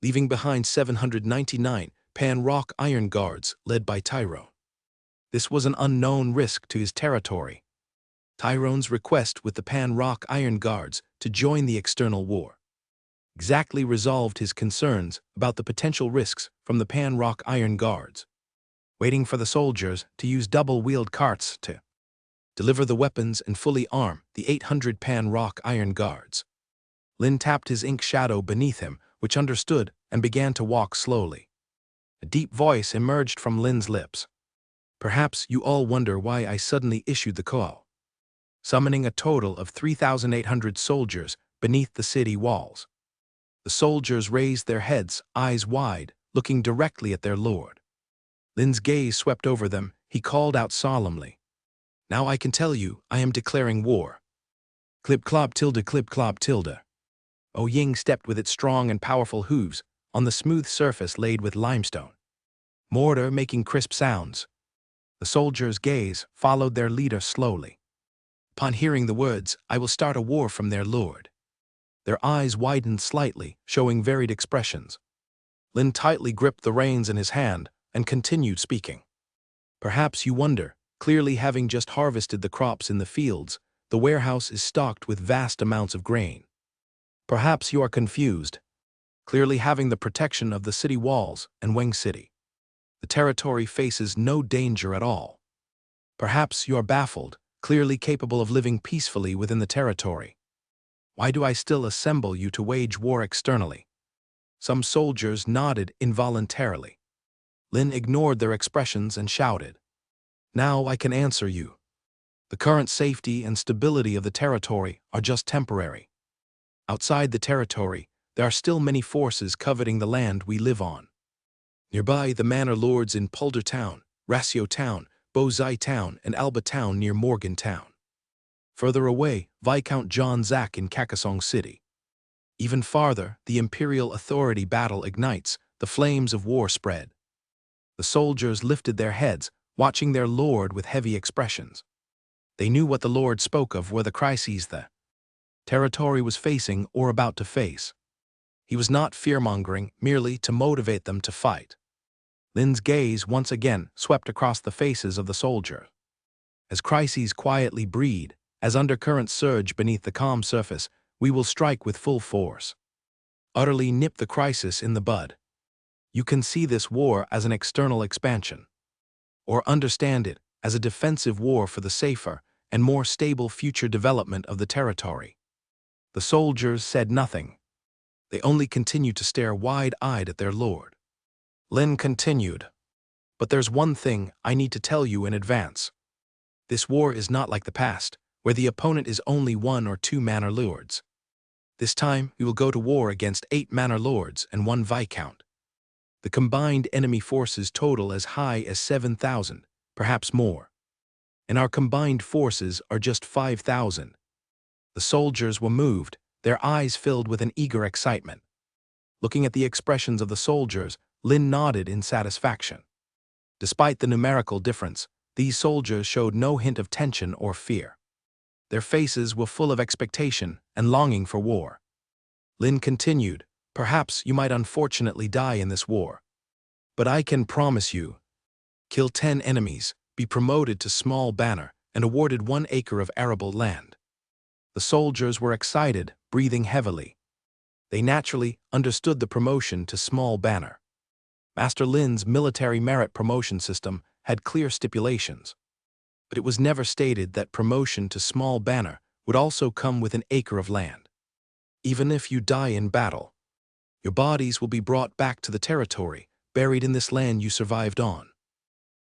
leaving behind 799 Pan-Rock Iron Guards led by Tyrone. This was an unknown risk to his territory. Tyrone's request with the Pan-Rock Iron Guards to join the external war exactly resolved his concerns about the potential risks from the Pan-Rock Iron Guards, waiting for the soldiers to use double-wheeled carts to deliver the weapons and fully arm the 800 Pan-Rock Iron Guards. Lyn tapped his ink shadow beneath him, which understood and began to walk slowly. A deep voice emerged from Lyn's lips. "Perhaps you all wonder why I suddenly issued the call, summoning a total of 3,800 soldiers beneath the city walls." The soldiers raised their heads, eyes wide, looking directly at their lord. Lyn's gaze swept over them. He called out solemnly, "Now I can tell you, I am declaring war." Clip-clop tilde, clip-clop tilde. O Ying stepped with its strong and powerful hooves on the smooth surface laid with limestone, mortar making crisp sounds. The soldiers' gaze followed their leader slowly. Upon hearing the words, "I will start a war from their lord," their eyes widened slightly, showing varied expressions. Lin tightly gripped the reins in his hand and continued speaking. "Perhaps you wonder, clearly having just harvested the crops in the fields, the warehouse is stocked with vast amounts of grain. Perhaps you are confused, clearly having the protection of the city walls and Weng City. The territory faces no danger at all. Perhaps you are baffled, clearly capable of living peacefully within the territory. Why do I still assemble you to wage war externally?" Some soldiers nodded involuntarily. Lin ignored their expressions and shouted, "Now I can answer you. The current safety and stability of the territory are just temporary. Outside the territory, there are still many forces coveting the land we live on. Nearby, the manor lords in Pulder Town, Ratio Town, Bozai Town, and Alba Town near Morgan Town. Further away, Viscount John Zack in Kakasong City. Even farther, the Imperial Authority battle ignites, the flames of war spread." The soldiers lifted their heads, watching their lord with heavy expressions. They knew what the lord spoke of were the crises the territory was facing or about to face. He was not fear-mongering merely to motivate them to fight. Lin's gaze once again swept across the faces of the soldiers. As crises quietly breed, as undercurrents surge beneath the calm surface, we will strike with full force. Utterly nip the crisis in the bud. You can see this war as an external expansion, or understand it as a defensive war for the safer and more stable future development of the territory." The soldiers said nothing. They only continued to stare wide-eyed at their lord. Lin continued, "But there's one thing I need to tell you in advance. This war is not like the past, where the opponent is only 1 or 2 manor lords. This time, we will go to war against 8 manor lords and 1 viscount. The combined enemy forces total as high as 7,000, perhaps more. And our combined forces are just 5,000. The soldiers were moved, their eyes filled with an eager excitement. Looking at the expressions of the soldiers, Lin nodded in satisfaction. Despite the numerical difference, these soldiers showed no hint of tension or fear. Their faces were full of expectation and longing for war. Lin continued, "Perhaps you might unfortunately die in this war. But I can promise you, kill 10 enemies, be promoted to small banner, and awarded 1 acre of arable land." The soldiers were excited, breathing heavily. They naturally understood the promotion to small banner. Master Lin's military merit promotion system had clear stipulations, but it was never stated that promotion to small banner would also come with an acre of land. Even if you die in battle, your bodies will be brought back to the territory, buried in this land you survived on.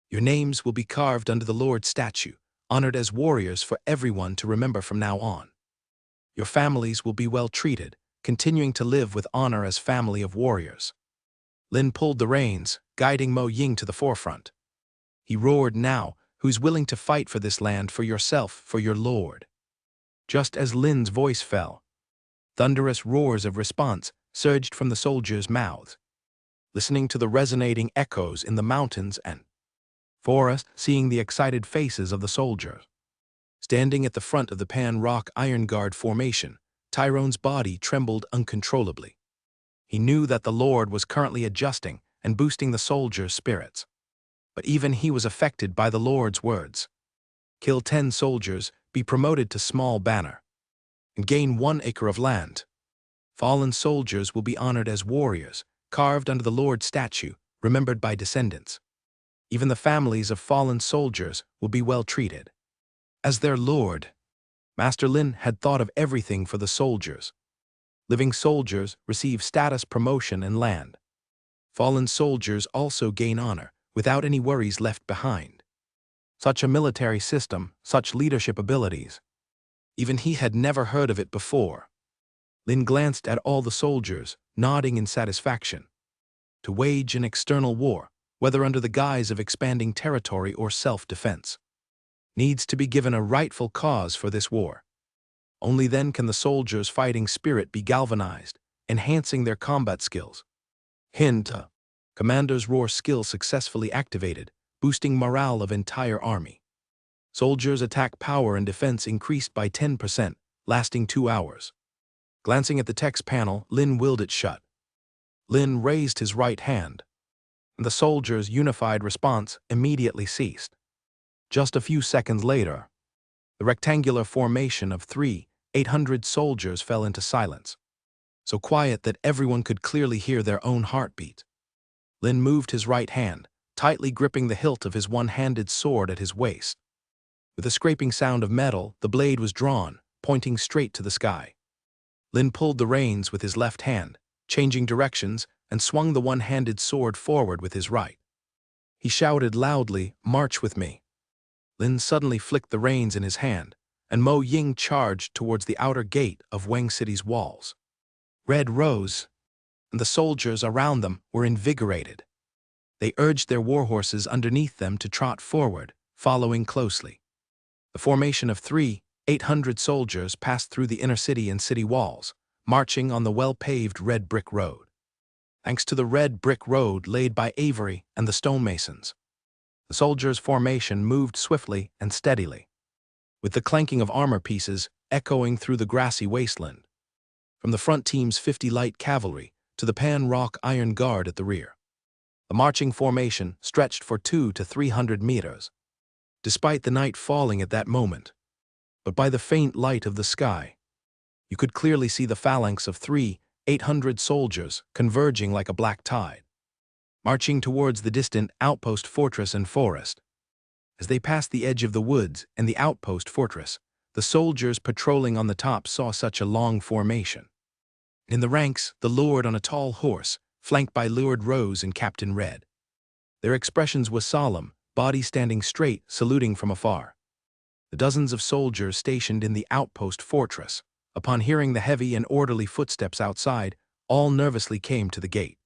Your names will be carved under the Lord's statue, honored as warriors for everyone to remember from now on. Your families will be well treated, continuing to live with honor as family of warriors. Lin pulled the reins, guiding Mo Ying to the forefront. He roared, "Now, who's willing to fight for this land, for yourself, for your lord?" Just as Lin's voice fell, thunderous roars of response surged from the soldiers' mouths. Listening to the resonating echoes in the mountains and forest, seeing the excited faces of the soldiers. Standing at the front of the Pan Rock Iron Guard formation, Tyrone's body trembled uncontrollably. He knew that the Lord was currently adjusting and boosting the soldiers' spirits. But even he was affected by the Lord's words. Kill 10 soldiers, be promoted to small banner, and gain 1 acre of land. Fallen soldiers will be honored as warriors, carved under the Lord's statue, remembered by descendants. Even the families of fallen soldiers will be well treated. As their lord, Master Lin had thought of everything for the soldiers. Living soldiers receive status promotion and land. Fallen soldiers also gain honor, without any worries left behind. Such a military system, such leadership abilities. Even he had never heard of it before. Lin glanced at all the soldiers, nodding in satisfaction. To wage an external war, whether under the guise of expanding territory or self-defense, needs to be given a rightful cause for this war. Only then can the soldiers' fighting spirit be galvanized, enhancing their combat skills. Hint: Commander's Roar skill successfully activated, boosting morale of entire army. Soldiers' attack power and defense increased by 10%, lasting 2 hours. Glancing at the text panel, Lin willed it shut. Lin raised his right hand, and the soldiers' unified response immediately ceased. Just a few seconds later, the rectangular formation of 800 soldiers fell into silence, so quiet that everyone could clearly hear their own heartbeat. Lin moved his right hand, tightly gripping the hilt of his one-handed sword at his waist. With a scraping sound of metal, the blade was drawn, pointing straight to the sky. Lin pulled the reins with his left hand, changing directions, and swung the one-handed sword forward with his right. He shouted loudly, "March with me." Lin suddenly flicked the reins in his hand, and Mo Ying charged towards the outer gate of Wang City's walls. Red rose, and the soldiers around them were invigorated. They urged their warhorses underneath them to trot forward, following closely. The formation of 800 soldiers passed through the inner city and city walls, marching on the well-paved red brick road. Thanks to the red brick road laid by Avery and the stonemasons, the soldiers' formation moved swiftly and steadily, with the clanking of armor pieces echoing through the grassy wasteland. From the front team's 50 light cavalry to the Pan-Rock Iron Guard at the rear, the marching formation stretched for 200 to 300 meters. Despite the night falling at that moment, but by the faint light of the sky, you could clearly see the phalanx of 800 soldiers converging like a black tide, marching towards the distant outpost fortress and forest. As they passed the edge of the woods and the outpost fortress, the soldiers patrolling on the top saw such a long formation. In the ranks, the Lord on a tall horse, flanked by Lord Rose and Captain Red. Their expressions were solemn, bodies standing straight, saluting from afar. The dozens of soldiers stationed in the outpost fortress, upon hearing the heavy and orderly footsteps outside, all nervously came to the gate.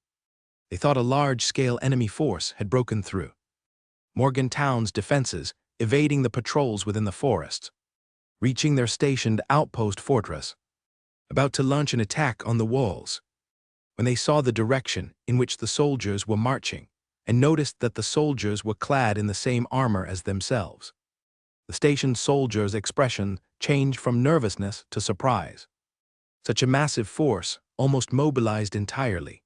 They thought a large-scale enemy force had broken through Morgantown's defenses, evading the patrols within the forests, reaching their stationed outpost fortress, about to launch an attack on the walls. When they saw the direction in which the soldiers were marching, and noticed that the soldiers were clad in the same armor as themselves, the stationed soldiers' expression changed from nervousness to surprise. Such a massive force almost mobilized entirely,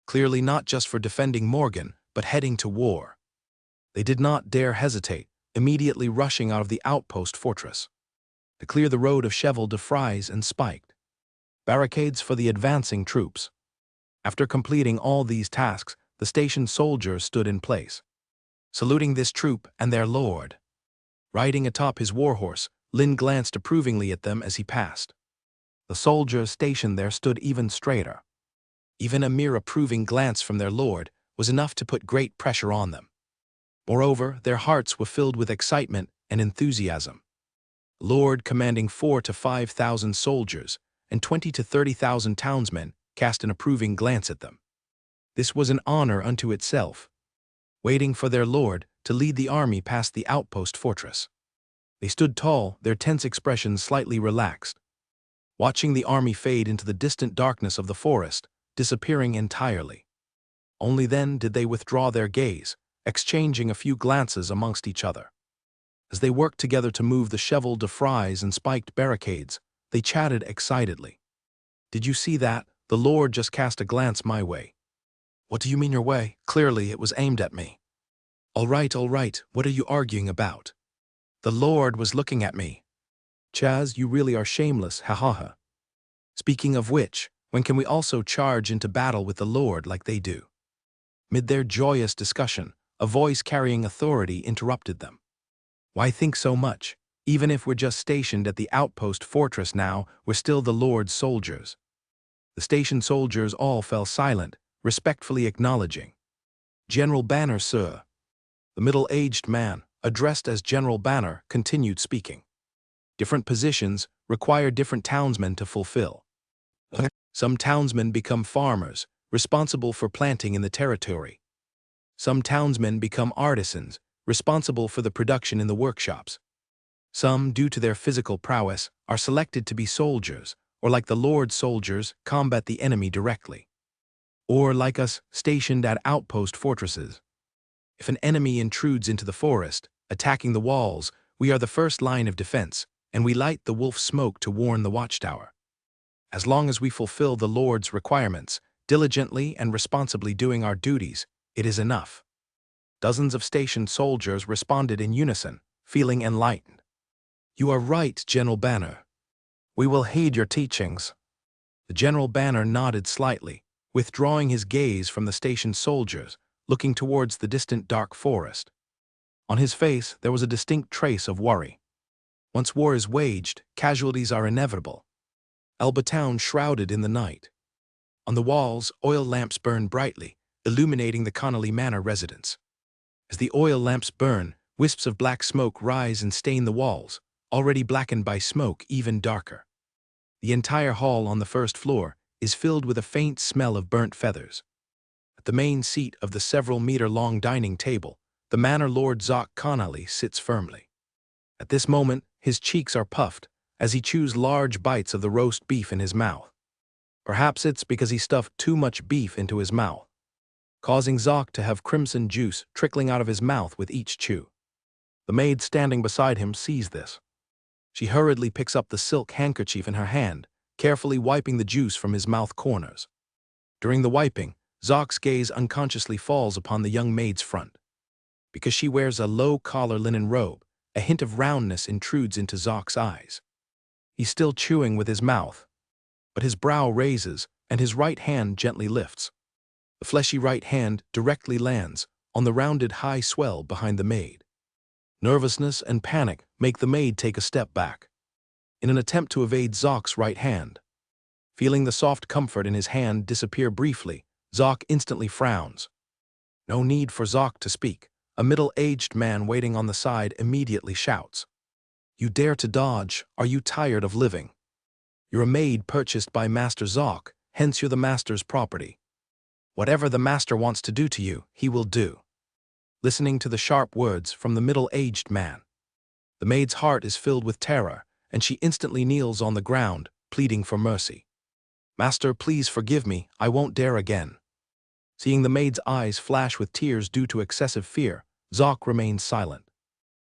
clearly not just for defending Morgan, but heading to war. They did not dare hesitate, immediately rushing out of the outpost fortress to clear the road of Cheval de Frise and spiked barricades for the advancing troops. After completing all these tasks, the stationed soldiers stood in place, saluting this troop and their lord. Riding atop his warhorse, Lin glanced approvingly at them as he passed. The soldiers stationed there stood even straighter. Even a mere approving glance from their lord was enough to put great pressure on them. Moreover, their hearts were filled with excitement and enthusiasm. Lord commanding 4,000 to 5,000 soldiers and 20,000 to 30,000 townsmen cast an approving glance at them. This was an honor unto itself, waiting for their lord to lead the army past the outpost fortress. They stood tall, their tense expressions slightly relaxed, watching the army fade into the distant darkness of the forest, disappearing entirely. Only then did they withdraw their gaze, exchanging a few glances amongst each other. As they worked together to move the Cheval de Frise and spiked barricades, they chatted excitedly. "Did you see that? The Lord just cast a glance my way." "What do you mean your way? Clearly it was aimed at me." All right, what are you arguing about?" "The Lord was looking at me." "Chaz, you really are shameless, ha ha ha. Speaking of which, when can we also charge into battle with the Lord like they do?" Mid their joyous discussion, a voice carrying authority interrupted them. "Why think so much? Even if we're just stationed at the outpost fortress now, we're still the Lord's soldiers." The stationed soldiers all fell silent, respectfully acknowledging. "General Banner, sir." The middle-aged man, addressed as General Banner, continued speaking. "Different positions require different townsmen to fulfill. Some townsmen become farmers, responsible for planting in the territory. Some townsmen become artisans, responsible for the production in the workshops. Some, due to their physical prowess, are selected to be soldiers, or like the Lord's soldiers, combat the enemy directly. Or, like us, stationed at outpost fortresses. If an enemy intrudes into the forest, attacking the walls, we are the first line of defense, and we light the wolf smoke to warn the watchtower. As long as we fulfill the Lord's requirements, diligently and responsibly doing our duties, it is enough. Dozens of stationed soldiers responded in unison, feeling enlightened. You are right, General Banner. We will heed your teachings. The General Banner nodded slightly, withdrawing his gaze from the stationed soldiers, looking towards the distant dark forest. On his face there was a distinct trace of worry. Once war is waged, casualties are inevitable. Elba Town shrouded in the night. On the walls, oil lamps burn brightly, illuminating the Connolly Manor residence. As the oil lamps burn, wisps of black smoke rise and stain the walls, already blackened by smoke, even darker. The entire hall on the first floor is filled with a faint smell of burnt feathers. At the main seat of the several-meter-long dining table, the Manor Lord Zoc Connolly sits firmly. At this moment, his cheeks are puffed as he chews large bites of the roast beef in his mouth. Perhaps it's because he stuffed too much beef into his mouth, causing Zoc to have crimson juice trickling out of his mouth with each chew. The maid standing beside him sees this. She hurriedly picks up the silk handkerchief in her hand, carefully wiping the juice from his mouth corners. During the wiping, Zoc's gaze unconsciously falls upon the young maid's front. Because she wears a low-collar linen robe, a hint of roundness intrudes into Zoc's eyes. He's still chewing with his mouth, but his brow raises and his right hand gently lifts. The fleshy right hand directly lands on the rounded high swell behind the maid. Nervousness and panic make the maid take a step back, in an attempt to evade Zoc's right hand. Feeling the soft comfort in his hand disappear briefly, Zoc instantly frowns. No need for Zoc to speak. A middle-aged man waiting on the side immediately shouts. You dare to dodge? Are you tired of living? You're a maid purchased by Master Zoc, hence you're the master's property. Whatever the master wants to do to you, he will do. Listening to the sharp words from the middle-aged man, the maid's heart is filled with terror, and she instantly kneels on the ground, pleading for mercy. Master, please forgive me, I won't dare again. Seeing the maid's eyes flash with tears due to excessive fear, Zoc remains silent.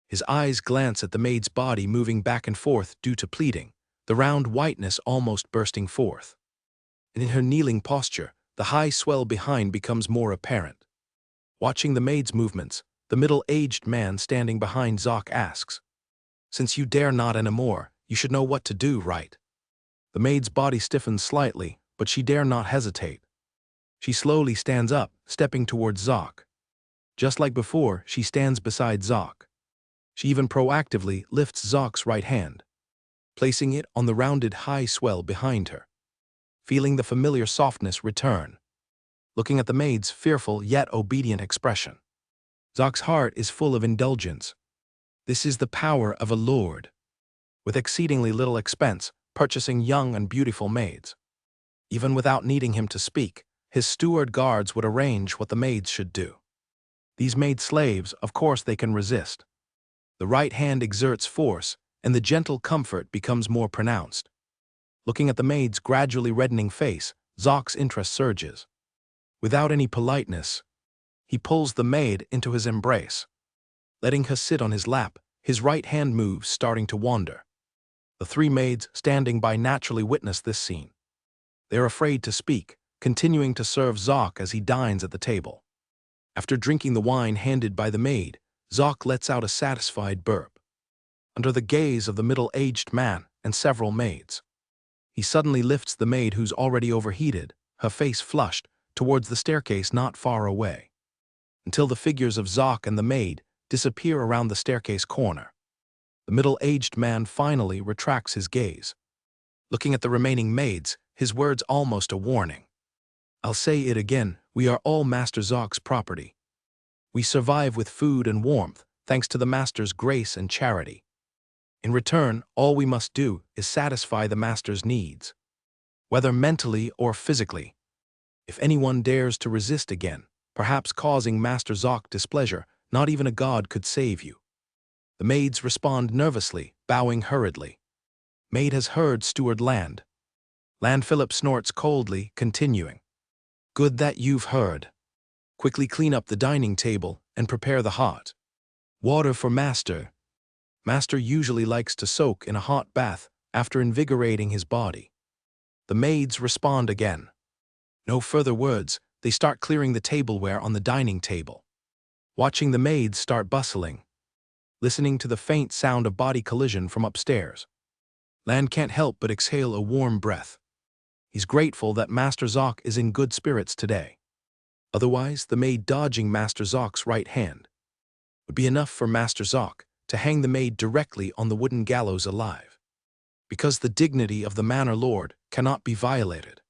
His eyes glance at the maid's body moving back and forth due to pleading, the round whiteness almost bursting forth. And in her kneeling posture, the high swell behind becomes more apparent. Watching the maid's movements, the middle-aged man standing behind Zoc asks, Since you dare not anymore, you should know what to do, right? The maid's body stiffens slightly, but she dare not hesitate. She slowly stands up, stepping towards Zoc. Just like before, she stands beside Zoc. She even proactively lifts Zoc's right hand, placing it on the rounded high swell behind her. Feeling the familiar softness return, looking at the maid's fearful yet obedient expression, Zoc's heart is full of indulgence. This is the power of a lord, with exceedingly little expense, purchasing young and beautiful maids. Even without needing him to speak, his steward guards would arrange what the maids should do. These maid slaves, of course, they can resist. The right hand exerts force, and the gentle comfort becomes more pronounced. Looking at the maid's gradually reddening face, Zoc's interest surges. Without any politeness, he pulls the maid into his embrace. Letting her sit on his lap, his right hand moves, starting to wander. The three maids standing by naturally witness this scene. They are afraid to speak, continuing to serve Zoc as he dines at the table. After drinking the wine handed by the maid, Zoc lets out a satisfied burp. Under the gaze of the middle-aged man and several maids, he suddenly lifts the maid who's already overheated, her face flushed, towards the staircase not far away, until the figures of Zoc and the maid disappear around the staircase corner. The middle-aged man finally retracts his gaze. Looking at the remaining maids, his words almost a warning. I'll say it again, we are all Master Zoc's property. We survive with food and warmth, thanks to the Master's grace and charity. In return, all we must do is satisfy the Master's needs, whether mentally or physically. If anyone dares to resist again, perhaps causing Master Zoc displeasure, not even a god could save you. The maids respond nervously, bowing hurriedly. Maid has heard Steward Land. Land Philip snorts coldly, continuing. Good that you've heard. Quickly clean up the dining table and prepare the hot water for Master. Master usually likes to soak in a hot bath after invigorating his body. The maids respond again. No further words, they start clearing the tableware on the dining table. Watching the maids start bustling. Listening to the faint sound of body collision from upstairs. Lan can't help but exhale a warm breath. He's grateful that Master Zoc is in good spirits today. Otherwise, the maid dodging Master Zoc's right hand would be enough for Master Zoc to hang the maid directly on the wooden gallows alive. Because the dignity of the manor lord cannot be violated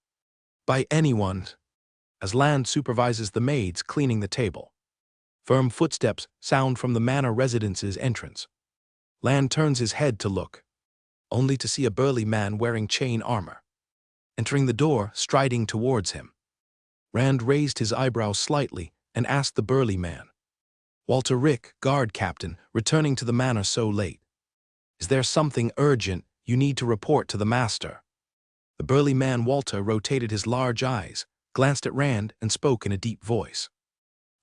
by anyone. As Lan supervises the maids cleaning the table, firm footsteps sound from the manor residence's entrance. Lan turns his head to look, only to see a burly man wearing chain armor entering the door, striding towards him. Rand raised his eyebrows slightly and asked the burly man, "Walter Rick, guard captain, returning to the manor so late. Is there something urgent you need to report to the master?" The burly man Walter rotated his large eyes, glanced at Rand, and spoke in a deep voice.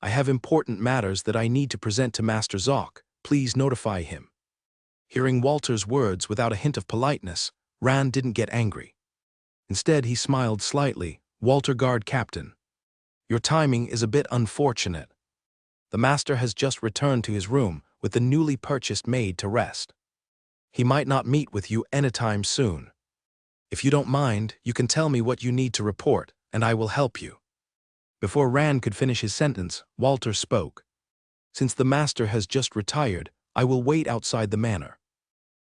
"I have important matters that I need to present to Master Zoc. Please notify him." Hearing Walter's words without a hint of politeness, Rand didn't get angry. Instead, he smiled slightly. "Walter, guard captain, your timing is a bit unfortunate. The master has just returned to his room with the newly purchased maid to rest. He might not meet with you anytime soon. If you don't mind, you can tell me what you need to report, and I will help you." Before Rand could finish his sentence, Walter spoke. "Since the master has just retired, I will wait outside the manor.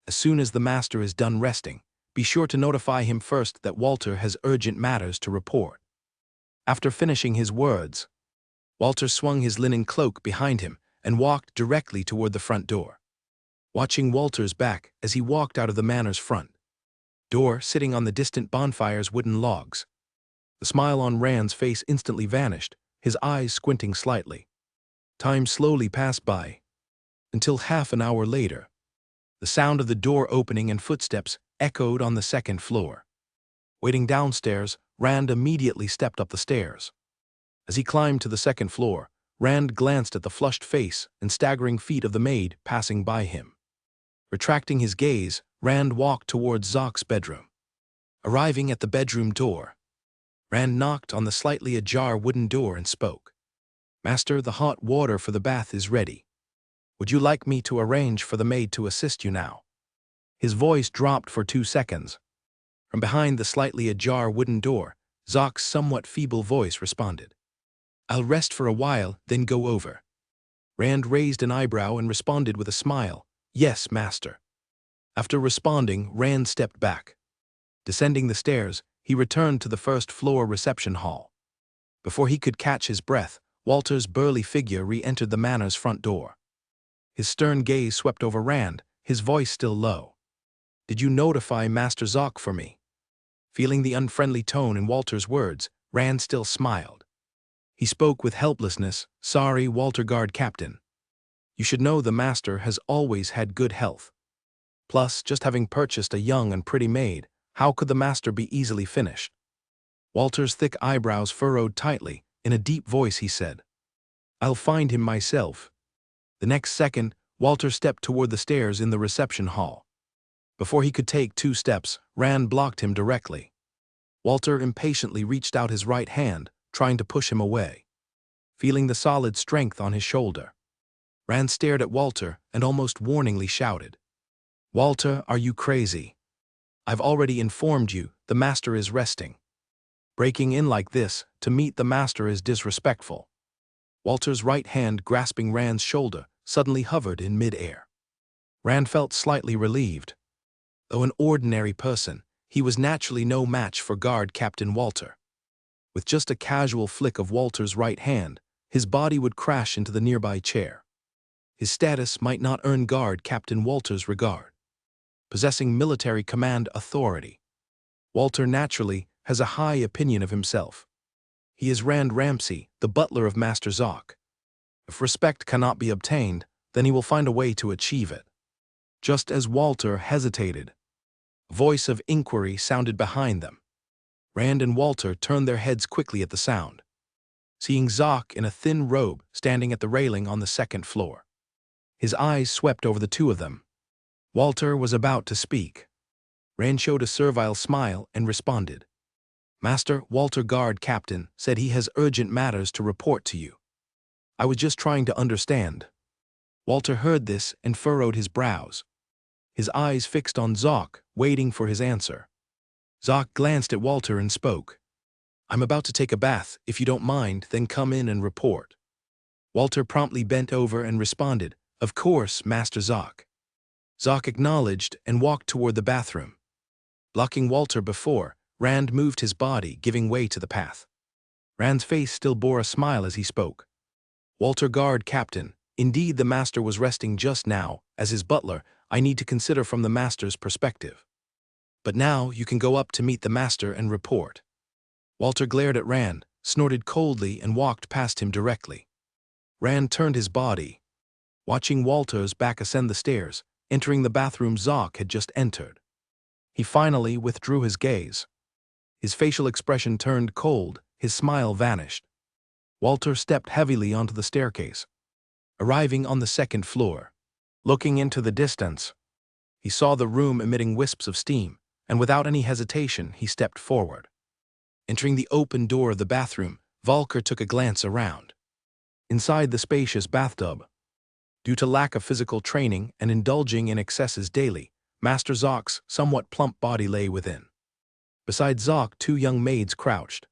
As soon as the master is done resting, be sure to notify him first that Walter has urgent matters to report." After finishing his words, Walter swung his linen cloak behind him and walked directly toward the front door. Watching Walter's back as he walked out of the manor's front door, sitting on the distant bonfire's wooden logs, the smile on Rand's face instantly vanished, his eyes squinting slightly. Time slowly passed by, until half an hour later, the sound of the door opening and footsteps echoed on the second floor. Waiting downstairs, Rand immediately stepped up the stairs. As he climbed to the second floor, Rand glanced at the flushed face and staggering feet of the maid passing by him. Retracting his gaze, Rand walked towards Zoc's bedroom. Arriving at the bedroom door, Rand knocked on the slightly ajar wooden door and spoke. "Master, the hot water for the bath is ready. Would you like me to arrange for the maid to assist you now?" His voice dropped for 2 seconds. From behind the slightly ajar wooden door, Zoc's somewhat feeble voice responded. "I'll rest for a while, then go over." Rand raised an eyebrow and responded with a smile, "Yes, master." After responding, Rand stepped back. Descending the stairs, he returned to the first-floor reception hall. Before he could catch his breath, Walter's burly figure re-entered the manor's front door. His stern gaze swept over Rand, his voice still low. "Did you notify Master Zoc for me?" Feeling the unfriendly tone in Walter's words, Rand still smiled. He spoke with helplessness. "Sorry, Walter, guard captain. You should know the master has always had good health. Plus, just having purchased a young and pretty maid, how could the master be easily finished?" Walter's thick eyebrows furrowed tightly. In a deep voice he said, "I'll find him myself." The next second, Walter stepped toward the stairs in the reception hall. Before he could take 2 steps, Rand blocked him directly. Walter impatiently reached out his right hand, trying to push him away. Feeling the solid strength on his shoulder, Rand stared at Walter and almost warningly shouted, "Walter, are you crazy? I've already informed you, the master is resting. Breaking in like this to meet the master is disrespectful." Walter's right hand grasping Rand's shoulder suddenly hovered in mid-air. Rand felt slightly relieved. Though an ordinary person, he was naturally no match for guard captain Walter. With just a casual flick of Walter's right hand, his body would crash into the nearby chair. His status might not earn guard captain Walter's regard. Possessing military command authority, Walter naturally has a high opinion of himself. He is Rand Ramsey, the butler of Master Zoc. If respect cannot be obtained, then he will find a way to achieve it. Just as Walter hesitated, a voice of inquiry sounded behind them. Rand and Walter turned their heads quickly at the sound. seeing Zoc in a thin robe standing at the railing on the second floor. His eyes swept over the two of them. Walter was about to speak. Rand showed a servile smile and responded. "Master, Walter Guard Captain said he has urgent matters to report to you. I was just trying to understand." Walter heard this and furrowed his brows. His eyes fixed on Zoc, waiting for his answer. Zoc glanced at Walter and spoke. "I'm about to take a bath. If you don't mind, then come in and report." Walter promptly bent over and responded, "Of course, Master Zoc." Zoc acknowledged and walked toward the bathroom. Blocking Walter before, Rand moved his body, giving way to the path. Rand's face still bore a smile as he spoke. "Walter Guard Captain, indeed the Master was resting just now. As his butler, I need to consider from the Master's perspective. But now you can go up to meet the Master and report." Walter glared at Rand, snorted coldly and walked past him directly. Rand turned his body, watching Walter's back ascend the stairs, entering the bathroom Zoc had just entered. He finally withdrew his gaze. His facial expression turned cold, his smile vanished. Walter stepped heavily onto the staircase, arriving on the second floor. Looking into the distance, he saw the room emitting wisps of steam, and without any hesitation he stepped forward. Entering the open door of the bathroom, Volker took a glance around. Inside the spacious bathtub, due to lack of physical training and indulging in excesses daily, Master Zoc's somewhat plump body lay within. Beside Zoc, two young maids crouched.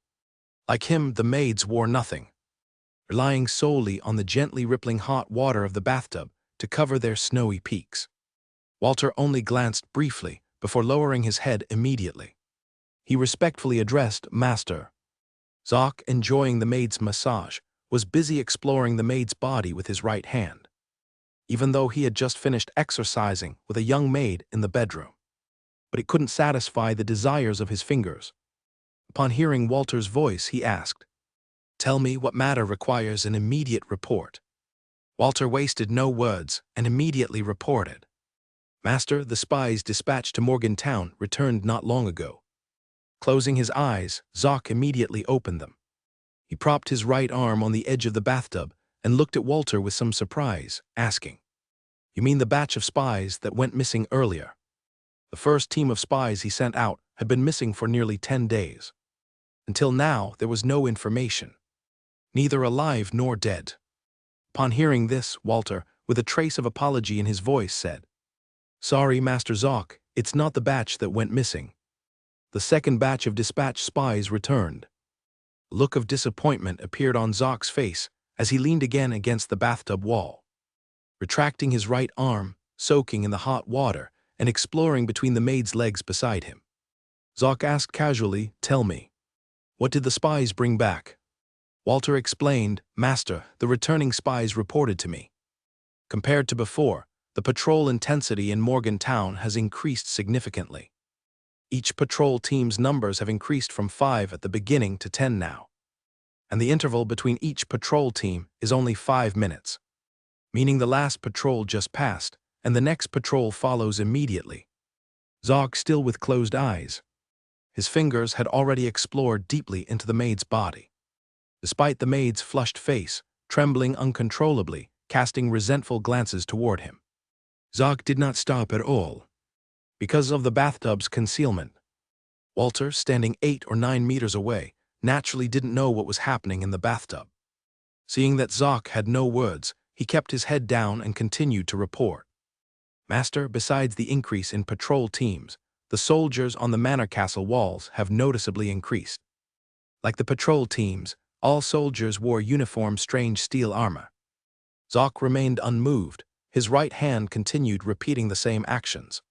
Like him, the maids wore nothing, relying solely on the gently rippling hot water of the bathtub to cover their snowy peaks. Walter only glanced briefly before lowering his head immediately. He respectfully addressed Master. Zoc, enjoying the maid's massage, was busy exploring the maid's body with his right hand, even though he had just finished exercising with a young maid in the bedroom. But it couldn't satisfy the desires of his fingers. Upon hearing Walter's voice, he asked, "Tell me what matter requires an immediate report." Walter wasted no words and immediately reported. "Master, the spies dispatched to Morgantown returned not long ago." Closing his eyes, Zoc immediately opened them. He propped his right arm on the edge of the bathtub and looked at Walter with some surprise, asking, "You mean the batch of spies that went missing earlier?" The first team of spies he sent out had been missing for nearly 10 days. Until now, there was no information, neither alive nor dead. Upon hearing this, Walter, with a trace of apology in his voice, said, "Sorry, Master Zoc, it's not the batch that went missing. The second batch of dispatched spies returned." A look of disappointment appeared on Zoc's face as he leaned again against the bathtub wall. Retracting his right arm, soaking in the hot water, and exploring between the maid's legs beside him, Zoc asked casually, "Tell me, what did the spies bring back?" Walter explained, "Master, the returning spies reported to me. Compared to before, the patrol intensity in Morgantown has increased significantly. Each patrol team's numbers have increased from 5 at the beginning to 10 now. And the interval between each patrol team is only 5 minutes, meaning the last patrol just passed, and the next patrol follows immediately." Zoc, still with closed eyes. His fingers had already explored deeply into the maid's body. Despite the maid's flushed face, trembling uncontrollably, casting resentful glances toward him, Zoc did not stop at all. Because of the bathtub's concealment, Walter, standing 8 or 9 meters away, naturally didn't know what was happening in the bathtub. Seeing that Zoc had no words, he kept his head down and continued to report. "Master, besides the increase in patrol teams, the soldiers on the manor castle walls have noticeably increased. Like the patrol teams, all soldiers wore uniform strange steel armor." Zoc remained unmoved. His right hand continued repeating the same actions.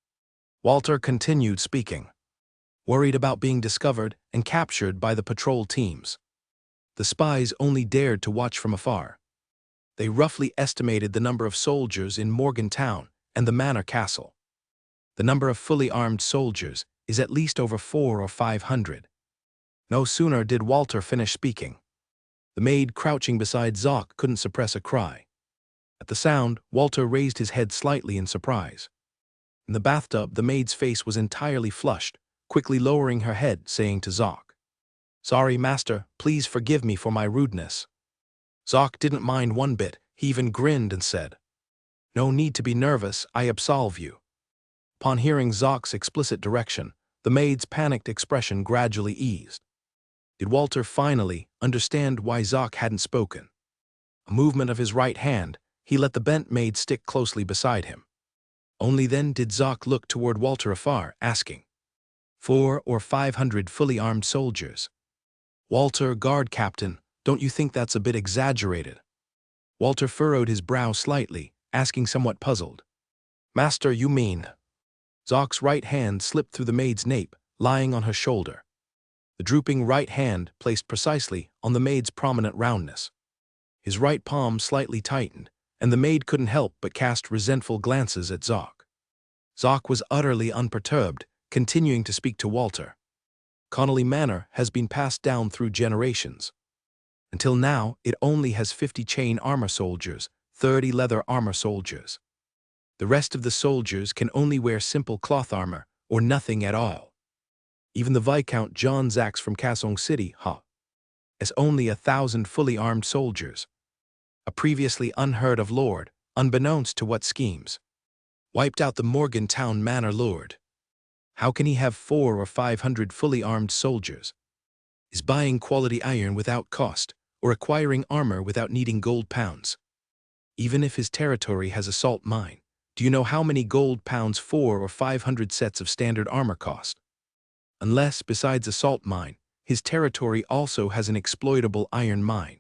Walter continued speaking. "Worried about being discovered and captured by the patrol teams, the spies only dared to watch from afar. They roughly estimated the number of soldiers in Morgantown and the manor castle. The number of fully armed soldiers is at least over 400 or 500. No sooner did Walter finish speaking, the maid crouching beside Zoc couldn't suppress a cry. At the sound, Walter raised his head slightly in surprise. In the bathtub, the maid's face was entirely flushed, quickly lowering her head, saying to Zoc, "Sorry, Master, please forgive me for my rudeness." Zoc didn't mind one bit. He even grinned and said, "No need to be nervous, I absolve you." Upon hearing Zoc's explicit direction, the maid's panicked expression gradually eased. Did Walter finally understand why Zoc hadn't spoken? A movement of his right hand, he let the bent maid stick closely beside him. Only then did Zoc look toward Walter afar, asking, 400 or 500 fully armed soldiers? Walter, guard captain, don't you think that's a bit exaggerated? Walter furrowed his brow slightly, asking somewhat puzzled. Master, you mean? Zoc's right hand slipped through the maid's nape, lying on her shoulder. The drooping right hand placed precisely on the maid's prominent roundness. His right palm slightly tightened, and the maid couldn't help but cast resentful glances at Zoc. Zoc was utterly unperturbed, continuing to speak to Walter. Connolly Manor has been passed down through generations. Until now, it only has 50 chain armor soldiers, 30 leather armor soldiers. The rest of the soldiers can only wear simple cloth armor, or nothing at all. Even the Viscount John Zax from Kasong City, has only 1,000 fully armed soldiers. A previously unheard of lord, unbeknownst to what schemes. Wiped out the Morgantown Manor lord. How can he have 400 or 500 fully armed soldiers? Is buying quality iron without cost, or acquiring armor without needing gold pounds? Even if his territory has a salt mine, do you know how many gold pounds 400 or 500 sets of standard armor cost? Unless, besides a salt mine, his territory also has an exploitable iron mine.